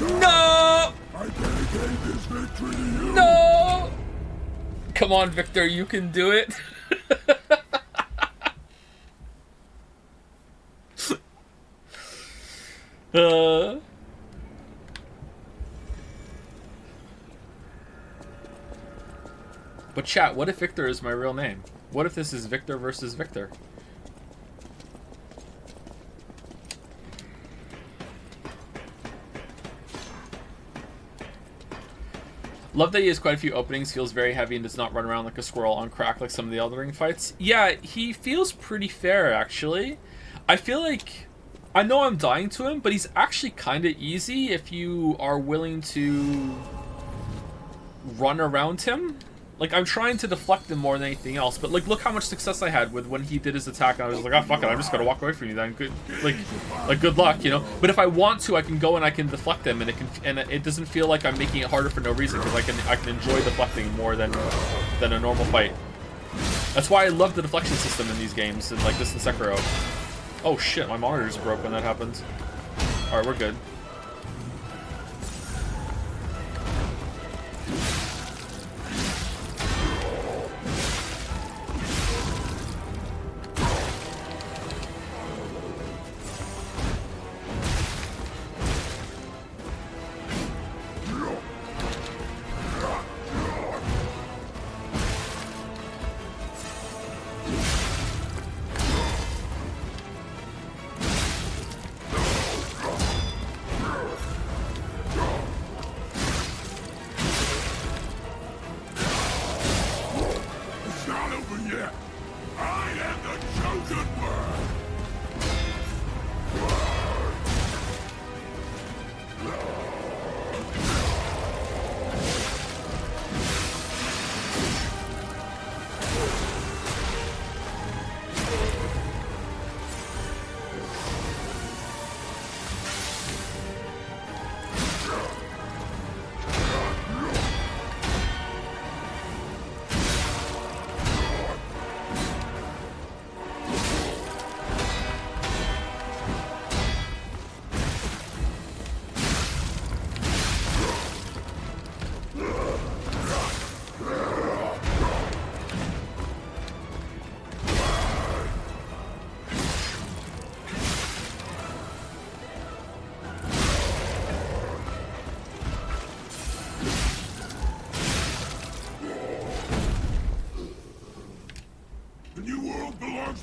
No! I dedicate this victory to you. No! Come on, Victor, you can do it. But chat, what if Victor is my real name? What if this is Victor versus Victor? Love that he has quite a few openings, feels very heavy, and does not run around like a squirrel on crack like some of the Elden Ring fights. Yeah, he feels pretty fair, actually. I feel like... I know I'm dying to him, but he's actually kind of easy if you are willing to run around him. Like, I'm trying to deflect him more than anything else, but, like, look how much success I had with when he did his attack, and I was like, oh, fuck it, I'm just gonna walk away from you then. Good, like good luck, you know? But if I want to, I can go and I can deflect him, and it doesn't feel like I'm making it harder for no reason, because I can enjoy deflecting more than a normal fight. That's why I love the deflection system in these games, and like this in Sekiro. Oh shit, my monitor just broke when that happened. Alright, we're good.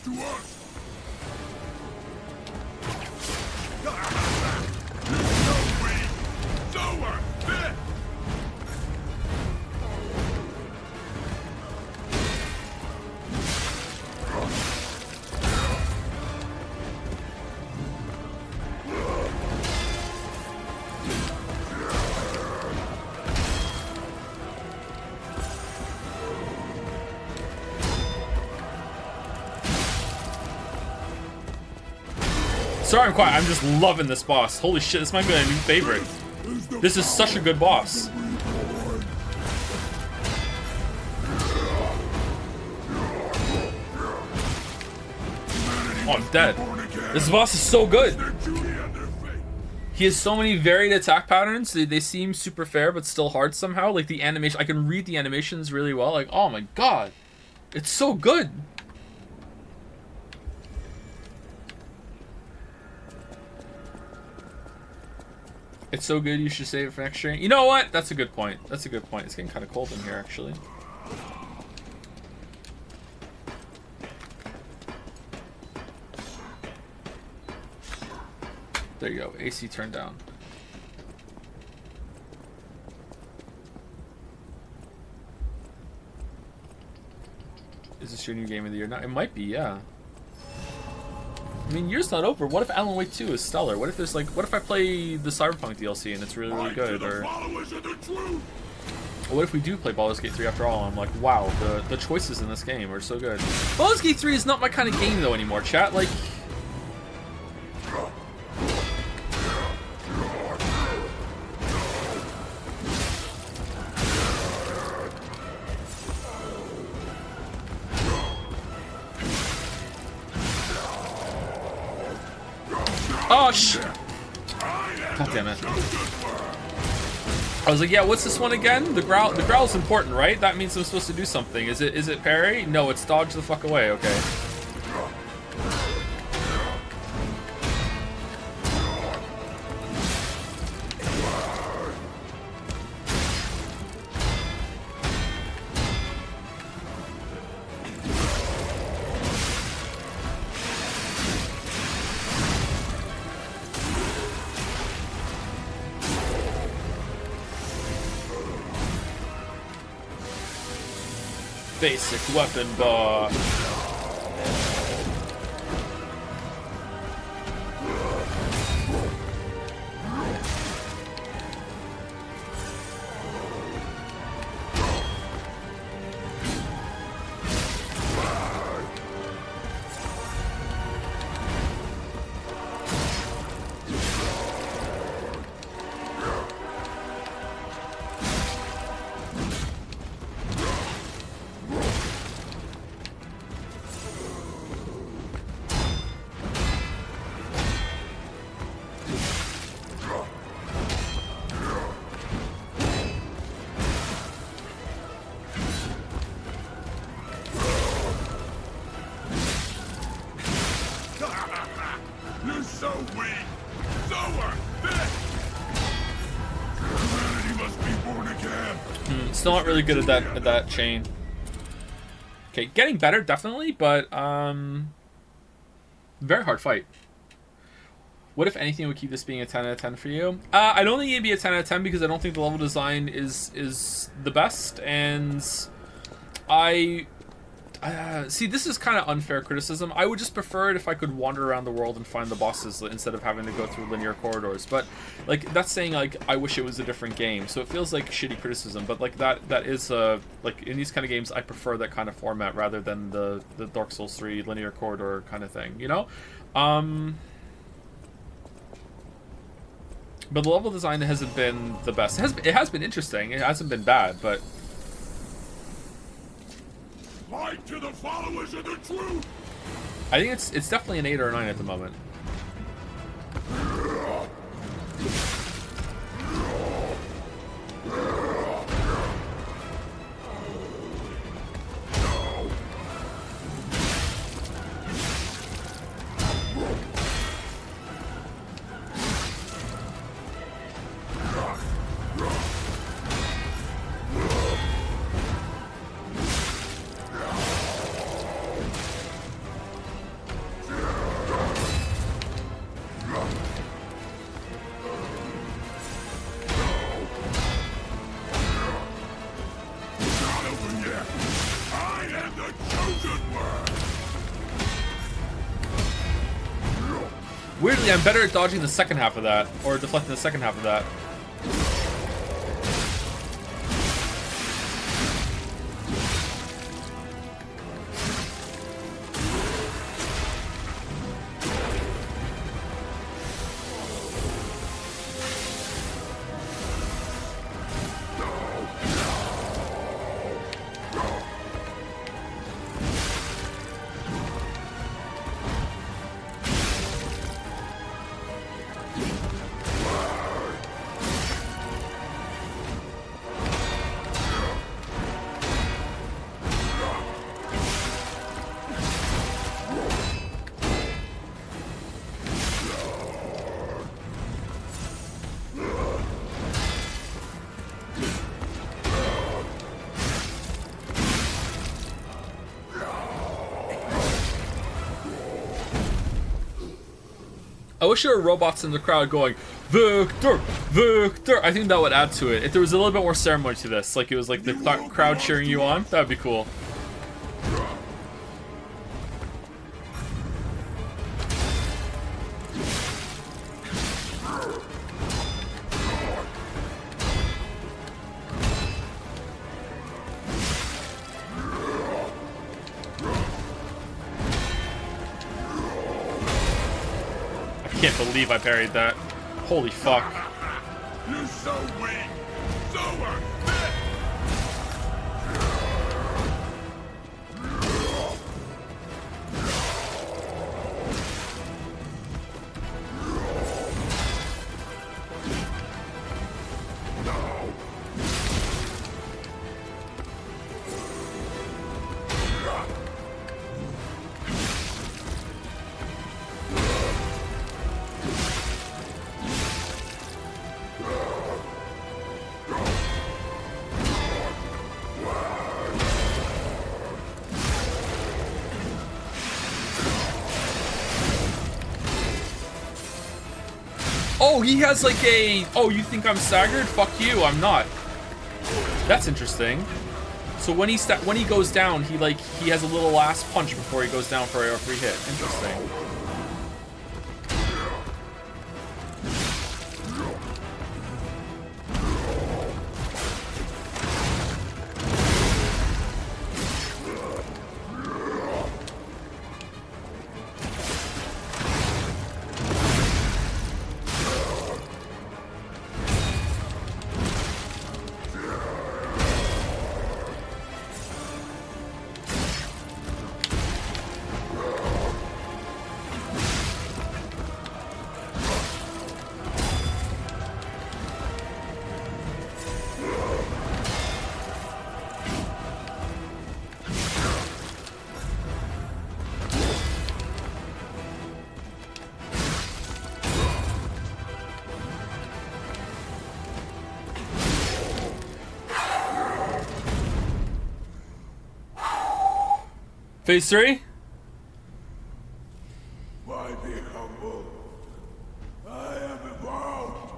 to us. So weak. So unfit. Sorry I'm quiet, I'm just loving this boss. Holy shit, this might be a new favorite. This is such a good boss. Oh, I'm dead. This boss is so good. He has so many varied attack patterns. They seem super fair, but still hard somehow. Like the animation, I can read the animations really well. Like, oh my god. It's so good. It's so good, you should save it for next stream. You know what? That's a good point. That's a good point. It's getting kind of cold in here, actually. There you go. AC turned down. Is this your new game of the year? No, it might be, yeah. I mean, year's not over. What if Alan Wake 2 is stellar? What if there's like, what if I play the Cyberpunk DLC and it's really, really good? Or what if we do play Baldur's Gate 3 after all? And I'm like, wow, the choices in this game are so good. Baldur's Gate 3 is not my kind of game though anymore, chat. Like, oh shit! God damn it! I was like, yeah, what's this one again? The growl's important, right? That means I'm supposed to do something. Is it parry? No, it's dodge the fuck away. Okay. Basic weapon bar. Still not really good at that chain. Okay, getting better definitely, but very hard fight. What if anything would keep this being a 10 out of 10 for you? I don't think it'd be a 10 out of 10 because I don't think the level design is the best, and I see, this is kind of unfair criticism. I would just prefer it if I could wander around the world and find the bosses instead of having to go through linear corridors. But like, that's saying like I wish it was a different game, so it feels like shitty criticism. But like that is like in these kind of games, I prefer that kind of format rather than the Dark Souls 3 linear corridor kind of thing, you know. But the level design hasn't been the best. It has been interesting. It hasn't been bad, but. Fight to the followers of the truth. I think it's definitely an 8 or a 9 at the moment. Weirdly, I'm better at dodging the second half of that, or deflecting the second half of that. I wish there were robots in the crowd going, Victor! Victor! I think that would add to it. If there was a little bit more ceremony to this, like it was like the crowd cheering you on, that would be cool. I can't believe I parried that. Holy fuck. You're so weak, so unfit. Oh, he has like a... Oh, you think I'm staggered? Fuck you, I'm not. That's interesting. So when he goes down, he has a little last punch before he goes down for a free hit. Interesting. Phase 3? Why be humble? I am evolved.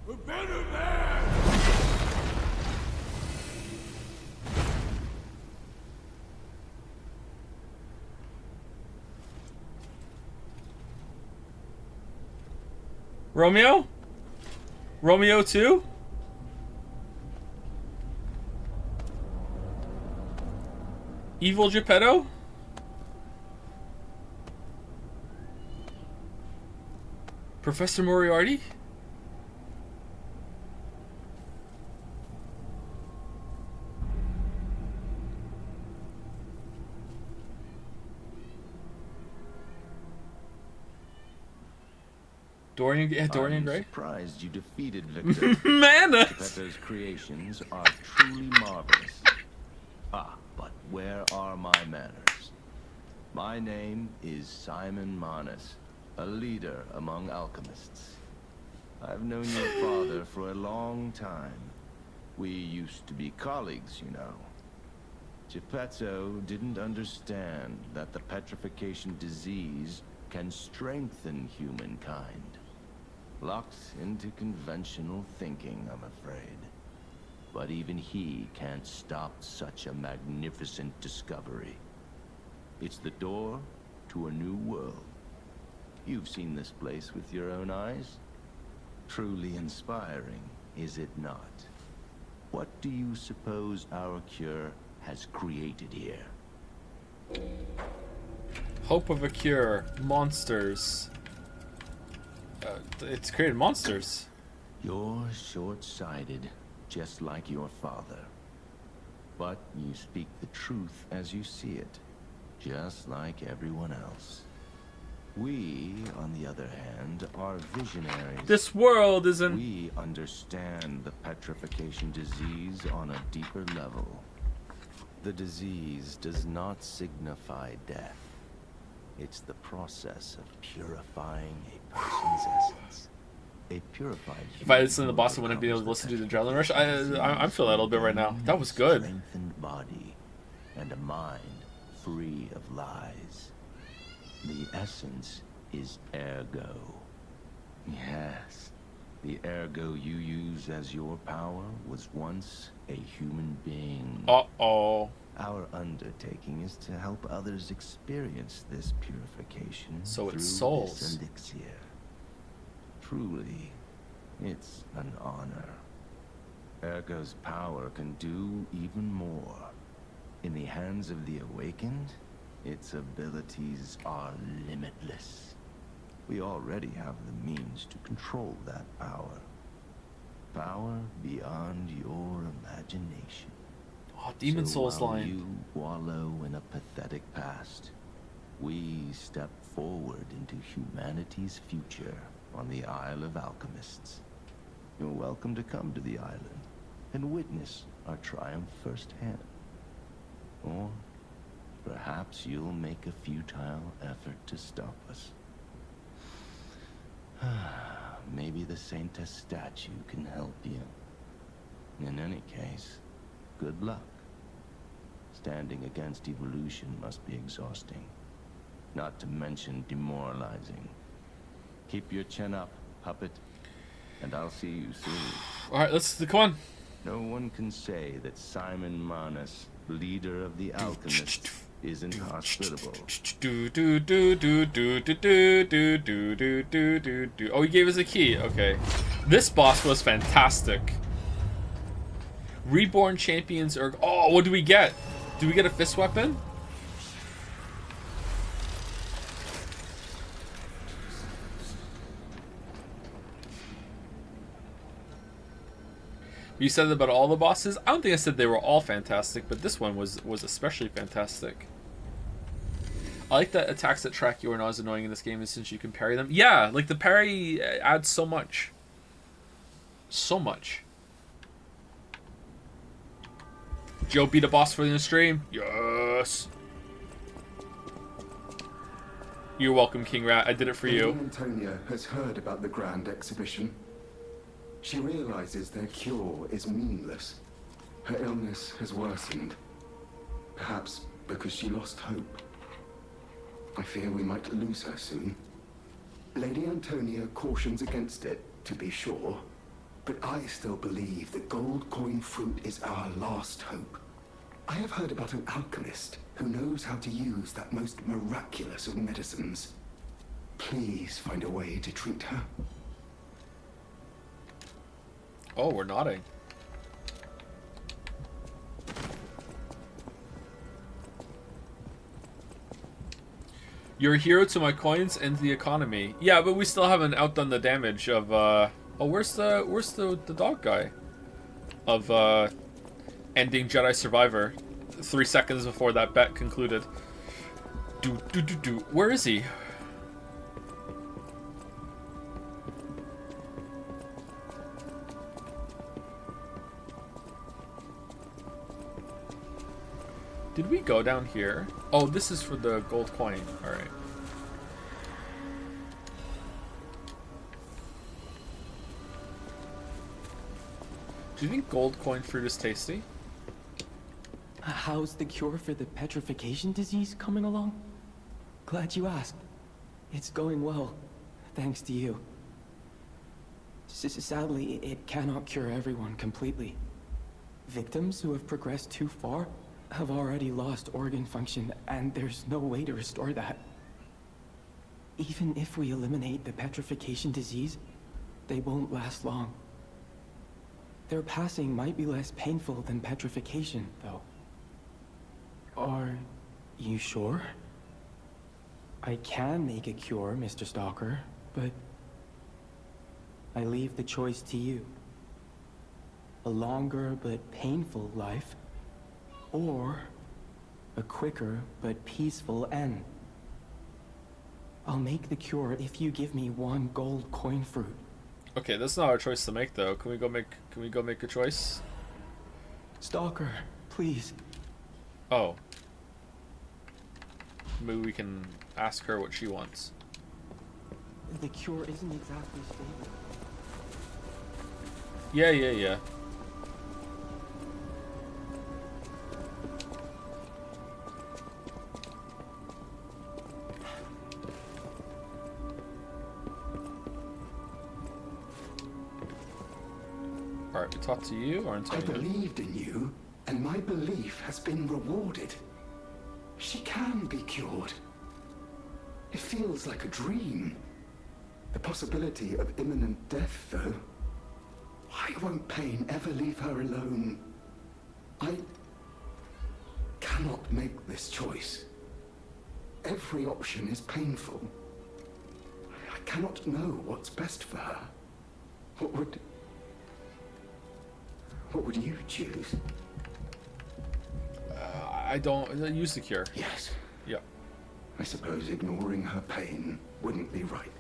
A better man. Romeo? Romeo 2? Evil Geppetto? Professor Moriarty? Dorian, yeah, Dorian Gray? I'm surprised you defeated Victor. Mana! Geppetto's creations are truly marvelous. Ah, but where are my manners? My name is Simon Manus, a leader among alchemists. I've known your father for a long time. We used to be colleagues, you know. Geppetto didn't understand that the petrification disease can strengthen humankind. Locked into conventional thinking, I'm afraid. But even he can't stop such a magnificent discovery. It's the door to a new world. You've seen this place with your own eyes. Truly inspiring, is it not? What do you suppose our cure has created here? Hope of a cure. Monsters. It's created monsters. You're short-sighted, just like your father. But you speak the truth as you see it, just like everyone else. We, on the other hand, are visionaries. This world isn't... We understand the petrification disease on a deeper level. The disease does not signify death. It's the process of purifying a person's essence. A purified If I listened to the boss, I wouldn't be able to listen to the Adrenaline Rush. I'm feeling that a little bit right now. That was good. Strengthened body and a mind free of lies. The essence is ergo. Yes, the ergo you use as your power was once a human being. Uh-oh. Our undertaking is to help others experience this purification So it's through souls. this elixir. Truly, it's an honor. Ergo's power can do even more. In the hands of the awakened, its abilities are limitless. We already have the means to control that power. Power beyond your imagination. Oh, Demon Souls while line. You wallow in a pathetic past. We step forward into humanity's future on the Isle of Alchemists. You're welcome to come to the island and witness our triumph firsthand. Or perhaps you'll make a futile effort to stop us. Maybe the Saintess statue can help you. In any case, good luck. Standing against evolution must be exhausting, not to mention demoralizing. Keep your chin up, puppet, and I'll see you soon. Alright, come on. No one can say that Simon Manus, leader of the alchemists, isn't hospitable. Oh, he gave us a key. Okay. This boss was fantastic. Reborn champions are... Oh, what do we get? Do we get a fist weapon? You said that about all the bosses? I don't think I said they were all fantastic, but this one was especially fantastic. I like that attacks that track you are not as annoying in this game since you can parry them. Yeah, like the parry adds so much. So much. Joe beat a boss for the stream. Yes. You're welcome, King Rat. I did it for Lady you. Antonia has heard about the grand exhibition. She realizes their cure is meaningless. Her illness has worsened. Perhaps because she lost hope. I fear we might lose her soon. Lady Antonia cautions against it, to be sure. But I still believe that gold coin fruit is our last hope. I have heard about an alchemist who knows how to use that most miraculous of medicines. Please find a way to treat her. Oh, we're nodding. You're a hero to my coins and the economy. Yeah, but we still haven't outdone the damage of oh, where's the dog guy? Of ending Jedi Survivor 3 seconds before that bet concluded. Where is he? Did we go down here? Oh, this is for the gold coin. Alright. Do you think gold coin fruit is tasty? How's the cure for the petrification disease coming along? Glad you asked. It's going well, thanks to you. Sadly, it cannot cure everyone completely. Victims who have progressed too far have already lost organ function, and there's no way to restore that. Even if we eliminate the petrification disease, they won't last long. Their passing might be less painful than petrification, though. Are you sure? I can make a cure, Mr. Stalker, but I leave the choice to you. A longer but painful life, or a quicker but peaceful end. I'll make the cure if you give me 1 gold coin fruit. Okay, that's not our choice to make though. Can we go make a choice? Stalker, please. Oh. Maybe we can ask her what she wants. The cure isn't exactly stable. Yeah. Alright, we talk to you or I Antonio? believed in you, and my belief has been rewarded. She can be cured. It feels like a dream. The possibility of imminent death, though. Why won't pain ever leave her alone? I cannot make this choice. Every option is painful. I cannot know what's best for her. What would you choose? I don't use the cure. Yes. Yeah. I suppose ignoring her pain wouldn't be right.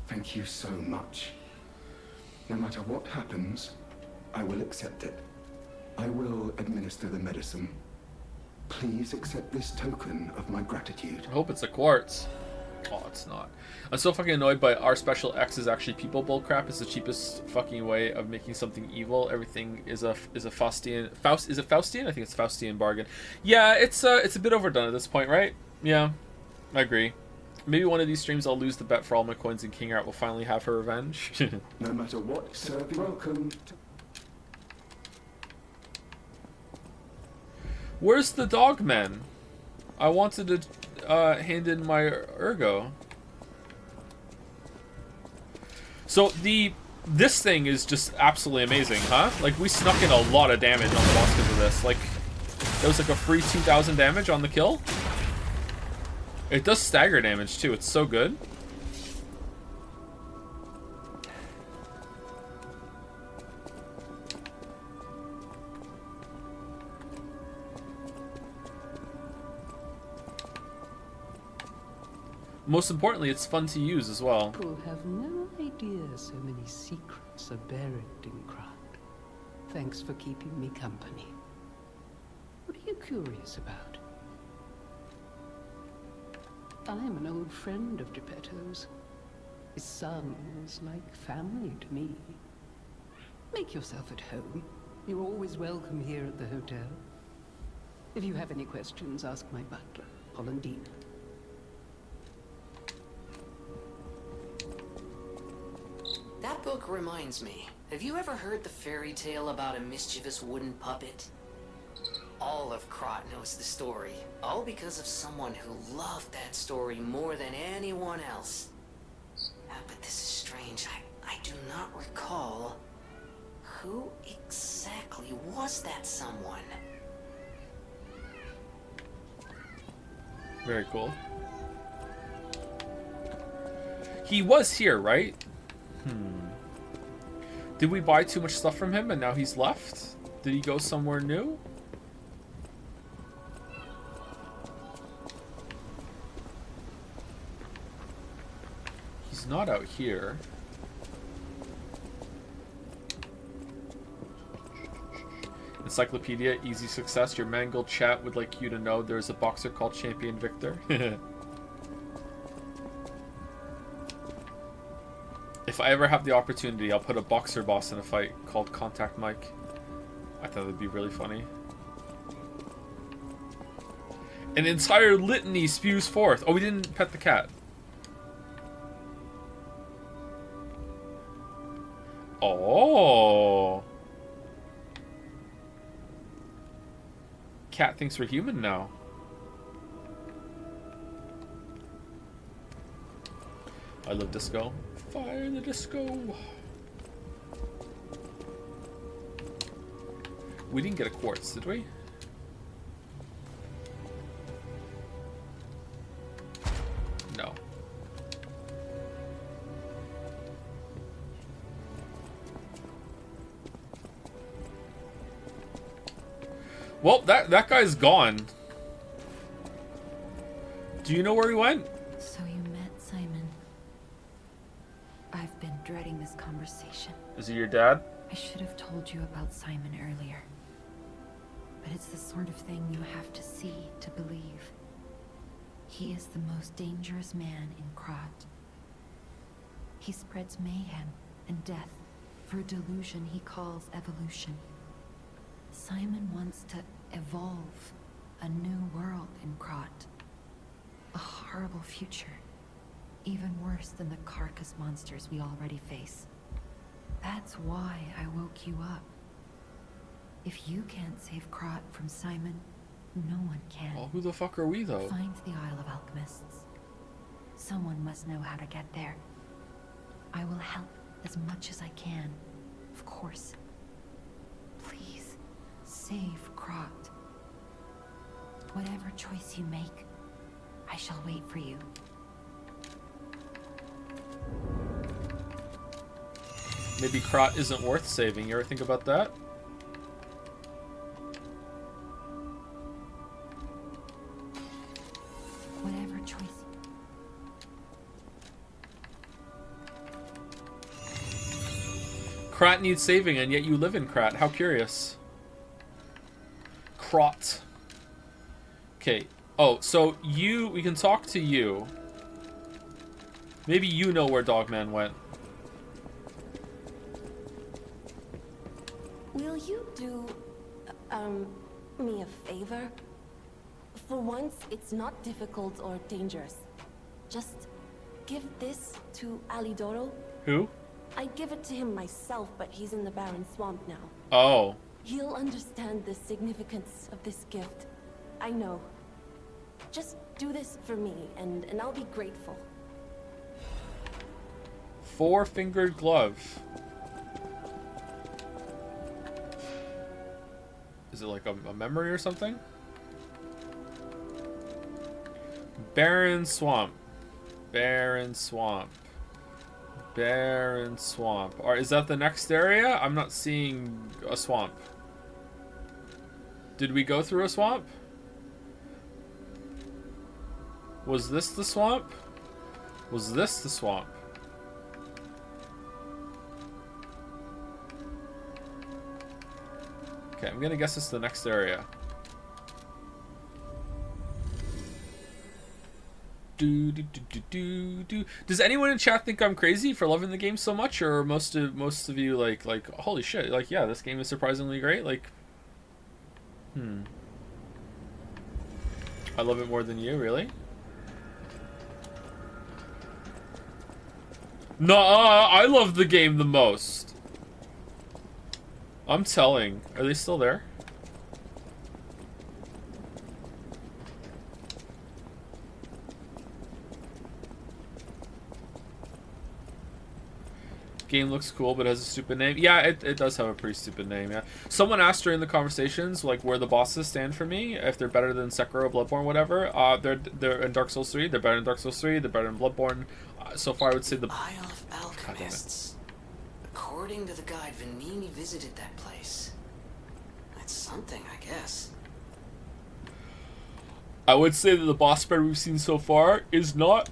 Thank you so much. No matter what happens, I will accept it. I will administer the medicine. Please accept this token of my gratitude. I hope it's a quartz. Oh, it's not. I'm so fucking annoyed by our special X is actually people bullcrap. It's the cheapest fucking way of making something evil. Everything is a Faustian. Is it Faustian? I think it's Faustian bargain. Yeah, it's a bit overdone at this point, right? Yeah, I agree. Maybe one of these streams I'll lose the bet for all my coins and King Art will finally have her revenge. No matter what, sir, be welcome. Where's the dog man? I wanted to hand in my ergo. So this thing is just absolutely amazing, huh? Like we snuck in a lot of damage on the boss because of this. Like that was like a free 2,000 damage on the kill. It does stagger damage too. It's so good. Most importantly, it's fun to use as well. People have no idea so many secrets are buried in Krat. Thanks for keeping me company. What are you curious about? I'm an old friend of Geppetto's. His son was like family to me. Make yourself at home. You're always welcome here at the hotel. If you have any questions, ask my butler, Polendina. That book reminds me. Have you ever heard the fairy tale about a mischievous wooden puppet? All of Krat knows the story, all because of someone who loved that story more than anyone else. But this is strange. I do not recall. Who exactly was that someone? Very cool. He was here, right? Did we buy too much stuff from him and now he's left? Did he go somewhere new? He's not out here. Encyclopedia, easy success. Your mangled chat would like you to know there's a boxer called Champion Victor. If I ever have the opportunity, I'll put a boxer boss in a fight called Contact Mike. I thought that'd be really funny. An entire litany spews forth. Oh, we didn't pet the cat. Oh. Cat thinks we're human now. I love disco. Fire the disco. We didn't get a quartz, did we? No. Well, that guy's gone. Do you know where he went? So you met Simon. I've been dreading this conversation. Is he your dad? I should have told you about Simon earlier. But it's the sort of thing you have to see to believe. He is the most dangerous man in Krat. He spreads mayhem and death for a delusion he calls evolution. Simon wants to evolve a new world in Krat. A horrible future. Even worse than the carcass monsters we already face. That's why I woke you up. If you can't save Krat from Simon, no one can. Well, who the fuck are we, though? Find the Isle of Alchemists. Someone must know how to get there. I will help as much as I can, of course. Please, save Krat. Whatever choice you make, I shall wait for you. Maybe Krat isn't worth saving. You ever think about that? Whatever choice. Krat needs saving, and yet you live in Krat. How curious. Krat. Okay. Oh, so we can talk to you. Maybe you know where Dogman went. Will you do, me a favor? For once, it's not difficult or dangerous. Just give this to Alidoro. Who? I'd give it to him myself, but he's in the Barren Swamp now. Oh. He'll understand the significance of this gift. I know. Just do this for me, and I'll be grateful. Four-fingered glove. Is it like a memory or something? Barren Swamp. Barren Swamp. Barren Swamp. Or is that the next area? I'm not seeing a swamp. Did we go through a swamp? Was this the swamp? Was this the swamp? Okay, I'm gonna guess it's the next area. Does anyone in chat think I'm crazy for loving the game so much, or most of you like holy shit, like yeah, this game is surprisingly great, like I love it more than you, really? No, I love the game the most. I'm telling. Are they still there? Game looks cool, but has a stupid name. Yeah, it does have a pretty stupid name, yeah. Someone asked during the conversations, like, where the bosses stand for me, if they're better than Sekiro, Bloodborne, whatever. They're in Dark Souls 3, they're better than Dark Souls 3, they're better than Bloodborne. So far, I would say the... Isle of Alchemists. According to the guide, Vanini visited that place. That's something, I guess. I would say that the boss spread we've seen so far is not...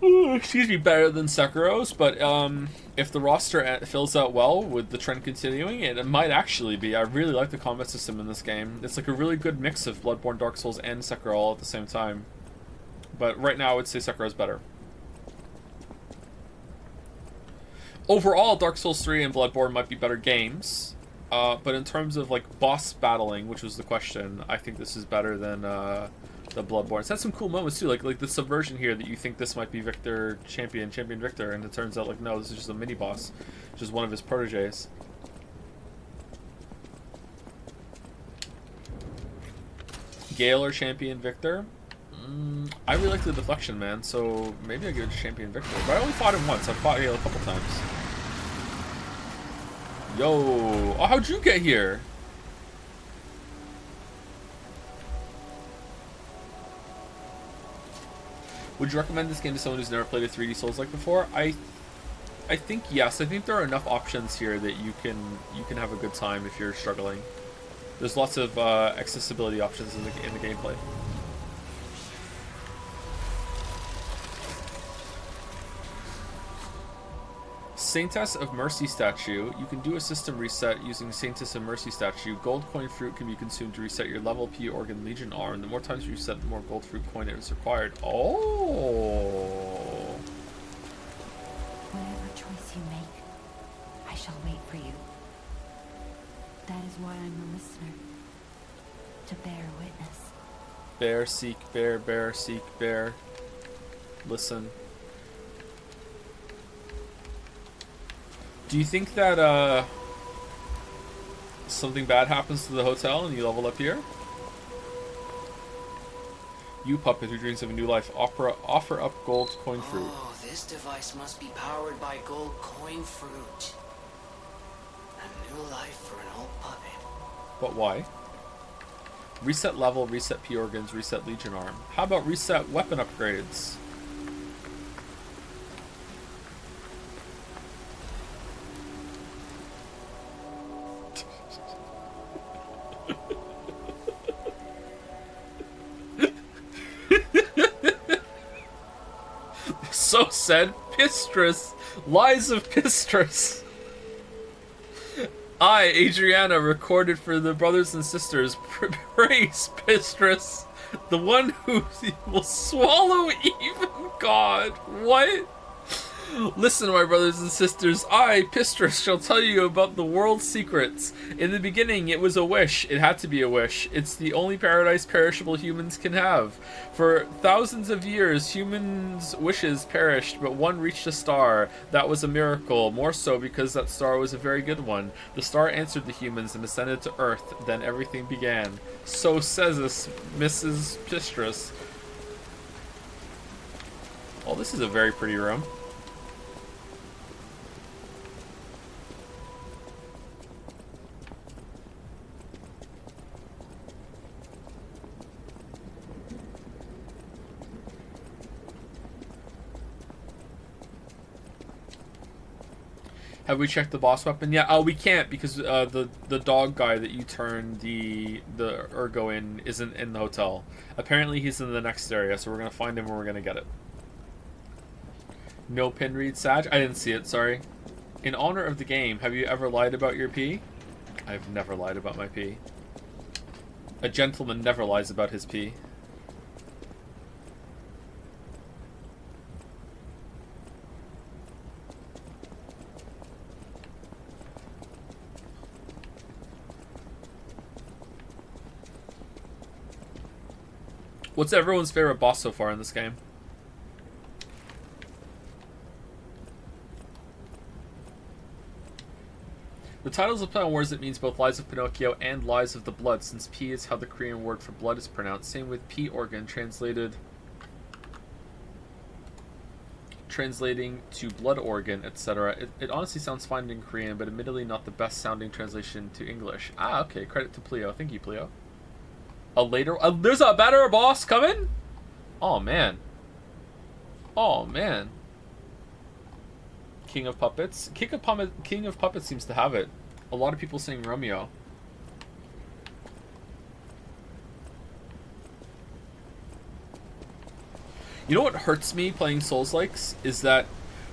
excuse me, better than Sekiro's, but if the roster fills out well with the trend continuing, it might actually be. I really like the combat system in this game. It's like a really good mix of Bloodborne, Dark Souls, and Sekiro all at the same time. But right now, I would say Sekiro's better. Overall, Dark Souls 3 and Bloodborne might be better games, but in terms of like boss battling, which was the question, I think this is better than the Bloodborne. It's had some cool moments too, like the subversion here that you think this might be Victor Champion Victor, and it turns out like no, this is just a mini boss, just one of his proteges. Gale or Champion Victor? I really like the deflection, man, so maybe I give it to Champion Victor. But I only fought him once. I've fought Hale a couple times. Yo! Oh, how'd you get here? Would you recommend this game to someone who's never played a 3D Souls-like before? I think yes. I think there are enough options here that you can have a good time if you're struggling. There's lots of accessibility options in the gameplay. Saintess of Mercy statue. You can do a system reset using Saintess of Mercy statue. Gold coin fruit can be consumed to reset your level, P organ, legion arm. The more times you reset, the more gold fruit coin is required. Oh. Whatever choice you make, I shall wait for you. That is why I'm a listener. To bear witness. Bear, seek, bear, bear, seek, bear. Listen. Do you think that something bad happens to the hotel and you level up here? You puppet who dreams of a new life, offer up gold coin fruit. Oh, this device must be powered by gold coin fruit. A new life for an old puppet. But why? Reset level, reset P organs, reset legion arm. How about reset weapon upgrades? So said Pistrus. Lies of Pistrus. I, Adriana, recorded for the brothers and sisters. Praise Pistrus, the one who will swallow even God. What? Listen, my brothers and sisters, I, Pistrus, shall tell you about the world's secrets. In the beginning, it was a wish. It had to be a wish. It's the only paradise perishable humans can have. For thousands of years, humans' wishes perished, but one reached a star. That was a miracle, more so because that star was a very good one. The star answered the humans and ascended to Earth. Then everything began. So says this Mrs. Pistrus. Oh, this is a very pretty room. Have we checked the boss weapon? Yeah, we can't because the dog guy that you turn the ergo in isn't in the hotel. Apparently he's in the next area, so we're gonna find him and we're gonna get it. No pin read, Sag? I didn't see it, sorry. In honor of the game, have you ever lied about your pee? I've never lied about my pee. A gentleman never lies about his pee. What's everyone's favorite boss so far in this game? The titles of Planet Wars, it means both Lies of Pinocchio and Lies of the Blood, since P is how the Korean word for blood is pronounced. Same with P organ, translating to blood organ, etc. It honestly sounds fine in Korean, but admittedly not the best sounding translation to English. Ah, okay. Credit to Pleo. Thank you, Pleo. There's a better boss coming? Oh, man. Oh, man. King of Puppets. King of Puppets seems to have it. A lot of people sing Romeo. You know what hurts me playing Souls-likes is that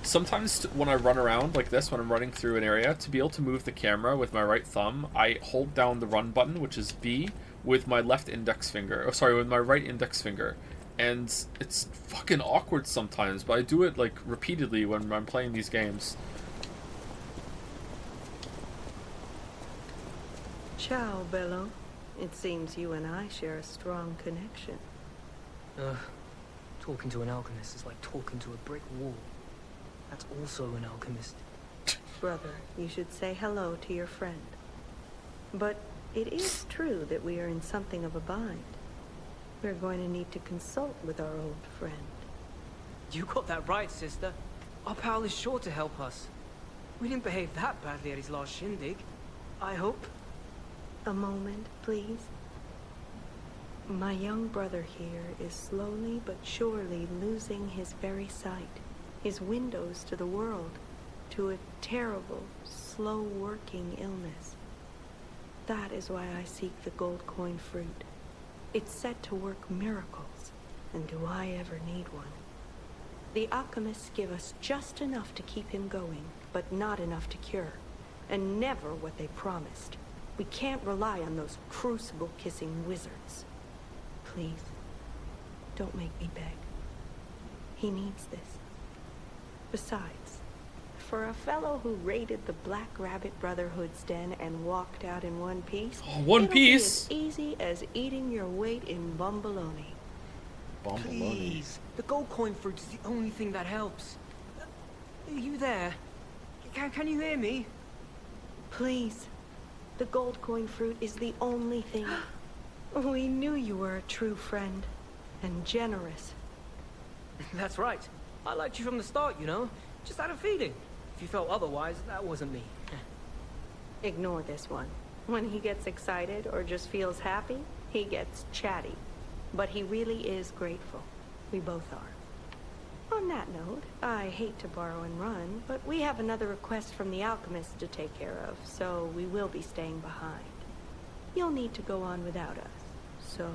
sometimes when I run around like this, when I'm running through an area, to be able to move the camera with my right thumb, I hold down the run button, which is B, with my left index finger. Oh, sorry, with my right index finger. And it's fucking awkward sometimes, but I do it like repeatedly when I'm playing these games. Ciao, Bello. It seems you and I share a strong connection. Talking to an alchemist is like talking to a brick wall. That's also an alchemist. Brother, you should say hello to your friend. But it is true that we are in something of a bind. We're going to need to consult with our old friend. You got that right, sister. Our pal is sure to help us. We didn't behave that badly at his last shindig. I hope. A moment, please. My young brother here is slowly but surely losing his very sight, his windows to the world, to a terrible, slow-working illness. That is why I seek the gold coin fruit. It's said to work miracles, and do I ever need one? The alchemists give us just enough to keep him going, but not enough to cure, and never what they promised. We can't rely on those crucible-kissing wizards. Please, don't make me beg. He needs this. Besides, for a fellow who raided the Black Rabbit Brotherhood's den and walked out in one piece, One it'll piece? be as easy as eating your weight in bumbaloni. Please. The gold coin fruit is the only thing that helps. Are you there? Can you hear me? Please. The gold coin fruit is the only thing. We knew you were a true friend. And generous. That's right. I liked you from the start, you know. Just had a feeling. If you felt otherwise, that wasn't me. Ignore this one. When he gets excited or just feels happy, he gets chatty. But he really is grateful. We both are. On that note, I hate to borrow and run, but we have another request from the alchemist to take care of, so we will be staying behind. You'll need to go on without us, so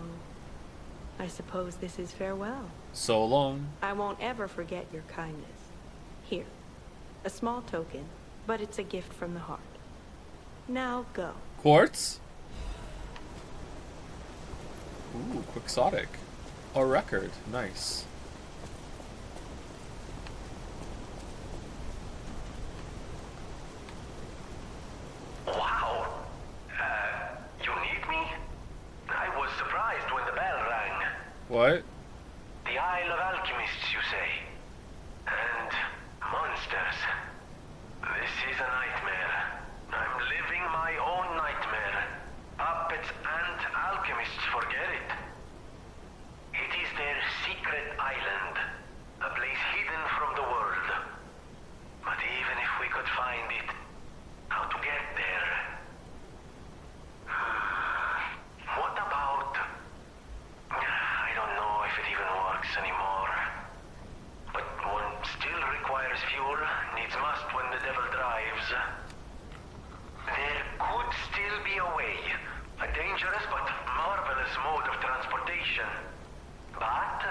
I suppose this is farewell. So long. I won't ever forget your kindness. Here, a small token, but it's a gift from the heart. Now go. Quartz? Ooh, quixotic. A record. Nice. Wow. You need me? I was surprised when the bell rang. What? The Isle of Alchemists, you say? And monsters. This is a nightmare. I'm living my own nightmare. Puppets and alchemists forget it. It is their secret island. A place hidden from the world. But even if we could find it, how to get there? What about... I don't know if it even works anymore. But one still requires fuel, needs must when the devil drives. There could still be a way. A dangerous but marvelous mode of transportation. But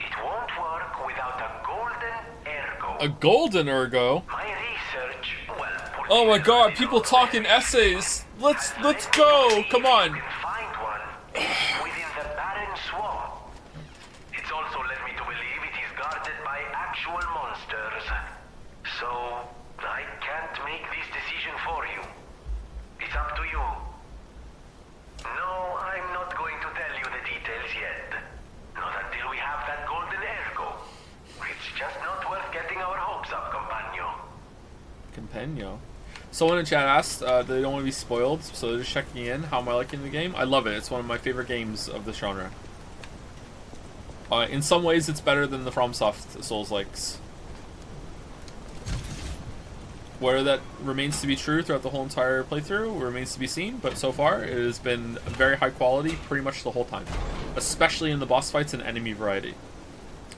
it won't work without a golden ergo. A golden ergo? My research, well, Oh my god, people talking essays. Let's go. Come on. find one within the barren swamp. It's also led me to believe it is guarded by actual monsters. So, I can't make this decision for you. It's up to you. No, I'm not going to tell you the details yet. Not until we have that golden ergo. It's just not worth getting our hopes up, compagno. Compagno. Someone in chat asked, they don't want to be spoiled, so they're just checking in. How am I liking the game? I love it. It's one of my favorite games of the genre. In some ways, it's better than the FromSoft Souls-likes. Whether that remains to be true throughout the whole entire playthrough remains to be seen, but so far it has been very high quality pretty much the whole time. Especially in the boss fights and enemy variety.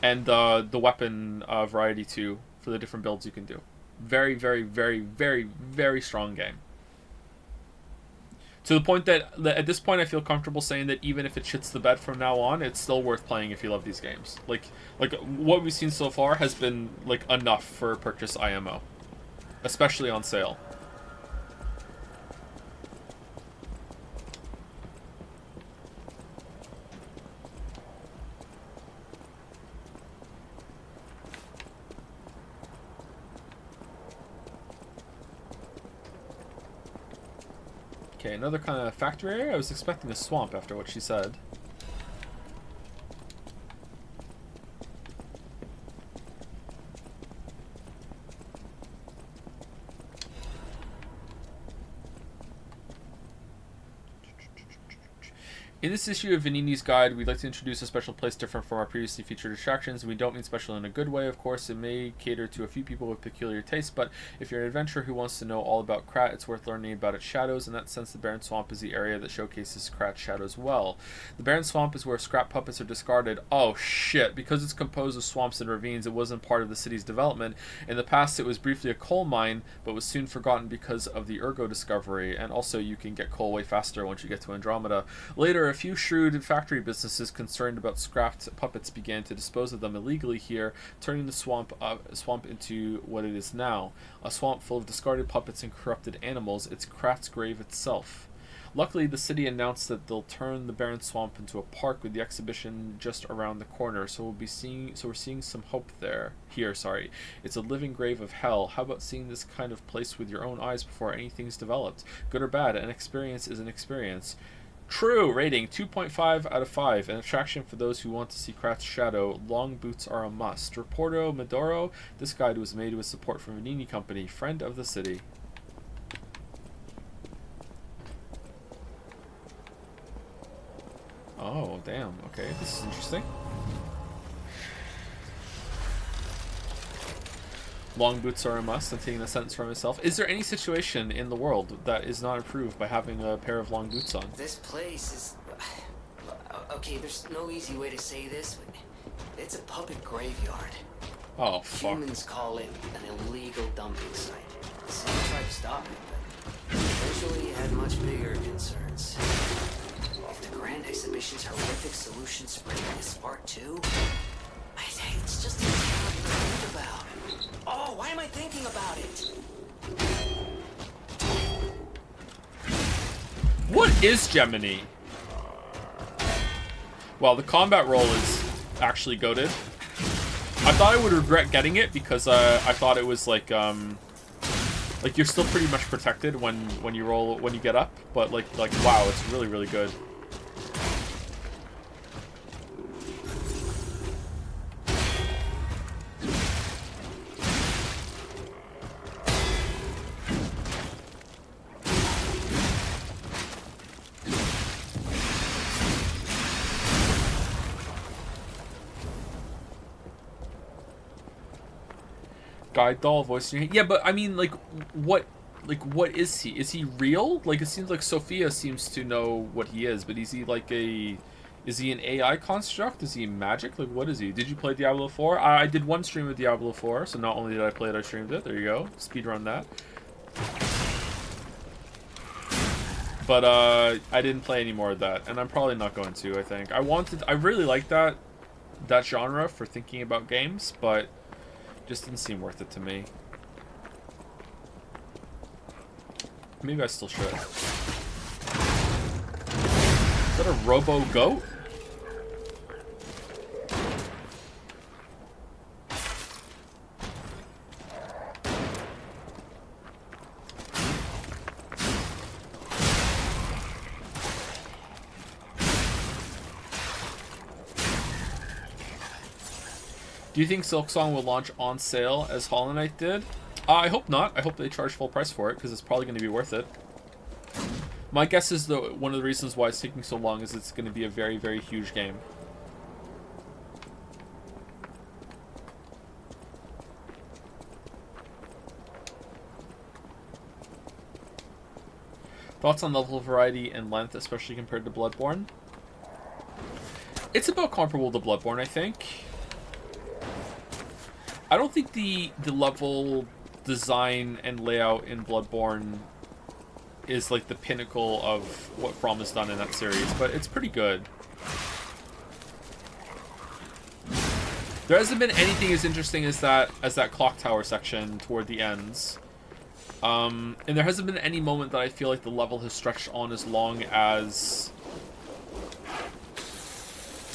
And the weapon variety too, for the different builds you can do. Very, very, very, very, very strong game. To the point that at this point I feel comfortable saying that even if it shits the bed from now on, it's still worth playing if you love these games. Like what we've seen so far has been like enough for purchase IMO. Especially on sale. Okay, another kind of factory area? I was expecting a swamp after what she said. In this issue of Vanini's Guide, we'd like to introduce a special place different from our previously featured attractions. We don't mean special in a good way, of course. It may cater to a few people with peculiar tastes, but if you're an adventurer who wants to know all about Krat, it's worth learning about its shadows. In that sense, the Barren Swamp is the area that showcases Krat's shadows well. The Barren Swamp is where scrap puppets are discarded. Oh shit, because it's composed of swamps and ravines, it wasn't part of the city's development. In the past, it was briefly a coal mine, but was soon forgotten because of the Ergo discovery, and also you can get coal way faster once you get to Andromeda. Later, a few shrewd factory businesses concerned about scrapped puppets began to dispose of them illegally here, turning the swamp into what it is now. A swamp full of discarded puppets and corrupted animals. It's Krat's grave itself. Luckily, the city announced that they'll turn the Barren Swamp into a park with the exhibition just around the corner. So we're seeing some hope here. It's a living grave of hell. How about seeing this kind of place with your own eyes before anything's developed? Good or bad, an experience is an experience. True. Rating 2.5 out of 5. An attraction for those who want to see Krat's shadow. Long boots are a must. Reporto Medoro. This guide was made with support from Vanini Company, friend of the city. Oh, damn. Okay, this is interesting. Long boots are a must. I'm taking the sentence from myself. Is there any situation in the world that is not improved by having a pair of long boots on? This place is... Okay, there's no easy way to say this, but it's a puppet graveyard. Oh, fuck. Humans call it an illegal dumping site. Some tried to stop it, but eventually had much bigger concerns. If the Grand Exhibition's horrific solution spread this far too, it's just too hard to think about. Oh, why am I thinking about it? What is Gemini? Well, the combat roll is actually goated. I thought I would regret getting it because I thought it was like you're still pretty much protected when you get up, but like wow, it's really, really good. Guide doll voice in your head. Yeah, but I mean, what is he? Is he real? Like, it seems like Sophia seems to know what he is, but is he an AI construct? Is he magic? Like, what is he? Did you play Diablo 4? I did one stream of Diablo 4, so not only did I play it, I streamed it. There you go. Speedrun that. But I didn't play any more of that, and I'm probably not going to, I think. I really like that genre for thinking about games, but just didn't seem worth it to me. Maybe I still should. Is that a robo goat? Do you think Silksong will launch on sale as Hollow Knight did? I hope not. I hope they charge full price for it, because it's probably going to be worth it. My guess is, though, one of the reasons why it's taking so long is it's going to be a very, very huge game. Thoughts on level variety and length, especially compared to Bloodborne? It's about comparable to Bloodborne, I think. I don't think the level design and layout in Bloodborne is like the pinnacle of what From has done in that series, but it's pretty good. There hasn't been anything as interesting as that clock tower section toward the ends. And there hasn't been any moment that I feel like the level has stretched on as long as...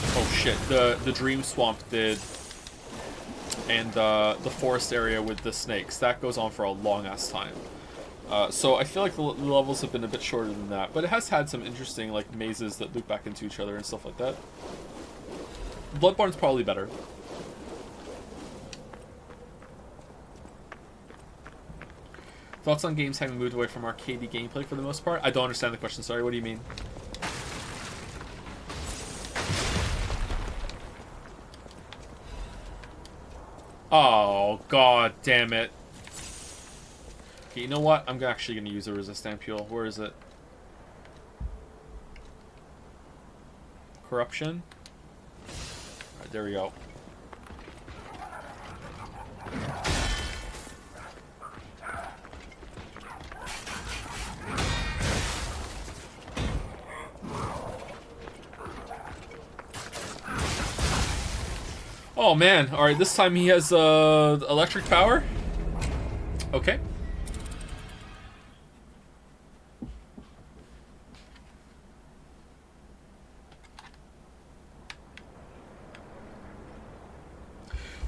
Oh shit, the Dream Swamp did. And the forest area with the snakes. That goes on for a long-ass time. So I feel like the levels have been a bit shorter than that. But it has had some interesting like mazes that loop back into each other and stuff like that. Bloodborne's probably better. Thoughts on games having moved away from arcadey gameplay for the most part? I don't understand the question, sorry. What do you mean? Oh, god damn it. Okay, you know what? I'm actually going to use a resist ampule. Where is it? Corruption? Alright, there we go. Oh man, alright, this time he has electric power. Okay.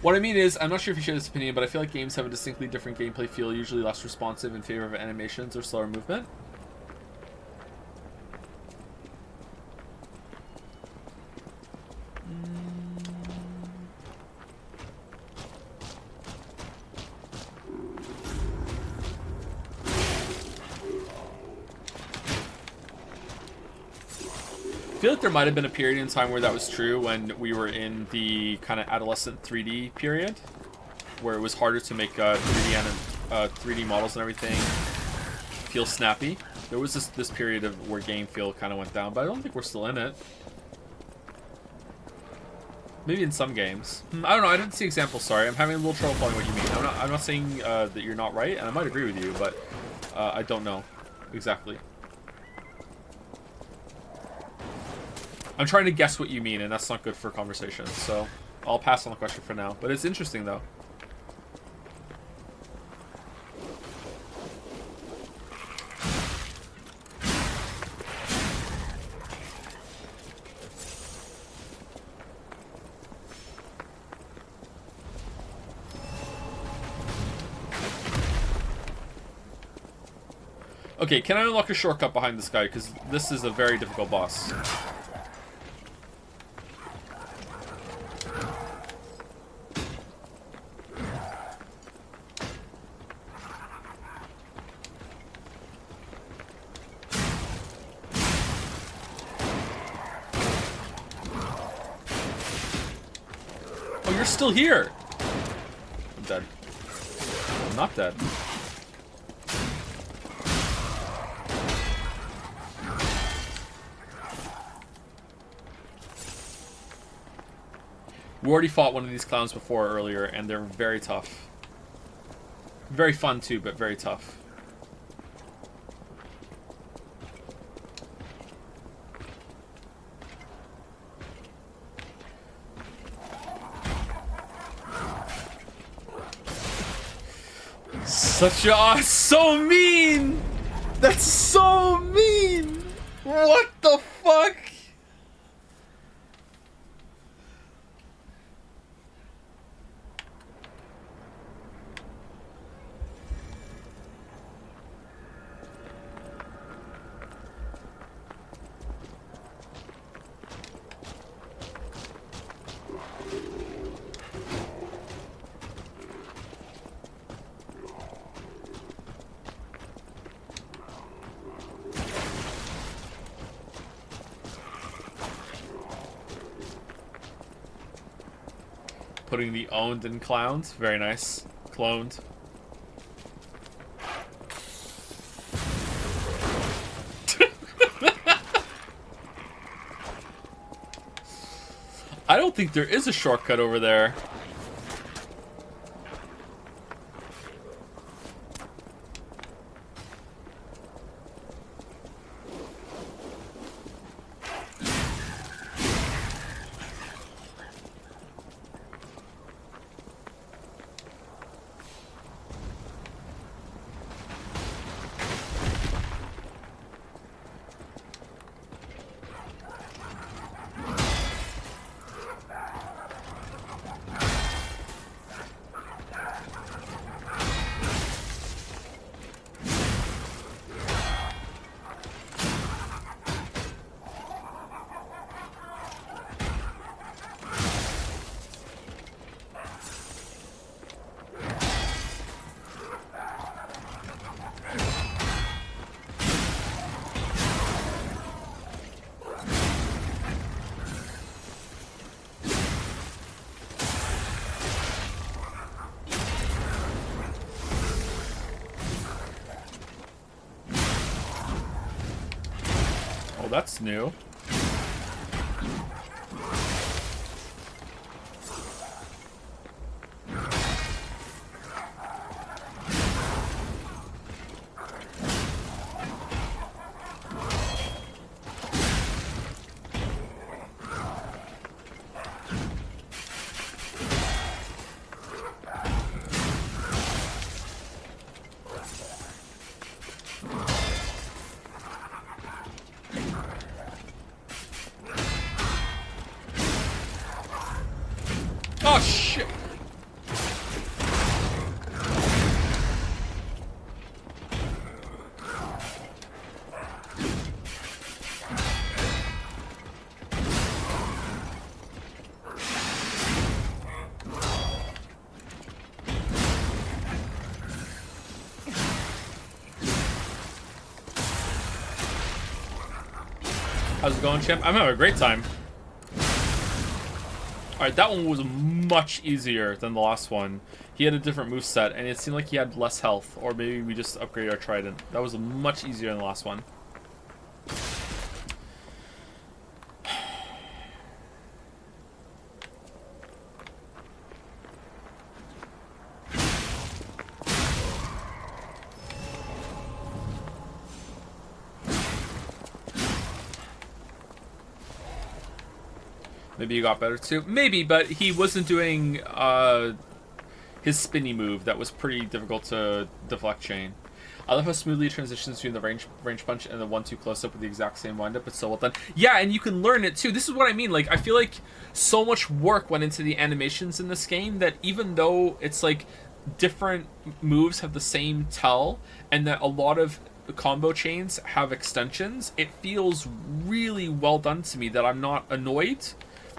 What I mean is, I'm not sure if you share this opinion, but I feel like games have a distinctly different gameplay feel, usually less responsive in favor of animations or slower movement. I feel like there might have been a period in time where that was true when we were in the kind of adolescent 3D period, where it was harder to make 3D models and everything feel snappy. There was this period of where game feel kind of went down, but I don't think we're still in it. Maybe in some games. I don't know. I didn't see examples. Sorry, I'm having a little trouble following what you mean. I'm not saying that you're not right, and I might agree with you, but I don't know exactly. I'm trying to guess what you mean, and that's not good for conversation, so I'll pass on the question for now. But it's interesting, though. Okay, can I unlock a shortcut behind this guy? Because this is a very difficult boss. Oh, you're still here! I'm dead. I'm not dead. We already fought one of these clowns before earlier, and they're very tough. Very fun too, but very tough. Such a... so mean! That's so mean! What the fuck? Putting the owned in clowns. Very nice. Cloned. I don't think there is a shortcut over there. Oh, that's new. Oh, shit! How's it going, champ? I'm having a great time. Alright, that one was much easier than the last one. He had a different moveset, and it seemed like he had less health. Or maybe we just upgraded our trident. That was much easier than the last one. Maybe you got better too. Maybe, but he wasn't doing his spinny move. That was pretty difficult to deflect chain. I love how smoothly it transitions between the range punch and the 1-2 close up with the exact same windup. It's so well done. Yeah, and you can learn it too. This is what I mean. Like, I feel like so much work went into the animations in this game that even though it's like different moves have the same tell and that a lot of combo chains have extensions, it feels really well done to me that I'm not annoyed.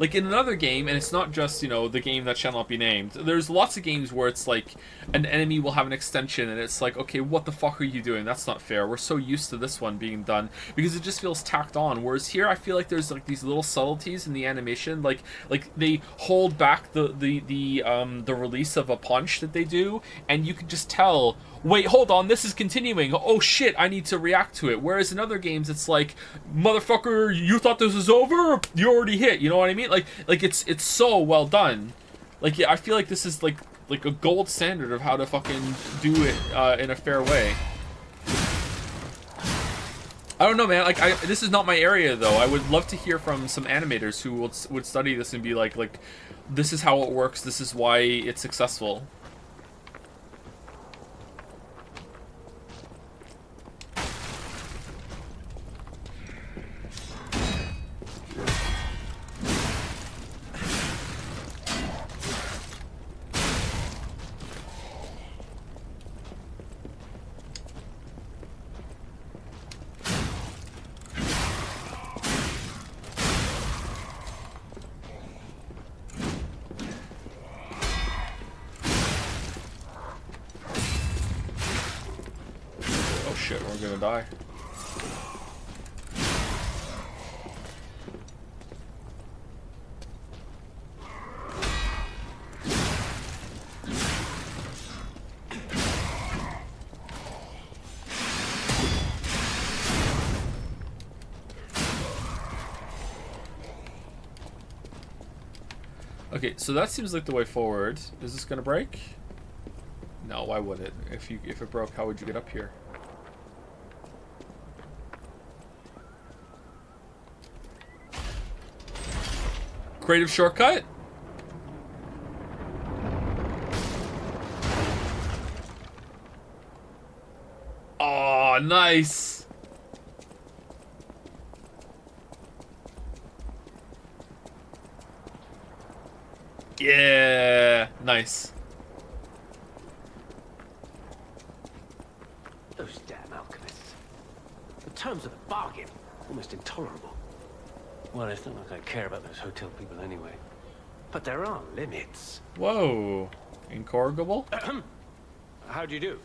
Like in another game, and it's not just, you know, the game that shall not be named, there's lots of games where it's like an enemy will have an extension and it's like, okay, what the fuck are you doing? That's not fair. We're so used to this one being done because it just feels tacked on. Whereas here I feel like there's like these little subtleties in the animation, like they hold back the release of a punch that they do, and you can just tell, wait, hold on, this is continuing. Oh shit, I need to react to it. Whereas in other games, it's like, motherfucker, you thought this was over? You already hit. You know what I mean? Like it's so well done. Like, yeah, I feel like this is like a gold standard of how to fucking do it in a fair way. I don't know, man. Like, this is not my area though. I would love to hear from some animators who would study this and be like, this is how it works. This is why it's successful. Shit, we're gonna die. Okay, so that seems like the way forward. Is this gonna break? No, why would it? If it broke, how would you get up here? Creative shortcut? Oh, nice. Yeah, nice. Those damn alchemists. The terms of the bargain, almost intolerable. Well, it's not like I care about those hotel people anyway. But there are limits. Whoa. Incorrigible? How do you do?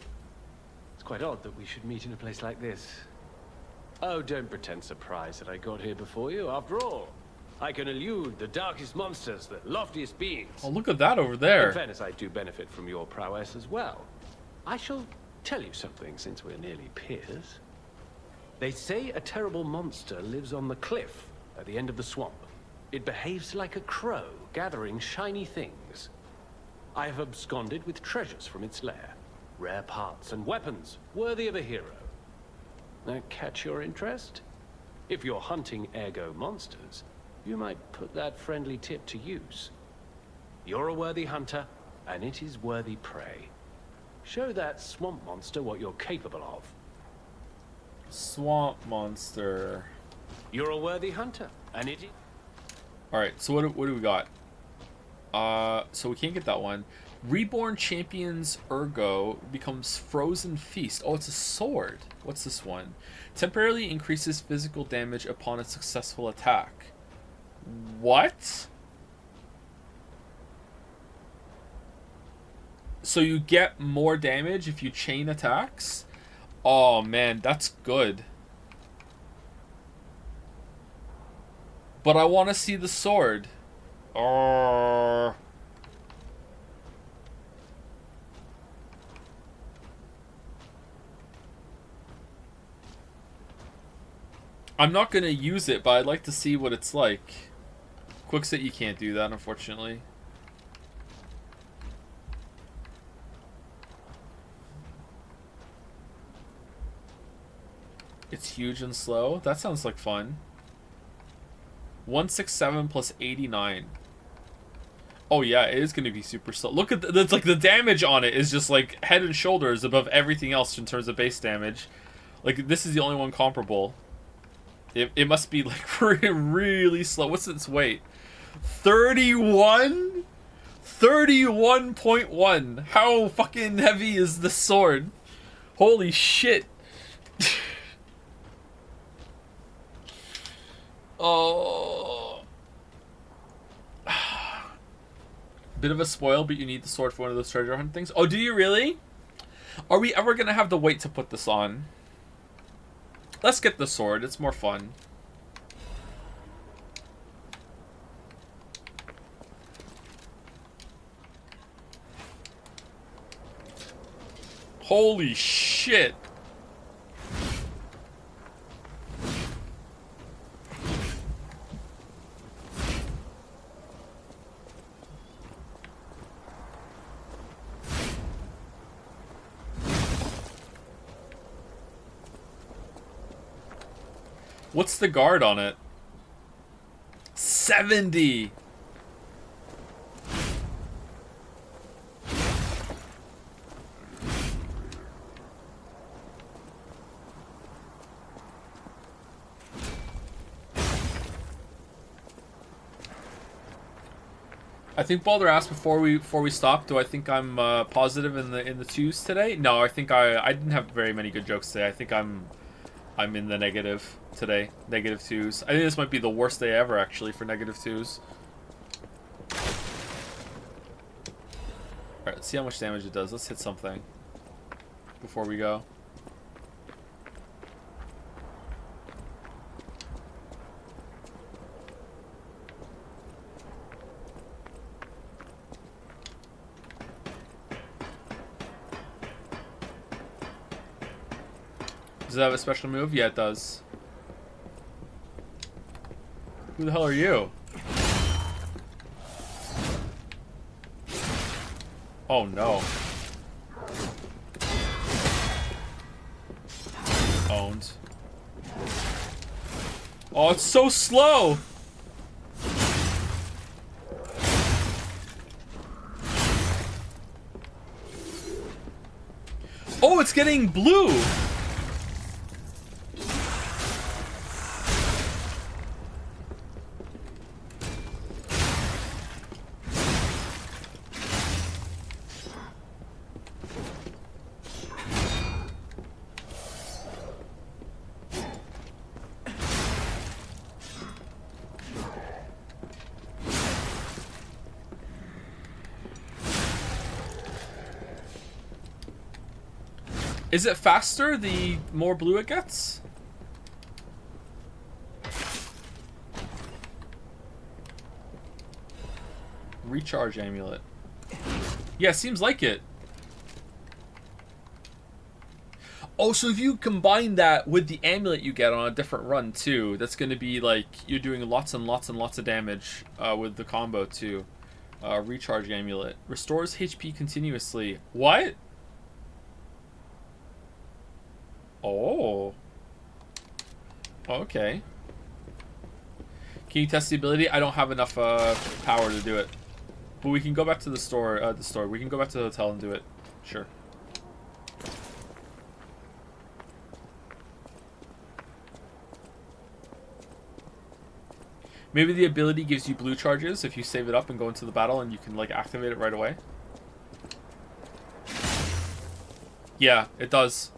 It's quite odd that we should meet in a place like this. Oh, don't pretend surprised that I got here before you. After all, I can elude the darkest monsters, the loftiest beings. Oh, look at that over there. In fairness, I do benefit from your prowess as well. I shall tell you something since we're nearly peers. They say a terrible monster lives on the cliff at the end of the swamp. It behaves like a crow, gathering shiny things. I have absconded with treasures from its lair. Rare parts and weapons, worthy of a hero. That catch your interest? If you're hunting ergo monsters, you might put that friendly tip to use. You're a worthy hunter, and it is worthy prey. Show that swamp monster what you're capable of. Swamp monster. You're a worthy hunter, and it is... Alright, so what do we got? So we can't get that one. Reborn Champion's Ergo becomes Frozen Feast. Oh, it's a sword. What's this one? Temporarily increases physical damage upon a successful attack. What? So you get more damage if you chain attacks? Oh man, that's good. But I want to see the sword. I'm not going to use it, but I'd like to see what it's like. Quickset, you can't do that, unfortunately. It's huge and slow. That sounds like fun. 167 plus 89. Oh yeah, it is going to be super slow. Look at it's like the damage on it is just like head and shoulders above everything else in terms of base damage. Like this is the only one comparable. It must be like really slow. What's its weight? 31? 31.1. How fucking heavy is the sword? Holy shit. Oh. Bit of a spoil, but you need the sword for one of those treasure hunt things. Oh, do you really? Are we ever gonna have the weight to put this on? Let's get the sword. It's more fun. Holy shit. What's the guard on it? 70! I think Balder asked before we stop, do I think I'm positive in the twos today? No, I think I didn't have very many good jokes today. I think I'm in the negative today. Negative twos. I think this might be the worst day ever, actually, for negative twos. Alright, let's see how much damage it does. Let's hit something before we go. Does it have a special move? Yeah, it does. Who the hell are you? Oh no. Owned. Oh, it's so slow! Oh, it's getting blue! Is it faster the more blue it gets? Recharge amulet. Yeah, seems like it. Oh, so if you combine that with the amulet you get on a different run too, that's going to be like you're doing lots and lots and lots of damage with the combo too. Recharge amulet. Restores HP continuously. What? Oh. Okay. Can you test the ability? I don't have enough power to do it. But we can go back to the store. We can go back to the hotel and do it. Sure. Maybe the ability gives you blue charges if you save it up and go into the battle, and you can like activate it right away. Yeah, it does.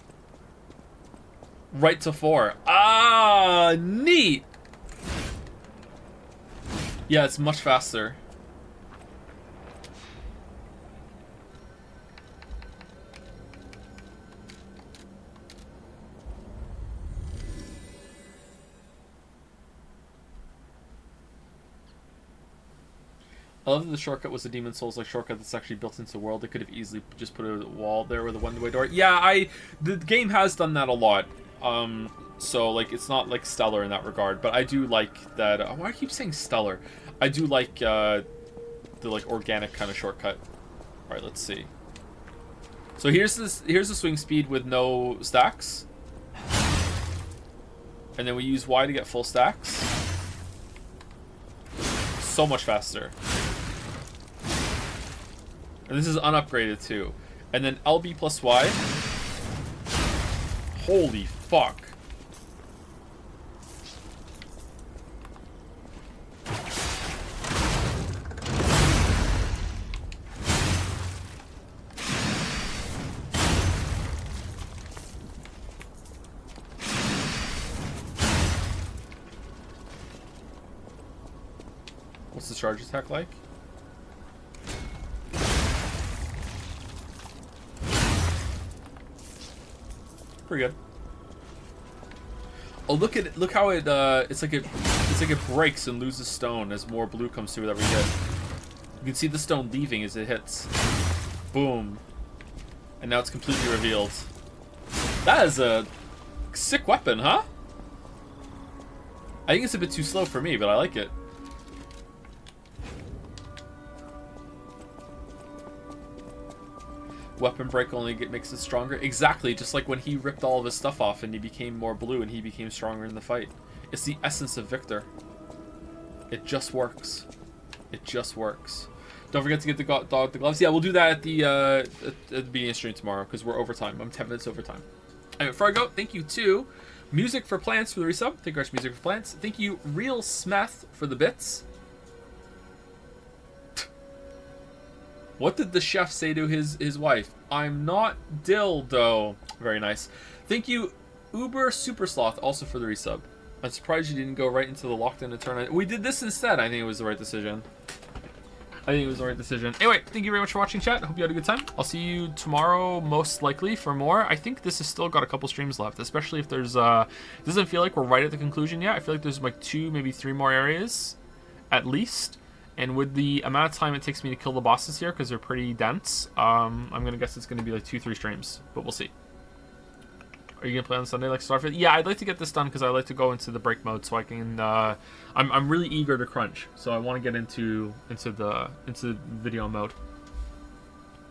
Right to 4. Ah, neat. Yeah, it's much faster. I love that the shortcut was a Demon Souls like shortcut that's actually built into the world. They could have easily just put a wall there with a one-way door. Yeah, the game has done that a lot. So like it's not like stellar in that regard, but I do like that. Why do I keep saying stellar? I do like the like organic kind of shortcut. All right, let's see. So here's the swing speed with no stacks, and then we use Y to get full stacks. So much faster. And this is unupgraded too. And then LB plus Y. Holy fuck. What's the charge attack like? Pretty good. Oh, look at it! Look how it it's like it breaks and loses stone as more blue comes through with every hit. You can see the stone leaving as it hits. Boom. And now it's completely revealed. That is a sick weapon, huh? I think it's a bit too slow for me, but I like it. Weapon break only makes it stronger. Exactly, just like when he ripped all of his stuff off and he became more blue and he became stronger in the fight. It's the essence of Victor. It just works. It just works. Don't forget to get the dog the gloves. Yeah, we'll do that at the beginning of stream tomorrow because we're overtime. I'm 10 minutes overtime. Anyway, before I go, thank you to Music for Plants for the resub. Thank you guys, Music for Plants. Thank you, Real Smeth, for the bits. What did the chef say to his wife? I'm not dildo. Very nice. Thank you, Uber Super Sloth, also for the resub. I'm surprised you didn't go right into the locked-in tournament. We did this instead. I think it was the right decision. Anyway, thank you very much for watching, chat. I hope you had a good time. I'll see you tomorrow, most likely, for more. I think this has still got a couple streams left, especially if there's... it doesn't feel like we're right at the conclusion yet. I feel like there's like 2, maybe 3 more areas, at least. And with the amount of time it takes me to kill the bosses here, because they're pretty dense, I'm going to guess it's going to be like 2-3 streams. But we'll see. Are you going to play on Sunday like Starfield? Yeah, I'd like to get this done because I like to go into the break mode so I can... I'm really eager to crunch. So I want to get into video mode.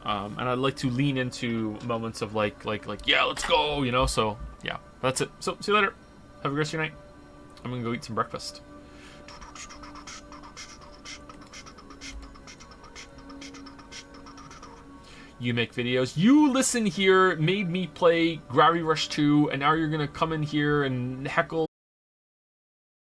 And I'd like to lean into moments of like, yeah, let's go, you know? So, yeah, that's it. So, see you later. Have a great night. I'm going to go eat some breakfast. You make videos. You listen here, made me play Gravity Rush 2, and now you're gonna come in here and heckle